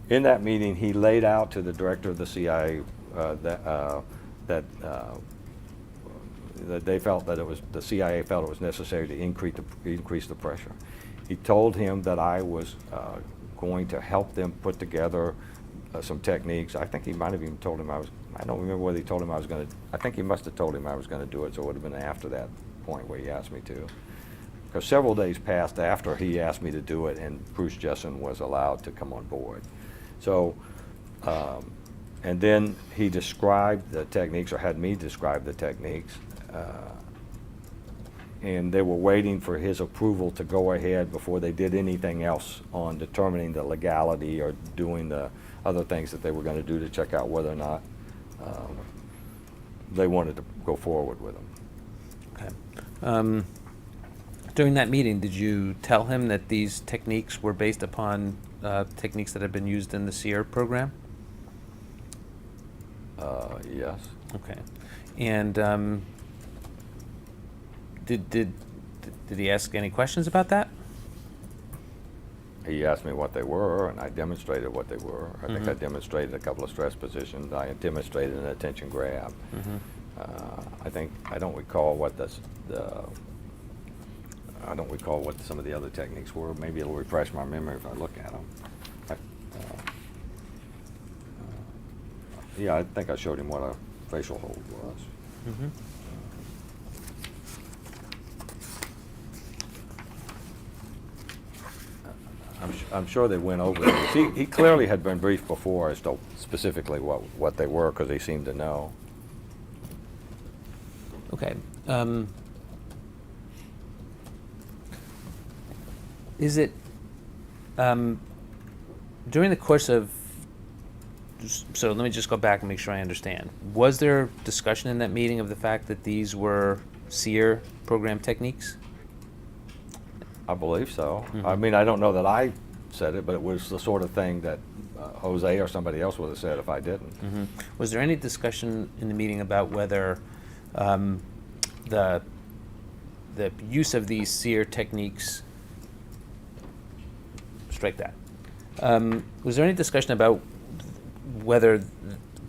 [SPEAKER 6] In that meeting, he laid out to the director of the CIA that they felt that the CIA felt it was necessary to increase the pressure. He told him that I was going to help them put together some techniques. I think he might have even told him I don't remember whether he told him I was going to, I think he must have told him I was going to do it, so it would have been after that point where he asked me to. Because several days passed after he asked me to do it, and Bruce Jessen was allowed to come on board. So And then he described the techniques, or had me describe the techniques, and they were waiting for his approval to go ahead before they did anything else on determining the legality or doing the other things that they were going to do to check out whether or not they wanted to go forward with them.
[SPEAKER 3] Okay. During that meeting, did you tell him that these techniques were based upon techniques that had been used in the SEER program?
[SPEAKER 6] Yes.
[SPEAKER 3] Okay. And did he ask any questions about that?
[SPEAKER 6] He asked me what they were, and I demonstrated what they were. I think I
[SPEAKER 3] Mhm.
[SPEAKER 6] demonstrated a couple of stress positions. I demonstrated an attention grab. I don't recall what I don't recall what some of the other techniques were. Maybe it'll refresh my memory if I look at them. Yeah, I think I showed him what a facial hold was.
[SPEAKER 3] Mhm.
[SPEAKER 6] I'm sure they went over this. He clearly had been briefed before as to specifically what they were, because he seemed to know.
[SPEAKER 3] Okay. Is it during the course of? So let me just go back and make sure I understand. Was there discussion in that meeting of the fact that these were SEER program techniques?
[SPEAKER 6] I believe so.
[SPEAKER 3] Mhm.
[SPEAKER 6] I mean, I don't know that I said it, but it was the sort of thing that Jose or somebody else would have said if I didn't.
[SPEAKER 3] Mhm. Was there any discussion in the meeting about whether the use of these SEER techniques, strike that, was there any discussion about whether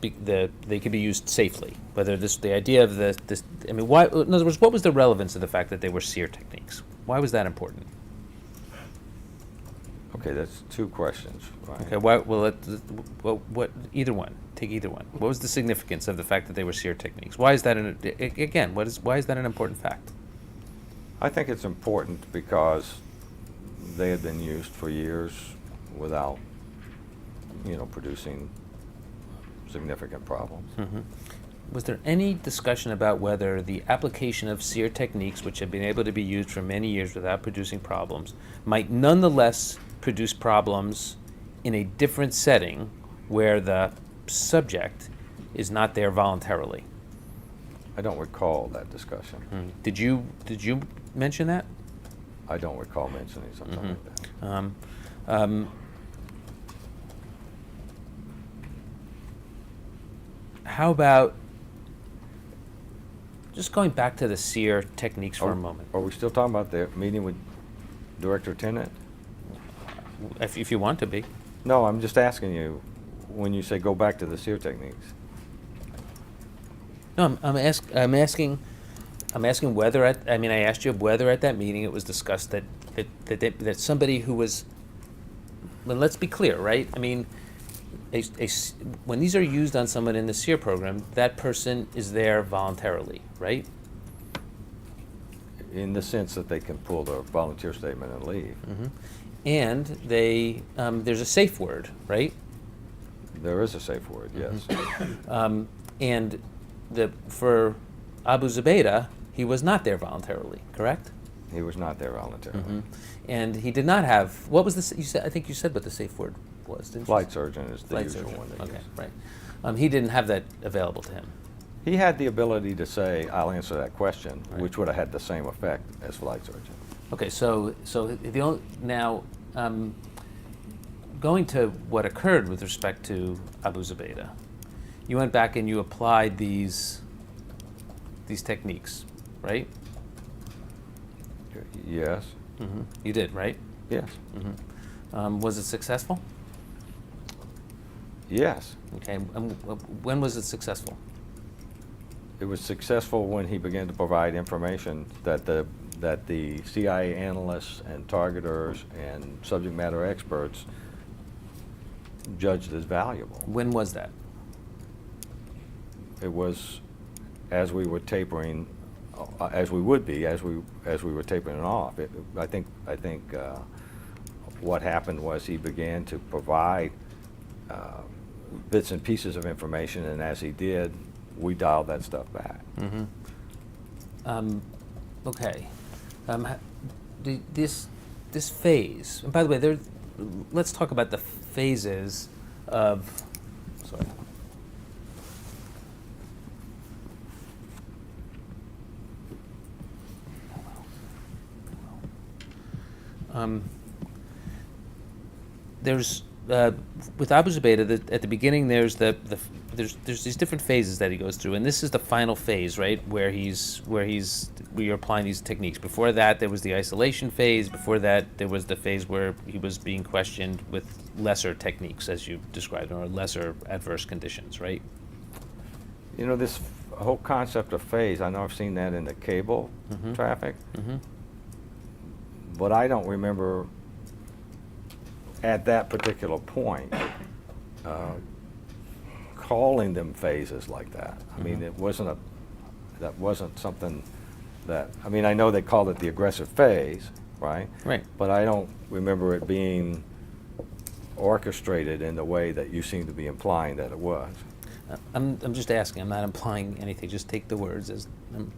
[SPEAKER 3] they could be used safely? Whether the idea of this, I mean, why, in other words, what was the relevance of the fact that they were SEER techniques? Why was that important?
[SPEAKER 6] Okay, that's two questions, right?
[SPEAKER 3] Okay, what, either one, take either one. What was the significance of the fact that they were SEER techniques? Why is that, why is that an important fact?
[SPEAKER 6] I think it's important because they had been used for years without, producing significant problems.
[SPEAKER 3] Mhm. Was there any discussion about whether the application of SEER techniques, which have been able to be used for many years without producing problems, might nonetheless produce problems in a different setting where the subject is not there voluntarily?
[SPEAKER 6] I don't recall that discussion.
[SPEAKER 3] Did you mention that?
[SPEAKER 6] I don't recall mentioning something
[SPEAKER 3] Mhm.
[SPEAKER 6] like that.
[SPEAKER 3] How about just going back to the SEER techniques for a moment?
[SPEAKER 6] Are we still talking about the meeting with Director Tennant?
[SPEAKER 3] If you want to be.
[SPEAKER 6] No, I'm just asking you, when you say go back to the SEER techniques.
[SPEAKER 3] No, I'm asking whether I asked you whether at that meeting it was discussed that somebody who was, well, let's be clear, right? I mean, when these are used on someone in the SEER program, that person is there voluntarily, right?
[SPEAKER 6] In the sense that they can pull their volunteer statement and leave.
[SPEAKER 3] Mm-hmm. And there's a safe word, right?
[SPEAKER 6] There is a safe word, yes.
[SPEAKER 3] And for Abu Zubaydah, he was not there voluntarily, correct?
[SPEAKER 6] He was not there voluntarily.
[SPEAKER 3] Mm-hmm. And he did not have, what was this, I think you said what the safe word was, didn't you?
[SPEAKER 6] Flight surgeon is the
[SPEAKER 3] Flight
[SPEAKER 6] usual
[SPEAKER 3] surgeon.
[SPEAKER 6] one they
[SPEAKER 3] Okay,
[SPEAKER 6] use.
[SPEAKER 3] right. He didn't have that available to him.
[SPEAKER 6] He had the ability to say, I'll answer that question,
[SPEAKER 3] Right.
[SPEAKER 6] which would have had the same effect as flight surgeon.
[SPEAKER 3] Okay, so the only, now, going to what occurred with respect to Abu Zubaydah, you went back and you applied these techniques, right?
[SPEAKER 6] Yes,
[SPEAKER 3] Mm-hmm. You did, right?
[SPEAKER 6] yes,
[SPEAKER 3] Mm-hmm. Was it successful?
[SPEAKER 6] yes.
[SPEAKER 3] Okay, when was it successful?
[SPEAKER 6] It was successful when he began to provide information that the CIA analysts and targeters and subject matter experts judged as valuable.
[SPEAKER 3] When was that?
[SPEAKER 6] It was as we were tapering, as we would be, as we were tapering it off. I think what happened was he began to provide bits and pieces of information, and as he did, we dialed that stuff back.
[SPEAKER 3] Okay. This phase, and by the way, let's talk about the phases of, sorry. There's with Abu Zubaydah, at the beginning there's there's these different phases that he goes through, and this is the final phase, right, where you're applying these techniques. Before that, there was the isolation phase. Before that, there was the phase where he was being questioned with lesser techniques, as you described, or lesser adverse conditions, right?
[SPEAKER 6] You know, this whole concept of phase, I know I've seen that in the cable traffic, but I don't remember at that particular point calling them phases like that. I mean, that wasn't something that, I mean, I know they called it the aggressive phase, right?
[SPEAKER 3] Right.
[SPEAKER 6] But I don't remember it being orchestrated in the way that you seem to be implying that it was.
[SPEAKER 3] I'm just asking. I'm not implying anything. Just take the words as I'm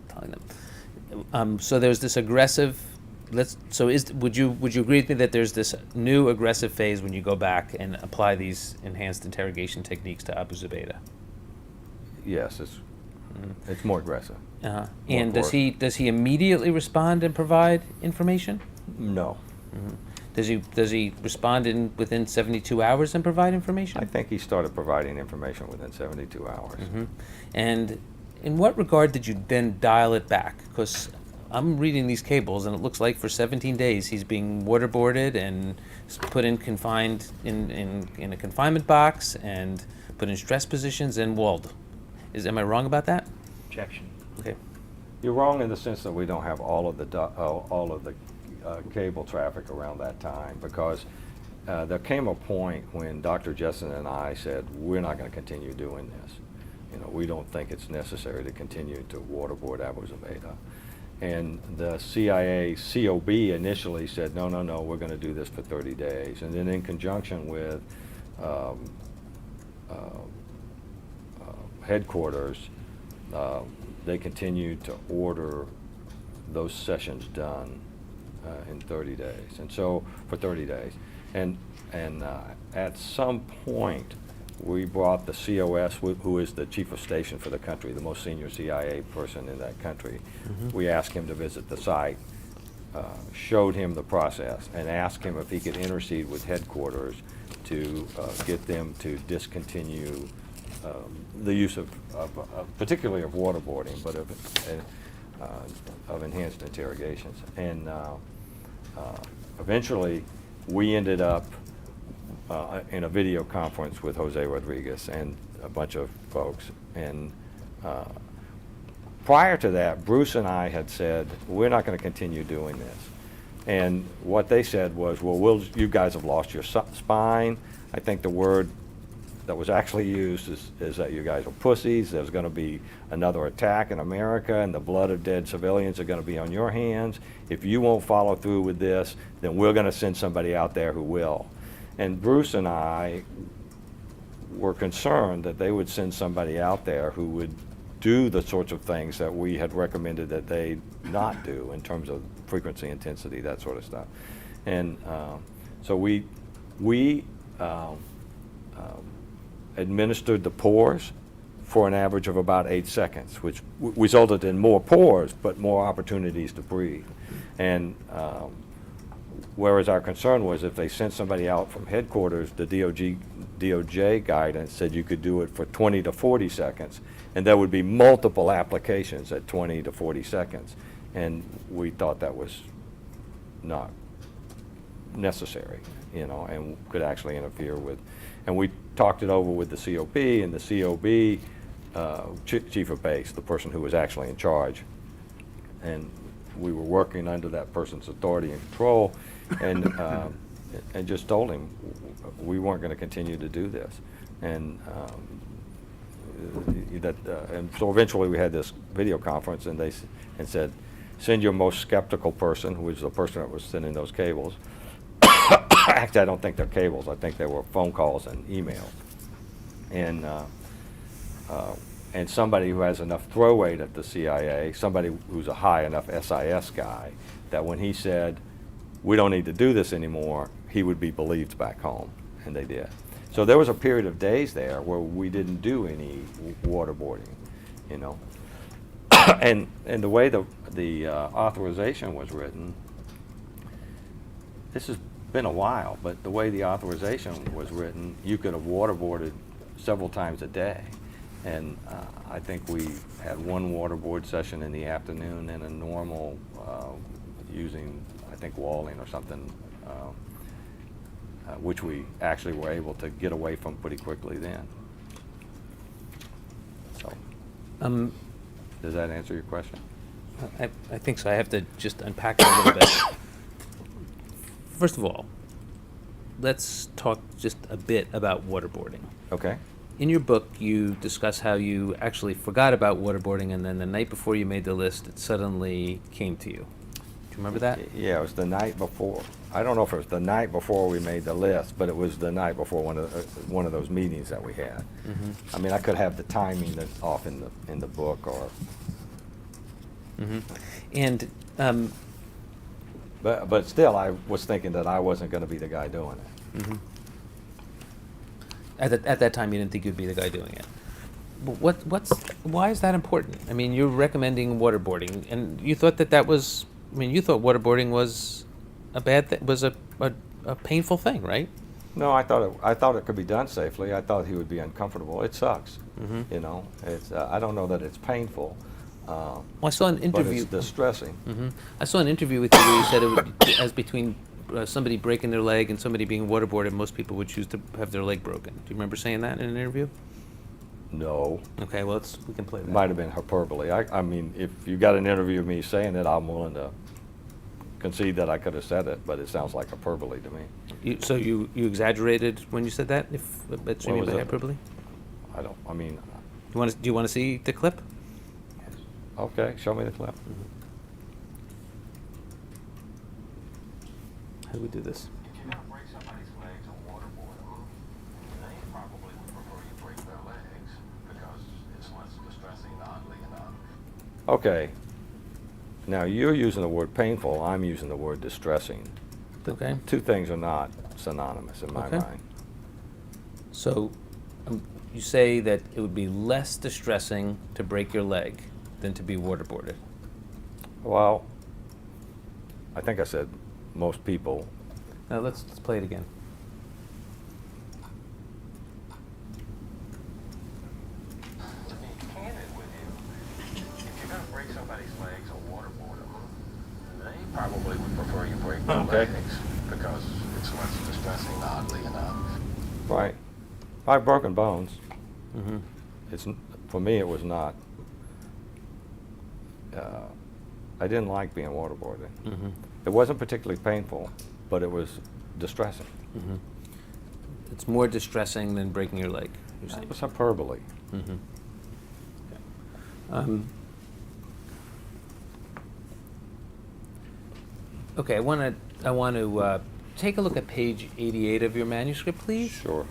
[SPEAKER 3] telling them. So there's this aggressive. Would you agree with me that there's this new aggressive phase when you go back and apply these enhanced interrogation techniques to Abu Zubaydah?
[SPEAKER 6] Yes, it's more aggressive.
[SPEAKER 3] And
[SPEAKER 6] More
[SPEAKER 3] does he immediately respond and provide information?
[SPEAKER 6] No.
[SPEAKER 3] Does he respond within 72 hours and provide information?
[SPEAKER 6] I think he started providing information within 72 hours.
[SPEAKER 3] And in what regard did you then dial it back? Because I'm reading these cables, and it looks like for 17 days he's being waterboarded and put in in a confinement box and put in stress positions and walled. Am I wrong about that?
[SPEAKER 5] Objection.
[SPEAKER 3] Okay.
[SPEAKER 6] You're wrong in the sense that we don't have all of the cable traffic around that time, because there came a point when Dr. Jessen and I said, we're not going to continue doing this. You know, we don't think it's necessary to continue to waterboard Abu Zubaydah. And the CIA COB initially said, no, we're going to do this for 30 days. And then in conjunction with headquarters, they continued to order those sessions done in 30 days. And so, for 30 days. And at some point, we brought the COS, who is the chief of station for the country, the most senior CIA person in that country. We asked him to visit the site, showed him the process, and asked him if he could intercede with headquarters to get them to discontinue the use of particularly of waterboarding, but of enhanced interrogations. And eventually, we ended up in a video conference with Jose Rodriguez and a bunch of folks. And prior to that, Bruce and I had said, we're not going to continue doing this. And what they said was, well, you guys have lost your spine. I think the word that was actually used is that you guys are pussies. There's going to be another attack in America, and the blood of dead civilians are going to be on your hands. If you won't follow through with this, then we're going to send somebody out there who will. And Bruce and I were concerned that they would send somebody out there who would do the sorts of things that we had recommended that they not do in terms of frequency, intensity, that sort of stuff. And so we administered the pores for an average of about 8 seconds, which resulted in more pores, but more opportunities to breathe. And whereas our concern was if they sent somebody out from headquarters, the DOJ guidance said you could do it for 20 to 40 seconds, and there would be multiple applications at 20 to 40 seconds. And we thought that was not necessary, you know, and could actually interfere with. And we talked it over with the COP, and the COB chief of base, the person who was actually in charge, and we were working under that person's authority and control, and just told him we weren't going to continue to do this, and and so eventually we had this video conference, and they said, send your most skeptical person, who was the person that was sending those cables. Actually, I don't think they're cables. I think they were phone calls and emails. And somebody who has enough throw weight at the CIA, somebody who's a high enough SIS guy, that when he said, we don't need to do this anymore, he would be believed back home, and they did. So there was a period of days there where we didn't do any waterboarding, you know. and the way the authorization was written, this has been a while, but the way the authorization was written, you could have waterboarded several times a day. And I think we had one waterboard session in the afternoon and a normal using, I think, walling or something, which we actually were able to get away from pretty quickly then. So, does that answer your question?
[SPEAKER 3] I think so. I have to just unpack it a little bit. First of all, let's talk just a bit about waterboarding.
[SPEAKER 6] Okay.
[SPEAKER 3] In your book, you discuss how you actually forgot about waterboarding, and then the night before you made the list, it suddenly came to you. Do you remember that?
[SPEAKER 6] Yeah, it was the night before. I don't know if it was the night before we made the list, but it was the night before one of those meetings that we had.
[SPEAKER 3] Mm-hmm.
[SPEAKER 6] I mean, I could have the timing that's off in the book, or.
[SPEAKER 3] Mm-hmm. And
[SPEAKER 6] But still, I was thinking that I wasn't going to be the guy doing it.
[SPEAKER 3] mm-hmm. At that time, you didn't think you'd be the guy doing it. But why is that important? I mean, you're recommending waterboarding, and you thought that was. I mean, you thought waterboarding was a bad thing, was a painful thing, right?
[SPEAKER 6] No, I thought it could be done safely. I thought he would be uncomfortable. It sucks,
[SPEAKER 3] Mm-hmm.
[SPEAKER 6] you know. It's I don't know that it's painful.
[SPEAKER 3] Well, I saw an interview.
[SPEAKER 6] But it's distressing.
[SPEAKER 3] Mm-hmm. I saw an interview with you where you said it would, as between somebody breaking their leg and somebody being waterboarded, most people would choose to have their leg broken. Do you remember saying that in an interview?
[SPEAKER 6] No.
[SPEAKER 3] Okay, well, we can play that.
[SPEAKER 6] It might have been hyperbole. I mean, if you got an interview of me saying it, I'm willing to concede that I could have said it, but it sounds like hyperbole to me.
[SPEAKER 3] So you exaggerated when you said that? If that's what you mean
[SPEAKER 6] was
[SPEAKER 3] by
[SPEAKER 6] it?
[SPEAKER 3] hyperbole?
[SPEAKER 6] I mean,
[SPEAKER 3] Do you want to see the clip?
[SPEAKER 6] okay, show me the clip.
[SPEAKER 3] How do we do this?
[SPEAKER 9] If you're gonna break somebody's legs and waterboard them, they probably would prefer you break their legs because it's less distressing, oddly enough.
[SPEAKER 6] Okay. Now, you're using the word painful, I'm using the word distressing.
[SPEAKER 3] Okay.
[SPEAKER 6] Two things are not synonymous in my
[SPEAKER 3] Okay.
[SPEAKER 6] mind.
[SPEAKER 3] So you say that it would be less distressing to break your leg than to be waterboarded.
[SPEAKER 6] Well, I think I said most people.
[SPEAKER 3] Now let's play it again.
[SPEAKER 9] To be candid with you, if you're gonna break somebody's legs or waterboard them, they probably would prefer you break their
[SPEAKER 6] Okay.
[SPEAKER 9] legs because it's less distressing, oddly enough.
[SPEAKER 6] Right. I've broken bones.
[SPEAKER 3] Mm-hmm.
[SPEAKER 6] For me, it was not. I didn't like being waterboarded.
[SPEAKER 3] Mm-hmm.
[SPEAKER 6] It wasn't particularly painful, but it was distressing.
[SPEAKER 3] Mm-hmm. It's more distressing than breaking your leg, you're
[SPEAKER 6] It
[SPEAKER 3] saying?
[SPEAKER 6] was hyperbole.
[SPEAKER 3] Mm-hmm. Okay, I want to take a look at page 88 of your manuscript, please.
[SPEAKER 6] Sure.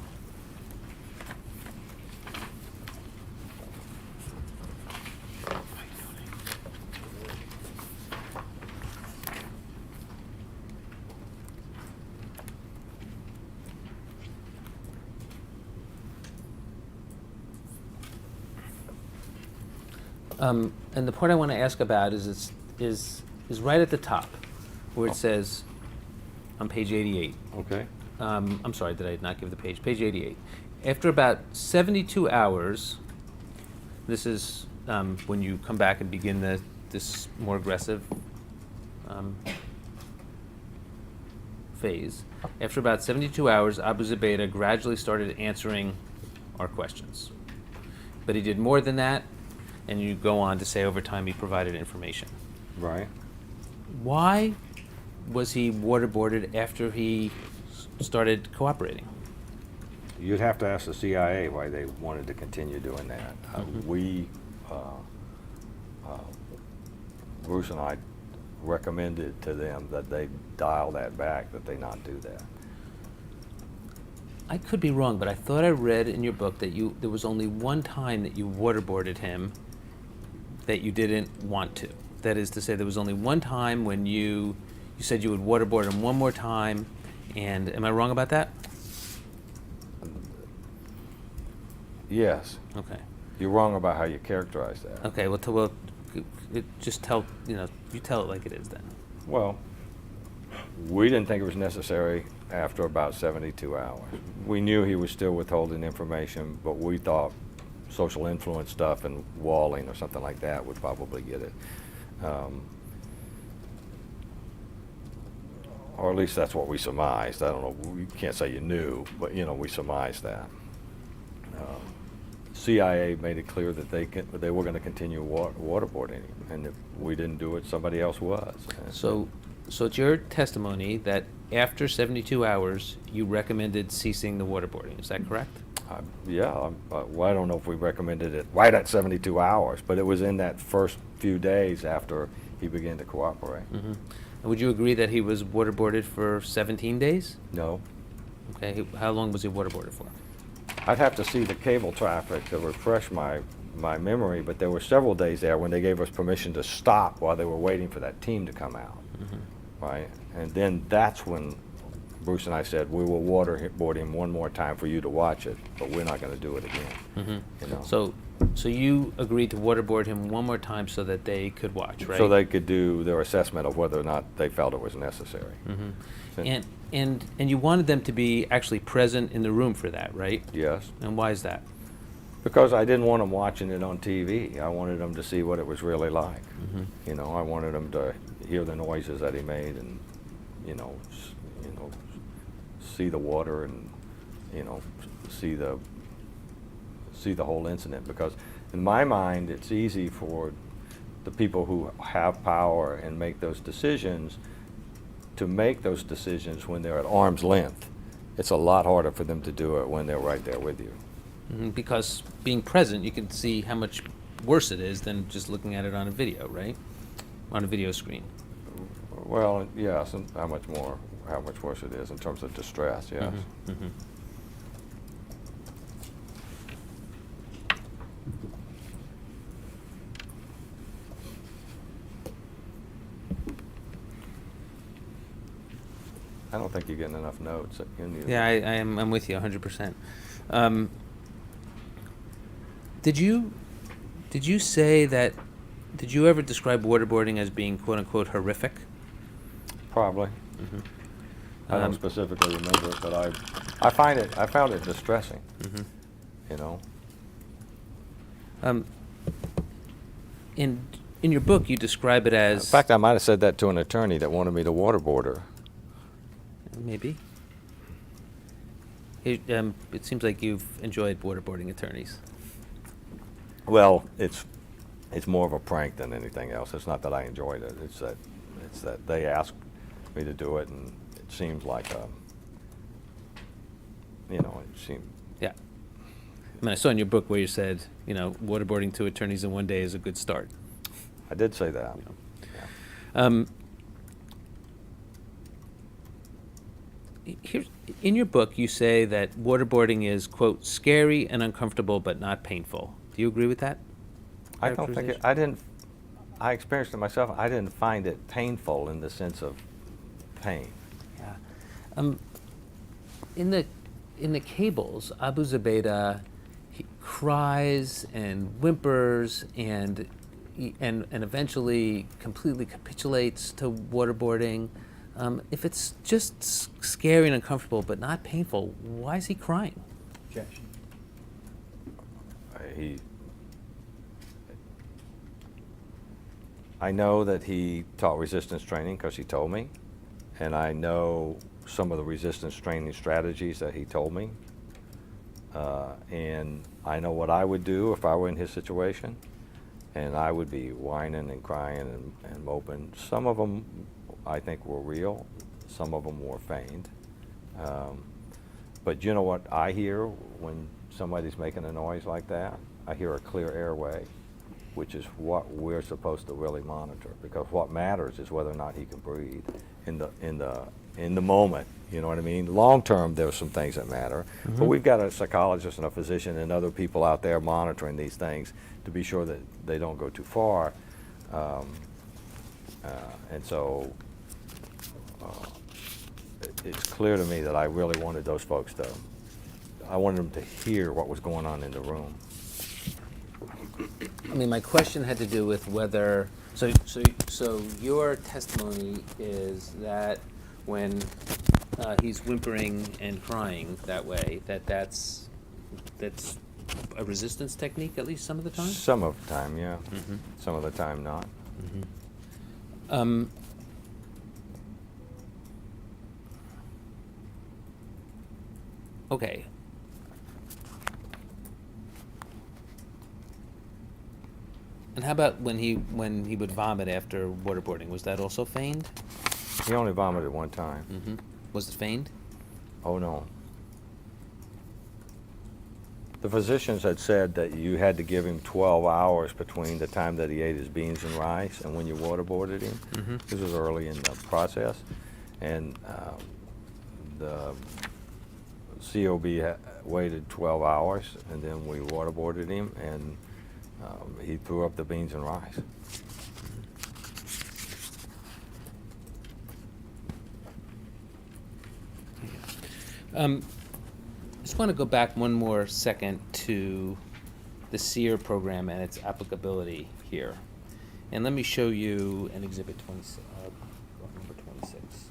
[SPEAKER 3] And the part I want to ask about is right at the top, where it says, on page 88.
[SPEAKER 6] Okay.
[SPEAKER 3] I'm sorry, did I not give the page? Page 88. After about 72 hours, this is when you come back and begin this more aggressive phase. After about 72 hours, Abu Zubaydah gradually started answering our questions. But he did more than that, and you go on to say over time he provided information.
[SPEAKER 6] Right.
[SPEAKER 3] Why was he waterboarded after he started cooperating?
[SPEAKER 6] You'd have to ask the CIA why they wanted to continue doing that. Bruce and I recommended to them that they dial that back, that they not do that.
[SPEAKER 3] I could be wrong, but I thought I read in your book that there was only one time that you waterboarded him that you didn't want to. That is to say, there was only one time when you said you would waterboard him one more time, and am I wrong about that?
[SPEAKER 6] Yes,
[SPEAKER 3] Okay.
[SPEAKER 6] you're wrong about how you characterize that.
[SPEAKER 3] Okay. Well, just tell you tell it like it is then.
[SPEAKER 6] Well, we didn't think it was necessary after about 72 hours. We knew he was still withholding information, but we thought social influence stuff and walling or something like that would probably get it. Or at least that's what we surmised. I don't know, we can't say you knew, but we surmised that. CIA made it clear that they were going to continue waterboarding him, and if we didn't do it, somebody else was.
[SPEAKER 3] So it's your testimony that after 72 hours, you recommended ceasing the waterboarding. Is that correct?
[SPEAKER 6] Well, I don't know if we recommended it right at 72 hours, but it was in that first few days after he began to cooperate.
[SPEAKER 3] Mm-hmm. And would you agree that he was waterboarded for 17 days?
[SPEAKER 6] No.
[SPEAKER 3] Okay. How long was he waterboarded for?
[SPEAKER 6] I'd have to see the cable traffic to refresh my memory, but there were several days there when they gave us permission to stop while they were waiting for that team to come out, right? And then that's when Bruce and I said, we will waterboard him one more time for you to watch it, but we're not going to do it again.
[SPEAKER 3] So you agreed to waterboard him one more time so that they could watch, right?
[SPEAKER 6] So they could do their assessment of whether or not they felt it was necessary.
[SPEAKER 3] And you wanted them to be actually present in the room for that, right?
[SPEAKER 6] Yes.
[SPEAKER 3] And why is that?
[SPEAKER 6] Because I didn't want them watching it on TV. I wanted them to see what it was really like. I wanted them to hear the noises that he made, and see the water, and see the whole incident. Because in my mind, it's easy for the people who have power and make those decisions to make those decisions when they're at arm's length. It's a lot harder for them to do it when they're right there with you.
[SPEAKER 3] Because being present, you can see how much worse it is than just looking at it on a video, right? On a video screen.
[SPEAKER 6] Well, yes, and how much worse it is in terms of distress, yes. I don't think you're getting enough notes in you.
[SPEAKER 3] Yeah, I'm with you 100%. Did you say that? Did you ever describe waterboarding as being "quote unquote" horrific?
[SPEAKER 6] Probably. I don't specifically remember it, but I found it distressing.
[SPEAKER 3] In your book, you describe it as.
[SPEAKER 6] In fact, I might have said that to an attorney that wanted me to waterboard her.
[SPEAKER 3] Maybe. It seems like you've enjoyed waterboarding attorneys.
[SPEAKER 6] Well, it's more of a prank than anything else. It's not that I enjoyed it. It's that they asked me to do it, and it seemed like it seemed.
[SPEAKER 3] Yeah. I mean, I saw in your book where you said, waterboarding 2 attorneys in one day is a good start.
[SPEAKER 6] I did say that.
[SPEAKER 3] Here's, in your book, you say that waterboarding is, quote, scary and uncomfortable, but not painful. Do you agree with that?
[SPEAKER 6] I don't think I experienced it myself. I didn't find it painful in the sense of pain.
[SPEAKER 3] Yeah. In the cables, Abu Zubaydah, he cries and whimpers and eventually completely capitulates to waterboarding. If it's just scary and uncomfortable but not painful, why is he crying?
[SPEAKER 4] Objection.
[SPEAKER 6] I know that he taught resistance training because he told me, and I know some of the resistance training strategies that he told me, and I know what I would do if I were in his situation, and I would be whining and crying and moping. Some of them I think were real, some of them were feigned. But you know what I hear when somebody's making a noise like that? I hear a clear airway, which is what we're supposed to really monitor, because what matters is whether or not he can breathe in the moment. You know what I mean? Long-term, there are some things that matter. But we've got a psychologist and a physician and other people out there monitoring these things to be sure that they don't go too far. And so it's clear to me that I really wanted those folks to, I wanted them to hear what was going on in the room.
[SPEAKER 3] I mean, my question had to do with whether, so your testimony is that when he's whimpering and crying that way, that's a resistance technique, at least some of the time?
[SPEAKER 6] Some of the time, yeah. Some of the time, not.
[SPEAKER 3] Okay. And how about when he would vomit after waterboarding? Was that also feigned?
[SPEAKER 6] He only vomited one time.
[SPEAKER 3] Was it feigned?
[SPEAKER 6] Oh, no. The physicians had said that you had to give him 12 hours between the time that he ate his beans and rice and when you waterboarded him. This was early in the process. And the COB waited 12 hours, and then we waterboarded him, and he threw up the beans and rice.
[SPEAKER 3] I just want to go back one more second to the SEER program and its applicability here. And let me show you an exhibit 26, number 26.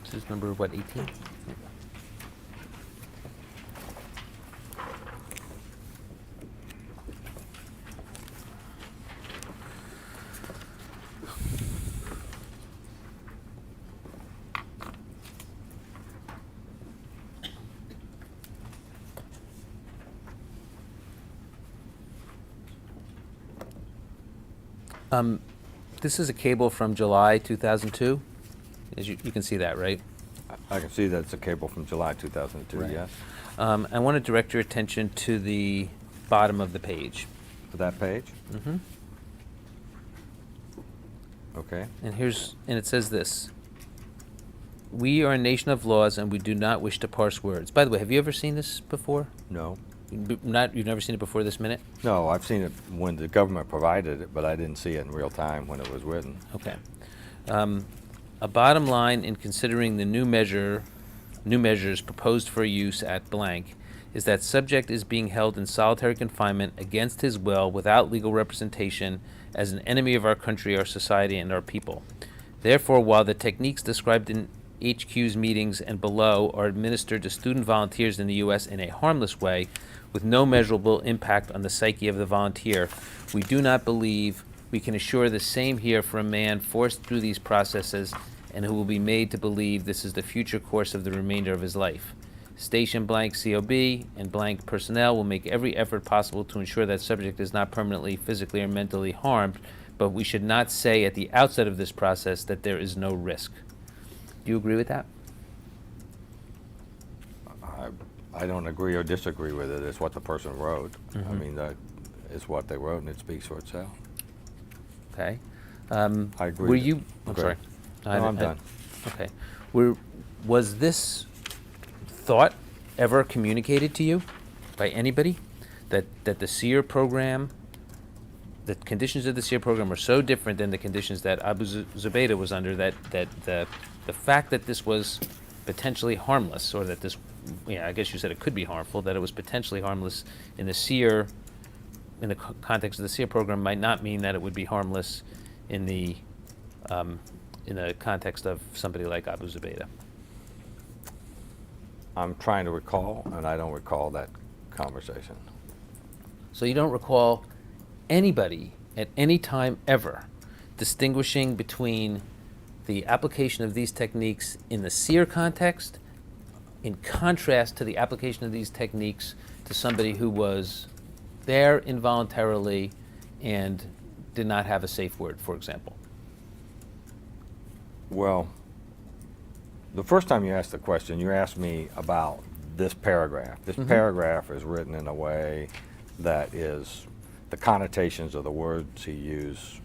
[SPEAKER 3] This is number, what, 18? This is a cable from July 2002. As you can see that, right?
[SPEAKER 6] I can see that it's a cable from July 2002,
[SPEAKER 3] Right.
[SPEAKER 6] yes.
[SPEAKER 3] I want to direct your attention to the bottom of the page.
[SPEAKER 6] For that page?
[SPEAKER 3] Mm-hmm.
[SPEAKER 6] Okay.
[SPEAKER 3] And it says this: "We are a nation of laws, and we do not wish to parse words." By the way, have you ever seen this before?
[SPEAKER 6] No.
[SPEAKER 3] You've never seen it before this minute?
[SPEAKER 6] No, I've seen it when the government provided it, but I didn't see it in real time when it was written.
[SPEAKER 3] Okay. A bottom line in considering the new measures proposed for use at blank is that subject is being held in solitary confinement against his will without legal representation as an enemy of our country, our society, and our people. Therefore, while the techniques described in HQ's meetings and below are administered to student volunteers in the U.S. in a harmless way with no measurable impact on the psyche of the volunteer, we do not believe we can assure the same here for a man forced through these processes and who will be made to believe this is the future course of the remainder of his life. Station blank COB and blank personnel will make every effort possible to ensure that subject is not permanently, physically, or mentally harmed, but we should not say at the outset of this process that there is no risk. Do you agree with that?
[SPEAKER 6] I don't agree or disagree with it. It's what the person wrote. I mean, that is what they wrote, and it speaks for itself.
[SPEAKER 3] Okay.
[SPEAKER 6] I agree.
[SPEAKER 3] Were you? I'm
[SPEAKER 6] Go
[SPEAKER 3] sorry.
[SPEAKER 6] ahead. No, I'm done.
[SPEAKER 3] Okay. Was this thought ever communicated to you by anybody that the SEER program, the conditions of the SEER program are so different than the conditions that Abu Zubaydah was under that the fact that this was potentially harmless, or that this, I guess you said it could be harmful, that it was potentially harmless in the SEER, in the context of the SEER program, might not mean that it would be harmless in the context of somebody like Abu Zubaydah?
[SPEAKER 6] I'm trying to recall, and I don't recall that conversation.
[SPEAKER 3] So you don't recall anybody at any time ever distinguishing between the application of these techniques in the seer context in contrast to the application of these techniques to somebody who was there involuntarily and did not have a safe word, for example?
[SPEAKER 6] Well, the first time you asked the question, you asked me about this paragraph. This paragraph is written in a way that is, the connotations of the words he used,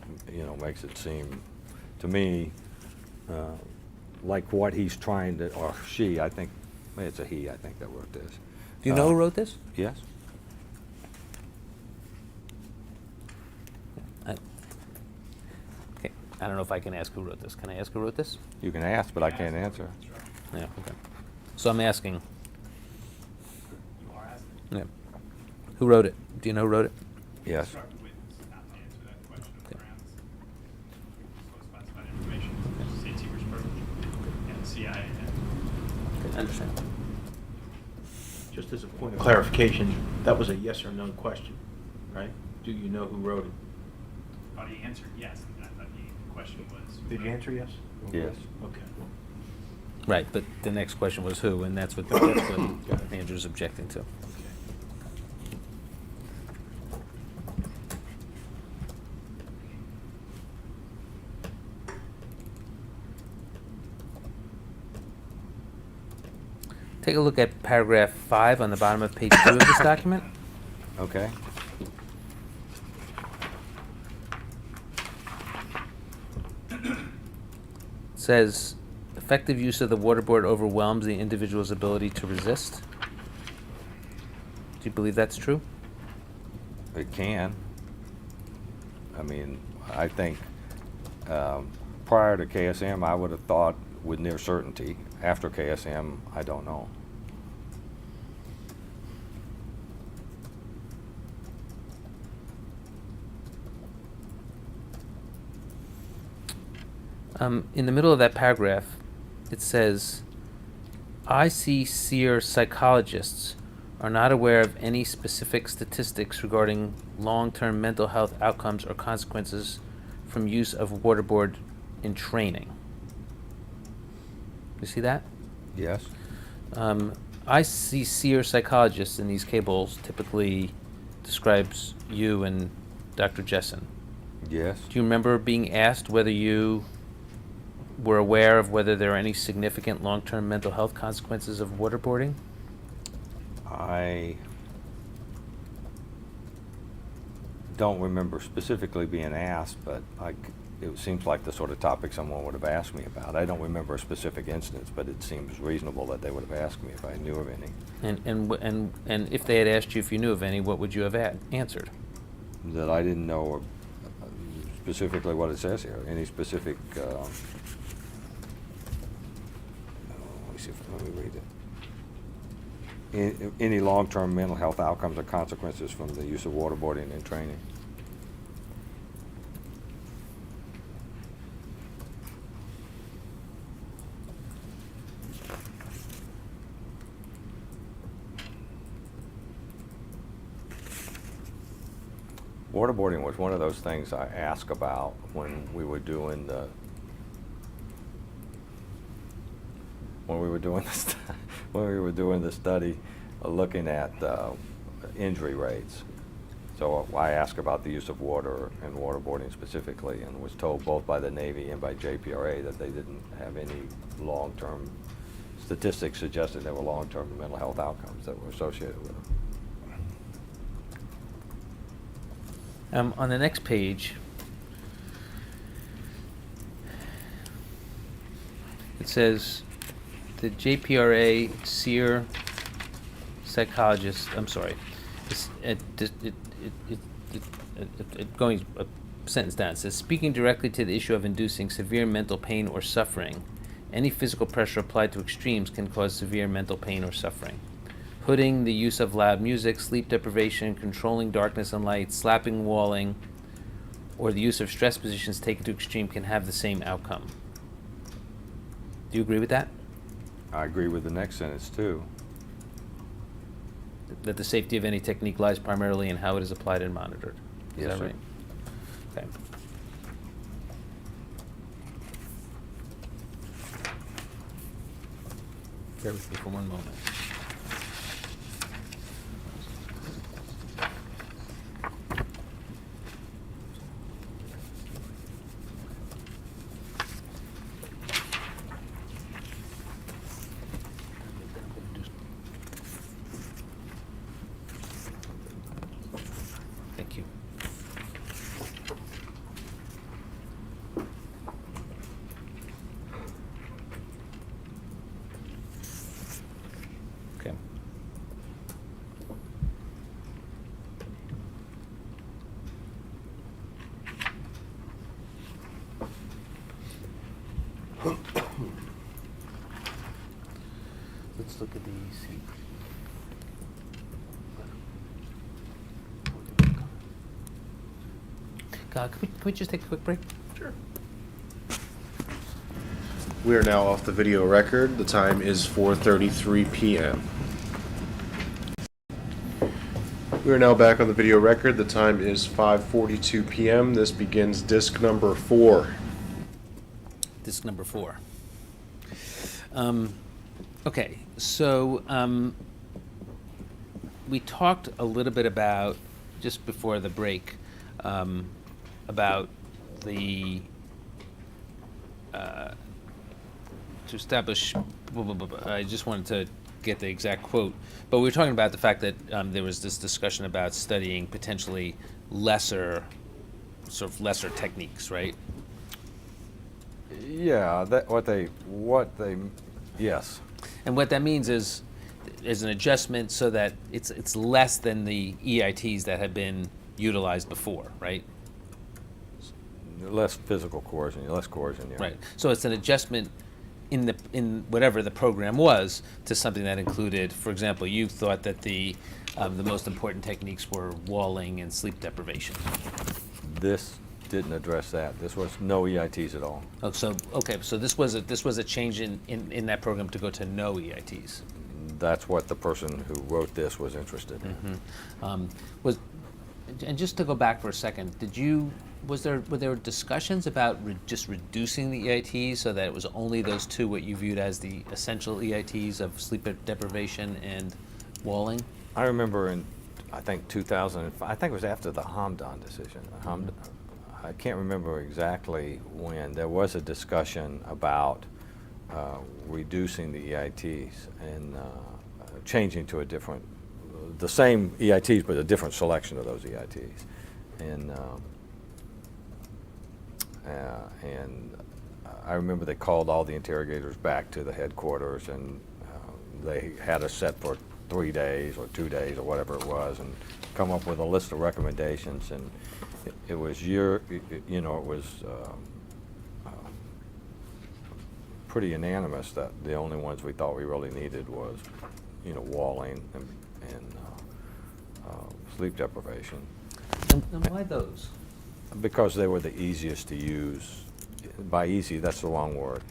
[SPEAKER 6] makes it seem to me like what he's trying to, or she, I think, it's a he, I think, that wrote this.
[SPEAKER 3] Do you know who wrote this?
[SPEAKER 6] Yes.
[SPEAKER 3] Okay, I don't know if I can ask who wrote this. Can I ask who wrote this?
[SPEAKER 6] You can ask, but I can't answer.
[SPEAKER 3] Yeah, okay. So I'm asking,
[SPEAKER 8] You are asking.
[SPEAKER 3] yeah, who wrote it? Do you know who wrote it?
[SPEAKER 6] Yes.
[SPEAKER 8] Instructed witness not to answer that question on
[SPEAKER 3] Okay.
[SPEAKER 8] grounds of classified information. CT Richburg and CIA.
[SPEAKER 3] Okay, I understand.
[SPEAKER 5] Just as a point of clarification, that was a yes or no question, right? Do you know who wrote it?
[SPEAKER 8] Thought he answered yes. I thought the question was.
[SPEAKER 5] Did you answer yes?
[SPEAKER 6] Yes.
[SPEAKER 5] Okay.
[SPEAKER 3] Right, but the next question was who, and that's what Andrew's objecting to. Take a look at paragraph 5 on the bottom of page 2 of this document.
[SPEAKER 6] Okay.
[SPEAKER 3] It says, effective use of the waterboard overwhelms the individual's ability to resist. Do you believe that's true?
[SPEAKER 6] It can. I mean, I think prior to KSM, I would have thought with near certainty. After KSM, I don't know.
[SPEAKER 3] In the middle of that paragraph, it says, ICSEER psychologists are not aware of any specific statistics regarding long-term mental health outcomes or consequences from use of waterboard in training. You see that?
[SPEAKER 6] Yes.
[SPEAKER 3] ICSEER psychologists in these cables typically describes you and Dr. Jessen.
[SPEAKER 6] Yes.
[SPEAKER 3] Do you remember being asked whether you were aware of whether there are any significant long-term mental health consequences of waterboarding?
[SPEAKER 6] I don't remember specifically being asked, but it seems like the sort of topic someone would have asked me about. I don't remember a specific instance, but it seems reasonable that they would have asked me if I knew of any.
[SPEAKER 3] And if they had asked you if you knew of any, what would you have answered?
[SPEAKER 6] That I didn't know specifically what it says here. Any specific, let me read it. Any long-term mental health outcomes or consequences from the use of waterboarding in training. Waterboarding was one of those things I asked about when we were doing the study looking at injury rates. So I asked about the use of water and waterboarding specifically, and was told both by the Navy and by JPRA that they didn't have any long-term statistics suggesting there were long-term mental health outcomes that were associated with it.
[SPEAKER 3] On the next page, it says the JPRA SEER psychologist, I'm sorry, going a sentence down, it says, speaking directly to the issue of inducing severe mental pain or suffering, any physical pressure applied to extremes can cause severe mental pain or suffering. Hooding, the use of loud music, sleep deprivation, controlling darkness and light, slapping, walling, or the use of stress positions taken to extreme can have the same outcome. Do you agree with that?
[SPEAKER 6] I agree with the next sentence too.
[SPEAKER 3] That the safety of any technique lies primarily in how it is applied and monitored. Is
[SPEAKER 6] Yes,
[SPEAKER 3] that
[SPEAKER 6] sir.
[SPEAKER 3] right? Okay. Bear with me for one moment. Thank you. Okay. Let's look at the EC. Can we just take a quick break?
[SPEAKER 1] Sure. We are now off the video record. The time is 4:33 p.m. We are now back on the video record. The time is 5:42 p.m. This begins disc number 4.
[SPEAKER 3] Disc number 4. Okay, so we talked a little bit about, just before the break, about the, to establish, I just wanted to get the exact quote, but we were talking about the fact that there was this discussion about studying potentially lesser techniques, right?
[SPEAKER 6] Yeah, yes.
[SPEAKER 3] And what that means is an adjustment so that it's less than the EITs that have been utilized before, right?
[SPEAKER 6] Less physical coercion, less coercion, yeah.
[SPEAKER 3] Right. So it's an adjustment in whatever the program was to something that included, for example, you thought that the most important techniques were walling and sleep deprivation.
[SPEAKER 6] This didn't address that. This was no EITs at all.
[SPEAKER 3] Oh, so okay. So this was a change in that program to go to no EITs.
[SPEAKER 6] That's what the person who wrote this was interested in.
[SPEAKER 3] And just to go back for a second, were there discussions about just reducing the EITs so that it was only those two what you viewed as the essential EITs of sleep deprivation and walling?
[SPEAKER 6] I remember in, I think 2005, I think it was after the Hamdan decision. I can't remember exactly when. There was a discussion about reducing the EITs and changing to the same EITs, but a different selection of those EITs. And I remember they called all the interrogators back to the headquarters, and they had us set for 3 days or 2 days or whatever it was, and come up with a list of recommendations. And it was pretty unanimous that the only ones we thought we really needed was, walling and sleep deprivation.
[SPEAKER 3] And why those?
[SPEAKER 6] Because they were the easiest to use. By easy, that's the wrong word.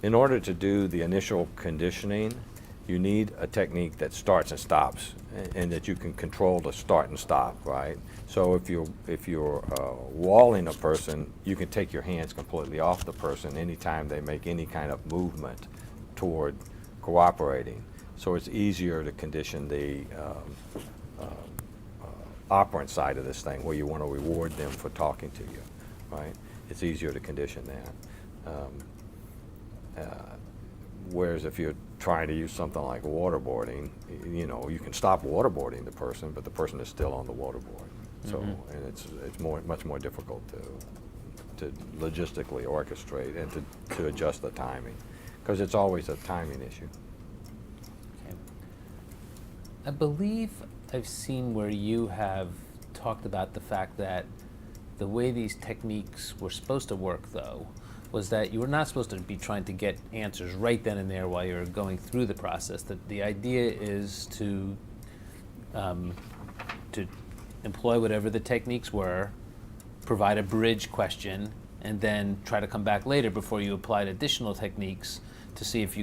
[SPEAKER 6] In order to do the initial conditioning, you need a technique that starts and stops, and that you can control the start and stop, right? So if you're walling a person, you can take your hands completely off the person anytime they make any kind of movement toward cooperating. So it's easier to condition the operant side of this thing, where you want to reward them for talking to you, right? It's easier to condition that. Whereas if you're trying to use something like waterboarding, you can stop waterboarding the person, but the person is still on the waterboard. So, and it's much more difficult to logistically orchestrate and to adjust the timing, because it's always a timing issue.
[SPEAKER 3] Okay. I believe I've seen where you have talked about the fact that the way these techniques were supposed to work, though, was that you were not supposed to be trying to get answers right then and there while you're going through the process. That the idea is to employ whatever the techniques were, provide a bridge question, and then try to come back later before you applied additional techniques to see if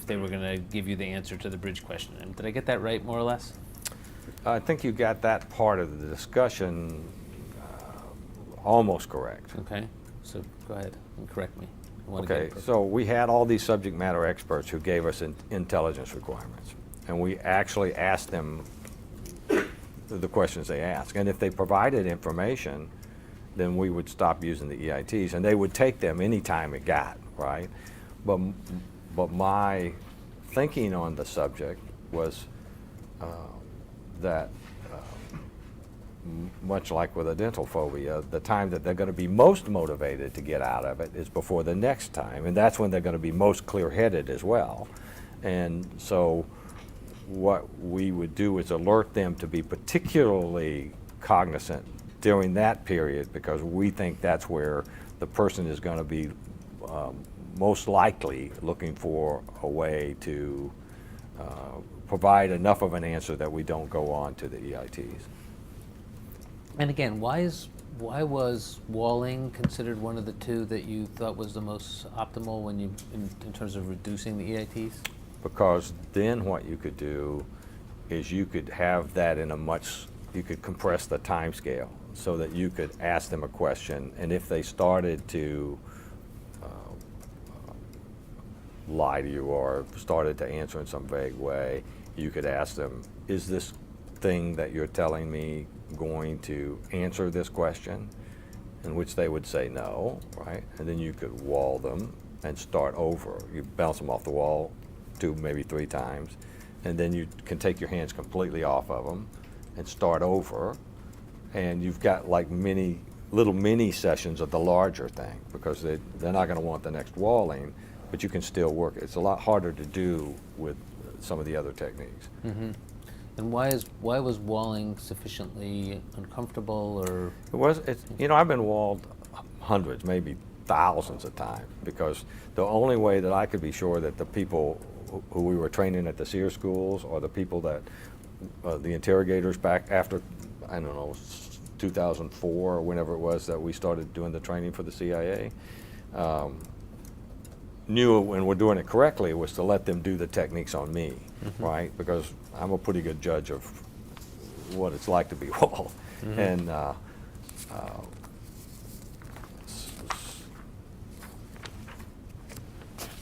[SPEAKER 3] they were going to give you the answer to the bridge question. And did I get that right, more or less?
[SPEAKER 6] I think you got that part of the discussion almost correct.
[SPEAKER 3] Okay, so go ahead and correct me. want to
[SPEAKER 6] Okay,
[SPEAKER 3] get.
[SPEAKER 6] so we had all these subject matter experts who gave us intelligence requirements, and we actually asked them the questions they asked. And if they provided information, then we would stop using the EITs, and they would take them anytime it got, right? But my thinking on the subject was that much like with a dental phobia, the time that they're going to be most motivated to get out of it is before the next time, and that's when they're going to be most clear-headed as well. And so what we would do is alert them to be particularly cognizant during that period, because we think that's where the person is going to be most likely looking for a way to provide enough of an answer that we don't go on to the EITs.
[SPEAKER 3] And again, why was walling considered one of the two that you thought was the most optimal when you, in terms of reducing the EITs?
[SPEAKER 6] Because then what you could do is you could have that in you could compress the time scale so that you could ask them a question, and if they started to lie to you or started to answer in some vague way, you could ask them, is this thing that you're telling me going to answer this question? In which they would say no, right? And then you could wall them and start over. You bounce them off the wall 2, maybe 3 times, and then you can take your hands completely off of them and start over. And you've got like little mini sessions of the larger thing, because they're not going to want the next walling, but you can still work. It's a lot harder to do with some of the other techniques.
[SPEAKER 3] Mm-hmm. And why was walling sufficiently uncomfortable, or?
[SPEAKER 6] I've been walled hundreds, maybe thousands of times, because the only way that I could be sure that the people who we were training at the SEER schools, or the people that, the interrogators back after, I don't know, 2004 or whenever it was that we started doing the training for the CIA, knew when we're doing it correctly was to let them do the techniques on me, right? Because I'm a pretty good judge of what it's like to be walled. And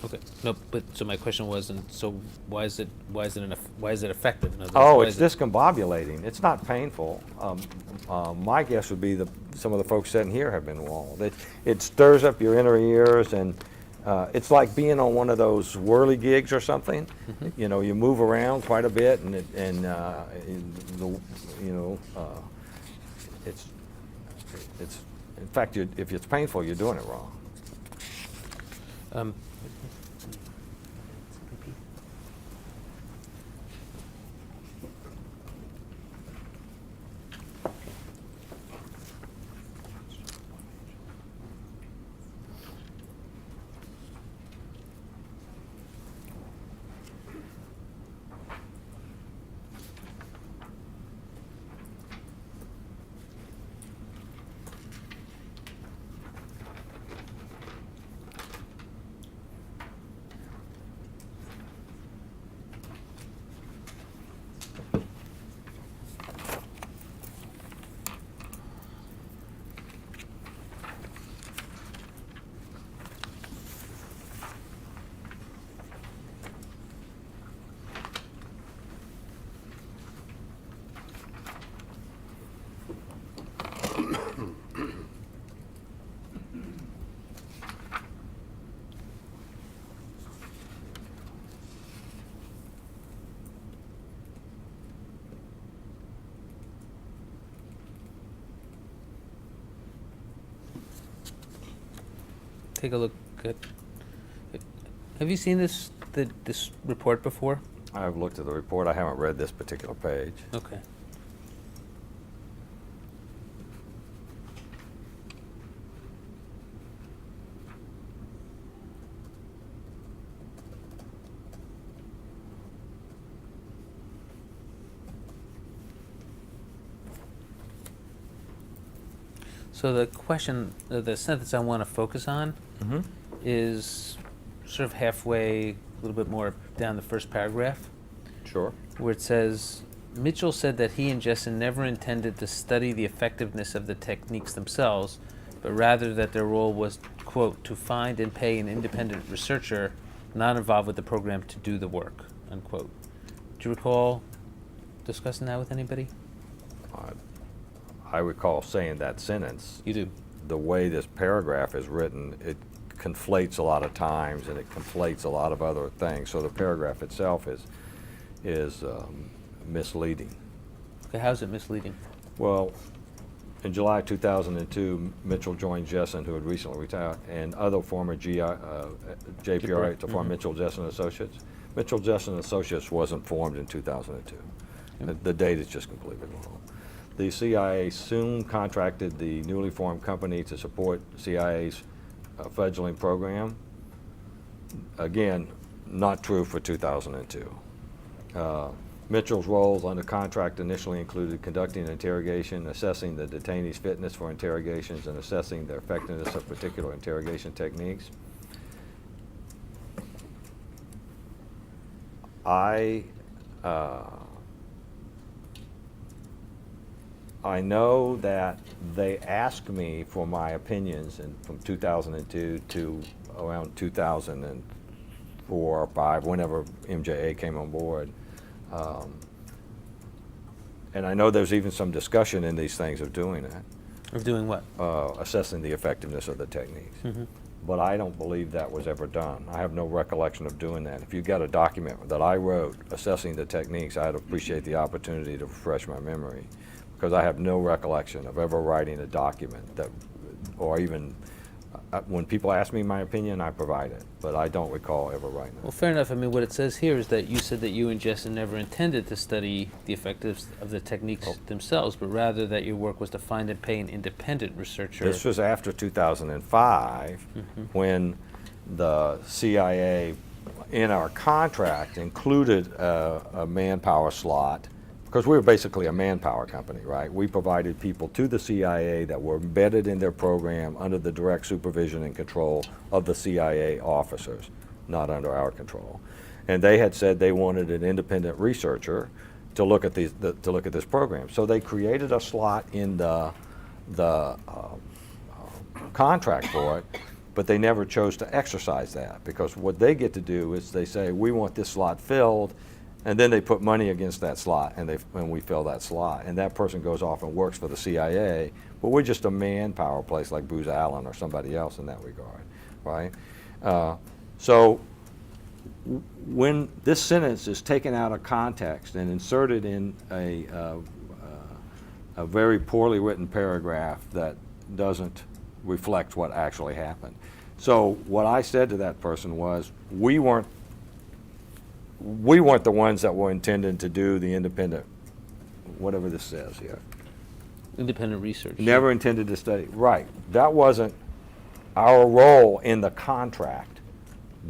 [SPEAKER 3] Okay, no, but so my question was, and so why is it effective? In other words,
[SPEAKER 6] oh,
[SPEAKER 3] why
[SPEAKER 6] it's
[SPEAKER 3] is it-
[SPEAKER 6] discombobulating. It's not painful. My guess would be some of the folks sitting here have been walled. It stirs up your inner ears, and it's like being on one of those whirly gigs or something. You know, you move around quite a bit, and it's in fact, if it's painful, you're doing it wrong.
[SPEAKER 3] Take a look at. Have you seen this report before?
[SPEAKER 6] I've looked at the report. I haven't read this particular page.
[SPEAKER 3] Okay. So the question, the sentence I want to focus on is sort of halfway, a little bit more down the first paragraph,
[SPEAKER 6] Sure.
[SPEAKER 3] where it says, Mitchell said that he and Jessen never intended to study the effectiveness of the techniques themselves, but rather that their role was, quote, to find and pay an independent researcher not involved with the program to do the work, unquote. Do you recall discussing that with anybody?
[SPEAKER 6] I recall saying that sentence.
[SPEAKER 3] You do.
[SPEAKER 6] The way this paragraph is written, it conflates a lot of times and it conflates a lot of other things. So the paragraph itself is misleading.
[SPEAKER 3] Okay, how's it misleading?
[SPEAKER 6] Well, in July 2002, Mitchell joined Jessen, who had recently retired, and other former JPRA to form Mitchell Jessen Associates. Mitchell Jessen Associates wasn't formed in 2002. The date is just completely wrong. The CIA soon contracted the newly formed company to support CIA's fledgling program. Again, not true for 2002. Mitchell's roles under contract initially included conducting an interrogation, assessing the detainees' fitness for interrogations, and assessing the effectiveness of particular interrogation techniques. I know that they asked me for my opinions from 2002 to around 2004 or 5, whenever MJA came on board. And I know there's even some discussion in these things of doing that,
[SPEAKER 3] Of doing what?
[SPEAKER 6] assessing the effectiveness of the techniques.
[SPEAKER 3] Mm-hmm.
[SPEAKER 6] But I don't believe that was ever done. I have no recollection of doing that. If you got a document that I wrote assessing the techniques, I'd appreciate the opportunity to refresh my memory, because I have no recollection of ever writing a document that, or even, when people ask me my opinion, I provide it, but I don't recall ever writing it.
[SPEAKER 3] Well, fair enough. I mean, what it says here is that you said that you and Jessen never intended to study the effectiveness of the techniques themselves, but rather that your work was to find and pay an independent researcher.
[SPEAKER 6] This was after 2005, when the CIA, in our contract, included a manpower slot, because we were basically a manpower company, right? We provided people to the CIA that were embedded in their program under the direct supervision and control of the CIA officers, not under our control. And they had said they wanted an independent researcher to look at these, to look at this program. So they created a slot in the contract for it, but they never chose to exercise that, because what they get to do is they say, we want this slot filled, and then they put money against that slot, and we fill that slot, and that person goes off and works for the CIA, but we're just a manpower place like Booz Allen or somebody else in that regard, right? So when this sentence is taken out of context and inserted in a very poorly written paragraph that doesn't reflect what actually happened. So what I said to that person was, we weren't the ones that were intended to do the independent, whatever this says here.
[SPEAKER 3] Independent research.
[SPEAKER 6] Never intended to study. Right. That wasn't our role in the contract.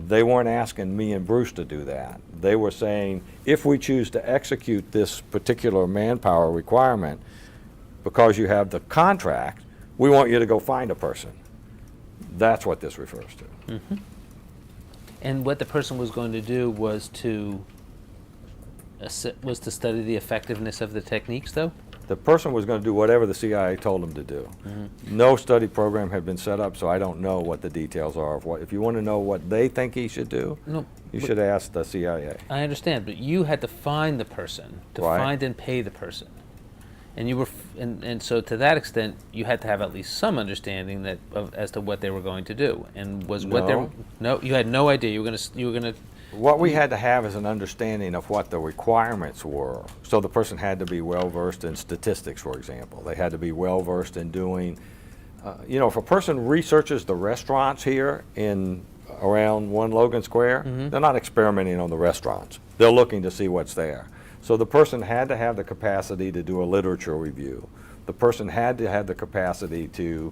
[SPEAKER 6] They weren't asking me and Bruce to do that. They were saying, if we choose to execute this particular manpower requirement, because you have the contract, we want you to go find a person. That's what this refers to.
[SPEAKER 3] Mm-hmm. And what the person was going to do was to study the effectiveness of the techniques, though?
[SPEAKER 6] The person was going to do whatever the CIA told him to do. Mm-hmm. No study program had been set up, so I don't know what the details are of what. If you want to know what they think he should do, you should ask the CIA.
[SPEAKER 3] I understand, but you had to find the person, to find and pay the person. And you were, and so to that extent, you had to have at least some understanding that as to what they were going to do, and was what they were. No, you had no idea. You were gonna.
[SPEAKER 6] What we had to have is an understanding of what the requirements were. So the person had to be well versed in statistics, for example. They had to be well versed in doing. If a person researches the restaurants here in around 1 Logan Square, they're not experimenting on the restaurants. They're looking to see what's there. So the person had to have the capacity to do a literature review. The person had to have the capacity to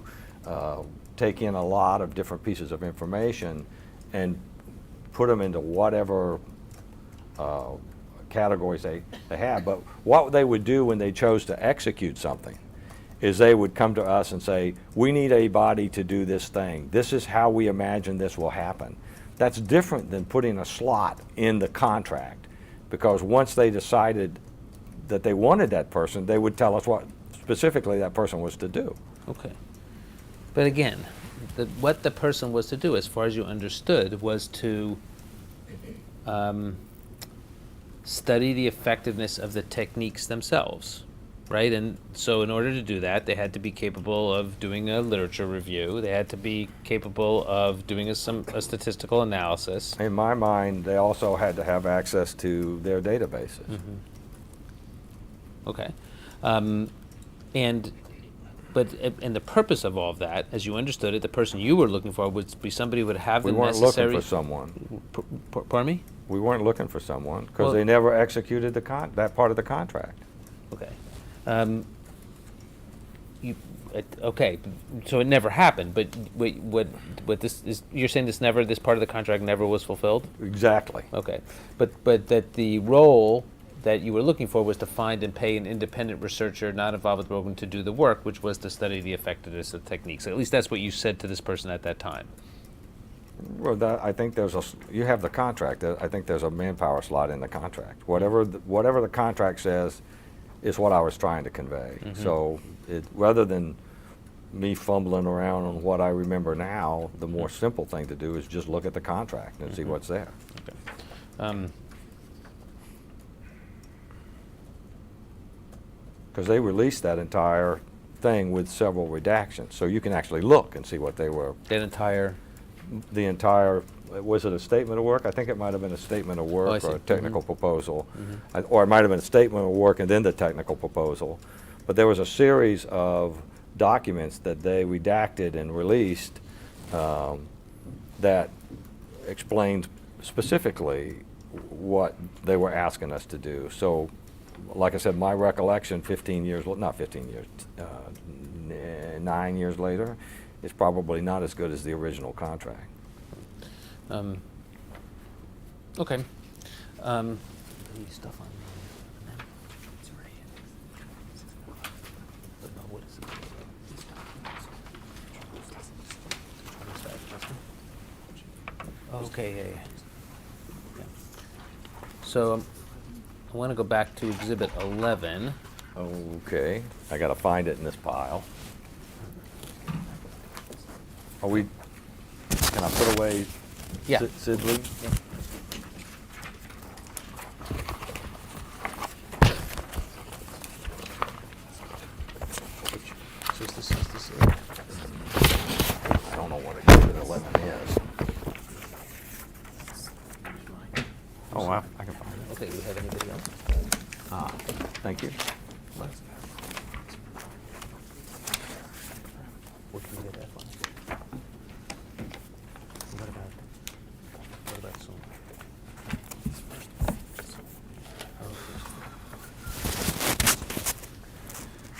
[SPEAKER 6] take in a lot of different pieces of information and put them into whatever categories they have. But what they would do when they chose to execute something is they would come to us and say, we need a body to do this thing. This is how we imagine this will happen. That's different than putting a slot in the contract. Because once they decided that they wanted that person, they would tell us what specifically that person was to do.
[SPEAKER 3] Okay. But again, what the person was to do, as far as you understood, was to study the effectiveness of the techniques themselves, right? And so in order to do that, they had to be capable of doing a literature review. They had to be capable of doing a statistical analysis.
[SPEAKER 6] In my mind, they also had to have access to their databases.
[SPEAKER 3] Okay. And the purpose of all of that, as you understood it, the person you were looking for would be somebody who would have
[SPEAKER 6] We
[SPEAKER 3] the
[SPEAKER 6] weren't
[SPEAKER 3] necessary...
[SPEAKER 6] looking for someone.
[SPEAKER 3] Pardon me?
[SPEAKER 6] We weren't looking for someone because
[SPEAKER 3] Well-
[SPEAKER 6] they never executed that part of the contract.
[SPEAKER 3] Okay. Okay, so it never happened, but what this is, you're saying this part of the contract never was fulfilled?
[SPEAKER 6] Exactly.
[SPEAKER 3] Okay, but that the role that you were looking for was to find and pay an independent researcher not involved with the program to do the work, which was to study the effectiveness of techniques. At least that's what you said to this person at that time.
[SPEAKER 6] Well, I think you have the contract. I think there's a manpower slot in the contract. Whatever the contract says is what I was trying to convey. So rather than me fumbling around on what I remember now, the more simple thing to do is just look at the contract and see what's there.
[SPEAKER 3] Okay.
[SPEAKER 6] Because they released that entire thing with several redactions, so you can actually look and see what they were.
[SPEAKER 3] That entire...
[SPEAKER 6] The entire, was it a statement of work? I think it might have been a statement of work
[SPEAKER 3] Oh, I see.
[SPEAKER 6] or a technical proposal. Or it might have been a statement of work and then the technical proposal. But there was a series of documents that they redacted and released that explained specifically what they were asking us to do. So, like I said, my recollection 9 years later, is probably not as good as the original contract.
[SPEAKER 3] Okay. Stuff on Okay. Yeah. So I want to go back to Exhibit 11.
[SPEAKER 6] Okay, I gotta find it in this pile. Can I put away
[SPEAKER 3] Yeah.
[SPEAKER 6] Sidley? I don't know what Exhibit 11 is. Oh, wow, I can find it.
[SPEAKER 3] Okay, do we have anybody else?
[SPEAKER 6] Thank you.
[SPEAKER 3] What can we get that one? What about Zoom?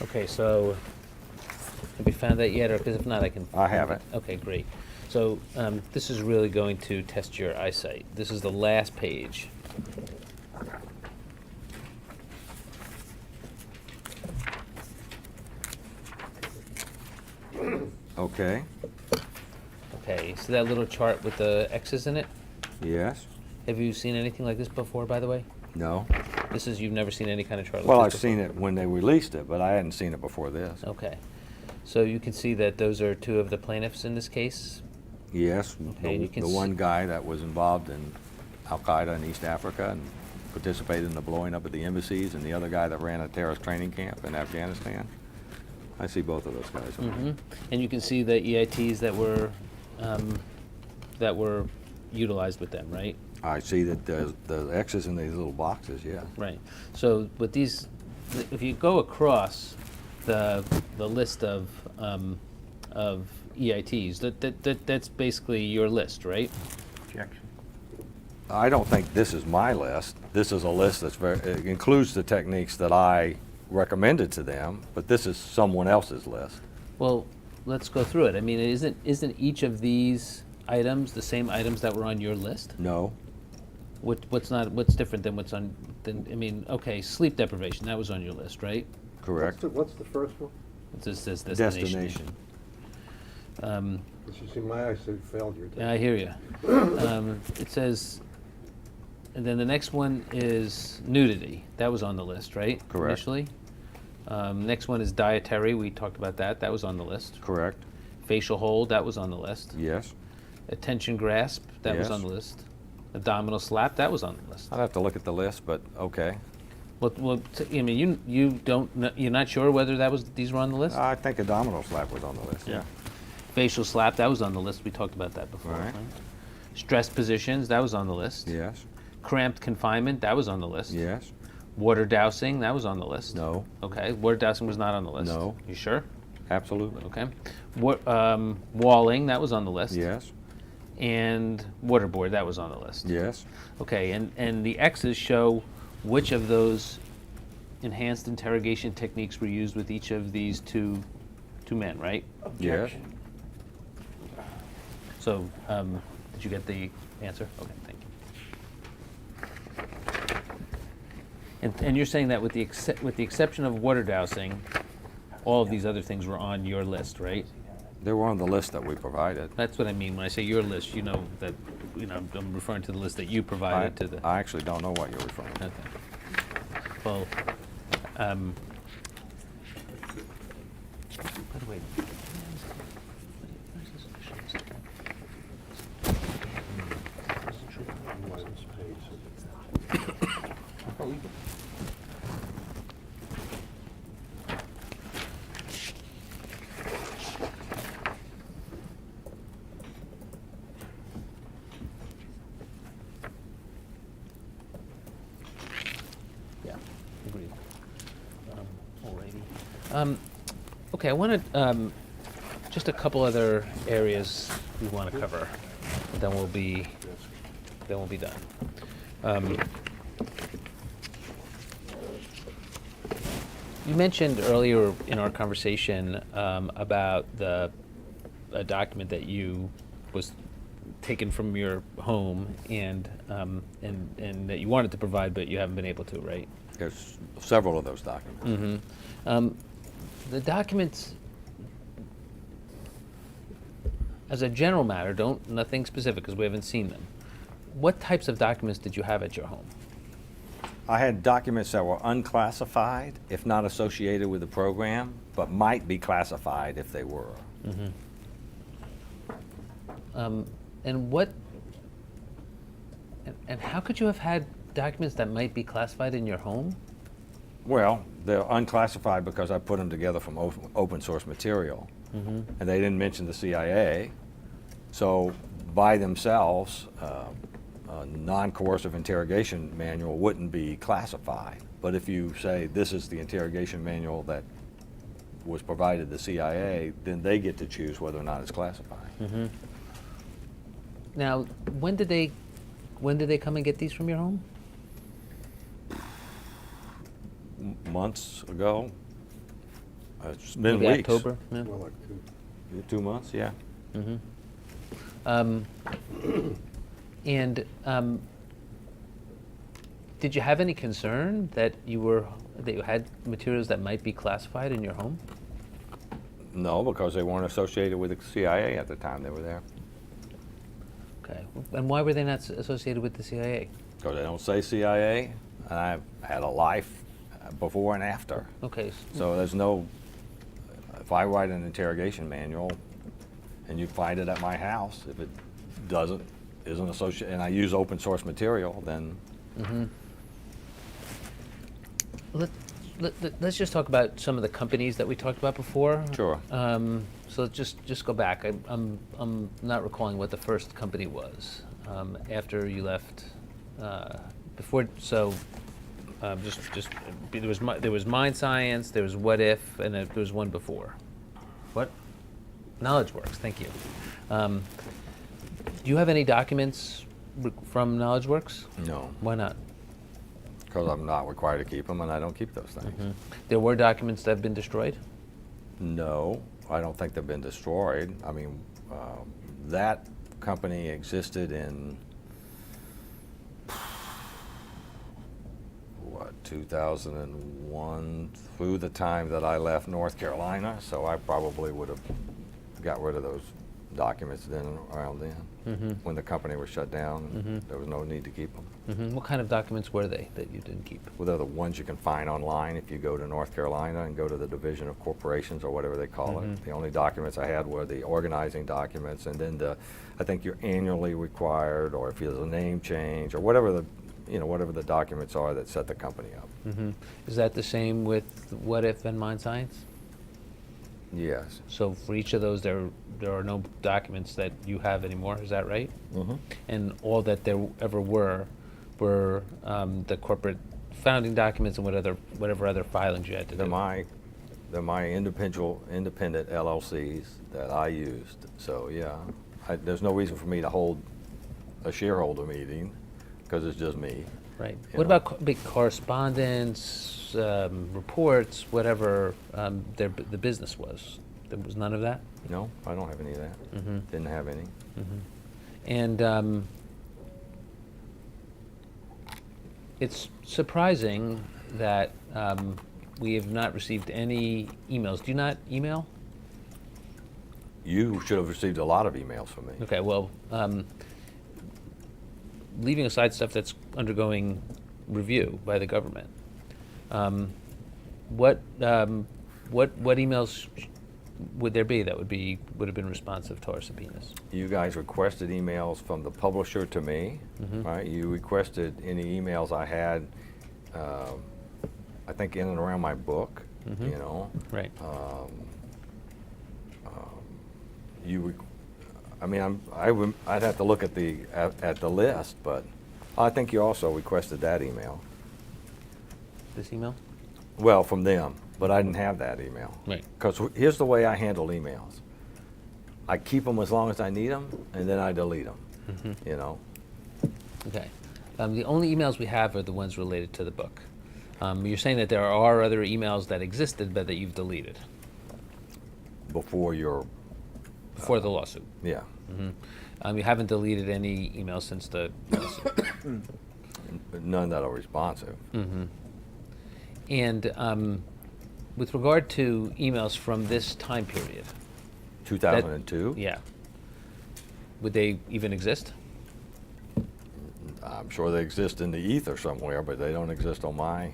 [SPEAKER 3] Okay, so have you found that yet? Or because if not, I can.
[SPEAKER 6] I have it.
[SPEAKER 3] Okay, great. So this is really going to test your eyesight. This is the last page.
[SPEAKER 6] Okay,
[SPEAKER 3] Okay, so that little chart with the X's in it.
[SPEAKER 6] yes,
[SPEAKER 3] Have you seen anything like this before, by the way?
[SPEAKER 6] no.
[SPEAKER 3] This is, you've never seen any kind of chart like
[SPEAKER 6] Well,
[SPEAKER 3] this
[SPEAKER 6] I've
[SPEAKER 3] before?
[SPEAKER 6] seen it when they released it, but I hadn't seen it before this.
[SPEAKER 3] Okay. So you can see that those are two of the plaintiffs in this case?
[SPEAKER 6] Yes,
[SPEAKER 3] Okay, you can
[SPEAKER 6] the
[SPEAKER 3] s-
[SPEAKER 6] one guy that was involved in Al-Qaeda in East Africa and participated in the blowing up of the embassies, and the other guy that ran a terrorist training camp in Afghanistan. I see both of those guys.
[SPEAKER 3] Mm-hmm. And you can see the EITs that were utilized with them, right?
[SPEAKER 6] I see that there's the X's in these little boxes, yeah.
[SPEAKER 3] Right. So with these, if you go across the list of EITs, that's basically your list, right?
[SPEAKER 5] Objection.
[SPEAKER 6] I don't think this is my list. This is a list that's it includes the techniques that I recommended to them, but this is someone else's list.
[SPEAKER 3] Well, let's go through it. I mean, isn't each of these items the same items that were on your list?
[SPEAKER 6] No,
[SPEAKER 3] What's different than what's on? I mean, okay, sleep deprivation, that was on your list, right?
[SPEAKER 6] correct.
[SPEAKER 7] What's the first one?
[SPEAKER 3] It just says destination.
[SPEAKER 6] Destination.
[SPEAKER 7] You see, my eyesight failed your
[SPEAKER 3] Yeah, I hear you. It says, and then the next one is nudity. That was on the list, right?
[SPEAKER 6] Correct.
[SPEAKER 3] Initially. Next one is dietary. We talked about that. That was on the list.
[SPEAKER 6] Correct.
[SPEAKER 3] Facial hold, that was on the list.
[SPEAKER 6] Yes.
[SPEAKER 3] Attention grasp, that was
[SPEAKER 6] Yes.
[SPEAKER 3] on the list. Abdominal slap, that was on the list.
[SPEAKER 6] I'd have to look at the list, but okay.
[SPEAKER 3] I mean, you don't, you're not sure whether these were on the list?
[SPEAKER 6] I think abdominal slap was on the list, yeah.
[SPEAKER 3] Facial slap, that was on the list. We talked about that before.
[SPEAKER 6] Right.
[SPEAKER 3] Stress positions, that was on the list.
[SPEAKER 6] Yes.
[SPEAKER 3] Cramped confinement, that was on the list.
[SPEAKER 6] Yes.
[SPEAKER 3] Water dousing, that was on the list.
[SPEAKER 6] No.
[SPEAKER 3] Okay. Water dousing was not on the list.
[SPEAKER 6] No.
[SPEAKER 3] You sure?
[SPEAKER 6] Absolutely.
[SPEAKER 3] Okay. Walling, that was on the list.
[SPEAKER 6] Yes.
[SPEAKER 3] And waterboard, that was on the list.
[SPEAKER 6] Yes.
[SPEAKER 3] Okay. And the X's show which of those enhanced interrogation techniques were used with each of these two men, right?
[SPEAKER 6] Yes.
[SPEAKER 3] So, did you get the answer? Okay, thank you. And you're saying that with the exception of water dousing, all of these other things were on your list, right?
[SPEAKER 6] They were on the list that we provided.
[SPEAKER 3] That's what I mean when I say your list. You know that, I'm referring to the list that you provided to the.
[SPEAKER 6] I actually don't know what you're referring to.
[SPEAKER 3] Okay. Well, by the way. Yeah, agreed. Alrighty. Okay, I want to, just a couple other areas we want to cover, and then we'll be done. You mentioned earlier in our conversation about a document that was taken from your home and that you wanted to provide, but you haven't been able to, right?
[SPEAKER 6] There's several of those documents.
[SPEAKER 3] The documents, as a general matter, nothing specific because we haven't seen them. What types of documents did you have at your home?
[SPEAKER 6] I had documents that were unclassified, if not associated with the program, but might be classified if they were.
[SPEAKER 3] And how could you have had documents that might be classified in your home?
[SPEAKER 6] Well, they're unclassified because I put them together from open source material. And they didn't mention the CIA. So by themselves, a non-coercive interrogation manual wouldn't be classified. But if you say this is the interrogation manual that was provided the CIA, then they get to choose whether or not it's classified.
[SPEAKER 3] Now, when did they come and get these from your home?
[SPEAKER 6] Months ago. It's been
[SPEAKER 3] Maybe
[SPEAKER 6] weeks.
[SPEAKER 3] October? Yeah.
[SPEAKER 7] Well, like
[SPEAKER 6] 2 months, yeah.
[SPEAKER 3] And did you have any concern that you had materials that might be classified in your home?
[SPEAKER 6] No, because they weren't associated with the CIA at the time they were there.
[SPEAKER 3] Okay. And why were they not associated with the CIA?
[SPEAKER 6] Because they don't say CIA, and I've had a life before and after.
[SPEAKER 3] Okay.
[SPEAKER 6] So there's no, if I write an interrogation manual and you find it at my house, if it isn't associated, and I use open source material, then.
[SPEAKER 3] Let's just talk about some of the companies that we talked about before.
[SPEAKER 6] Sure.
[SPEAKER 3] So let's just go back. I'm not recalling what the first company was after you left. Before, so just there was Mind Science, there was What If, and there was one before. What? KnowledgeWorks. Thank you. Do you have any documents from KnowledgeWorks?
[SPEAKER 6] No,
[SPEAKER 3] Why not?
[SPEAKER 6] because I'm not required to keep them, and I don't keep those things.
[SPEAKER 3] There were documents that have been destroyed?
[SPEAKER 6] No, I don't think they've been destroyed. I mean, that company existed in, 2001 through the time that I left North Carolina, so I probably would have got rid of those documents then around then. When the company was shut down, there was no need to keep them.
[SPEAKER 3] What kind of documents were they that you didn't keep?
[SPEAKER 6] Well, they're the ones you can find online if you go to North Carolina and go to the Division of Corporations or whatever they call it. The only documents I had were the organizing documents, and then I think you're annually required, or if there's a name change or whatever the documents are that set the company up.
[SPEAKER 3] Is that the same with What If and Mind Science?
[SPEAKER 6] Yes.
[SPEAKER 3] So for each of those, there are no documents that you have anymore. Is that right? And all that there ever were the corporate founding documents and whatever other filings you had to do.
[SPEAKER 6] They're my independent LLCs that I used. So yeah, there's no reason for me to hold a shareholder meeting because it's just me.
[SPEAKER 3] Right.
[SPEAKER 6] You
[SPEAKER 3] What
[SPEAKER 6] know.
[SPEAKER 3] about big correspondence, reports, whatever the business was? There was none of that?
[SPEAKER 6] No, I don't have any of that. Didn't have any.
[SPEAKER 3] And it's surprising that we have not received any emails. Do you not email?
[SPEAKER 6] You should have received a lot of emails from me.
[SPEAKER 3] Okay, well, leaving aside stuff that's undergoing review by the government, what emails would there be that would have been responsive to our subpoenas?
[SPEAKER 6] You guys requested emails from the publisher to me, right? You requested any emails I had, I think in and around my book, you know.
[SPEAKER 3] Right.
[SPEAKER 6] I'd have to look at the list, but I think you also requested that email.
[SPEAKER 3] This email?
[SPEAKER 6] Well, from them, but I didn't have that email.
[SPEAKER 3] Right.
[SPEAKER 6] Because here's the way I handle emails. I keep them as long as I need them, and then I delete them, you know.
[SPEAKER 3] Okay. The only emails we have are the ones related to the book. You're saying that there are other emails that existed, but that you've deleted
[SPEAKER 6] Before
[SPEAKER 3] before the lawsuit.
[SPEAKER 6] yeah.
[SPEAKER 3] You haven't deleted any emails since the lawsuit.
[SPEAKER 6] None that are responsive.
[SPEAKER 3] And with regard to emails from this time period,
[SPEAKER 6] 2002?
[SPEAKER 3] yeah, would they even exist?
[SPEAKER 6] I'm sure they exist in the ether somewhere, but they don't exist on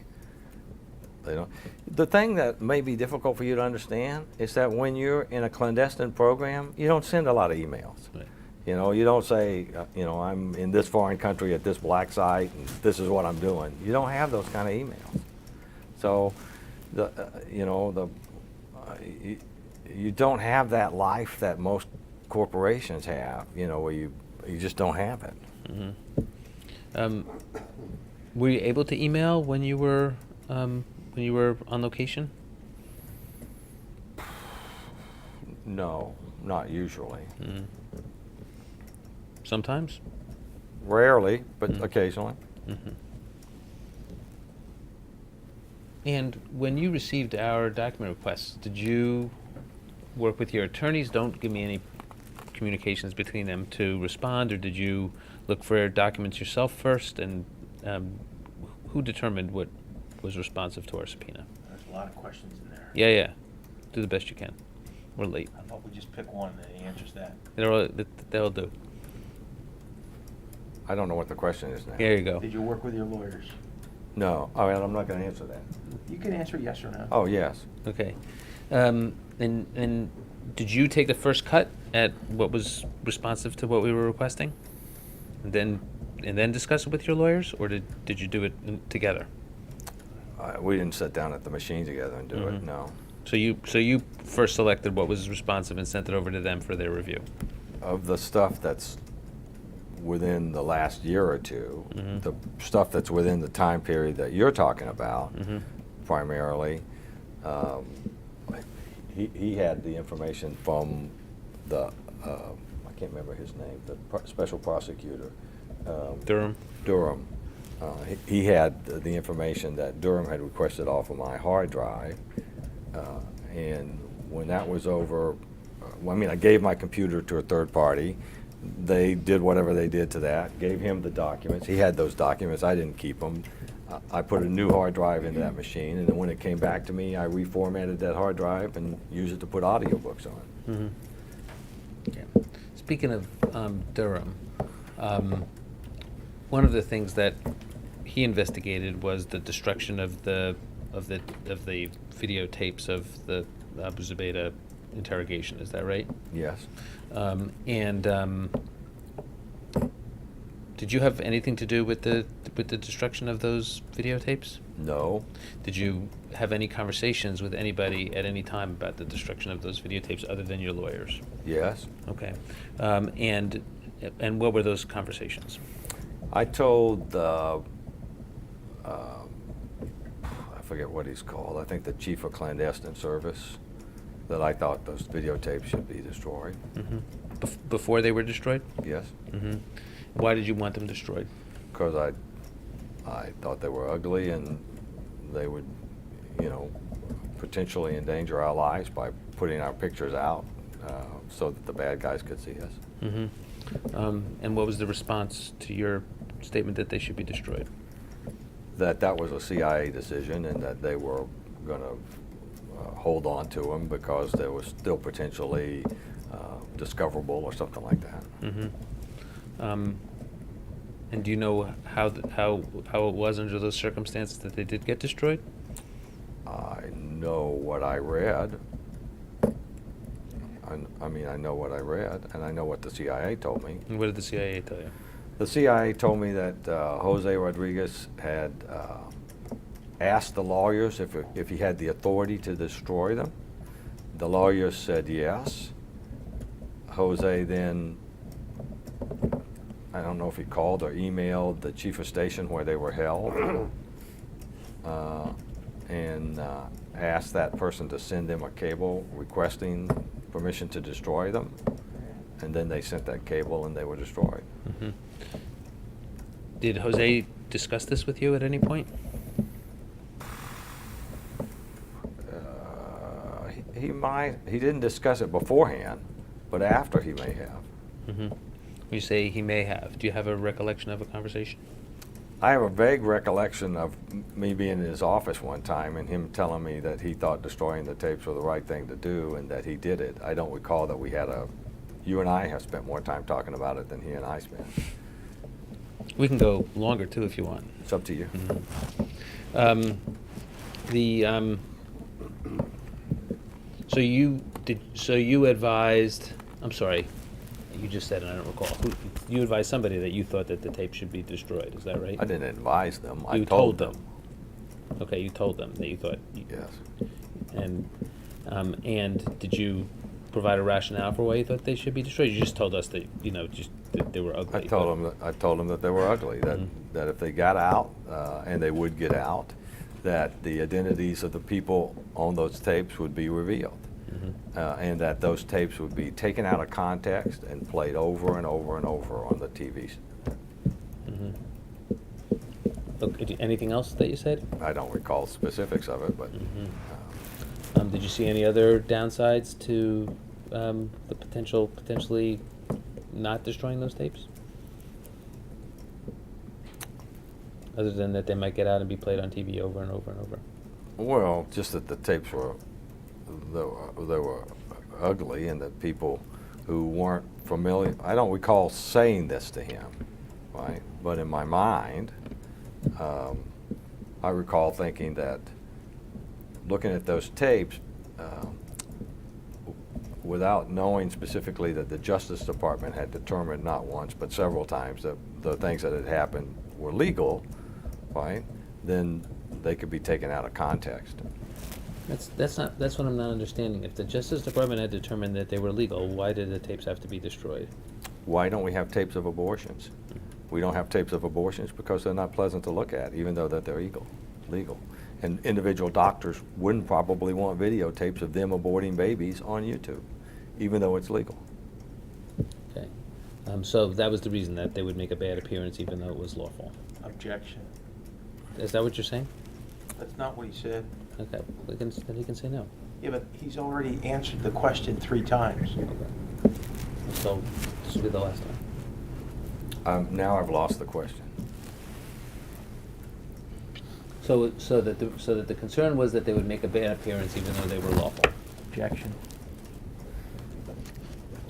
[SPEAKER 6] they don't. The thing that may be difficult for you to understand is that when you're in a clandestine program, you don't send a lot of emails.
[SPEAKER 3] Right.
[SPEAKER 6] You know, you don't say, I'm in this foreign country at this black site and this is what I'm doing. You don't have those kind of emails. So, you don't have that life that most corporations have, where you just don't have it.
[SPEAKER 3] Were you able to email when you were on location?
[SPEAKER 6] No, not usually.
[SPEAKER 3] Sometimes?
[SPEAKER 6] Rarely, but occasionally.
[SPEAKER 3] And when you received our document requests, did you work with your attorneys? Don't give me any communications between them to respond, or did you look for documents yourself first? And who determined what was responsive to our subpoena?
[SPEAKER 5] There's a lot of questions in there.
[SPEAKER 3] Yeah. Do the best you can. We're late.
[SPEAKER 5] How about we just pick one that answers that?
[SPEAKER 3] They'll do.
[SPEAKER 6] I don't know what the question is now.
[SPEAKER 3] Here you go.
[SPEAKER 5] Did you work with your lawyers?
[SPEAKER 6] No, I'm not going to answer that.
[SPEAKER 5] You can answer yes or no.
[SPEAKER 6] Oh, yes.
[SPEAKER 3] Okay. And did you take the first cut at what was responsive to what we were requesting? And then discuss it with your lawyers, or did you do it together?
[SPEAKER 6] We didn't sit down at the machine together and do it, no.
[SPEAKER 3] So you first selected what was responsive and sent it over to them for their review.
[SPEAKER 6] Of the stuff that's within the last year or two, the stuff that's within the time period that you're talking about, primarily, he had the information from the, I can't remember his name, the special prosecutor.
[SPEAKER 3] Durham.
[SPEAKER 6] Durham. He had the information that Durham had requested off of my hard drive, and when that was over, I gave my computer to a third party. They did whatever they did to that, gave him the documents. He had those documents. I didn't keep them. I put a new hard drive into that machine, and then when it came back to me, I reformatted that hard drive and used it to put audiobooks on.
[SPEAKER 3] Yeah. Speaking of Durham, one of the things that he investigated was the destruction of the videotapes of the Abu Zubaydah interrogation. Is that right?
[SPEAKER 6] Yes.
[SPEAKER 3] Did you have anything to do with the destruction of those videotapes?
[SPEAKER 6] No.
[SPEAKER 3] Did you have any conversations with anybody at any time about the destruction of those videotapes other than your lawyers?
[SPEAKER 6] Yes.
[SPEAKER 3] Okay. And what were those conversations?
[SPEAKER 6] I told I forget what he's called. I think the chief of clandestine service, that I thought those videotapes should be destroyed.
[SPEAKER 3] Mm-hmm. Before they were destroyed?
[SPEAKER 6] Yes.
[SPEAKER 3] Mm-hmm. Why did you want them destroyed?
[SPEAKER 6] Because I thought they were ugly and they would, potentially endanger our lives by putting our pictures out so that the bad guys could see us.
[SPEAKER 3] Mm-hmm. And what was the response to your statement that they should be destroyed?
[SPEAKER 6] That was a CIA decision and that they were going to hold on to them because they were still potentially discoverable or something like that.
[SPEAKER 3] Mm-hmm. And do you know how it was under those circumstances that they did get destroyed?
[SPEAKER 6] I know what I read. I know what I read, and I know what the CIA told me.
[SPEAKER 3] And what did the CIA tell you?
[SPEAKER 6] The CIA told me that Jose Rodriguez had asked the lawyers if he had the authority to destroy them. The lawyers said yes. Jose then, I don't know if he called or emailed the chief of station where they were held and asked that person to send them a cable requesting permission to destroy them. And then they sent that cable and they were destroyed.
[SPEAKER 3] Mm-hmm. Did Jose discuss this with you at any point?
[SPEAKER 6] He didn't discuss it beforehand, but after he may have.
[SPEAKER 3] Mm-hmm. You say he may have. Do you have a recollection of a conversation?
[SPEAKER 6] I have a vague recollection of me being in his office one time and him telling me that he thought destroying the tapes was the right thing to do and that he did it. I don't recall that you and I have spent more time talking about it than he and I spent.
[SPEAKER 3] We can go longer too if you want.
[SPEAKER 6] It's up to you.
[SPEAKER 3] Mm-hmm. So you advised. I'm sorry. You just said, and I don't recall. You advised somebody that you thought that the tape should be destroyed. Is that right?
[SPEAKER 6] I didn't advise them. I
[SPEAKER 3] You
[SPEAKER 6] told them.
[SPEAKER 3] Okay, you told them that you thought.
[SPEAKER 6] Yes.
[SPEAKER 3] And did you provide a rationale for why you thought they should be destroyed? You just told us that that they were ugly.
[SPEAKER 6] I told them that they were ugly. That if they got out, and they would get out, that the identities of the people on those tapes would be revealed. And that those tapes would be taken out of context and played over and over and over on the TVs.
[SPEAKER 3] Mm-hmm. Okay, anything else that you said?
[SPEAKER 6] I don't recall specifics of it, but
[SPEAKER 3] Did you see any other downsides to the potentially not destroying those tapes? Other than that they might get out and be played on TV over and over and over?
[SPEAKER 6] well, just that the tapes were ugly and that people who weren't familiar, I don't recall saying this to him, right? But in my mind, I recall thinking that looking at those tapes, without knowing specifically that the Justice Department had determined not once but several times that the things that had happened were legal, right? Then they could be taken out of context.
[SPEAKER 3] That's what I'm not understanding. If the Justice Department had determined that they were legal, why did the tapes have to be destroyed?
[SPEAKER 6] Why don't we have tapes of abortions? We don't have tapes of abortions because they're not pleasant to look at, even though that they're legal. And individual doctors wouldn't probably want videotapes of them aborting babies on YouTube, even though it's legal.
[SPEAKER 3] Okay. So that was the reason that they would make a bad appearance even though it was lawful.
[SPEAKER 5] Objection.
[SPEAKER 3] Is that what you're saying?
[SPEAKER 5] That's not what he said.
[SPEAKER 3] Okay. Then he can say no.
[SPEAKER 5] Yeah, but he's already answered the question 3 times.
[SPEAKER 3] Okay. So this will be the last time.
[SPEAKER 6] Now I've lost the question.
[SPEAKER 3] So that the concern was that they would make a bad appearance even though they were lawful.
[SPEAKER 5] Objection.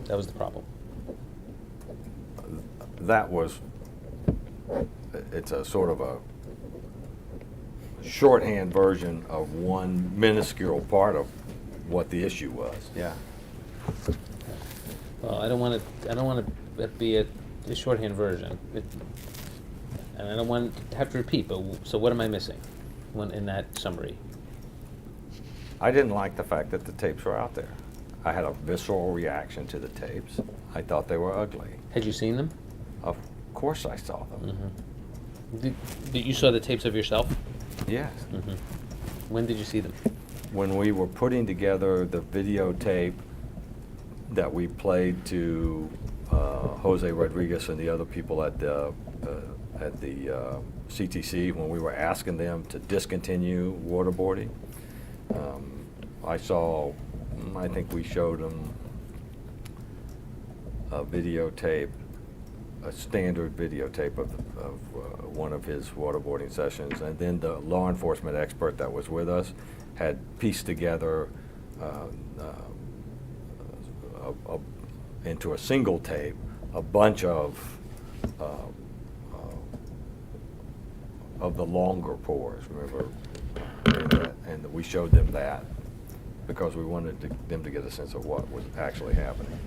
[SPEAKER 3] That was the problem.
[SPEAKER 6] that was, it's a sort of a shorthand version of one minuscule part of what the issue was, yeah.
[SPEAKER 3] Well, I don't want to be a shorthand version. And I don't want to have to repeat, but, so what am I missing in that summary?
[SPEAKER 6] I didn't like the fact that the tapes were out there. I had a visceral reaction to the tapes. I thought they were ugly.
[SPEAKER 3] Had you seen them?
[SPEAKER 6] Of course I saw them.
[SPEAKER 3] Did you saw the tapes of yourself?
[SPEAKER 6] Yes.
[SPEAKER 3] When did you see them?
[SPEAKER 6] When we were putting together the videotape that we played to Jose Rodriguez and the other people at the CTC, when we were asking them to discontinue waterboarding, I think we showed them a videotape, a standard videotape of one of his waterboarding sessions, and then the law enforcement expert that was with us had pieced together into a single tape a bunch of the longer pours, remember? And we showed them that because we wanted them to get a sense of what was actually happening.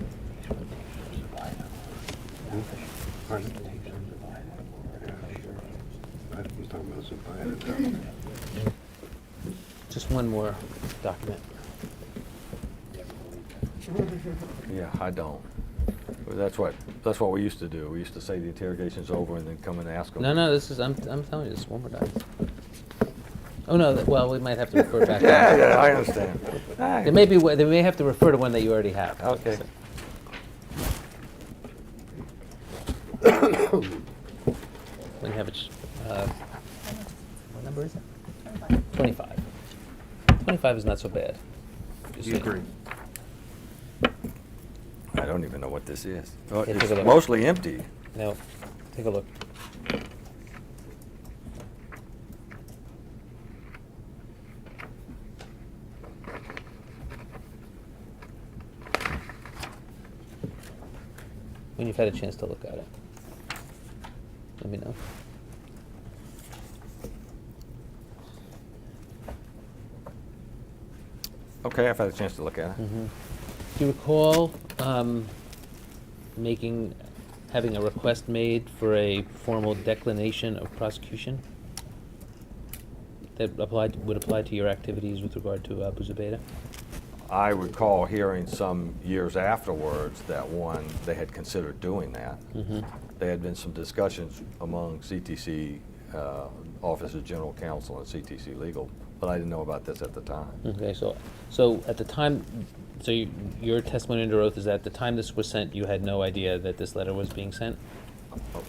[SPEAKER 3] Just one more document.
[SPEAKER 6] Yeah, I don't. That's what we used to do. We used to say the interrogation's over and then come and ask them.
[SPEAKER 3] No, this is, I'm telling you, this is one more document. Oh, no, well, we might have to refer back.
[SPEAKER 6] Yeah, I understand.
[SPEAKER 3] They may have to refer to one that you already have.
[SPEAKER 6] Okay.
[SPEAKER 3] When you have it, what number is it? 25. 25 is not so bad. Just
[SPEAKER 5] You
[SPEAKER 3] saying.
[SPEAKER 5] agree?
[SPEAKER 6] I don't even know what this is. Oh,
[SPEAKER 3] Yeah,
[SPEAKER 6] it's
[SPEAKER 3] take a look.
[SPEAKER 6] mostly empty.
[SPEAKER 3] No, take a look. When you've had a chance to look at it, let me know.
[SPEAKER 6] Okay, I've had a chance to look at it.
[SPEAKER 3] Do you recall having a request made for a formal declination of prosecution that would apply to your activities with regard to Abu Zubaydah?
[SPEAKER 6] I recall hearing some years afterwards that they had considered doing that. There had been some discussions among CTC, Office of General Counsel and CTC Legal, but I didn't know about this at the time.
[SPEAKER 3] Okay, so at the time, your testimony under oath is that at the time this was sent, you had no idea that this letter was being sent?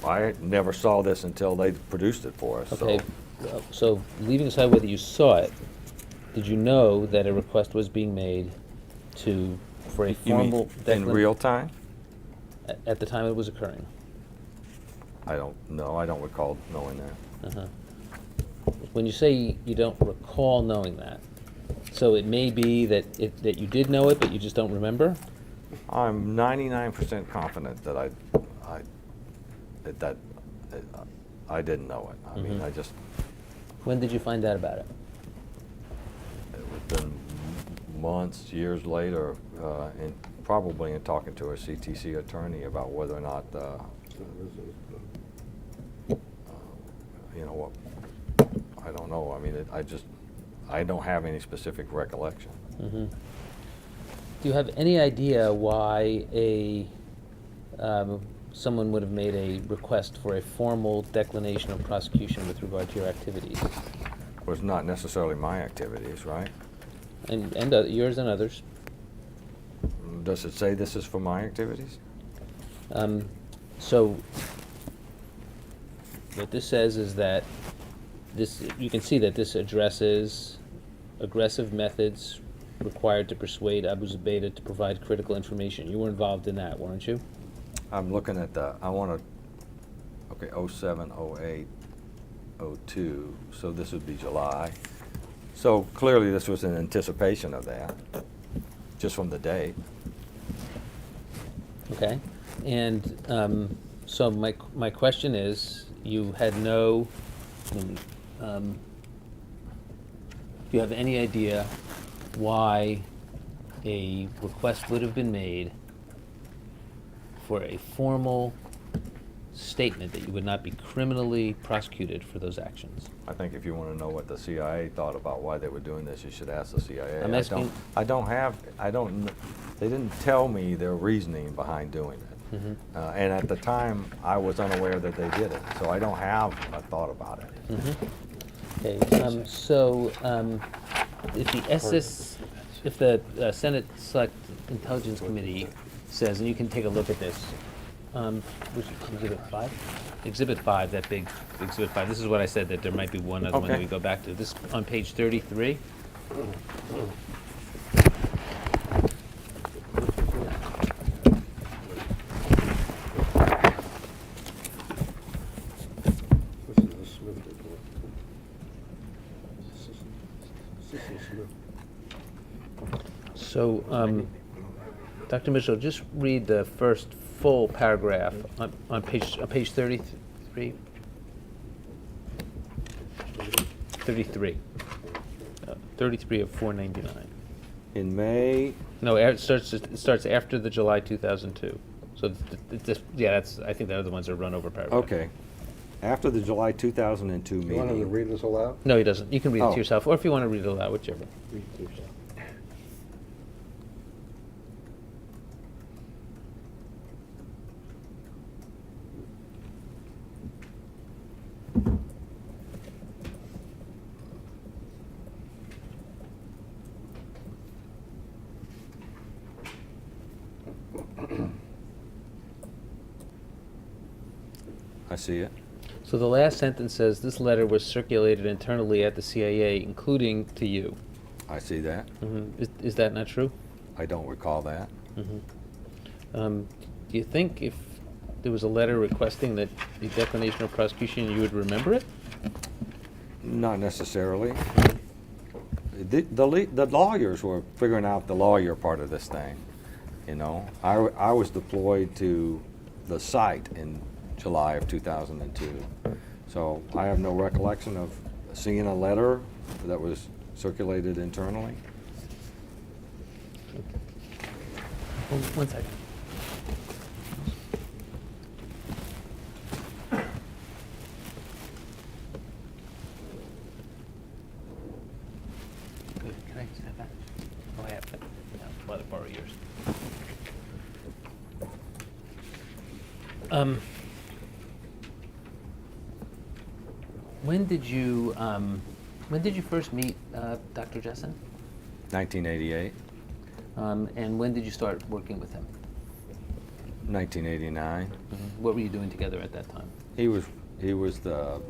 [SPEAKER 6] I never saw this until they produced it for us.
[SPEAKER 3] Okay, so leaving aside whether you saw it, did you know that a request was being made for a
[SPEAKER 6] You mean
[SPEAKER 3] formal
[SPEAKER 6] in real time?
[SPEAKER 3] At the time it was occurring?
[SPEAKER 6] I don't know. I don't recall knowing that.
[SPEAKER 3] When you say you don't recall knowing that, so it may be that you did know it, but you just don't remember?
[SPEAKER 6] I'm 99% confident that I didn't know it. I mean,
[SPEAKER 3] When did you find out about it?
[SPEAKER 6] it was been months, years later, probably in talking to a CTC attorney about whether or not, what, I don't know. I mean, I don't have any specific recollection.
[SPEAKER 3] Do you have any idea why someone would have made a request for a formal declination of prosecution with regard to your activities?
[SPEAKER 6] It was not necessarily my activities, right?
[SPEAKER 3] And yours and others?
[SPEAKER 6] Does it say this is for my activities?
[SPEAKER 3] So what this says is that you can see that this addresses aggressive methods required to persuade Abu Zubaydah to provide critical information. You were involved in that, weren't you?
[SPEAKER 6] I'm looking at I want to, okay, 07, 08, 02, so this would be July. So clearly this was in anticipation of that, just from the date.
[SPEAKER 3] Okay. And So my question is, you had no, do you have any idea why a request would have been made for a formal statement that you would not be criminally prosecuted for those actions?
[SPEAKER 6] I think if you want to know what the CIA thought about why they were doing this, you should ask the CIA.
[SPEAKER 3] I'm asking-
[SPEAKER 6] They didn't tell me their reasoning behind doing it. And at the time, I was unaware that they did it, so I don't have a thought about it.
[SPEAKER 3] Okay, if the Senate Select Intelligence Committee says, and you can take a look at this, which is Exhibit 5? Exhibit 5, that big Exhibit 5. This is what I said, that there might be one other one that
[SPEAKER 6] Okay.
[SPEAKER 3] we go back to. This on page 33.
[SPEAKER 7] This is the Smith report. Assistant Smith.
[SPEAKER 3] So, Dr. Mitchell, just read the first full paragraph on page 33. 33. 33 of 499.
[SPEAKER 6] In May,
[SPEAKER 3] No, it starts after the July 2002. So, I think the other ones are run over paragraph.
[SPEAKER 6] okay, after the July 2002
[SPEAKER 7] You want him to
[SPEAKER 6] meeting,
[SPEAKER 7] read this aloud?
[SPEAKER 3] No, he doesn't. You can read it
[SPEAKER 6] Oh.
[SPEAKER 3] to yourself, or if you want to read it aloud, whichever.
[SPEAKER 7] Read it to yourself.
[SPEAKER 6] I see it.
[SPEAKER 3] So the last sentence says, this letter was circulated internally at the CIA, including to you.
[SPEAKER 6] I see that.
[SPEAKER 3] Is that not true?
[SPEAKER 6] I don't recall that.
[SPEAKER 3] Do you think if there was a letter requesting that the declination of prosecution, you would remember it?
[SPEAKER 6] Not necessarily. The lawyers were figuring out the lawyer part of this thing, you know. I was deployed to the site in July of 2002. So I have no recollection of seeing a letter that was circulated internally.
[SPEAKER 3] One second. Good. Can I step back? Oh, I have to. I'll let it borrow yours. When did you first meet Dr. Jessen?
[SPEAKER 6] 1988,
[SPEAKER 3] And when did you start working with him?
[SPEAKER 6] 1989.
[SPEAKER 3] What were you doing together at that time?
[SPEAKER 6] He was the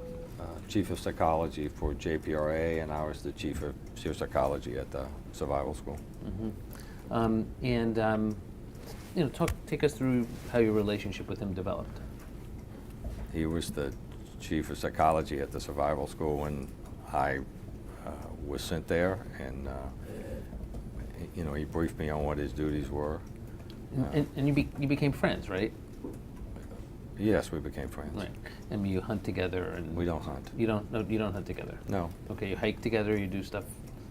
[SPEAKER 6] chief of psychology for JPRA, and I was the chief of psychology at the survival school.
[SPEAKER 3] Take us through how your relationship with him developed.
[SPEAKER 6] He was the chief of psychology at the survival school when I was sent there, and he briefed me on what his duties were.
[SPEAKER 3] And you became friends, right?
[SPEAKER 6] Yes, we became friends.
[SPEAKER 3] Right. And you hunt together, and
[SPEAKER 6] We don't hunt.
[SPEAKER 3] You don't. No, you don't hunt together.
[SPEAKER 6] No,
[SPEAKER 3] Okay, you hike together. You do stuff.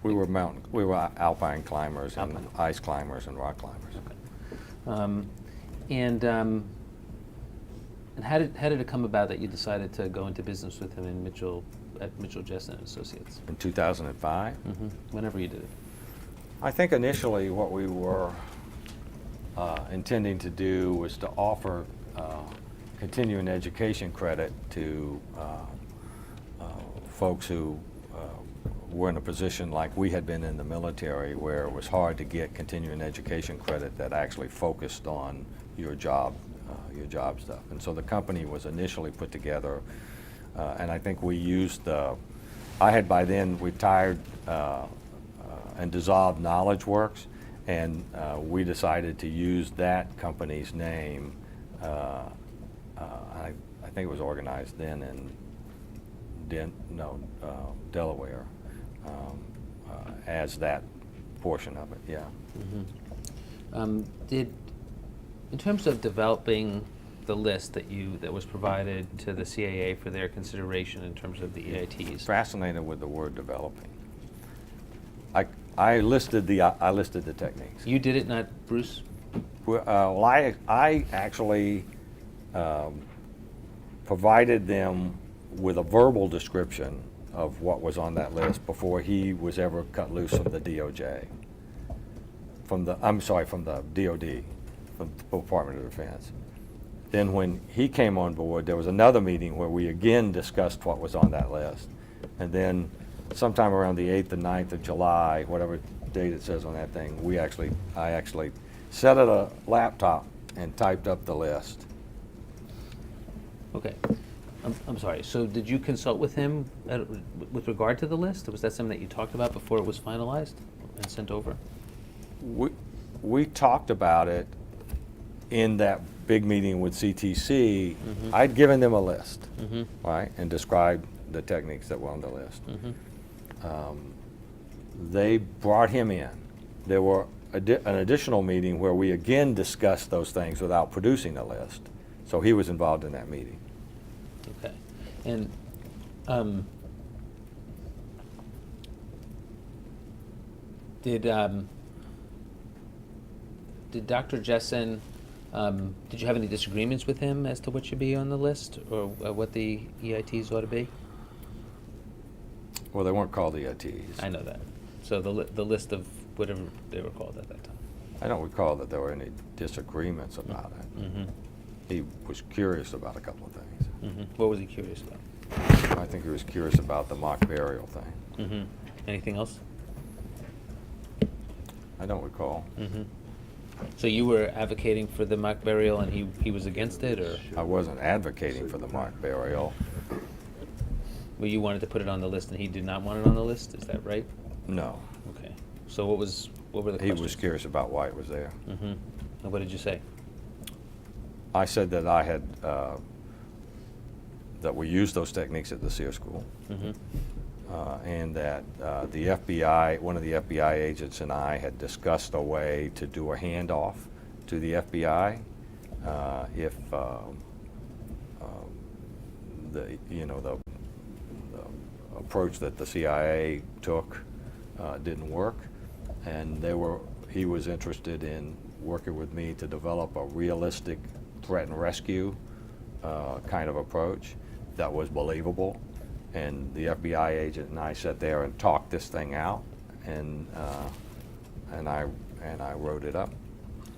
[SPEAKER 6] we were alpine climbers and
[SPEAKER 3] Alpine.
[SPEAKER 6] ice climbers and rock climbers.
[SPEAKER 3] And how did it come about that you decided to go into business with him at Mitchell Jessen Associates?
[SPEAKER 6] In 2005,
[SPEAKER 3] Whenever you did it.
[SPEAKER 6] I think initially what we were intending to do was to offer continuing education credit to folks who were in a position like we had been in the military, where it was hard to get continuing education credit that actually focused on your job stuff. And so the company was initially put together, and I think we used I had by then retired and dissolved Knowledge Works, and we decided to use that company's name. I think it was organized then in Delaware, as that portion of it. Yeah.
[SPEAKER 3] In terms of developing the list that was provided to the CAA for their consideration in terms of the EITs.
[SPEAKER 6] Fascinated with the word developing. I listed the techniques.
[SPEAKER 3] You did it, not Bruce?
[SPEAKER 6] Well, I actually provided them with a verbal description of what was on that list before he was ever cut loose from the DOJ. From the DOD, from the Department of Defense. Then when he came on board, there was another meeting where we again discussed what was on that list. And then sometime around the 8th and 9th of July, whatever date it says on that thing, I actually sat at a laptop and typed up the list.
[SPEAKER 3] Okay. I'm sorry, so did you consult with him with regard to the list? Was that something that you talked about before it was finalized and sent over?
[SPEAKER 6] We talked about it in that big meeting with CTC.
[SPEAKER 3] Mm-hmm.
[SPEAKER 6] I'd given them a list,
[SPEAKER 3] Mm-hmm.
[SPEAKER 6] right, and described the techniques that were on the list.
[SPEAKER 3] Mm-hmm.
[SPEAKER 6] They brought him in. There were an additional meeting where we again discussed those things without producing a list. So he was involved in that meeting.
[SPEAKER 3] Okay. And did Dr. Jessen, did you have any disagreements with him as to what should be on the list or what the EITs ought to be?
[SPEAKER 6] Well, they weren't called EITs.
[SPEAKER 3] I know that. So the list of whatever they were called at that time.
[SPEAKER 6] I don't recall that there were any disagreements about it.
[SPEAKER 3] Mm-hmm.
[SPEAKER 6] He was curious about a couple of things.
[SPEAKER 3] Mm-hmm. What was he curious about?
[SPEAKER 6] I think he was curious about the mock burial thing.
[SPEAKER 3] Mm-hmm. Anything else?
[SPEAKER 6] I don't recall.
[SPEAKER 3] Mm-hmm. So you were advocating for the mock burial and he was against it, or?
[SPEAKER 6] I wasn't advocating for the mock burial.
[SPEAKER 3] Well, you wanted to put it on the list and he did not want it on the list, is that right?
[SPEAKER 6] No.
[SPEAKER 3] Okay. So what were the
[SPEAKER 6] He
[SPEAKER 3] questions?
[SPEAKER 6] was curious about why it was there.
[SPEAKER 3] Mm-hmm. And what did you say?
[SPEAKER 6] I said that I had, that we used those techniques at the SEER school.
[SPEAKER 3] Mm-hmm.
[SPEAKER 6] And that the FBI, one of the FBI agents and I had discussed a way to do a handoff to the FBI if the approach that the CIA took didn't work, and he was interested in working with me to develop a realistic threat and rescue kind of approach that was believable. And the FBI agent and I sat there and talked this thing out, and I wrote it up.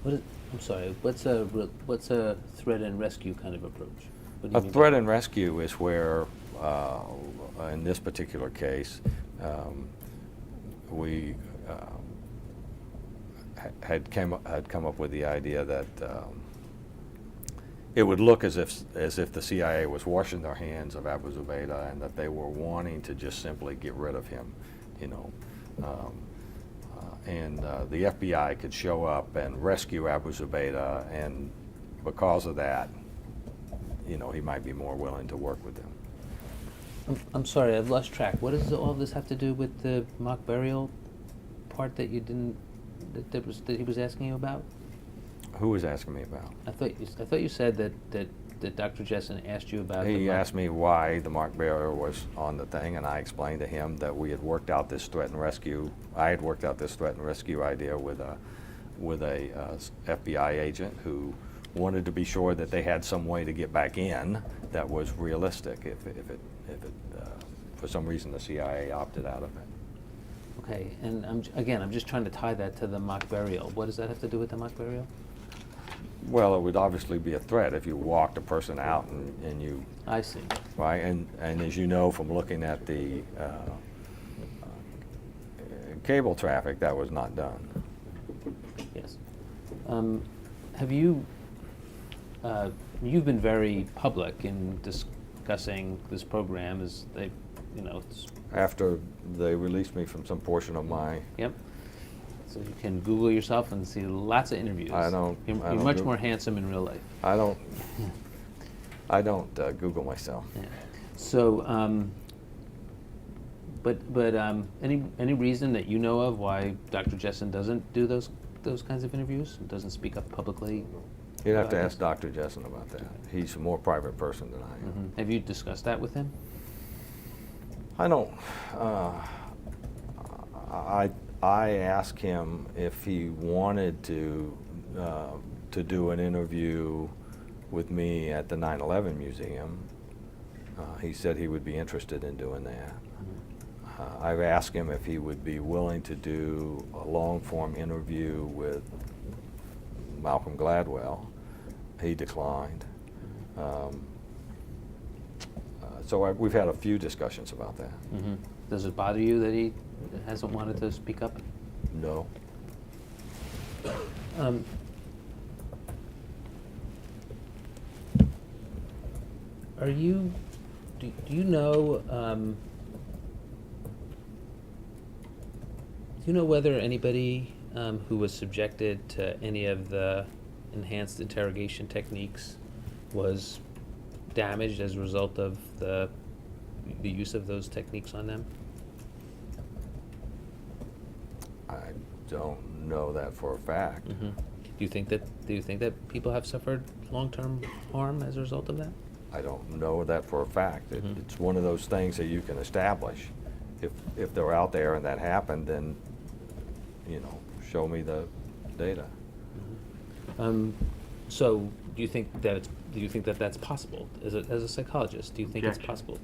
[SPEAKER 3] I'm sorry. What's a threat and rescue kind of approach? What do you
[SPEAKER 6] A
[SPEAKER 3] mean by
[SPEAKER 6] threat
[SPEAKER 3] that?
[SPEAKER 6] and rescue is where, in this particular case, we had come up with the idea that it would look as if the CIA was washing their hands of Abu Zubaydah and that they were wanting to just simply get rid of him, and the FBI could show up and rescue Abu Zubaydah, and because of that, he might be more willing to work with them.
[SPEAKER 3] I'm sorry, I've lost track. What does all this have to do with the mock burial part that you didn't, that he was asking you about?
[SPEAKER 6] Who was asking me about?
[SPEAKER 3] I thought you said that Dr. Jessen asked you about.
[SPEAKER 6] He asked me why the mock burial was on the thing, and I explained to him that we had worked out this threat and rescue. I had worked out this threat and rescue idea with a FBI agent who wanted to be sure that they had some way to get back in that was realistic. If it for some reason the CIA opted out of it.
[SPEAKER 3] Okay, and I'm just trying to tie that to the mock burial. What does that have to do with the mock burial?
[SPEAKER 6] Well, it would obviously be a threat if you walked a person out and you,
[SPEAKER 3] I see.
[SPEAKER 6] right? And as you know from looking at the cable traffic, that was not done.
[SPEAKER 3] Yes. Have you? You've been very public in discussing this program, as they,
[SPEAKER 6] After they released me from some portion of my,
[SPEAKER 3] Yep. So you can Google yourself and see lots of interviews.
[SPEAKER 6] I don't
[SPEAKER 3] You're
[SPEAKER 6] do-
[SPEAKER 3] much more handsome in real life.
[SPEAKER 6] I don't Google myself.
[SPEAKER 3] Yeah. So, any reason that you know of why Dr. Jessen doesn't do those kinds of interviews? Doesn't speak up publicly?
[SPEAKER 6] You'd have to
[SPEAKER 3] about
[SPEAKER 6] ask
[SPEAKER 3] this?
[SPEAKER 6] Dr. Jessen about that. He's a more private person than I am.
[SPEAKER 3] Have you discussed that with him?
[SPEAKER 6] I don't, I asked him if he wanted to do an interview with me at the 9/11 Museum. He said he would be interested in doing that. I've asked him if he would be willing to do a long-form interview with Malcolm Gladwell. He declined. So we've had a few discussions about that.
[SPEAKER 3] Does it bother you that he hasn't wanted to speak up?
[SPEAKER 6] No.
[SPEAKER 3] Are you, do you know, do you know whether anybody who was subjected to any of the enhanced interrogation techniques was damaged as a result of the use of those techniques on them?
[SPEAKER 6] I don't know that for a fact.
[SPEAKER 3] Do you think that people have suffered long-term harm as a result of that?
[SPEAKER 6] I don't know that for a fact. It's one of those things that you can establish. If they're out there and that happened, then, you know, show me the data.
[SPEAKER 3] So do you think that that's possible as a psychologist? Do you think it's possible?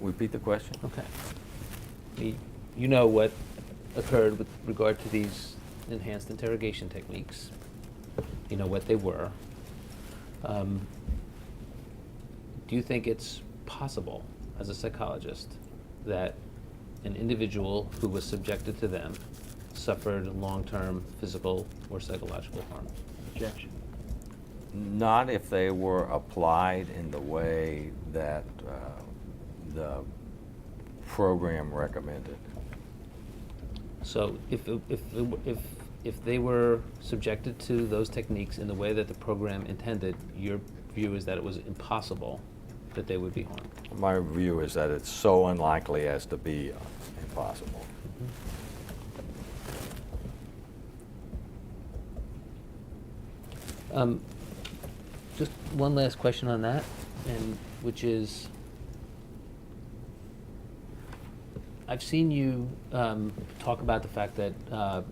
[SPEAKER 6] Repeat the question?
[SPEAKER 3] Okay. You know what occurred with regard to these enhanced interrogation techniques. You know what they were. Do you think it's possible, as a psychologist, that an individual who was subjected to them suffered long-term physical or psychological harm?
[SPEAKER 4] Objection.
[SPEAKER 6] Not if they were applied in the way that the program recommended.
[SPEAKER 3] So if they were subjected to those techniques in the way that the program intended, your view is that it was impossible that they would be harmed?
[SPEAKER 6] My view is that it's so unlikely as to be impossible.
[SPEAKER 3] Just one last question on that, and which is, I've seen you talk about the fact that,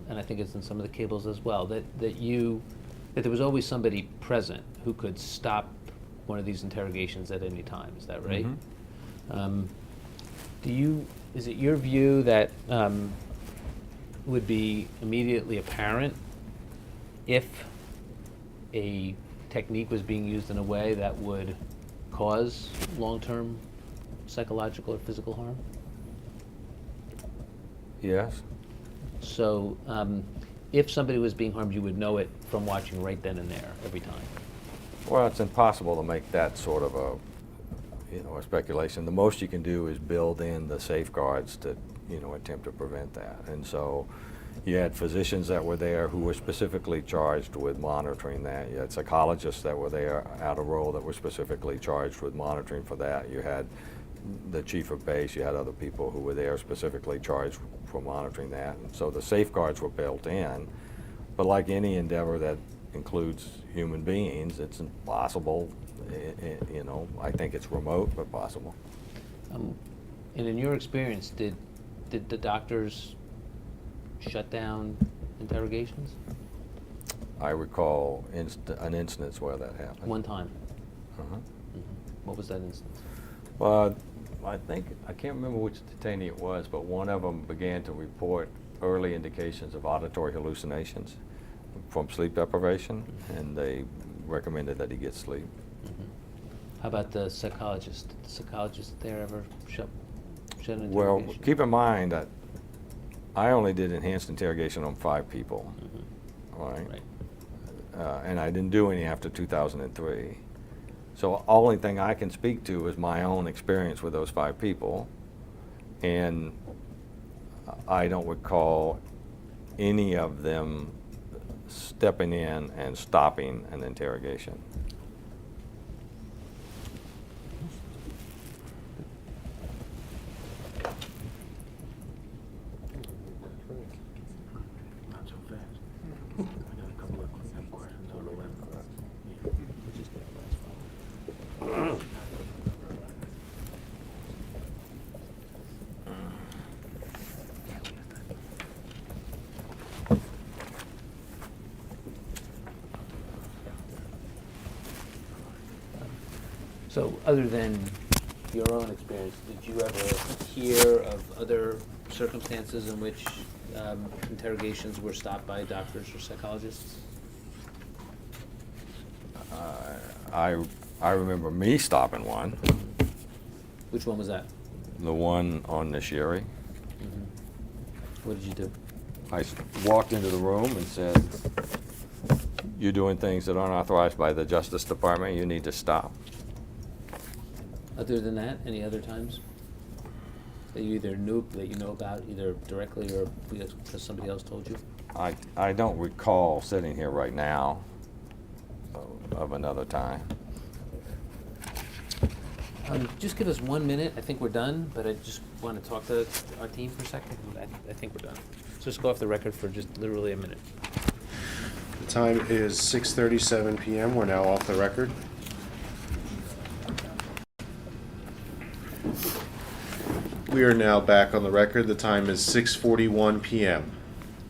[SPEAKER 3] and I think it's in some of the cables as well, that there was always somebody present who could stop one of these interrogations at any time. Is that right? Is it your view that would be immediately apparent if a technique was being used in a way that would cause long-term psychological or physical harm?
[SPEAKER 6] Yes?
[SPEAKER 3] So if somebody was being harmed, you would know it from watching right then and there every time?
[SPEAKER 6] Well, it's impossible to make that sort of a speculation. The most you can do is build in the safeguards to, attempt to prevent that. And so you had physicians that were there who were specifically charged with monitoring that. You had psychologists that were there out of role that were specifically charged with monitoring for that. You had the chief of base, you had other people who were there specifically charged for monitoring that. And so the safeguards were built in. But like any endeavor that includes human beings, it's impossible. I think it's remote, but possible.
[SPEAKER 3] And in your experience, did the doctors shut down interrogations?
[SPEAKER 6] I recall an instance where that happened.
[SPEAKER 3] One time.
[SPEAKER 6] Uh-huh.
[SPEAKER 3] What was that instance?
[SPEAKER 6] Well, I can't remember which detainee it was, but one of them began to report early indications of auditory hallucinations from sleep deprivation, and they recommended that he get sleep.
[SPEAKER 3] How about the psychologist? Did the psychologist there ever shut an
[SPEAKER 6] Well,
[SPEAKER 3] interrogation?
[SPEAKER 6] keep in mind that I only did enhanced interrogation on 5 people, right? And I didn't do any after 2003. So only thing I can speak to is my own experience with those 5 people, and I don't recall any of them stepping in and stopping an interrogation.
[SPEAKER 3] So, other than your own experience, did you ever hear of other circumstances in which interrogations were stopped by doctors or psychologists?
[SPEAKER 6] I remember me stopping one,
[SPEAKER 3] Which one was that?
[SPEAKER 6] the one on the Sherry.
[SPEAKER 3] What did you do?
[SPEAKER 6] I walked into the room and said, "You're doing things that aren't authorized by the Justice Department. You need to stop."
[SPEAKER 3] Other than that, any other times that you either knew, that you know about, either directly or because somebody else told you?
[SPEAKER 6] I don't recall sitting here right now of another time.
[SPEAKER 3] Just give us 1 minute. I think we're done, but I just want to talk to our team for a second. I think we're done. So just go off the record for just literally a minute.
[SPEAKER 1] The time is 6:37 p.m. We're now off the record. We are now back on the record. The time is 6:41 p.m.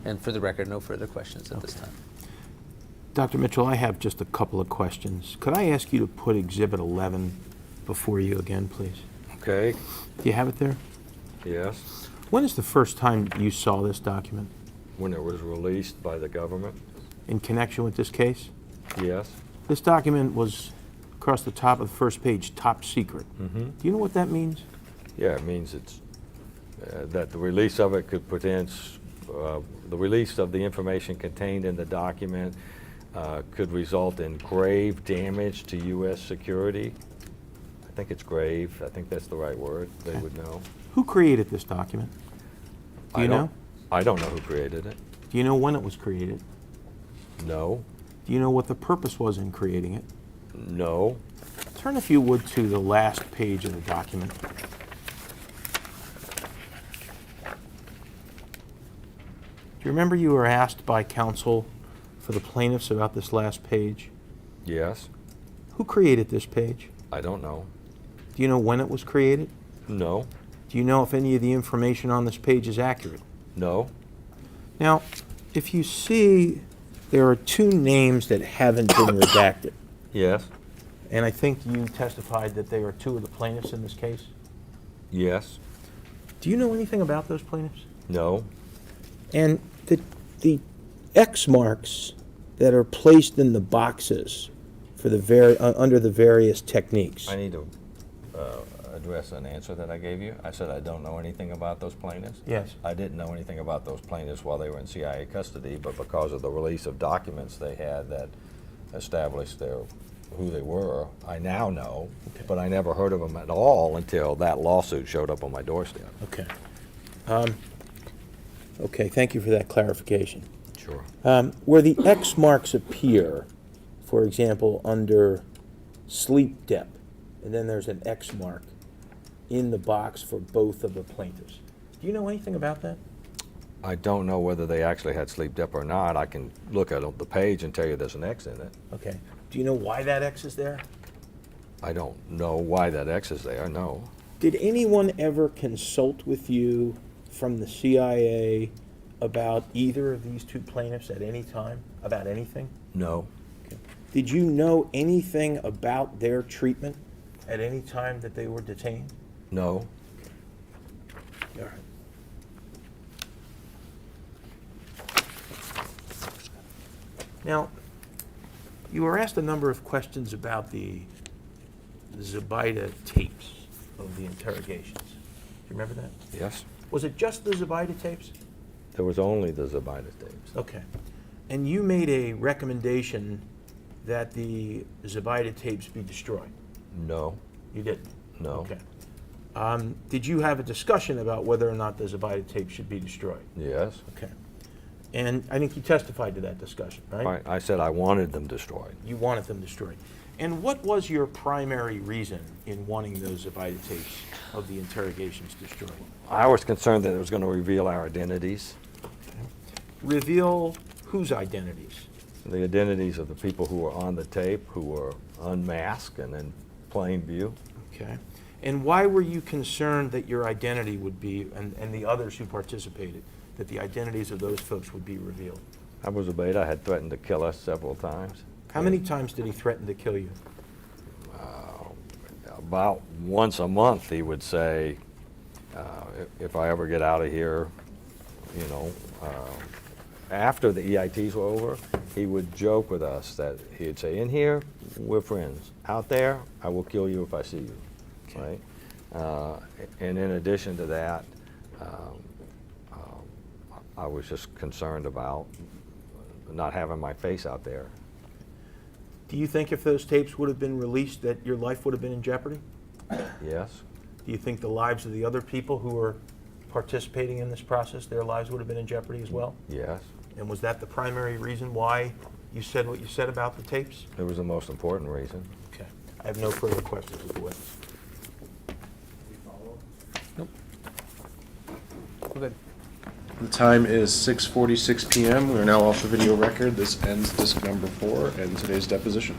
[SPEAKER 3] And for the record, no further questions at this time.
[SPEAKER 5] Dr. Mitchell, I have just a couple of questions. Could I ask you to put Exhibit 11 before you again, please?
[SPEAKER 6] Okay.
[SPEAKER 5] Do you have it there?
[SPEAKER 6] Yes.
[SPEAKER 5] When is the first time you saw this document
[SPEAKER 6] When it was released by the government.
[SPEAKER 5] in connection with this case?
[SPEAKER 6] Yes.
[SPEAKER 5] This document was across the top of the first page, top secret.
[SPEAKER 6] Mm-hmm.
[SPEAKER 5] Do you know what that means?
[SPEAKER 6] Yeah, it means it's that the release of it could the release of the information contained in the document could result in grave damage to U.S. security. I think it's grave. I think that's the right word. They would know.
[SPEAKER 5] Who created this document? Do you know?
[SPEAKER 6] I don't know who created it.
[SPEAKER 5] Do you know when it was created?
[SPEAKER 6] No.
[SPEAKER 5] Do you know what the purpose was in creating it?
[SPEAKER 6] No.
[SPEAKER 5] Turn, if you would, to the last page of the document. Do you remember you were asked by counsel for the plaintiffs about this last page?
[SPEAKER 6] Yes.
[SPEAKER 5] Who created this page?
[SPEAKER 6] I don't know.
[SPEAKER 5] Do you know when it was created?
[SPEAKER 6] No.
[SPEAKER 5] Do you know if any of the information on this page is accurate?
[SPEAKER 6] No.
[SPEAKER 5] Now, if you see, there are two names that haven't been redacted.
[SPEAKER 6] Yes.
[SPEAKER 5] And I think you testified that they are two of the plaintiffs in this case.
[SPEAKER 6] Yes.
[SPEAKER 5] Do you know anything about those plaintiffs?
[SPEAKER 6] No.
[SPEAKER 5] And the X marks that are placed in the boxes for the under the various techniques.
[SPEAKER 6] I need to address an answer that I gave you. I said I don't know anything about those plaintiffs.
[SPEAKER 5] Yes.
[SPEAKER 6] I didn't know anything about those plaintiffs while they were in CIA custody, but because of the release of documents they had that established who they were, I now know, but I never heard of them at all until that lawsuit showed up on my doorstep.
[SPEAKER 5] Okay. Okay, thank you for that clarification.
[SPEAKER 6] Sure.
[SPEAKER 5] Where the X marks appear, for example, under sleep dep, and then there's an X mark in the box for both of the plaintiffs. Do you know anything about that?
[SPEAKER 6] I don't know whether they actually had sleep dep or not. I can look at the page and tell you there's an X in it.
[SPEAKER 5] Okay. Do you know why that X is there?
[SPEAKER 6] I don't know why that X is there, no.
[SPEAKER 5] Did anyone ever consult with you from the CIA about either of these two plaintiffs at any time, about anything?
[SPEAKER 6] No.
[SPEAKER 5] Okay. Did you know anything about their treatment at any time that they were detained?
[SPEAKER 6] No.
[SPEAKER 5] All right. Now, you were asked a number of questions about the Zabida tapes of the interrogations. Do you remember that?
[SPEAKER 6] Yes.
[SPEAKER 5] Was it just the Zabida tapes?
[SPEAKER 6] There was only the Zabida tapes.
[SPEAKER 5] Okay. And you made a recommendation that the Zabida tapes be destroyed?
[SPEAKER 6] No.
[SPEAKER 5] You didn't?
[SPEAKER 6] No.
[SPEAKER 5] Okay. Did you have a discussion about whether or not the Zabida tapes should be destroyed?
[SPEAKER 6] Yes.
[SPEAKER 5] Okay. And I think you testified to that discussion, right?
[SPEAKER 6] I said I wanted them destroyed.
[SPEAKER 5] You wanted them destroyed. And what was your primary reason in wanting those Zabida tapes of the interrogations destroyed?
[SPEAKER 6] I was concerned that it was going to reveal our identities,
[SPEAKER 5] Reveal whose identities?
[SPEAKER 6] the identities of the people who were on the tape, who were unmasked and in plain view.
[SPEAKER 5] Okay. And why were you concerned that your identity would be, and the others who participated, that the identities of those folks would be revealed?
[SPEAKER 6] Abu Zubaydah had threatened to kill us several times.
[SPEAKER 5] How many times did he threaten to kill you?
[SPEAKER 6] about once a month, he would say, if I ever get out of here, you know, after the EITs were over, he would joke with us that he'd say, in here, we're friends. Out there, I will kill you if I see you, right? And in addition to that, I was just concerned about not having my face out there.
[SPEAKER 5] Do you think if those tapes would have been released that your life would have been in jeopardy?
[SPEAKER 6] Yes?
[SPEAKER 5] Do you think the lives of the other people who were participating in this process, their lives would have been in jeopardy as well?
[SPEAKER 6] Yes.
[SPEAKER 5] And was that the primary reason why you said what you said about the tapes?
[SPEAKER 6] It was the most important reason.
[SPEAKER 5] Okay. I have no further questions of the witness.
[SPEAKER 3] We're good.
[SPEAKER 1] The time is 6:46 p.m. We are now off the video record. This ends disc number 4 and today's deposition.